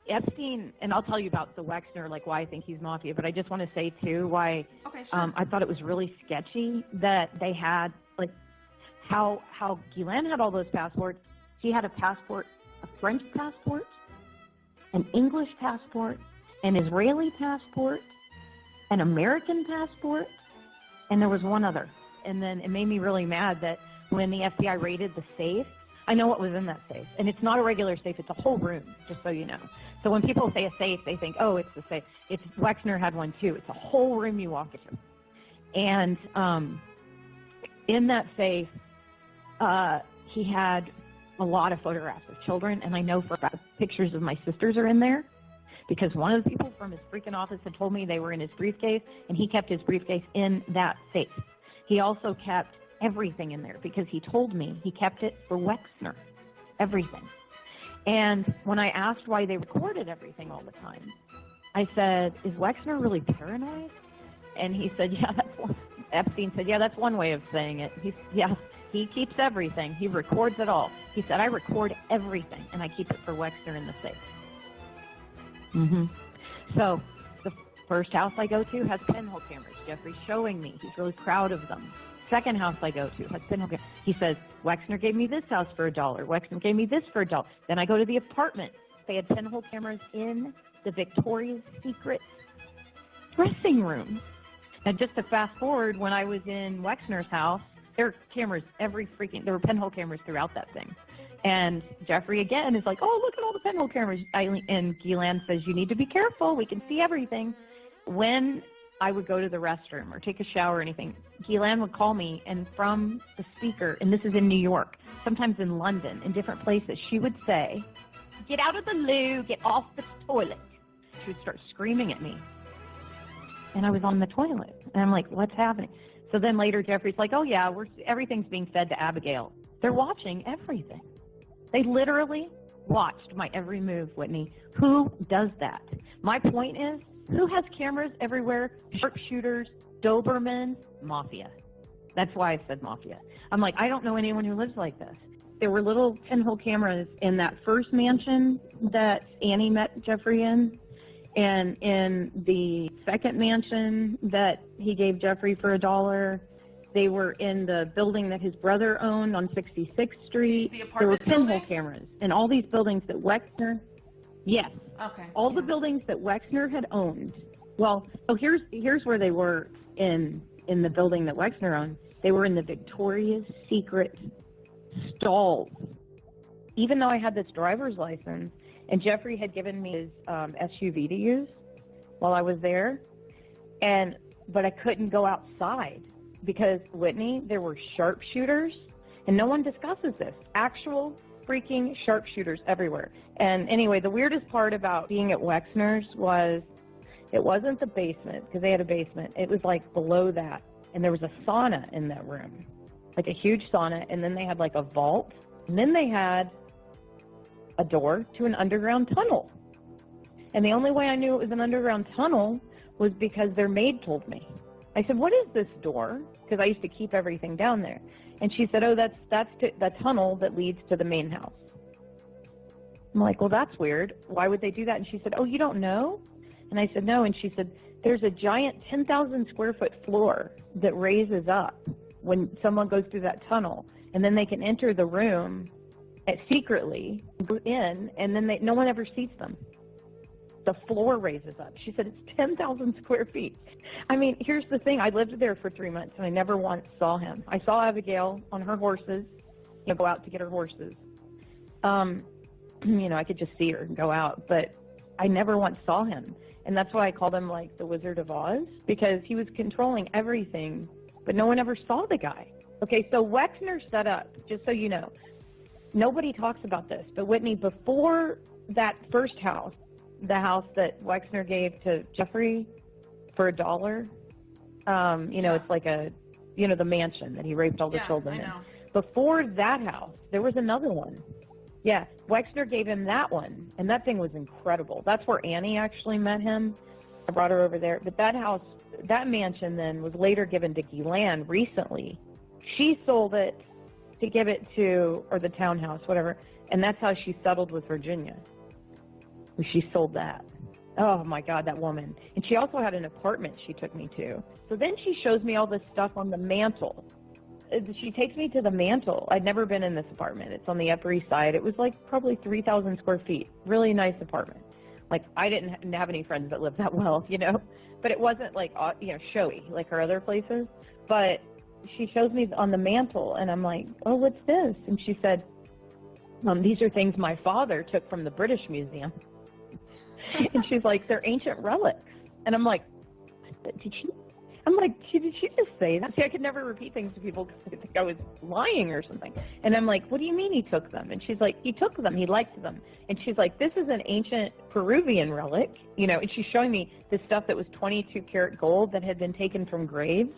Epstein, and I'll tell you about the Wexner, like why I think he's mafia. But I just want to say too why Okay, sure. I thought it was really sketchy that they had like how Ghislaine had all those passports. She had a passport, a French passport, an English passport, an Israeli passport, an American passport, and there was one other. And then it made me really mad that when the FBI raided the safe, I know what was in that safe. And it's not a regular safe, it's a whole room, just so you know. So when people say a safe, they think, oh, it's the safe. It's Wexner had one too. It's a whole room you walk into. And in that safe, he had a lot of photographs of children, and I know for a fact pictures of my sisters are in there because one of the people from his freaking office had told me they were in his briefcase, and he kept his briefcase in that safe. He also kept everything in there because he told me he kept it for Wexner, everything. And when I asked why they recorded everything all the time, I said, is Wexner really paranoid? And he said, yeah, that's one. Epstein said, yeah, that's one way of saying it. He keeps everything. He records it all. He said, I record everything, and I keep it for Wexner in the safe. So the first house I go to has pinhole cameras. Jeffrey's showing me. He's really proud of them. Second house I go to has pinhole cameras. He says, Wexner gave me this house for $1. Wexner gave me this for $1. Then I go to the apartment. They had pinhole cameras in the Victoria's Secret dressing room. And just to fast forward, when I was in Wexner's house, there were cameras there were pinhole cameras throughout that thing. And Jeffrey again is like, oh, look at all the pinhole cameras. And Ghislaine says, you need to be careful. We can see everything. When I would go to the restroom or take a shower or anything, Ghislaine would call me, and from the speaker, and this is in New York, sometimes in London, in different places, she would say, get out of the loo, get off the toilet. She would start screaming at me. And I was on the toilet. And I'm like, what's happening? So then later Jeffrey's like, oh yeah, everything's being fed to Abigail. They're watching everything. They literally watched my every move, Whitney. Who does that? My point is, who has cameras everywhere? Sharpshooters, Doberman, mafia. That's why I said mafia. I'm like, I don't know anyone who lives like this. There were little pinhole cameras in that first mansion that Annie met Jeffrey in, and in the second mansion that he gave Jeffrey for $1. They were in the building that his brother owned on 66th Street. There were pinhole cameras in all these buildings that Wexner, yes, Okay. all the buildings that Wexner had owned. Well, so here's where they were in the building that Wexner owned. They were in the Victoria's Secret stalls. Even though I had this driver's license, and Jeffrey had given me his SUV to use while I was there, but I couldn't go outside because, Whitney, there were sharpshooters, and no one discusses this, actual freaking sharpshooters everywhere. And anyway, the weirdest part about being at Wexner's was it wasn't the basement, because they had a basement. It was like below that, and there was a sauna in that room, like a huge sauna, and then they had like a vault, and then they had a door to an underground tunnel. And the only way I knew it was an underground tunnel was because their maid told me. I said, what is this door? Because I used to keep everything down there. And she said, oh, that's the tunnel that leads to the main house. I'm like, well, that's weird. Why would they do that? And she said, oh, you don't know? And I said, no. And she said, there's a giant 10,000 square foot floor that raises up when someone goes through that tunnel. And then they can enter the room secretly, go in, and then no one ever sees them. The floor raises up. She said it's 10,000 square feet. I mean, here's the thing. I lived there for 3 months, and I never once saw him. I saw Abigail on her horses, go out to get her horses. I could just see her and go out, but I never once saw him. And that's why I called him, like, the Wizard of Oz, because he was controlling everything, but no one ever saw the guy. Okay, so Wexner set up, just so you know, nobody talks about this, but Whitney, before that first house, the house that Wexner gave to Jeffrey for $1, it's like the mansion that he raped all the children in. Before that house, there was another one. Yeah, Wexner gave him that one, and that thing was incredible. That's where Annie actually met him. I brought her over there. But that house, that mansion then was later given to Ghislaine recently. She sold it to give it to, or the townhouse, whatever, and that's how she settled with Virginia. She sold that. Oh my God, that woman. And she also had an apartment she took me to. So then she shows me all this stuff on the mantle. She takes me to the mantle. I'd never been in this apartment. It's on the Upper East Side. It was like probably 3,000 square feet. Really nice apartment. Like, I didn't have any friends that lived that well, but it wasn't like, showy like her other places. But she shows me on the mantle, and I'm like, oh, what's this? And she said, these are things my father took from the British Museum. And she's like, they're ancient relics. And I'm like, did she just say that? See, I could never repeat things to people because I think I was lying or something. And I'm like, what do you mean he took them? And she's like, he took them. He liked them. And she's like, this is an ancient Peruvian relic, and she's showing me this stuff that was 22 karat gold that had been taken from graves,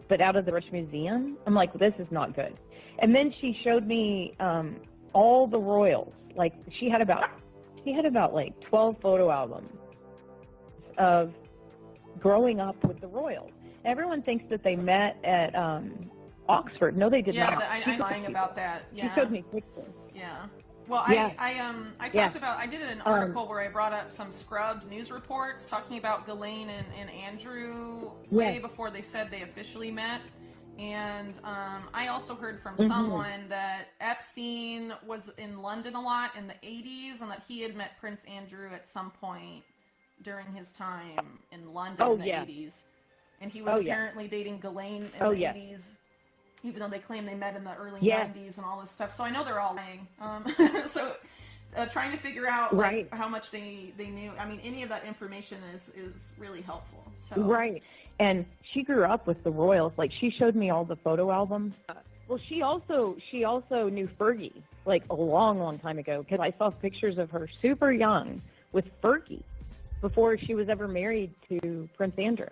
but out of the British Museum. I'm like, this is not good. And then she showed me all the royals. Like, she had about like 12 photo albums of growing up with the royals. Everyone thinks that they met at Oxford. No, they did not. Yeah, I'm lying about that. Yeah. She showed me pictures. Yeah. Well, yeah. I talked about, I did an article where I brought up some scrubbed news reports talking about Ghislaine and Andrew way before they said they officially met. And I also heard from someone that Epstein was in London a lot in the 80s and that he had met Prince Andrew at some point during his time in London in the 80s. And he was apparently dating Ghislaine in the 80s, even though they claim they met in the early 90s and all this stuff. So I know they're all lying. So trying to figure out how much they knew. I mean, any of that information is really helpful. So. Right. And she grew up with the royals. Like, she showed me all the photo albums. Well, she also knew Fergie, like, a long, long time ago, because I saw pictures of her super young with Fergie before she was ever married to Prince Andrew.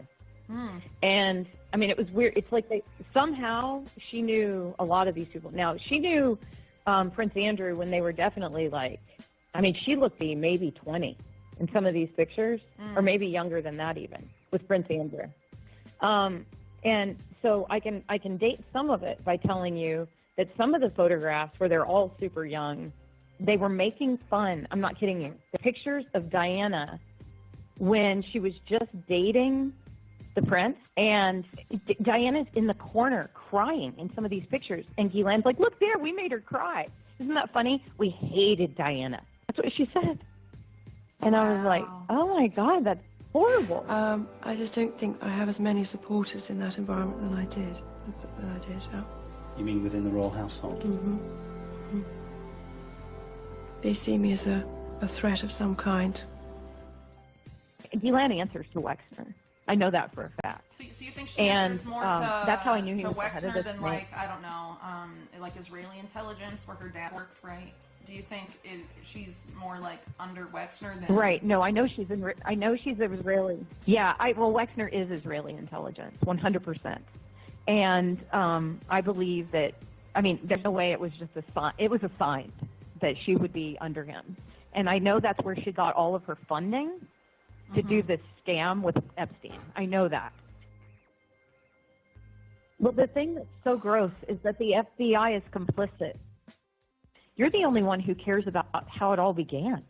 And, I mean, it was weird. It's like somehow she knew a lot of these people. Now, she knew Prince Andrew when they were definitely like, I mean, she looked maybe 20 in some of these pictures, or maybe younger than that even, with Prince Andrew. And so I can date some of it by telling you that some of the photographs where they're all super young, they were making fun. I'm not kidding you. The pictures of Diana when she was just dating the prince, and Diana's in the corner crying in some of these pictures, and Ghislaine's like, look there, we made her cry. Isn't that funny? We hated Diana. That's what she said. And I was like, oh my God, that's horrible. I just don't think I have as many supporters in that environment than I did. Yeah. You mean within the royal household? They see me as a threat of some kind. Ghislaine answers to Wexner. I know that for a fact. So you think she answers more to that's how I knew he was Wexner the head of than this like, I don't know, like Israeli intelligence where her dad worked, right? do you think she's more like under Wexner than? Right. No, I know she's Israeli. Yeah. Well, Wexner is Israeli intelligence, 100%. And I believe that. I mean, there's no way it was just a sign. It was a sign that she would be under him. And I know that's where she got all of her funding to do this scam with Epstein. I know that. Well, the thing that's so gross is that the FBI is complicit. You're the only one who cares about how it all began.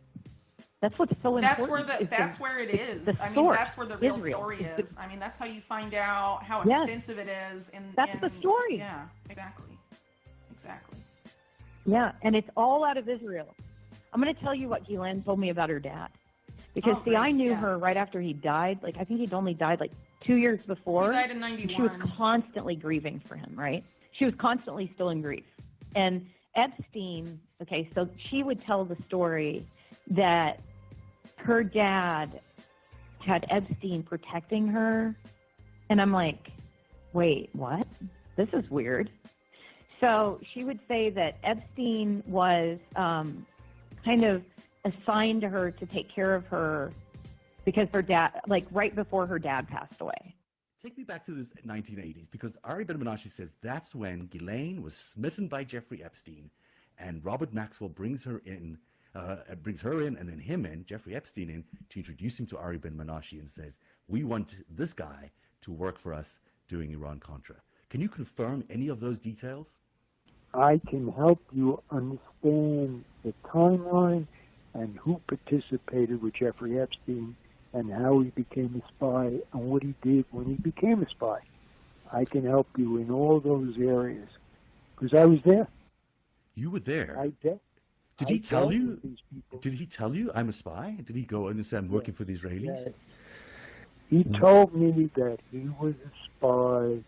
That's what's so important. That's where it is. I mean, source, that's where the real Israel. story is. I mean, that's how you find out how Yes. extensive it is. That's the story. Yeah, exactly. Exactly. Yeah, and it's all out of Israel. I'm going to tell you what Ghislaine told me about her dad. Because, see, I knew her right after he died. Like, I think he'd only died, like, 2 years before. He died in 91. She was constantly grieving for him, right? She was constantly still in grief. And Epstein, okay, so she would tell the story that her dad had Epstein protecting her. And I'm like, wait, what? This is weird. So she would say that Epstein was kind of assigned to her to take care of her because her dad, like right before her dad passed away. Take me back to the 1980s, because Ari Ben-Menashe says that's when Ghislaine was smitten by Jeffrey Epstein, and Robert Maxwell brings her in, and then him in, Jeffrey Epstein in, to introduce him to Ari Ben-Menashe and says, we want this guy to work for us doing Iran-Contra. Can you confirm any of those details? I can help you understand the timeline and who participated with Jeffrey Epstein and how he became a spy and what he did when he became a spy. I can help you in all those areas because I was there. You were there? Did he tell you? Did he tell you I'm a spy? Did he go and say I'm working for the Israelis? Yes. He told me that he was a spy.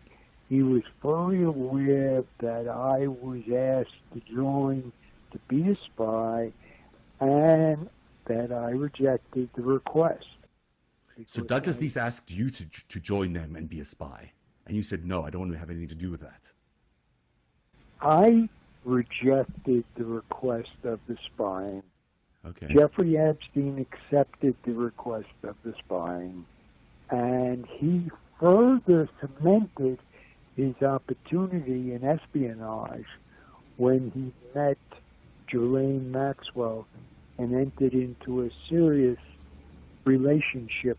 He was fully aware that I was asked to join to be a spy and that I rejected the request. So Douglas Leese asked you to join them and be a spy, and you said, no, I don't want to have anything to do with that. I rejected the request of the spying. Okay. Jeffrey Epstein accepted the request of the spying, and he further cemented his opportunity in espionage when he met Ghislaine Maxwell and entered into a serious relationship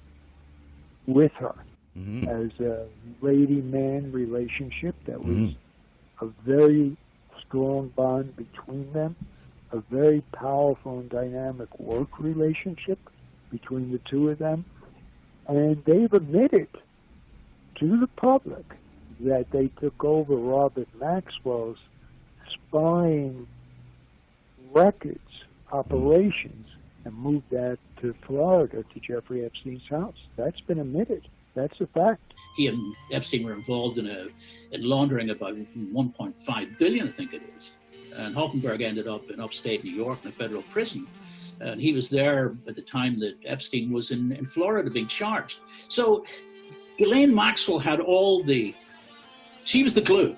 with her as a lady-man relationship that was a very strong bond between them, a very powerful and dynamic work relationship between the two of them. And they've admitted to the public that they took over Robert Maxwell's spying records, operations, and moved that to Florida to Jeffrey Epstein's house. That's been admitted. That's a fact. He and Epstein were involved in laundering about 1.5 billion, I think it is. And Hoffenberg ended up in upstate New York in a federal prison. And he was there at the time that Epstein was in Florida being charged. So Ghislaine Maxwell had she was the glue.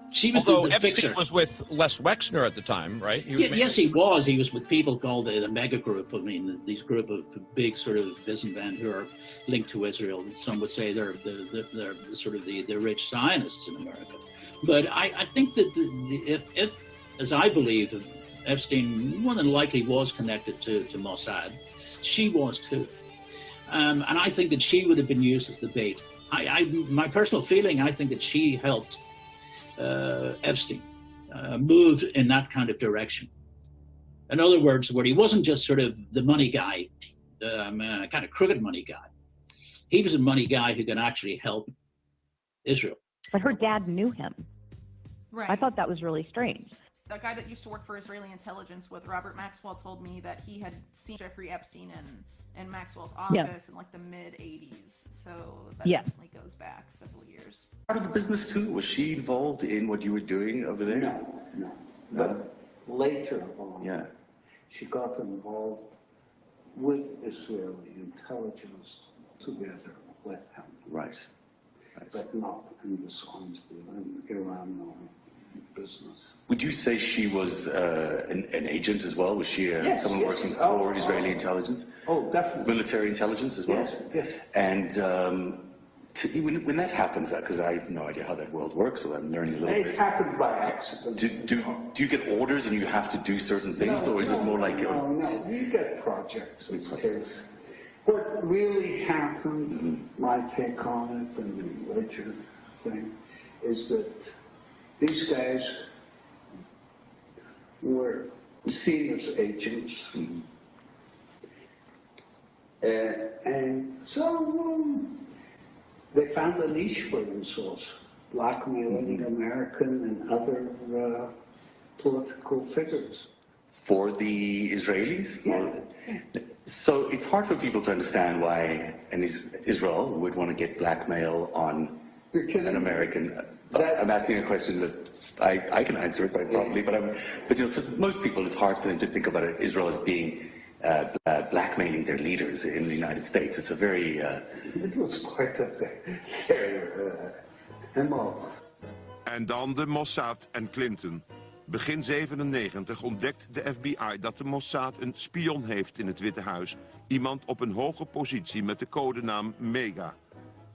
She was Although the Epstein fixer. was with Les Wexner at the time, right? Yes, he was. He was with people called the mega group. I mean, these group of big sort of businessmen who are linked to Israel. Some would say they're the rich Zionists in America. But I think that if as I believe, Epstein more than likely was connected to Mossad, she was too. And I think that she would have been used as the bait. My personal feeling, I think that she helped Epstein moved in that kind of direction. In other words, where he wasn't just sort of the money guy, a kind of crooked money guy. He was a money guy who can actually help Israel. But her dad knew him. Right. I thought that was really strange. A guy that used to work for Israeli intelligence with Robert Maxwell told me that he had seen Jeffrey Epstein in Maxwell's office in like the mid-'80s. So that definitely goes back several years. Part of the business too? Was she involved in what you were doing over there? No. But later on, she got involved with Israeli intelligence together with him. Right. But not in this honesty in Iran, no. business. Would you say she was an agent as well? Was she someone working for Israeli intelligence? Oh, definitely. Military intelligence as well? Yes, yes. And when that happens, because I have no idea how that world works, so I'm learning a little bit. It happened by accident. Do you get orders and you have to do certain things, or is it more like... No, you get projects. What really happened, my take on it, and the later thing, is that these guys were seen as agents. And so they found a niche for themselves, blackmailing American and other political figures. For the Israelis? Yeah. So it's hard for people to understand why Israel would want to get blackmail on an American. I'm asking a question that I can answer it quite probably, but for most people it's hard for them to think about Israel as being blackmailing their leaders in the United States. It's a very... It was quite their MO. En dan de Mossad en Clinton. Begin 97 ontdekt de FBI dat de Mossad een spion heeft in het Witte Huis. Iemand op een hoge positie met de codenaam Mega.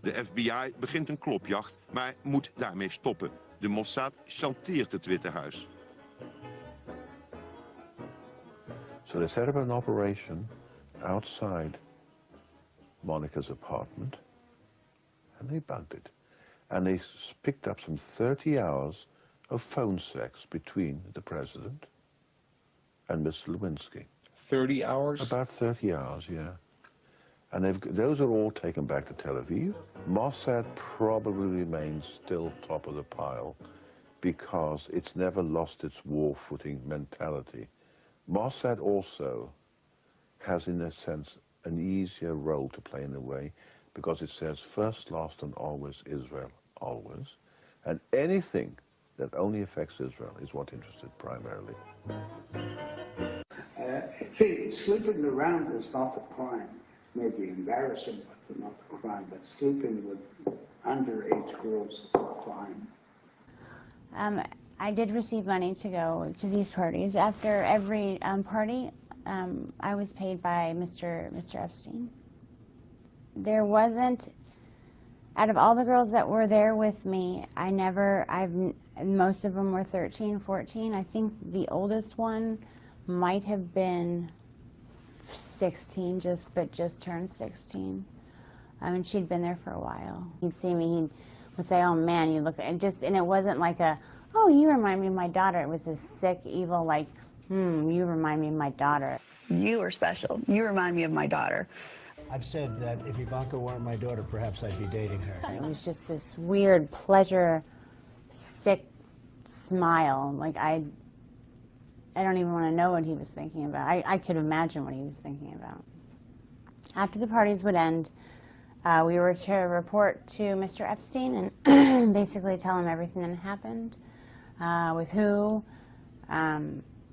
De FBI begint een klopjacht, maar moet daarmee stoppen. De Mossad chanteert het Witte Huis. So they set up an operation outside Monica's apartment, and they bugged it. And they picked up some 30 hours of phone sex between the president and Mr. Lewinsky. 30 hours? About 30 hours, yeah. And those are all taken back to Tel Aviv. Mossad probably remains still top of the pile because it's never lost its war footing mentality. Mossad also has, in a sense, an easier role to play in a way because it says first, last, and always Israel, always. And anything that only affects Israel is what interested primarily. See, sleeping around is not a crime. Maybe embarrassing, but not a crime. But sleeping with underage girls is a crime. I did receive money to go to these parties. After every party, I was paid by Mr. Epstein. There wasn't, out of all the girls that were there with me, most of them were 13, 14. I think the oldest one might have been 16, just turned 16. And she'd been there for a while. He'd see me, he would say, "Oh man, you look," and it wasn't like a, "Oh, you remind me of my daughter." It was this sick, evil, like, you remind me of my daughter. You are special. You remind me of my daughter. I've said that if Ivanka weren't my daughter, perhaps I'd be dating her. It was just this weird pleasure, sick smile. Like I don't even want to know what he was thinking about. I could imagine what he was thinking about. After the parties would end, we were to report to Mr. Epstein and basically tell him everything that happened, with who,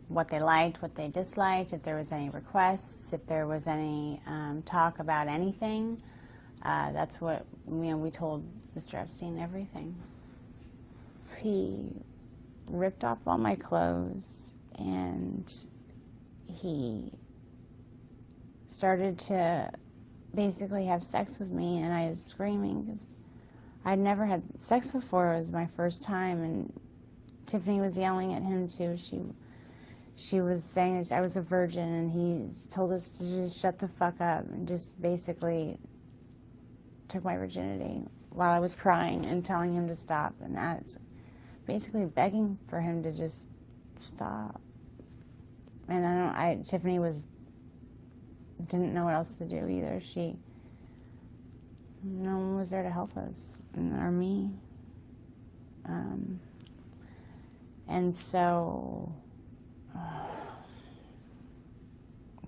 what they liked, what they disliked, if there was any requests, if there was any talk about anything. That's what, we told Mr. Epstein everything. He ripped off all my clothes and he started to basically have sex with me, and I was screaming because I'd never had sex before. It was my first time, and Tiffany was yelling at him too. She was saying I was a virgin, and he told us to just shut the fuck up and just basically took my virginity while I was crying and telling him to stop, and that's basically begging for him to just stop. And Tiffany didn't know what else to do either. No one was there to help us, or me. And so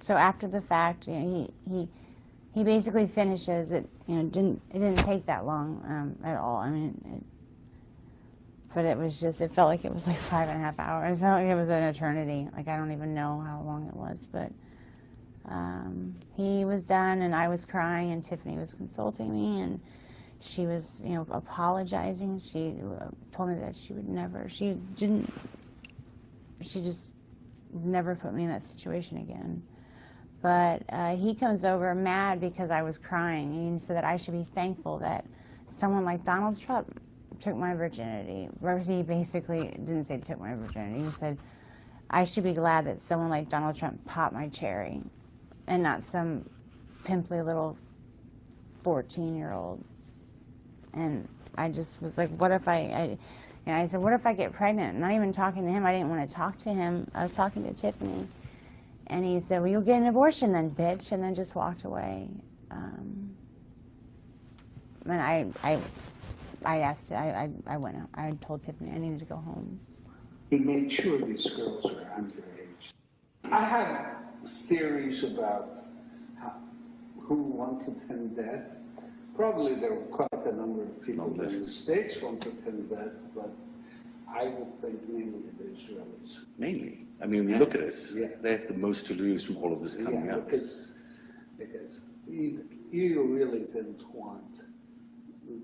after the fact, he basically finishes it. It didn't take that long at all. I mean, but it felt like it was like 5.5 hours. It felt like it was an eternity. Like I don't even know how long it was, but he was done, and I was crying, and Tiffany was consulting me, and She was, you know, apologizing. She told me that she would never, she just never put me in that situation again. But he comes over mad because I was crying, and he said that I should be thankful that someone like Donald Trump took my virginity. He basically didn't say took my virginity. He said, I should be glad that someone like Donald Trump popped my cherry and not some pimply little 14-year-old. And I just was like, what if I said, what if I get pregnant? Not even talking to him. I didn't want to talk to him. I was talking to Tiffany. And he said, well, you'll get an abortion then, bitch, and then just walked away. And I asked, I went out. I told Tiffany I needed to go home. He made sure these girls were underage. I have theories about who wanted him dead. Probably there were quite a number of people in the States wanted him dead, but I would think mainly the Israelis. Mainly. I mean, we look at it. Yeah. They have the most to lose from all of this coming out. Because you really didn't want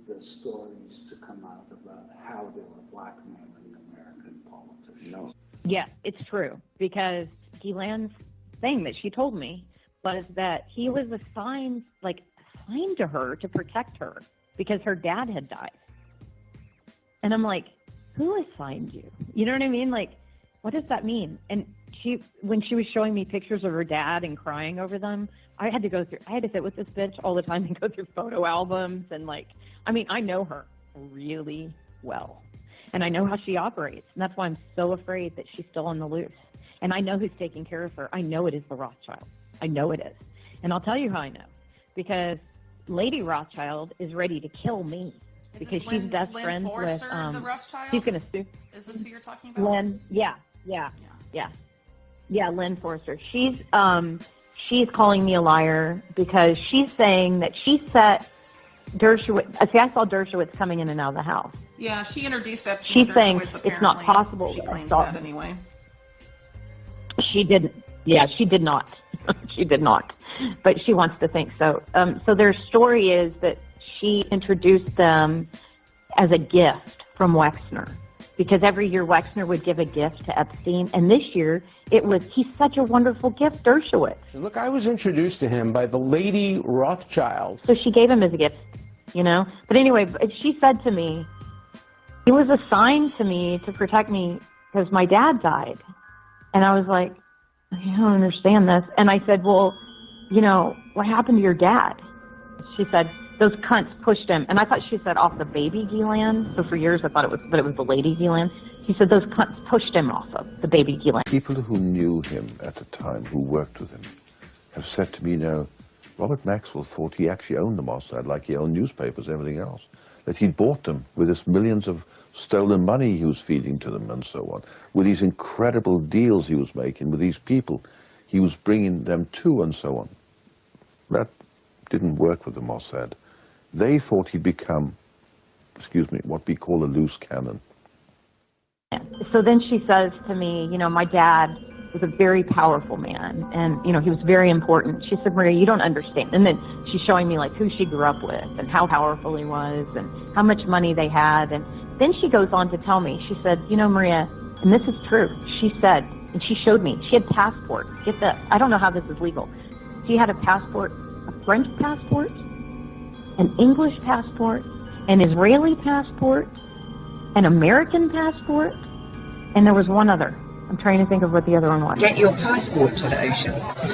the stories to come out about how they were blackmailing American politicians. No. Yeah, it's true, because Ghislaine's thing that she told me was that he was assigned to her to protect her because her dad had died. And I'm like, who assigned you? You know what I mean? Like, what does that mean? And when she was showing me pictures of her dad and crying over them, I had to sit with this bitch all the time and go through photo albums and I know her really well. And I know how she operates. And that's why I'm so afraid that she's still on the loose. And I know who's taking care of her. I know it is the Rothschild. I know it is. And I'll tell you how I know. Because Lady Rothschild is ready to kill me. Because she's best friends with the Rothschild? She's gonna sue. Is this who you're talking about? Lynn, yeah, Lynn Forrester. She's calling me a liar because she's saying that she set Dershowitz. See, I saw Dershowitz coming in and out of the house. Yeah, she introduced Epstein. She's to saying Dershowitz, it's not possible. She claims that anyway. She didn't. Yeah, she did not. She did not. But she wants to think so. So their story is that she introduced them as a gift from Wexner, because every year Wexner would give a gift to Epstein, and this year he's such a wonderful gift, Dershowitz. Look, I was introduced to him by the Lady Rothschild. So she gave him as a gift, you know. But anyway, she said to me, he was assigned to me to protect me because my dad died. And I was like, I don't understand this. And I said, well, you know, what happened to your dad? She said, those cunts pushed him. And I thought she said off the baby Ghislaine. So for years I thought it was the lady Ghislaine. She said those cunts pushed him off of the baby Ghislaine. People who knew him at the time, who worked with him, have said to me, you know, Robert Maxwell thought he actually owned the Mossad, like he owned newspapers and everything else. That he'd bought them with his millions of stolen money he was feeding to them and so on. With these incredible deals he was making with these people, he was bringing them to and so on. That didn't work with the Mossad. They thought he'd become, what we call a loose cannon. So then she says to me, you know, my dad was a very powerful man, and, you know, he was very important. She said, Maria, you don't understand. And then she's showing me, like, who she grew up with and how powerful he was and how much money they had. And then she goes on to tell me, she said, you know, Maria, and this is true, she said, and she showed me, she had passports. Get this, I don't know how this is legal. She had a passport, a French passport, an English passport, an Israeli passport, an American passport, and there was one other. I'm trying to think of what the other one was. Get your passport to the ocean.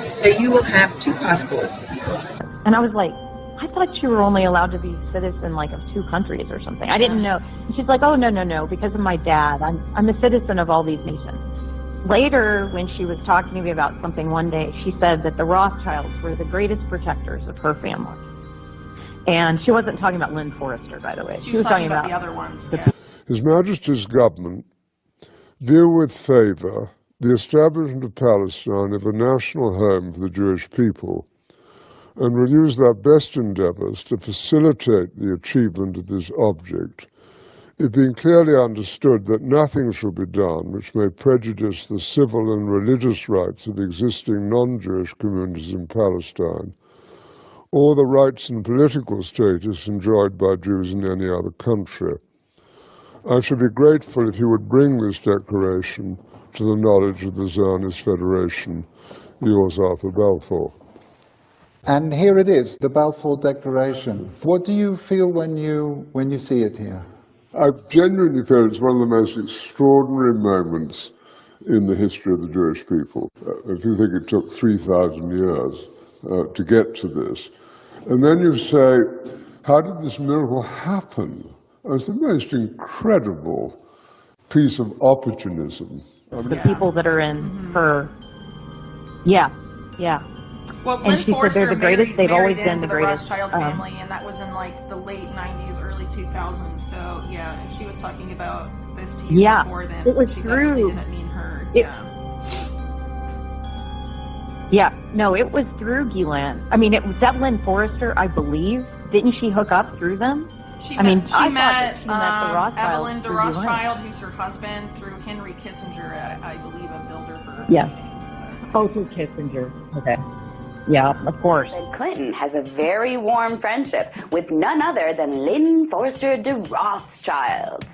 So you will have 2 passports. And I was like, I thought you were only allowed to be citizen, like, of 2 countries or something. I didn't know. And she's like, oh, no, because of my dad. I'm a citizen of all these nations. Later, when she was talking to me about something one day, she said that the Rothschilds were the greatest protectors of her family. And she wasn't talking about Lynn Forrester, by the way. She was talking about the other ones. Yeah. His Majesty's government view with favour the establishment of Palestine as a national home for the Jewish people, and will use their best endeavours to facilitate the achievement of this object, it being clearly understood that nothing shall be done which may prejudice the civil and religious rights of existing non-Jewish communities in Palestine, or the rights and political status enjoyed by Jews in any other country. I should be grateful if you would bring this declaration to the knowledge of the Zionist Federation. Yours, Arthur Balfour. And here it is, the Balfour Declaration. What do you feel when you see it here? I genuinely feel it's one of the most extraordinary moments in the history of the Jewish people. If you think it took 3,000 years to get to this, and then you say, how did this miracle happen? It's the most incredible piece of opportunism. The people that are in her, yeah. Well, And Lynn she said Forster they're the greatest. married They've always been into the greatest. Rothschild family, and that was in like the late 90s, early 2000s. So yeah, if she was talking about this to you before then, it was she through. definitely didn't mean her. No, it was through Ghislaine. I mean, it was that Lynn Forrester, I believe. Didn't she hook up through them? She I met the Rothschilds Evelyn de through Rothschild, who's her husband, through Henry Kissinger, I believe, a Bilderberg. Yeah. Oh, through Kissinger. Okay. Yeah, of course. Clinton has a very warm friendship with none other than Lynn Forrester de Rothschild.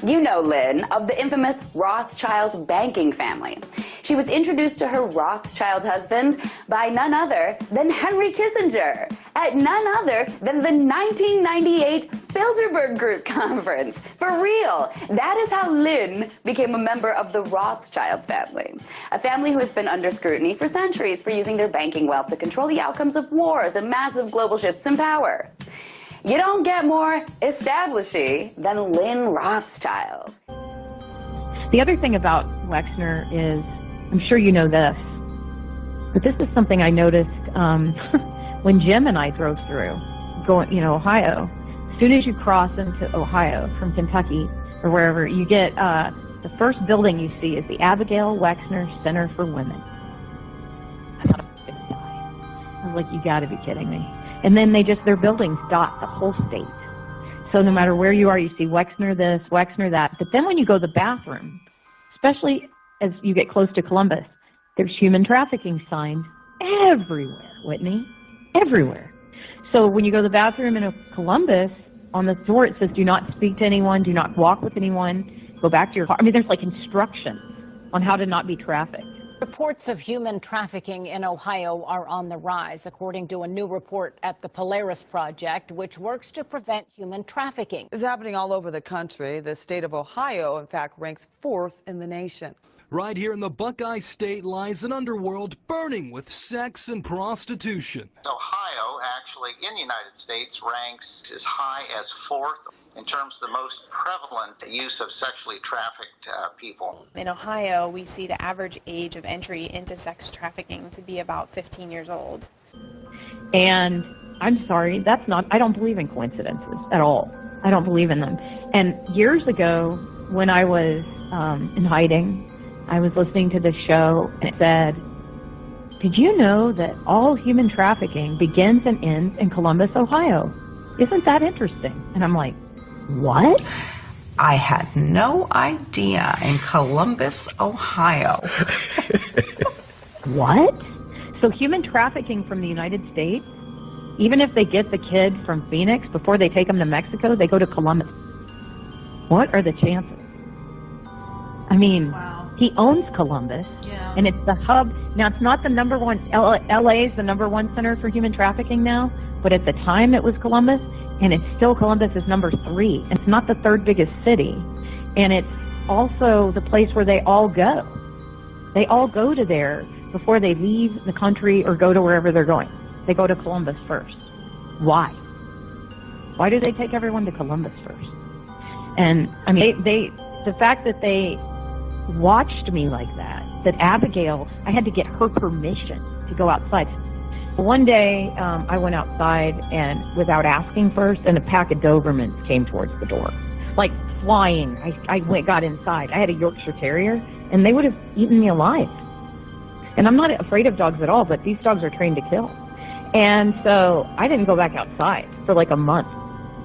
You know Lynn of the infamous Rothschild banking family. She was introduced to her Rothschild husband by none other than Henry Kissinger at none other than the 1998 Bilderberg Group conference. For real, that is how Lynn became a member of the Rothschild family, a family who has been under scrutiny for centuries for using their banking wealth to control the outcomes of wars and massive global shifts in power. You don't get more establishy than Lynn Rothschild. The other thing about Wexner is, I'm sure you know this, but this is something I noticed when Jim and I drove through, Ohio. As soon as you cross into Ohio from Kentucky or wherever, you get the first building you see is the Abigail Wexner Center for Women. I thought I was going to die. I was like, you got to be kidding me. And then their buildings dot the whole state. So no matter where you are, you see Wexner this, Wexner that. But then when you go to the bathroom, especially as you get close to Columbus, there's human trafficking signs everywhere, Whitney, everywhere. So when you go to the bathroom in Columbus, on the door it says, do not speak to anyone, do not walk with anyone, go back to your car. I mean, there's like instructions on how to not be trafficked. Reports of human trafficking in Ohio are on the rise, according to a new report at the Polaris Project, which works to prevent human trafficking. It's happening all over the country. The state of Ohio, in fact, ranks 4th in the nation. Right here in the Buckeye State lies an underworld burning with sex and prostitution. Ohio, actually, in the United States, ranks as high as 4th in terms of the most prevalent use of sexually trafficked people. In Ohio, we see the average age of entry into sex trafficking to be about 15 years old. And I'm sorry, I don't believe in coincidences at all. I don't believe in them. And years ago, when I was in hiding, I was listening to this show, and it said, did you know that all human trafficking begins and ends in Columbus, Ohio? Isn't that interesting? And I'm like, what? I had no idea. In Columbus, Ohio. What? So human trafficking from the United States, even if they get the kid from Phoenix, before they take him to Mexico, they go to Columbus. What are the chances? I mean, he owns Columbus, and it's the hub. Now, it's not the number one, LA is the number one center for human trafficking now, but at the time it was Columbus, and it's still Columbus is number 3. It's not the 3rd biggest city, and it's also the place where they all go. They all go to there before they leave the country or go to wherever they're going. They go to Columbus first. Why? Why do they take everyone to Columbus first? And, I mean, the fact that they watched me like that Abigail, I had to get her permission to go outside. One day, I went outside and without asking first, and a pack of Dobermans came towards the door, like flying. I got inside. I had a Yorkshire Terrier, and they would have eaten me alive. And I'm not afraid of dogs at all, but these dogs are trained to kill. And so I didn't go back outside for like a month.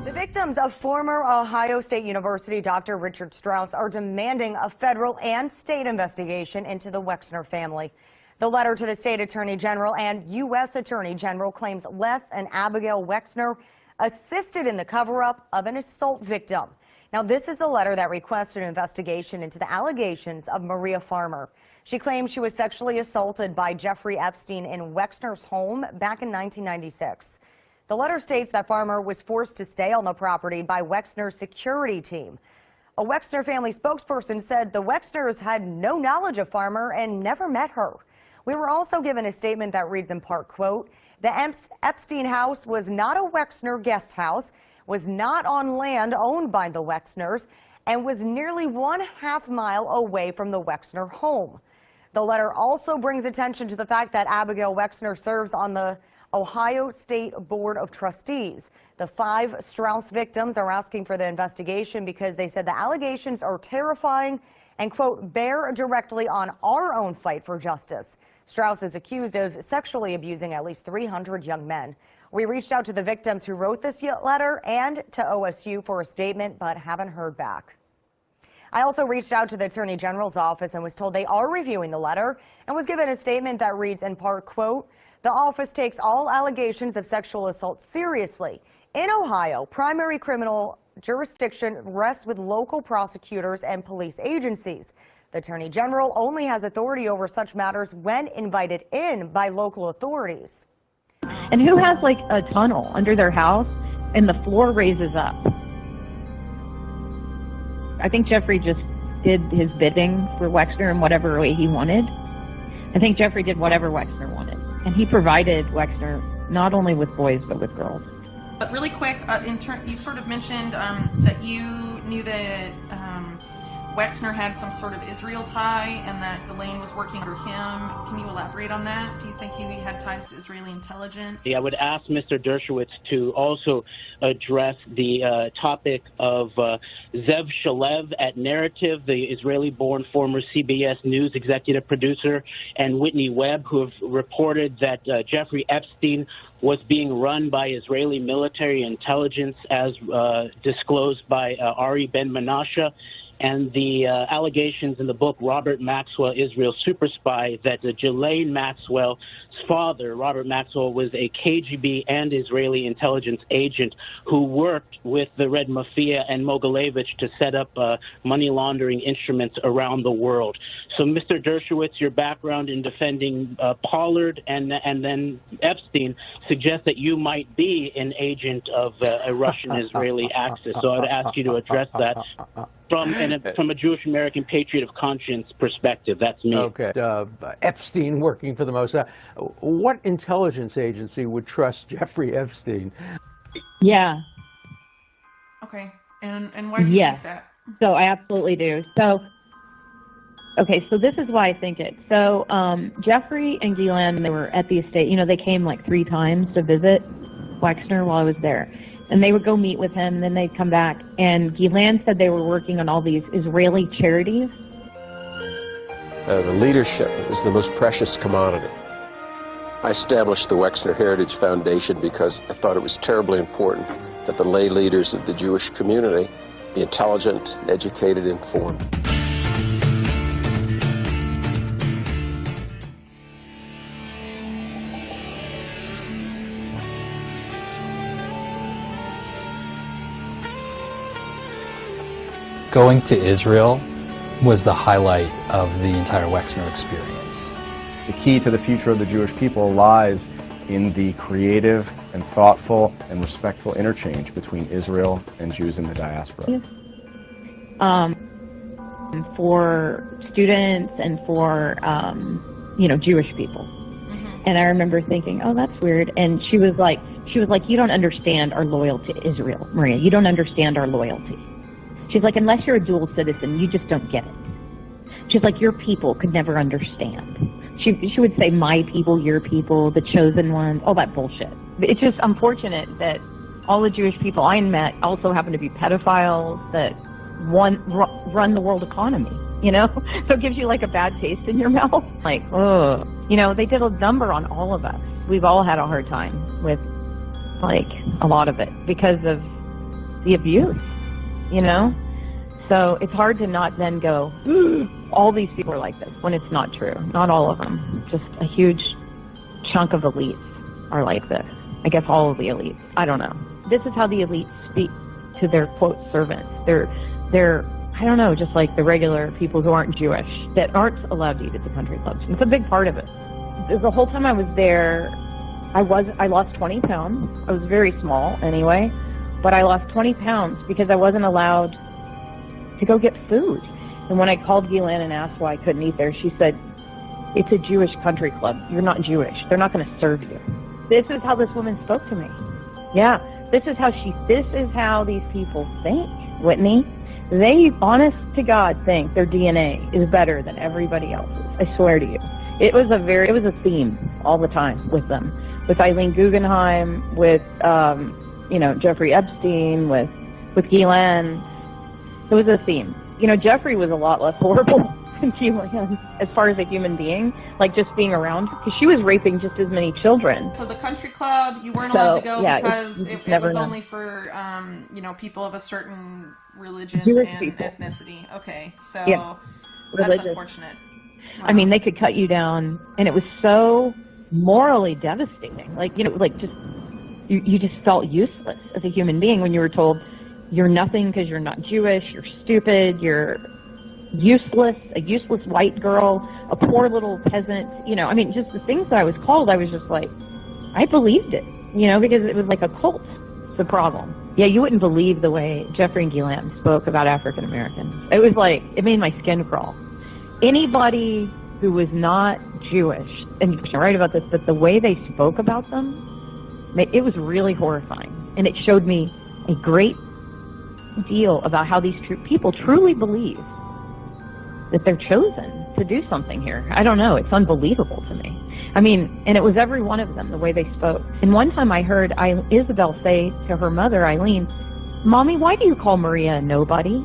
The victims of former Ohio State University Dr. Richard Strauss are demanding a federal and state investigation into the Wexner family. The letter to the state attorney general and U.S. attorney general claims Les and Abigail Wexner assisted in the cover-up of an assault victim. Now, this is the letter that requested an investigation into the allegations of Maria Farmer. She claims she was sexually assaulted by Jeffrey Epstein in Wexner's home back in 1996. The letter states that Farmer was forced to stay on the property by Wexner's security team. A Wexner family spokesperson said the Wexners had no knowledge of Farmer and never met her. We were also given a statement that reads in part, quote, "The Epstein house was not a Wexner guest house, was not on land owned by the Wexners, and was nearly 1/2 mile away from the Wexner home." The letter also brings attention to the fact that Abigail Wexner serves on the Ohio State Board of Trustees. The 5 Strauss victims are asking for the investigation because they said the allegations are terrifying and, quote, bear directly on our own fight for justice. Strauss is accused of sexually abusing at least 300 young men. We reached out to the victims who wrote this letter and to OSU for a statement, but haven't heard back. I also reached out to the Attorney General's office and was told they are reviewing the letter and was given a statement that reads in part, quote, "The office takes all allegations of sexual assault seriously. In Ohio, primary criminal jurisdiction rests with local prosecutors and police agencies. The Attorney General only has authority over such matters when invited in by local authorities." And who has like a tunnel under their house and the floor raises up? I think Jeffrey just did his bidding for Wexner in whatever way he wanted. I think Jeffrey did whatever Wexner wanted. And he provided Wexner not only with boys, but with girls. But really quick, you sort of mentioned that you knew that Wexner had some sort of Israel tie and that Ghislaine was working under him. Can you elaborate on that? Do you think he had ties to Israeli intelligence? I would ask Mr. Dershowitz to also address the topic of Zev Shalev at Narrative, the Israeli-born former CBS News executive producer, and Whitney Webb, who have reported that Jeffrey Epstein was being run by Israeli military intelligence as disclosed by Ari Ben-Menashe, and the allegations in the book Robert Maxwell, Israel Super Spy, that Ghislaine Maxwell's father, Robert Maxwell, was a KGB and Israeli intelligence agent who worked with the Red Mafia and Mogilevich to set up money laundering instruments around the world. So, Mr. Dershowitz, your background in defending Pollard and then Epstein suggests that you might be an agent of a Russian-Israeli axis. So I'd ask you to address that from a Jewish American patriot of conscience perspective. That's me. Okay. Epstein working for the Mossad. What intelligence agency would trust Jeffrey Epstein? Yeah. Okay. And why do you think that? So I absolutely do. So, okay, so this is why I think it. So Jeffrey and Ghislaine, they were at the estate. You know, they came like 3 times to visit Wexner while I was there. And they would go meet with him, and then they'd come back. And Ghislaine said they were working on all these Israeli charities. The leadership is the most precious commodity. I established the Wexner Heritage Foundation because I thought it was terribly important that the lay leaders of the Jewish community be intelligent, educated, informed. Going to Israel was the highlight of the entire Wexner experience. The key to the future of the Jewish people lies in the creative and thoughtful and respectful interchange between Israel and Jews in the diaspora. For students and for, Jewish people. And I remember thinking, oh, that's weird. And she was like, you don't understand our loyalty to Israel, Maria. You don't understand our loyalty. She's like, unless you're a dual citizen, you just don't get it. She's like, your people could never understand. She would say, my people, your people, the chosen ones, all that bullshit. It's just unfortunate that all the Jewish people I met also happen to be pedophiles that run the world economy, So it gives you like a bad taste in your mouth. Like, ugh. They did a number on all of us. We've all had a hard time with, like, a lot of it because of the abuse, So it's hard to not then go, all these people are like this, when it's not true. Not all of them. Just a huge chunk of elites are like this. I guess all of the elites. I don't know. This is how the elites speak to their, quote, servants. They're I don't know, just like the regular people who aren't Jewish, that aren't allowed to eat at the country clubs. It's a big part of it. The whole time I was there, I lost 20 pounds. I was very small anyway, but I lost 20 pounds because I wasn't allowed to go get food. And when I called Ghislaine and asked why I couldn't eat there, she said, it's a Jewish country club. You're not Jewish. They're not going to serve you. This is how this woman spoke to me. Yeah, this is how these people think, Whitney. They, honest to God, think their DNA is better than everybody else's. I swear to you. It was a theme all the time with them. With Eileen Guggenheim, with, Jeffrey Epstein, with Ghislaine. It was a theme. Jeffrey was a lot less horrible than Ghislaine as far as a human being, like just being around, because she was raping just as many children. So the country club, you weren't allowed to go because it was only for, people of a certain religion Jewish and people. Ethnicity. Okay, so Religious. that's unfortunate. Wow. I mean, they could cut you down, and it was so morally devastating. You just felt useless as a human being when you were told you're nothing because you're not Jewish, you're stupid, you're useless, a useless white girl, a poor little peasant. Just the things that I was called, I was just like, I believed it, because it was like a cult. It's a problem. Yeah, you wouldn't believe the way Jeffrey and Ghislaine spoke about African Americans. It was like, it made my skin crawl. Anybody who was not Jewish, and you're right about this, but the way they spoke about them, it was really horrifying. And it showed me a great deal about how these people truly believe that they're chosen to do something here. I don't know. It's unbelievable to me. And it was every one of them, the way they spoke. And one time I heard Isabel say to her mother, Eileen, Mommy, why do you call Maria a nobody?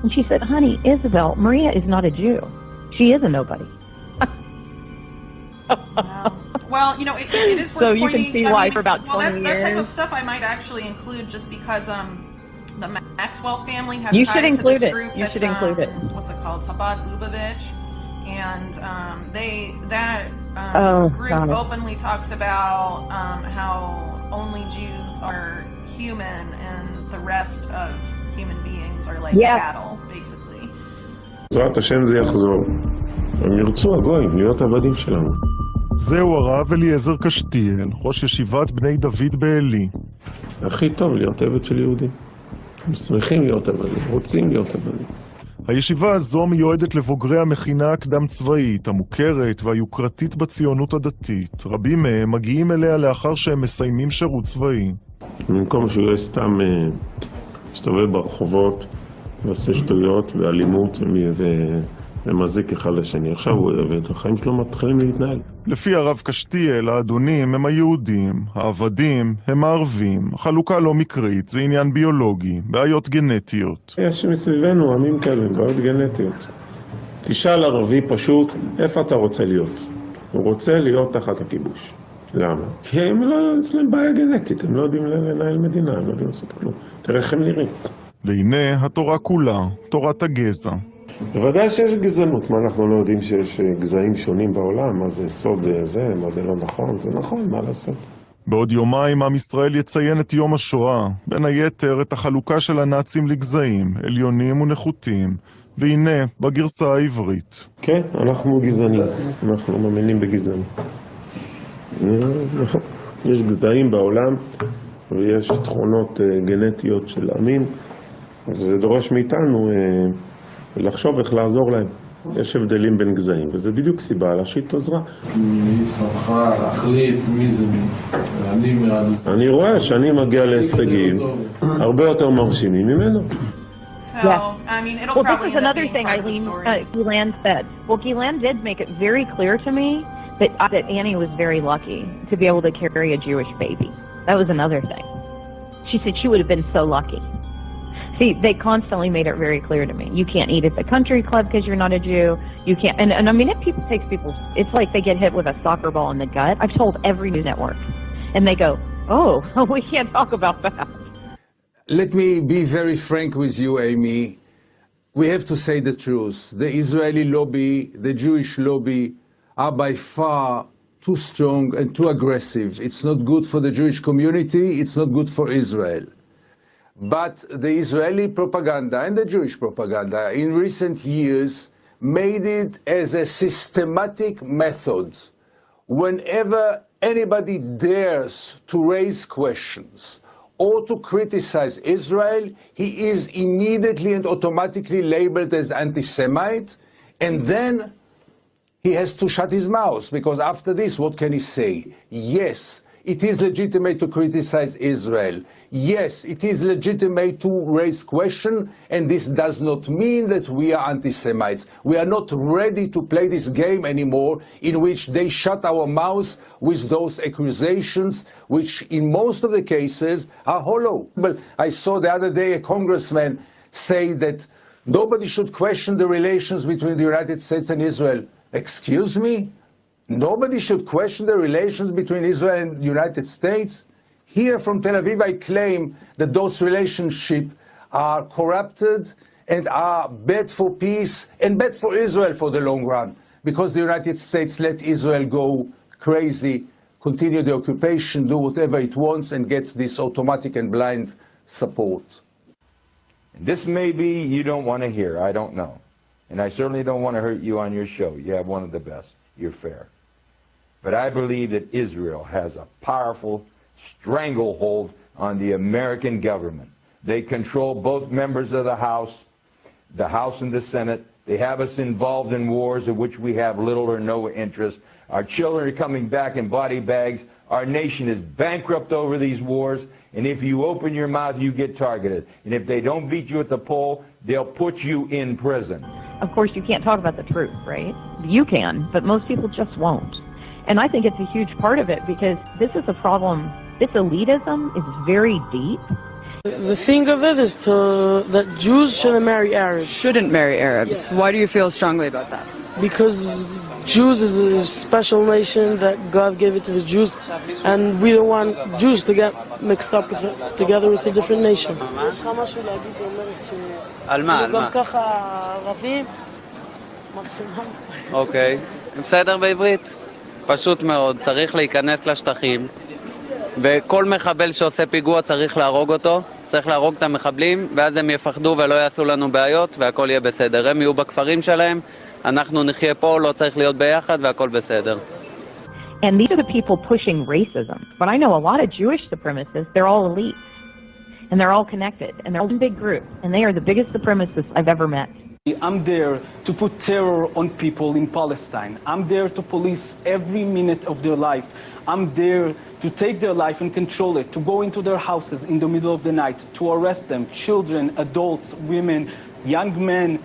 And she said, honey, Isabel, Maria is not a Jew. She is a nobody. Wow. Well, it is worth So you pointing, can see why for about 20 years. That type of stuff I might actually include just because the Maxwell family has You tied should into include this it. group You that's, should include it. What's it called? Chabad Lubavitch. And group God. openly talks about how only Jews are human and the rest of human beings are like cattle, basically. בעזרת השם זה יחזור. הם ירצו הגויים להיות עבדים שלנו. זהו הרב אליעזר קשתיאל, ראש ישיבת בני דוד בעלי. הכי טוב להיות עבד של יהודים. הם שמחים להיות עבדים, רוצים להיות עבדים. הישיבה הזו מיועדת לבוגרי המכינה הקדם צבאית, המוכרת והיוקרתית בציונות הדתית. רבים מהם מגיעים אליה לאחר שהם מסיימים שירות צבאי. במקום שהוא יהיה סתם מסתובב ברחובות ועושה שטויות ואלימות ומזיק אחד לשני. עכשיו הוא עבד, החיים שלו מתחילים להתנהל. לפי הרב קשתיאל, האדונים הם היהודים, העבדים הם הערבים. החלוקה לא מקרית, זה עניין ביולוגי, בעיות גנטיות. יש מסביבנו עמים כאלה, בעיות גנטיות. תשאל ערבי פשוט, איפה אתה רוצה להיות? הוא רוצה להיות תחת הכיבוש. למה? כי הם לא, יש להם בעיה גנטית, הם לא יודעים לנהל מדינה, הם לא יודעים לעשות כלום. תראה איך הם נראים. והנה התורה כולה, תורת הגזע. בוודאי שיש גזענות, מה אנחנו לא יודעים שיש גזעים שונים בעולם, מה זה סוד זה, מה זה לא נכון, זה נכון, מה לעשות? בעוד יומיים עם ישראל יציין את יום השואה, בין היתר את החלוקה של הנאצים לגזעים, עליונים ונחותים, והנה בגרסה העברית. כן, אנחנו גזענים, אנחנו מאמינים בגזענות. יש גזעים בעולם ויש תכונות גנטיות של עמים, וזה דורש מאיתנו לחשוב איך לעזור להם. יש הבדלים בין גזעים, וזה בדיוק סיבה להשית עזרה. מי שמחה להחליט מי זה מי? אני רואה שאני מגיע להישגים הרבה יותר מרשימים ממנו. Well, this is another thing Ghislaine said. Well, Ghislaine did make it very clear to me that Annie was very lucky to be able to carry a Jewish baby. That was another thing. She said she would have been so lucky. See, they constantly made it very clear to me. You can't eat at the country club because you're not a Jew. You can't, and I mean, it takes people, it's like they get hit with a soccer ball in the gut. I've told every news network, and they go, oh, we can't talk about that. Let me be very frank with you, Amy. we have to say the truth. The Israeli lobby, the Jewish lobby are by far too strong and too aggressive. It's not good for the Jewish community, it's not good for Israel. But the Israeli propaganda and the Jewish propaganda in recent years made it as a systematic method. Whenever anybody dares to raise questions or to criticize Israel, he is immediately and automatically labeled as anti-Semite, and then he has to shut his mouth, because after this, what can he say? Yes, it is legitimate to criticize Israel. Yes, it is legitimate to raise questions, and this does not mean that we are anti-Semites. We are not ready to play this game anymore in which they shut our mouths with those accusations, which in most of the cases are hollow. But I saw the other day a congressman say that nobody should question the relations between the United States and Israel. Excuse me? Nobody should question the relations between Israel and the United States? Here from Tel Aviv, I claim that those relationships are corrupted and are bad for peace and bad for Israel for the long run, because the United States let Israel go crazy, continue the occupation, do whatever it wants, and get this automatic and blind support. This may be you don't want to hear, I don't know. And I certainly don't want to hurt you on your show. You have one of the best. You're fair. But I believe that Israel has a powerful stranglehold on the American government. They control both members of the House and the Senate. They have us involved in wars of which we have little or no interest. Our children are coming back in body bags. Our nation is bankrupt over these wars. And if you open your mouth, you get targeted. And if they don't beat you at the poll, they'll put you in prison. Of course, you can't talk about the truth, right? You can, but most people just won't. And I think it's a huge part of it, because this is a problem. This elitism is very deep. The thing of it is that Jews shouldn't marry Arabs. Shouldn't marry Arabs. Yeah. Why do you feel strongly about that? Because Jews is a special nation that God gave it to the Jews, and we don't want Jews to get mixed up together with a different nation. על מה? על מה? גם ככה ערבים, מקסימום. אוקיי. בסדר בעברית? פשוט מאוד. צריך להיכנס לשטחים, וכל מחבל שעושה פיגוע צריך להרוג אותו, צריך להרוג את המחבלים, ואז הם יפחדו ולא יעשו לנו בעיות, והכל יהיה בסדר. הם יהיו בכפרים שלהם, אנחנו נחיה פה, לא צריך להיות ביחד, והכל בסדר. And these are the people pushing racism. But I know a lot of Jewish supremacists, they're all elite. And they're all connected, and they're all in big groups, and they are the biggest supremacists I've ever met. I'm there to put terror on people in Palestine. I'm there to police every minute of their life. I'm there to take their life and control it, to go into their houses in the middle of the night, to arrest them, children, adults, women, young men,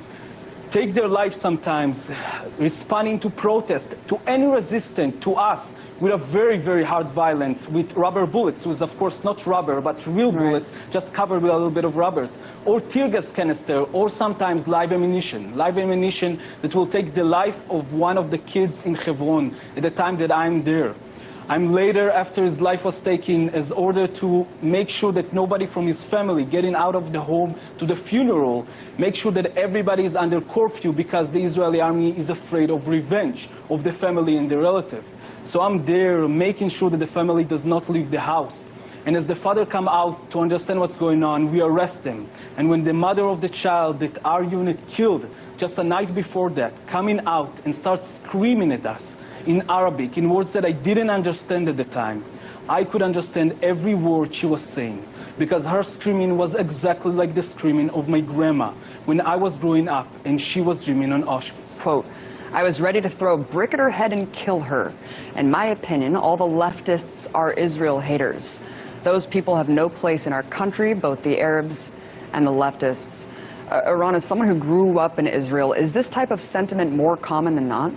take their life sometimes, responding to protest, to any resistance, to us, with a very, very hard violence, with rubber bullets, with of course not rubber, but real bullets, just covered with a little bit of rubbers, or tear gas canister, or sometimes live ammunition that will take the life of one of the kids in Hebron at the time that I'm there. I'm later, after his life was taken, as order to make sure that nobody from his family getting out of the home to the funeral, make sure that everybody is under curfew, because the Israeli army is afraid of revenge of the family and the relative. So I'm there making sure that the family does not leave the house. And as the father come out to understand what's going on, we arrest them. And when the mother of the child that our unit killed just a night before that, coming out and start screaming at us in Arabic, in words that I didn't understand at the time, I could understand every word she was saying, because her screaming was exactly like the screaming of my grandma when I was growing up and she was dreaming on Auschwitz. Quote, I was ready to throw a brick at her head and kill her. In my opinion, all the leftists are Israel haters. Those people have no place in our country, both the Arabs and the leftists. Iran, as someone who grew up in Israel, is this type of sentiment more common than not?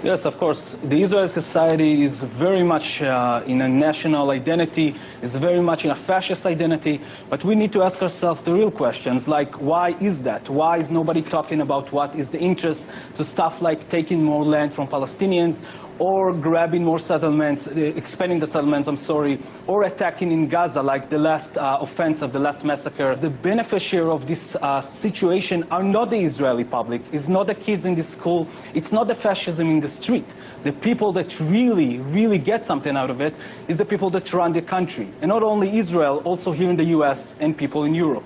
Yes, of course. The Israeli society is very much in a national identity, is very much in a fascist identity, but we need to ask ourselves the real questions, like why is that? Why is nobody talking about what is the interest to stuff like taking more land from Palestinians, or grabbing more settlements, expanding the settlements, or attacking in Gaza, like the last offensive, the last massacre. The beneficiary of this situation are not the Israeli public, it's not the kids in the school, it's not the fascism in the street. The people that really, really get something out of it is the people that run the country. And not only Israel, also here in the US and people in Europe.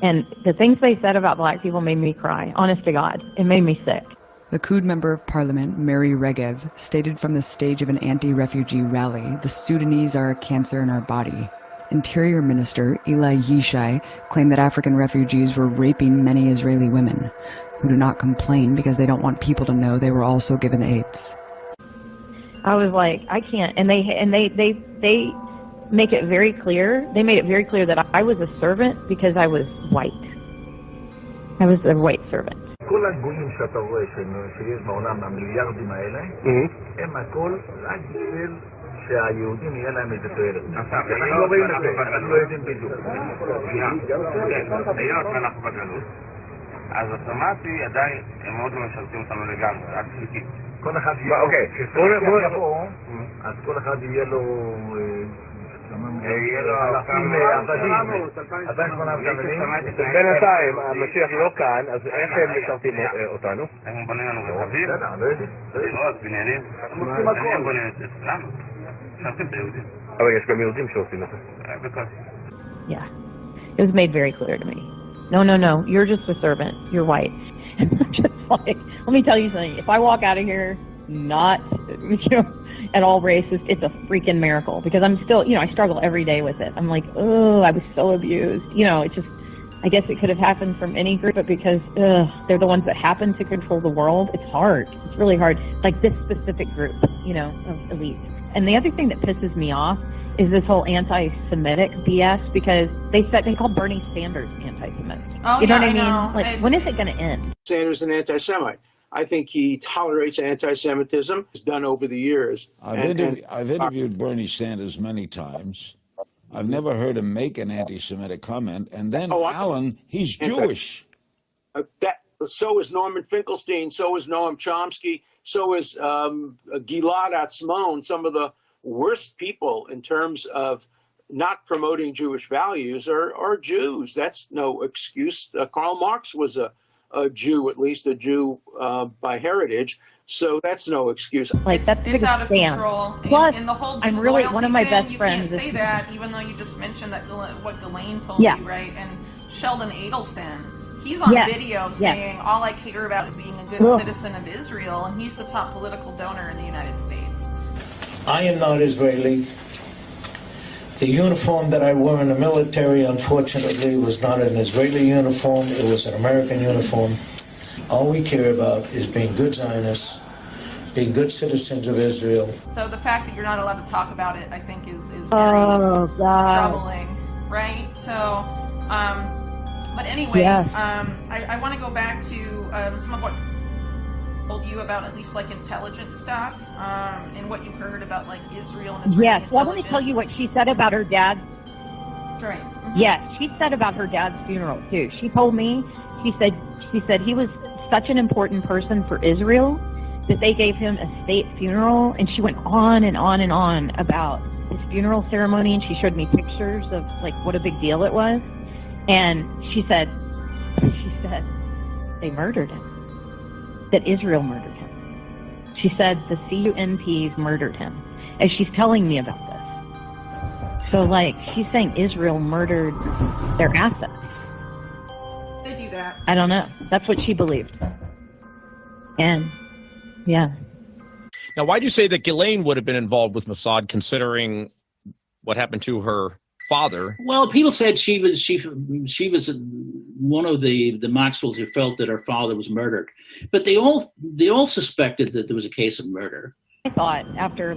And the things they said about black people made me cry. Honest to God, it made me sick. The Kud member of parliament, Mary Regev, stated from the stage of an anti-refugee rally, the Sudanese are a cancer in our body. Interior Minister Eli Yishai claimed that African refugees were raping many Israeli women, who do not complain because they don't want people to know they were also given AIDS. I was like, I can't. And they make it very clear. They made it very clear that I was a servant because I was white. I was a white servant. כל הגויים שאתה רואה שיש בעולם, המיליארדים האלה, הם הכל רק בשביל שהיהודים יהיה להם איזה תועלת. אנחנו לא רואים את זה, אנחנו לא יודעים בדיוק. היות ואנחנו בגלות, אז אוטומטי עדיין הם מאוד לא משרתים אותנו לגמרי, רק חלקית. כל אחד יהיה לו, כשהוא יבוא, אז כל אחד יהיה לו... בינתיים המשיח לא כאן, אז איך הם משרתים אותנו? הם בונים לנו רכבים, דירות, בניינים, הם בונים את לנו, משרתים את היהודים. אבל יש גם יהודים שעושים את זה. Yeah, it was made very clear to me. No, you're just a servant. You're white. And I'm just like, let me tell you something. If I walk out of here not, at all racist, it's a freaking miracle, because I'm still, I struggle every day with it. I'm like, oh, I was so abused. It's just, I guess it could have happened from any group, but because they're the ones that happen to control the world, it's hard. It's really hard. Like this specific group, of elite. And the other thing that pisses me off is this whole anti-Semitic BS, because they called Bernie Sanders anti-Semitic. Oh, you know yeah, what I mean? I know. Like, when is it going to end? Sanders is an anti-Semite. I think he tolerates anti-Semitism. It's done over the years. I've interviewed Bernie Sanders many times. I've never heard him make an anti-Semitic comment. And then Alan, he's Jewish. So is Norman Finkelstein. So is Noam Chomsky. So is Gilad Atzmon. Some of the worst people in terms of not promoting Jewish values are Jews. That's no excuse. Karl Marx was a Jew, at least a Jew by heritage, so that's no excuse. Like, that's it's out of control. Plus, and the whole I'm really one of my best you friends. You can't say that, even though you just mentioned that what Ghislaine told you, right? And Sheldon Adelson, he's on video saying all I care about is being a good citizen of Israel, and he's the top political donor in the United States. I am not Israeli. The uniform that I wore in the military, unfortunately, was not an Israeli uniform. It was an American uniform. All we care about is being good Zionists, being good citizens of Israel. So the fact that you're not allowed to talk about it, I think, is very troubling, right? So, but anyway, I want to go back to some of what told you about, at least like intelligence stuff, and what you heard about like Israel and Israeli intelligence. Well, let me tell you what she said about her dad. That's right. Yes, she said about her dad's funeral too. She told me, she said he was such an important person for Israel that they gave him a state funeral, and she went on and on and on about his funeral ceremony, and she showed me pictures of like what a big deal it was. And she said they murdered him. That Israel murdered him. She said the CUNPs murdered him, as she's telling me about this. So, like, she's saying Israel murdered their assets. They do that. I don't know. That's what she believed. And, yeah. Now, why do you say that Ghislaine would have been involved with Mossad, considering what happened to her father? Well, people said she was one of the Maxwells who felt that her father was murdered, but they all suspected that there was a case of murder. I thought after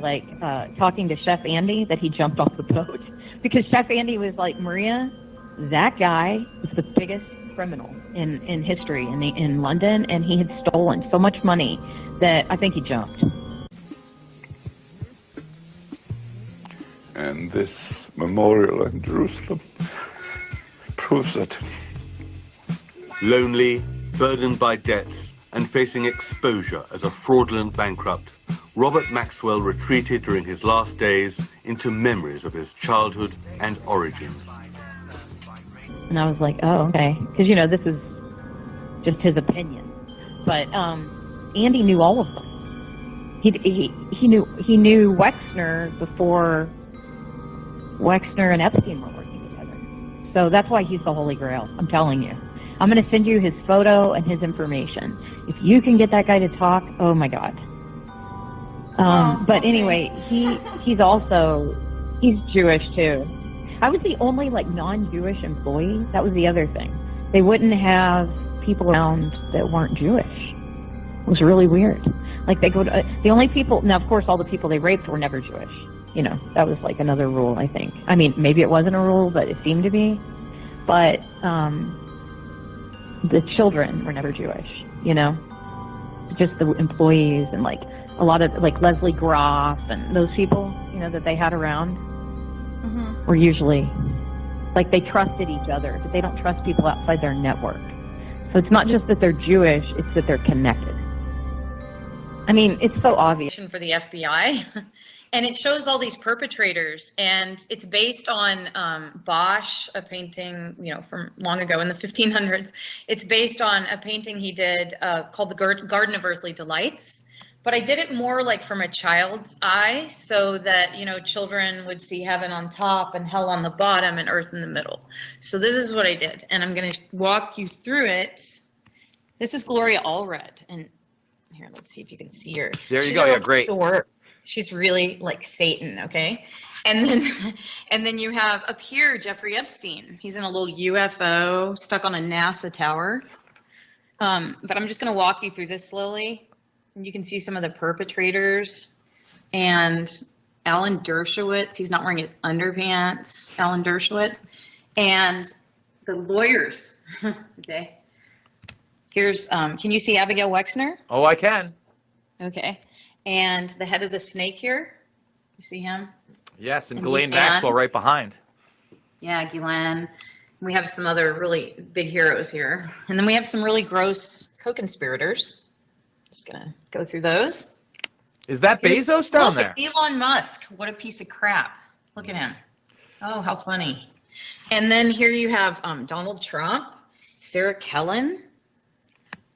talking to Chef Andy that he jumped off the boat, because Chef Andy was like, Maria, that guy was the biggest criminal in history in London, and he had stolen so much money that I think he jumped. And this memorial in Jerusalem proves that. Lonely, burdened by debts, and facing exposure as a fraudulent bankrupt, Robert Maxwell retreated during his last days into memories of his childhood and origins. And I was like, oh, okay. Because, you know, this is just his opinion. But Andy knew all of them. He knew Wexner before Wexner and Epstein were working together. So that's why he's the Holy Grail, I'm telling you. I'm going to send you his photo and his information. If you can get that guy to talk, oh my God. But anyway, he's Jewish too. I was the only non-Jewish employee. That was the other thing. They wouldn't have people around that weren't Jewish. It was really weird. They go to, the only people, now of course all the people they raped were never Jewish. You know, that was another rule, I think. I mean, maybe it wasn't a rule, but it seemed to be. But the children were never Jewish, you know? Just the employees and a lot of Leslie Groff and those people, you know, that they had around were usually they trusted each other, but they don't trust people outside their network. So it's not just that they're Jewish, it's that they're connected. I mean, it's so obvious. For the FBI, and it shows all these perpetrators, and it's based on Bosch, a painting, you know, from long ago in the 1500s. It's based on a painting he did called the Garden of Earthly Delights. But I did it more from a child's eye, so that, you know, children would see heaven on top and hell on the bottom and earth in the middle. So this is what I did, and I'm going to walk you through it. This is Gloria Allred, and here, let's see if you can see her. There you go. Yeah, great. She's really like Satan, okay? And then you have up here Jeffrey Epstein. He's in a little UFO stuck on a NASA tower. But I'm just going to walk you through this slowly. And you can see some of the perpetrators. And Alan Dershowitz, he's not wearing his underpants, Alan Dershowitz. And the lawyers, okay? Here's, can you see Abigail Wexner? Oh, I can. Okay. And the head of the snake here, you see him? Yes, and Ghislaine Maxwell right behind. Yeah, Ghislaine. We have some other really big heroes here. And then we have some really gross co-conspirators. Just going to go through those. Is that Bezos down there? Elon Musk. What a piece of crap. Look at him. Oh, how funny. And then here you have Donald Trump, Sarah Kellen.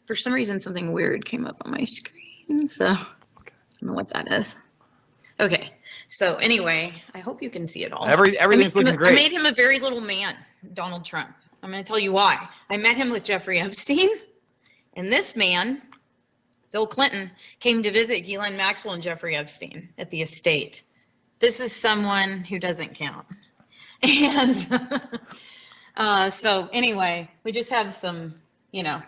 For some reason, something weird came up on my screen. So I don't know what that is. Okay. So anyway, I hope you can see it all. Everything's looking great. I made him a very little man, Donald Trump. I'm going to tell you why. I met him with Jeffrey Epstein. And this man, Bill Clinton, came to visit Ghislaine Maxwell and Jeffrey Epstein at the estate. This is someone who doesn't count. And so anyway, we just have some, you know,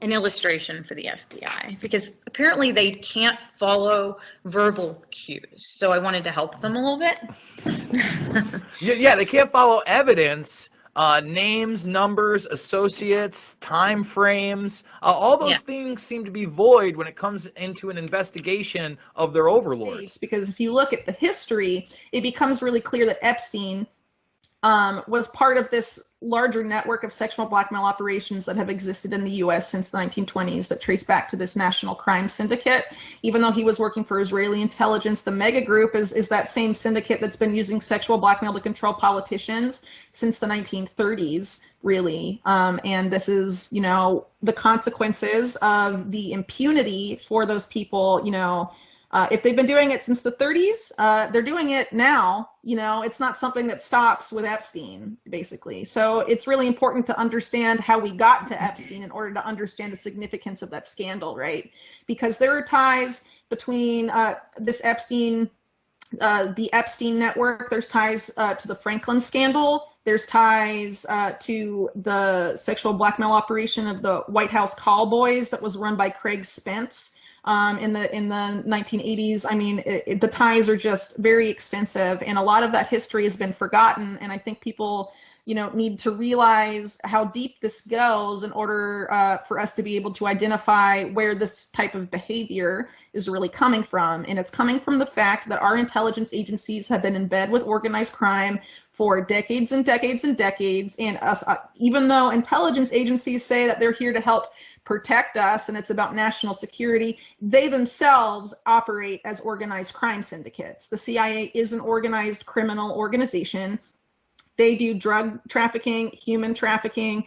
an illustration for the FBI, because apparently they can't follow verbal cues. So I wanted to help them a little bit. Yeah, they can't follow evidence, names, numbers, associates, time frames. All those things seem to be void when it comes into an investigation of their overlords. Because if you look at the history, it becomes really clear that Epstein was part of this larger network of sexual blackmail operations that have existed in the U.S. since the 1920s that trace back to this national crime syndicate. Even though he was working for Israeli intelligence, the mega group is that same syndicate that's been using sexual blackmail to control politicians since the 1930s, really. And this is, you know, the consequences of the impunity for those people, you know. If they've been doing it since the 30s, they're doing it now. You know, it's not something that stops with Epstein, basically. So it's really important to understand how we got to Epstein in order to understand the significance of that scandal, right? Because there are ties between this Epstein, the Epstein network. There's ties to the Franklin scandal. There's ties to the sexual blackmail operation of the White House call boys that was run by Craig Spence. In the 1980s. I mean, the ties are just very extensive, and a lot of that history has been forgotten. And I think people, you know, need to realize how deep this goes in order for us to be able to identify where this type of behavior is really coming from. And it's coming from the fact that our intelligence agencies have been in bed with organized crime for decades and decades and decades. And us, even though intelligence agencies say that they're here to help protect us and it's about national security, they themselves operate as organized crime syndicates. The CIA is an organized criminal organization. They do drug trafficking, human trafficking,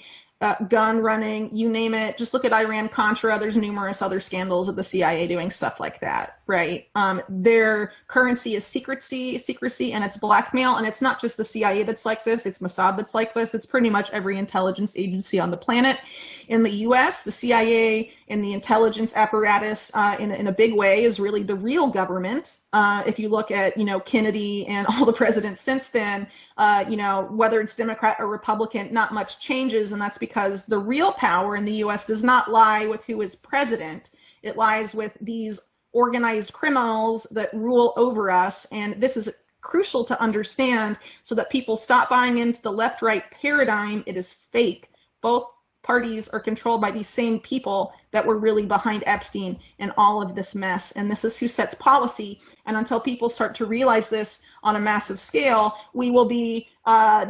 gun running, you name it. Just look at Iran-Contra. There's numerous other scandals of the CIA doing stuff like that, right? Their currency is secrecy, and it's blackmail. And it's not just the CIA that's like this. It's Mossad that's like this. It's pretty much every intelligence agency on the planet. In the US, the CIA and the intelligence apparatus in a big way is really the real government. If you look at, Kennedy and all the presidents since then, whether it's Democrat or Republican, not much changes. And that's because the real power in the US does not lie with who is president. It lies with these organized criminals that rule over us. And this is crucial to understand so that people stop buying into the left-right paradigm. It is fake. Both parties are controlled by these same people that were really behind Epstein and all of this mess. And this is who sets policy. And until people start to realize this on a massive scale, we will be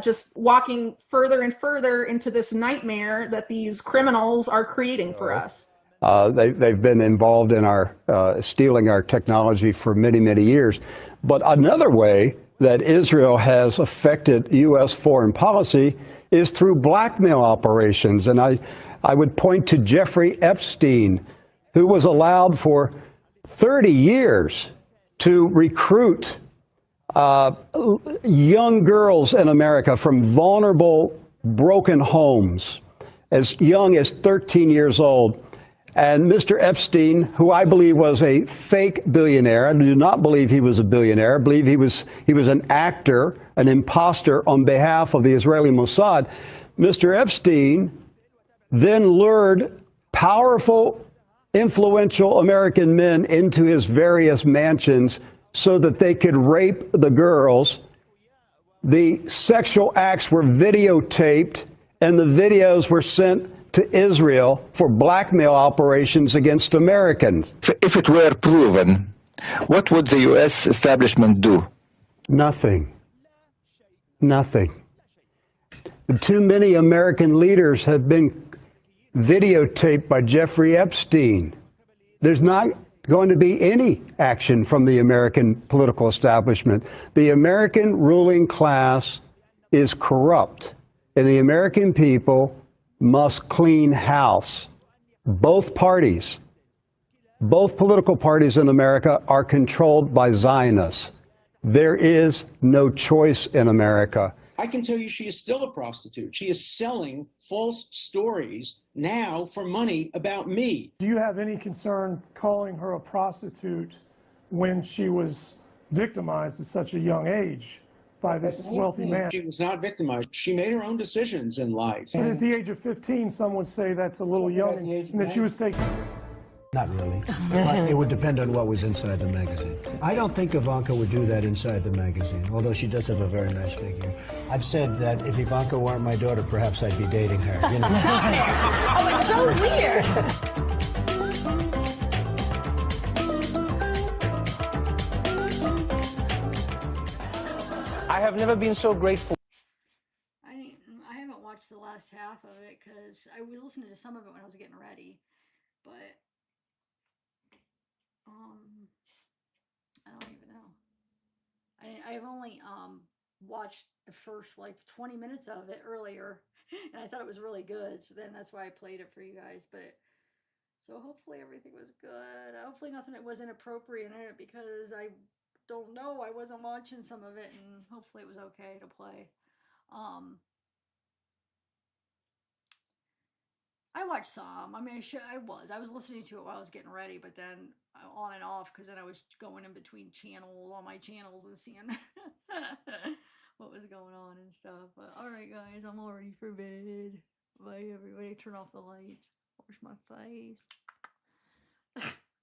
just walking further and further into this nightmare that these criminals are creating for us. They've been involved in our stealing our technology for many, many years. But another way that Israel has affected U.S. foreign policy is through blackmail operations. And I would point to Jeffrey Epstein, who was allowed for 30 years to recruit young girls in America from vulnerable, broken homes, as young as 13 years old. And Mr. Epstein, who I believe was a fake billionaire, I do not believe he was a billionaire. I believe he was an actor, an imposter on behalf of the Israeli Mossad. Mr. Epstein then lured powerful, influential American men into his various mansions so that they could rape the girls. The sexual acts were videotaped, and the videos were sent to Israel for blackmail operations against Americans. If it were proven, what would the U.S. establishment do? Nothing. Nothing. Too many American leaders have been videotaped by Jeffrey Epstein. There's not going to be any action from the American political establishment. The American ruling class is corrupt, and the American people must clean house. Both parties, both political parties in America are controlled by Zionists. There is no choice in America. I can tell you she is still a prostitute. She is selling false stories now for money about me. Do you have any concern calling her a prostitute when she was victimized at such a young age by this wealthy man? She was not victimized. She made her own decisions in life. But at the age of 15, some would say that's a little young and that she was taking... Not really. But it would depend on what was inside the magazine. I don't think Ivanka would do that inside the magazine, although she does have a very nice figure. I've said that if Ivanka weren't my daughter, perhaps I'd be dating her. You know? Stop it! Oh, it's so weird! I have never been so grateful. I haven't watched the last half of it because I was listening to some of it when I was getting ready, but I don't even know. I've only watched the first like 20 minutes of it earlier, and I thought it was really good. So then that's why I played it for you guys. But so hopefully everything was good. Hopefully nothing was inappropriate in it because I don't know. I wasn't watching some of it, and hopefully it was okay to play. I watched some. I mean, I was listening to it while I was getting ready, but then on and off because then I was going in between channels, all my channels, and seeing what was going on and stuff. But all right, guys, I'm all ready for bed. Bye, everybody. Turn off the lights. Wash my face.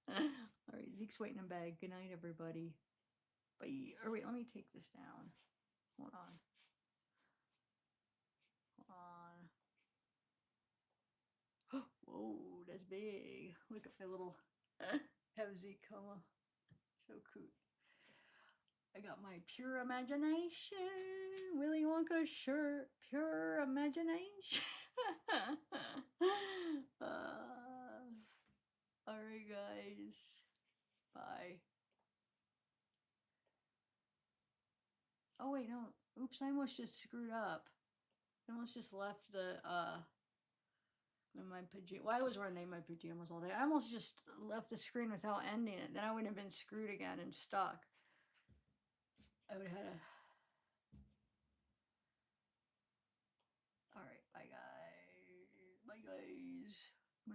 All right, Zeke's waiting in bed. Good night, everybody. Bye. Or wait, let me take this down. Hold on. Whoa, that's big. Look at my little FZ coma. So cute. I got my pure imagination. Willy Wonka shirt. Pure imagination. All right, guys. Bye. Oh wait, no. Oops, I almost just screwed up. I almost just left the in my pajamas. Well, I was wearing my pajamas all day. I almost just left the screen without ending it. Then I would have been screwed again and stuck. I would have had a